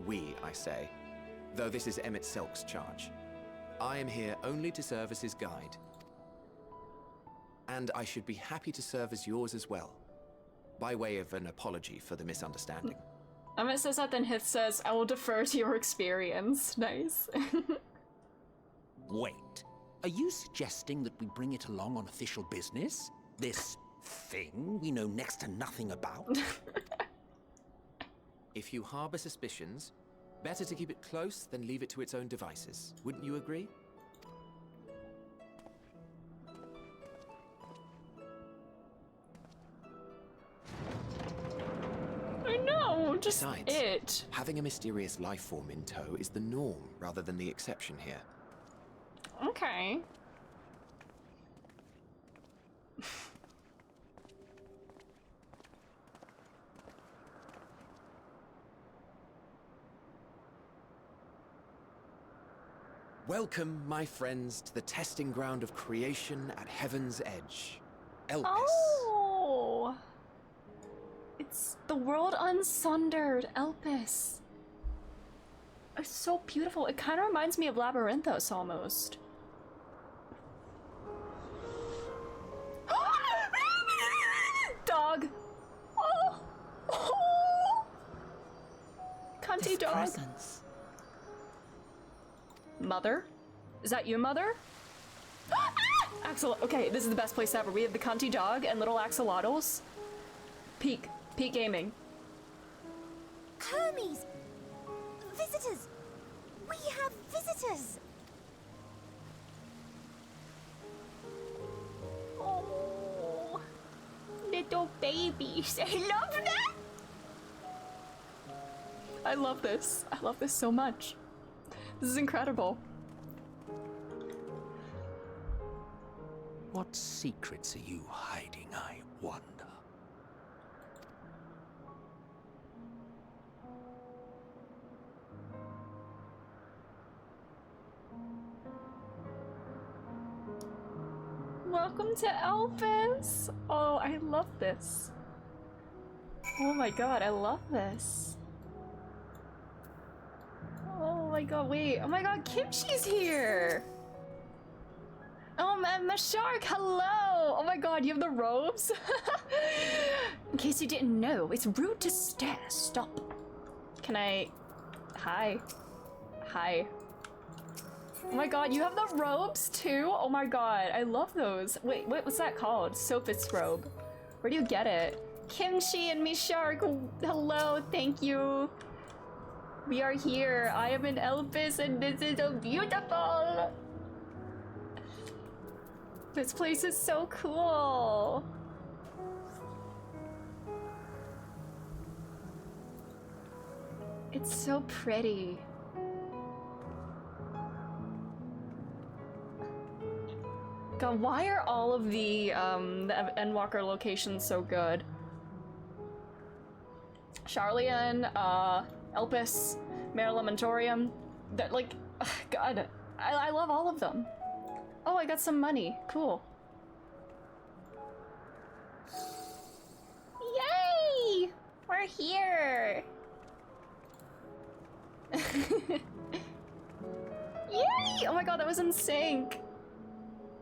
We, I say, though this is Emmett Selk's charge. I am here only to serve as his guide. And I should be happy to serve as yours as well, by way of an apology for the misunderstanding. Emmett says that, then Hith says, I will defer to your experience. Nice. Wait, are you suggesting that we bring it along on official business? This thing we know next to nothing about? If you harbor suspicions, better to keep it close than leave it to its own devices. Wouldn't you agree? I'm just Besides, it. having a mysterious life form in tow is the norm rather than the exception here. Okay. Welcome, my friends, to the testing ground of creation at Heaven's Edge. Elpis. Oh! It's the world unsundered, Elpis. It's so beautiful. It kind of reminds me of Labyrinthos almost. Dog. Oh. Oh. Cunty This dog. presence. Mother? Is that you, Mother? Axel, okay, this is the best place ever. We have the cunty dog and little axolotls. Peak gaming. Hermes! Visitors! We have visitors! Oh, little babies. I love them. I love this. I love this so much. This is incredible. What secrets are you hiding, I wonder? Welcome to Elpis! Oh, I love this. Oh my god, I love this. Oh my god, wait. Oh my god, Kimchi's here! Oh, my shark, hello! Oh my god, you have the robes? In case you didn't know, it's rude to stare. Stop. Can I... Hi. Hi. Oh my god, you have the robes too? Oh my god, I love those. Wait, what's that called? Sophist's robe. Where do you get it? Kimchi and me shark, hello, thank you. We are here. I am in Elpis and this is so beautiful. This place is so cool. It's so pretty. God, why are all of the Endwalker locations so good? Charlian, Elpis, Mare Lamentorium, that like, God, I love all of them. Oh, I got some money, cool. Yay! We're here. Yay! Oh my god, that was in sync.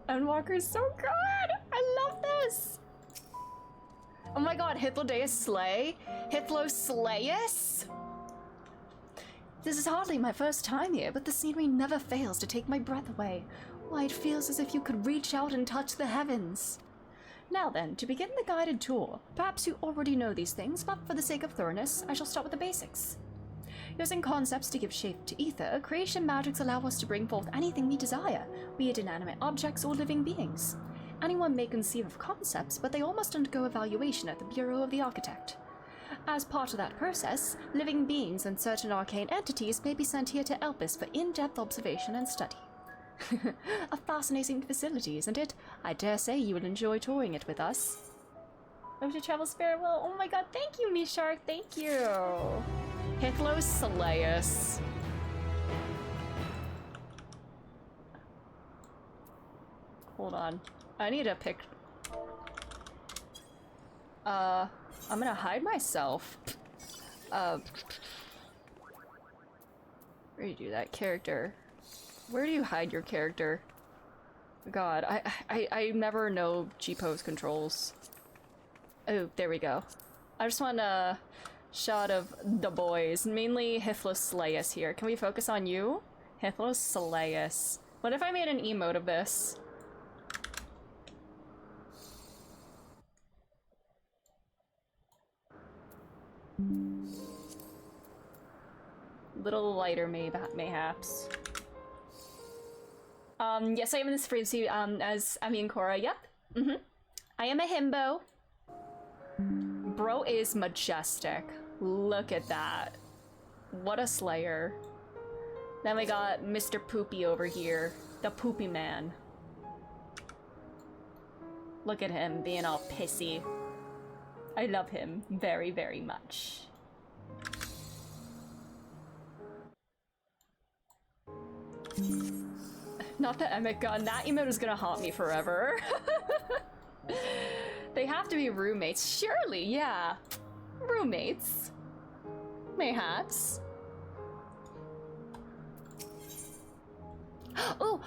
Endwalker's so good! I love this! Oh my god, Hitlodeus Slay? Hitlo Slayus? This is hardly my first time here, but the scenery never fails to take my breath away. Why, it feels as if you could reach out and touch the heavens. Now then, to begin the guided tour, perhaps you already know these things, but for the sake of thoroughness, I shall start with the basics. Using concepts to give shape to ether, creation magics allow us to bring forth anything we desire, be it inanimate objects or living beings. Anyone may conceive of concepts, but they all must undergo evaluation at the Bureau of the Architect. As part of that process, living beings and certain arcane entities may be sent here to Elpis for in-depth observation and study. A fascinating facility, isn't it? I dare say you will enjoy touring it with us. Hope to travel spirit well. Oh my god, thank you, Mishark, thank you. Hitlo Slayus. Hold on. I need to pick... I'm gonna hide myself. Where do you do that? Character. Where do you hide your character? God, I never know G-pose controls. Oh, there we go. I just want a shot of the boys, mainly Hitlo Slayus here. Can we focus on you? Hitlo Slayus. What if I made an emote of this? Little lighter, mayhaps. Yes, I am in this frequency, as Ami and Cora, yep. I am a himbo. Bro is majestic. Look at that. What a slayer. Then we got Mr. Poopy over here. The Poopy Man. Look at him being all pissy. I love him very, very much. Not the Emmett gun. That emote is gonna haunt me forever. They have to be roommates. Surely, yeah. Roommates. Mayhaps. Oh!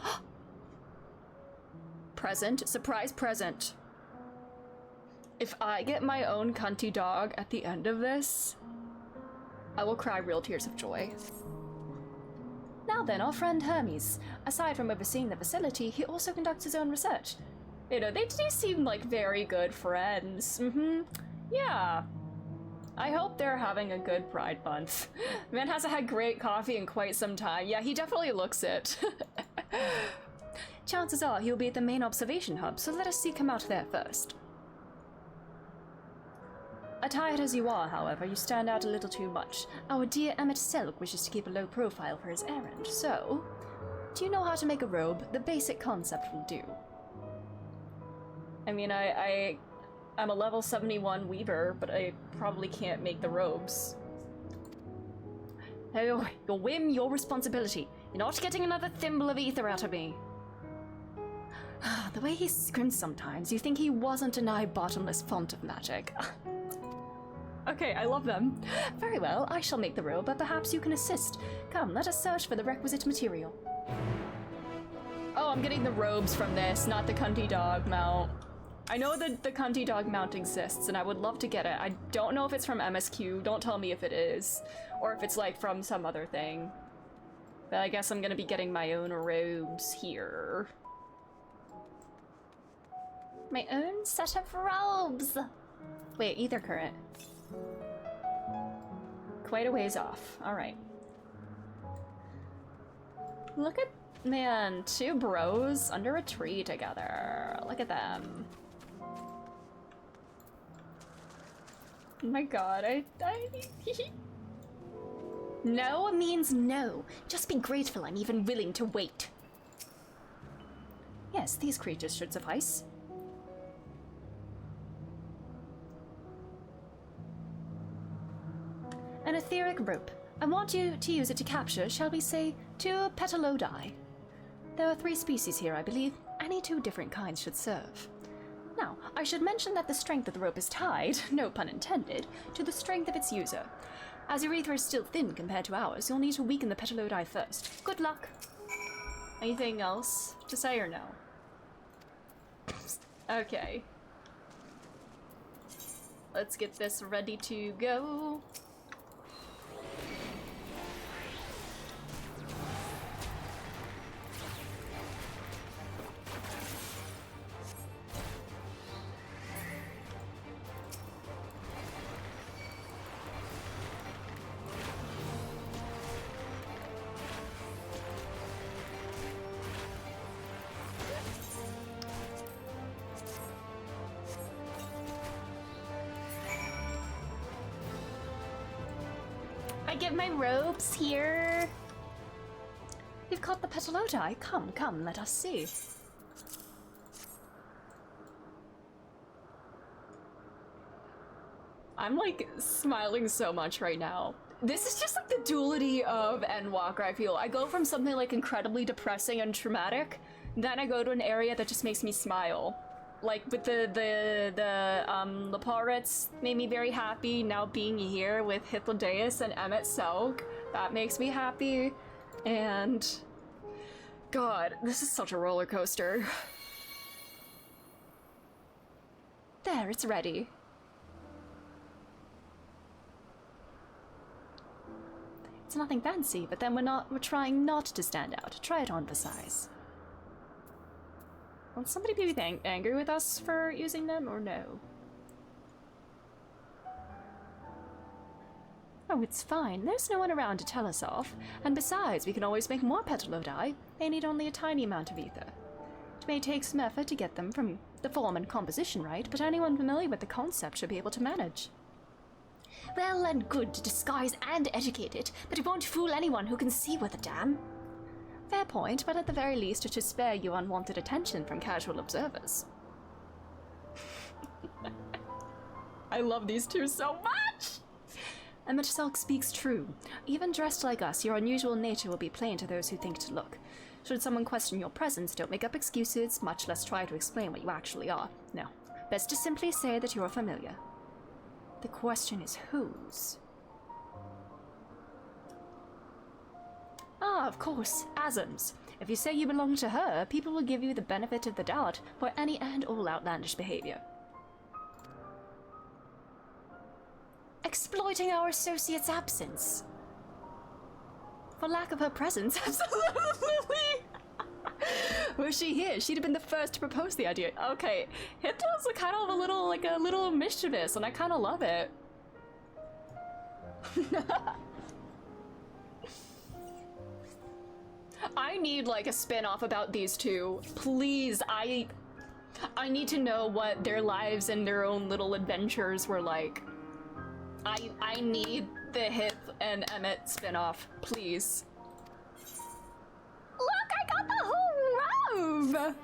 Present. Surprise present. If I get my own cunty dog at the end of this, I will cry real tears of joy. Now then, our friend Hermes. Aside from overseeing the facility, he also conducts his own research. You know, they do seem like very good friends. Yeah. I hope they're having a good Pride Month. Man hasn't had great coffee in quite some time. Yeah, he definitely looks it. Chances are he'll be at the main observation hub, so let us seek him out there first. Attired as you are, however, you stand out a little too much. Our dear Emmett Selk wishes to keep a low profile for his errand, so... Do you know how to make a robe? The basic concept will do. I mean, I'm a level 71 weaver, but I probably can't make the robes. Oh, your whim, your responsibility. You're not getting another thimble of ether out of me. The way he squints sometimes, you think he wasn't a nigh bottomless font of magic. Okay, I love them. Very well, I shall make the robe, but perhaps you can assist. Come, let us search for the requisite material. Oh, I'm getting the robes from this, not the cunty dog mount. I know that the cunty dog mount exists, and I would love to get it. I don't know if it's from MSQ, don't tell me if it is. Or if it's like from some other thing. But I guess I'm gonna be getting my own robes here. My own set of robes! Wait, ether current. Quite a ways off. Alright. Look at, man, two bros under a tree together. Look at them. Oh my god, No means no. Just be grateful I'm even willing to wait. Yes, these creatures should suffice. An etheric rope. I want you to use it to capture, shall we say, two petalodi. There are 3 species here, I believe. Any 2 different kinds should serve. Now, I should mention that the strength of the rope is tied, no pun intended, to the strength of its user. As your ether is still thin compared to ours, you'll need to weaken the petalodi first. Good luck. Anything else to say or no? Okay. Let's get this ready to go. Get my robes here. You've caught the petalodi. Come, come, let us see. I'm like smiling so much right now. This is just like the duality of Endwalker, I feel. I go from something like incredibly depressing and traumatic, then I go to an area that just makes me smile. Like with the Leparits made me very happy. Now being here with Hythlodeus and Emmett Selk, that makes me happy. And God, this is such a roller coaster. There, it's ready. It's nothing fancy, but then we're trying not to stand out. Try it on for size. Will somebody be angry with us for using them, or no? Oh, it's fine. There's no one around to tell us off. And besides, we can always make more petalodi. They need only a tiny amount of ether. It may take some effort to get them from the form and composition right, but anyone familiar with the concept should be able to manage. Well and good, disguised and educated, but it won't fool anyone who can see with a damn. Fair point, but at the very least it should spare you unwanted attention from casual observers. I love these two so much! And Selk speaks true. Even dressed like us, your unusual nature will be plain to those who think to look. Should someone question your presence, don't make up excuses, much less try to explain what you actually are. No, best to simply say that you're familiar. The question is whose? Ah, of course, Azam's. If you say you belong to her, people will give you the benefit of the doubt for any and all outlandish behavior. Exploiting our associate's absence. For lack of her presence, absolutely! Were she here, she'd have been the first to propose the idea. Okay, Hinto's kind of a little mischievous, and I kind of love it. I need like a spin-off about these two. Please, I need to know what their lives and their own little adventures were like. I need the Hith and Emmett spin-off, please. Look, I got the whole robe!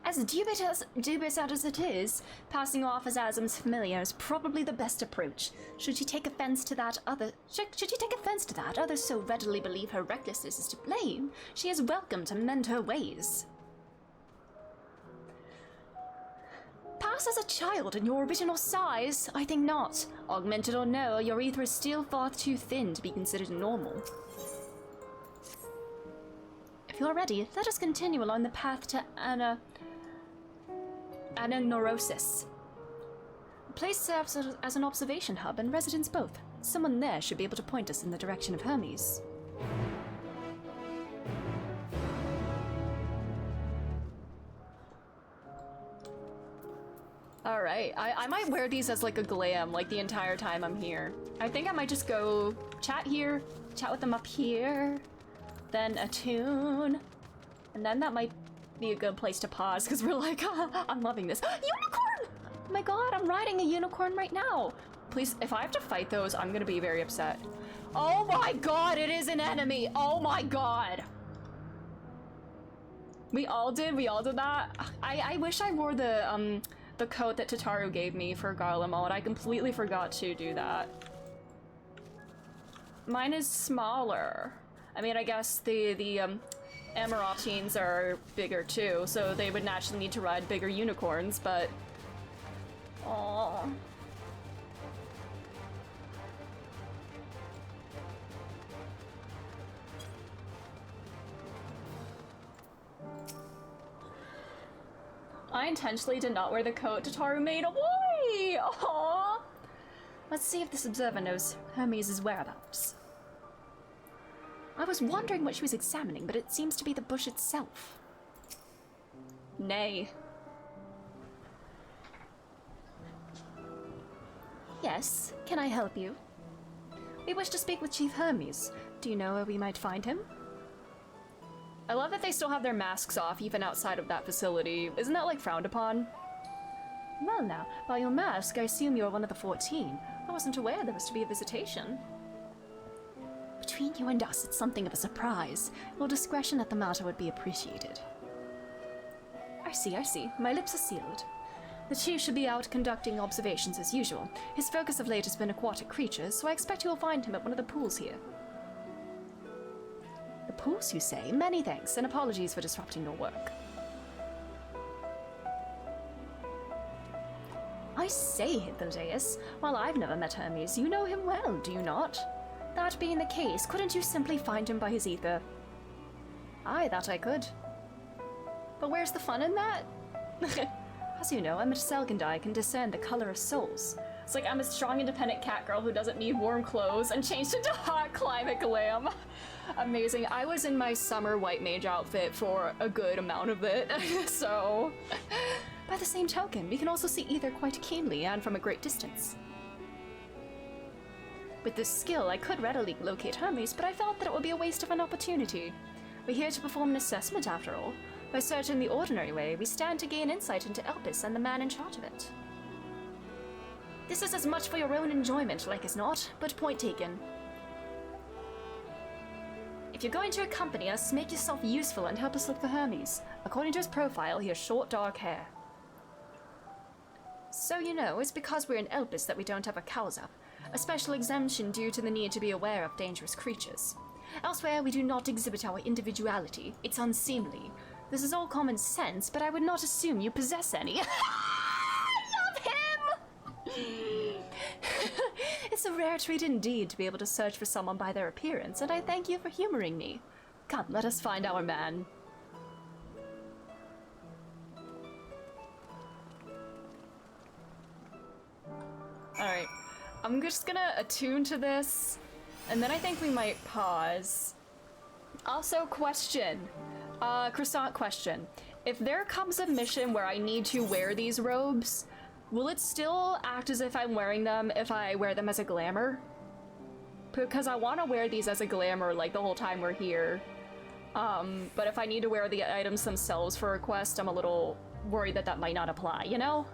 As dubious as it is, passing off as Azam's familiar is probably the best approach. Should she take offense to that, others so readily believe her recklessness is to blame, she is welcome to mend her ways. Pass as a child in your original size? I think not. Augmented or no, your ether is still far too thin to be considered normal. If you're ready, let us continue along the path to Ananorosis. The place serves as an observation hub and residents both. Someone there should be able to point us in the direction of Hermes. Alright, I might wear these as like a glam, like the entire time I'm here. I think I might just go chat here, chat with them up here, then attune, and then that might be a good place to pause, because we're like, I'm loving this. Unicorn! Oh my god, I'm riding a unicorn right now! Please, if I have to fight those, I'm gonna be very upset. Oh my god, it is an enemy! Oh my god! We all did that. I wish I wore the coat that Tataru gave me for Garlemald. I completely forgot to do that. Mine is smaller. I mean, I guess the Amaranthines are bigger too, so they would naturally need to ride bigger unicorns, but... Aww. I intentionally did not wear the coat Tataru made. Why? Aww. Let's see if this observer knows Hermes' whereabouts. I was wondering what she was examining, but it seems to be the bush itself. Nay. Yes, can I help you? We wish to speak with Chief Hermes. Do you know where we might find him? I love that they still have their masks off even outside of that facility. Isn't that like frowned upon? Well now, by your mask, I assume you're one of the 14. I wasn't aware there was to be a visitation. Between you and us, it's something of a surprise. Your discretion at the matter would be appreciated. I see. My lips are sealed. The Chief should be out conducting observations as usual. His focus of late has been aquatic creatures, so I expect you'll find him at one of the pools here. The pools, you say? Many thanks, and apologies for disrupting your work. I say, Hypnodeus, while I've never met Hermes, you know him well, do you not? That being the case, couldn't you simply find him by his ether? Aye, that I could. But where's the fun in that? As you know, Emmett Selk and I can discern the color of souls. It's like I'm a strong, independent cat girl who doesn't need warm clothes and changed into hot climate glam. Amazing. I was in my summer white mage outfit for a good amount of it, so... By the same token, we can also see ether quite keenly and from a great distance. With this skill, I could readily locate Hermes, but I felt that it would be a waste of an opportunity. We're here to perform an assessment, after all. By searching the ordinary way, we stand to gain insight into Elpis and the man in charge of it. This is as much for your own enjoyment, like as not, but point taken. If you're going to accompany us, make yourself useful and help us look for Hermes. According to his profile, he has short, dark hair. So you know, it's because we're in Elpis that we don't have a Kawzap, a special exemption due to the need to be aware of dangerous creatures. Elsewhere, we do not exhibit our individuality. It's unseemly. This is all common sense, but I would not assume you possess any. I love him! It's a rare treat indeed to be able to search for someone by their appearance, and I thank you for humoring me. Come, let us find our man. Alright, I'm just gonna attune to this, and then I think we might pause. Also, question. Croissant question. If there comes a mission where I need to wear these robes, will it still act as if I'm wearing them if I wear them as a glamour? Because I want to wear these as a glamour like the whole time we're here. But if I need to wear the items themselves for a quest, I'm a little worried that that might not apply, you know?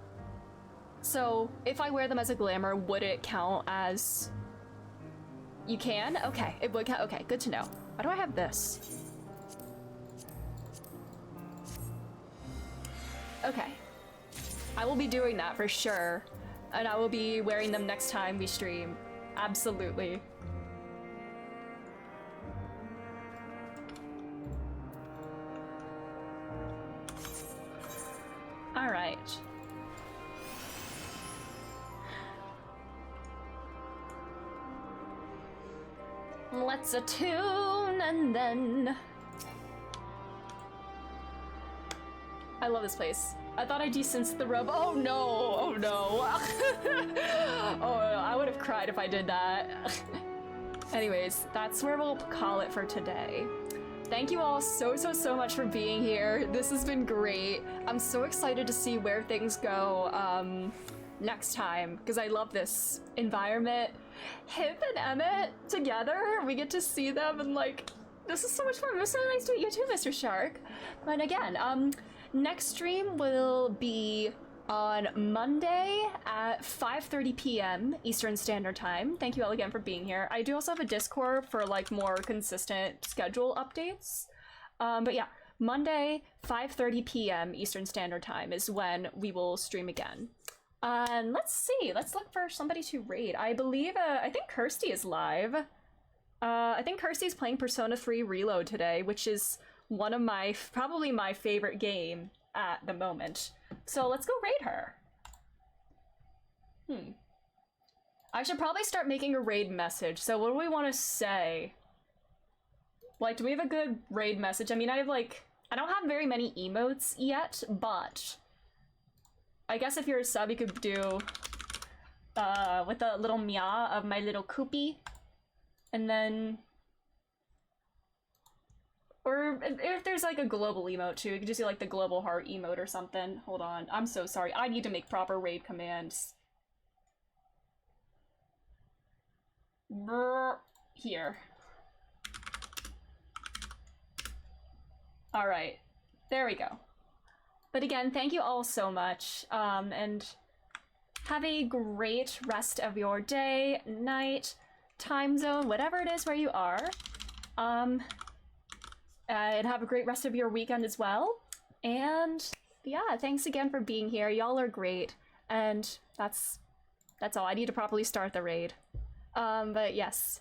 So, if I wear them as a glamour, would it count as... You can? Okay, it would count. Okay, good to know. Why do I have this? Okay. I will be doing that for sure. And I will be wearing them next time we stream. Absolutely. Alright. Let's attune and then... I love this place. I thought I desensed the robe. Oh no! Oh no! Oh no, I would have cried if I did that. Anyways, that's where we'll call it for today. Thank you all so much for being here. This has been great. I'm so excited to see where things go next time, because I love this environment. Hip and Emmett together, we get to see them and like, this is so much fun. It was so nice to meet you too, Mr. Shark. And again, next stream will be on Monday at 5:30 p.m. Eastern Standard Time. Thank you all again for being here. I do also have a Discord for like more consistent schedule updates. But yeah, Monday 5:30 p.m. Eastern Standard Time is when we will stream again. And let's see, let's look for somebody to raid. I believe, I think Kirsty is live. I think Kirsty's playing Persona 3 Reload today, which is one of my, probably my favorite game at the moment. So let's go raid her. I should probably start making a raid message. So what do we want to say? Like, do we have a good raid message? I mean, I don't have very many emotes yet, but I guess if you're a sub, you could do with a little meow of my little Koopy. And then, or if there's like a global emote too, you could just do like the global heart emote or something. Hold on, I'm so sorry. I need to make proper raid commands. Here. All right, there we go. But again, thank you all so much, and have a great rest of your day, night, time zone, whatever it is where you are. And have a great rest of your weekend as well. And yeah, thanks again for being here. Y'all are great, and that's all. I need to properly start the raid. But yes.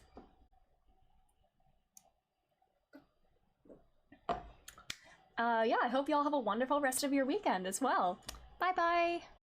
Yeah, I hope y'all have a wonderful rest of your weekend as well. Bye bye!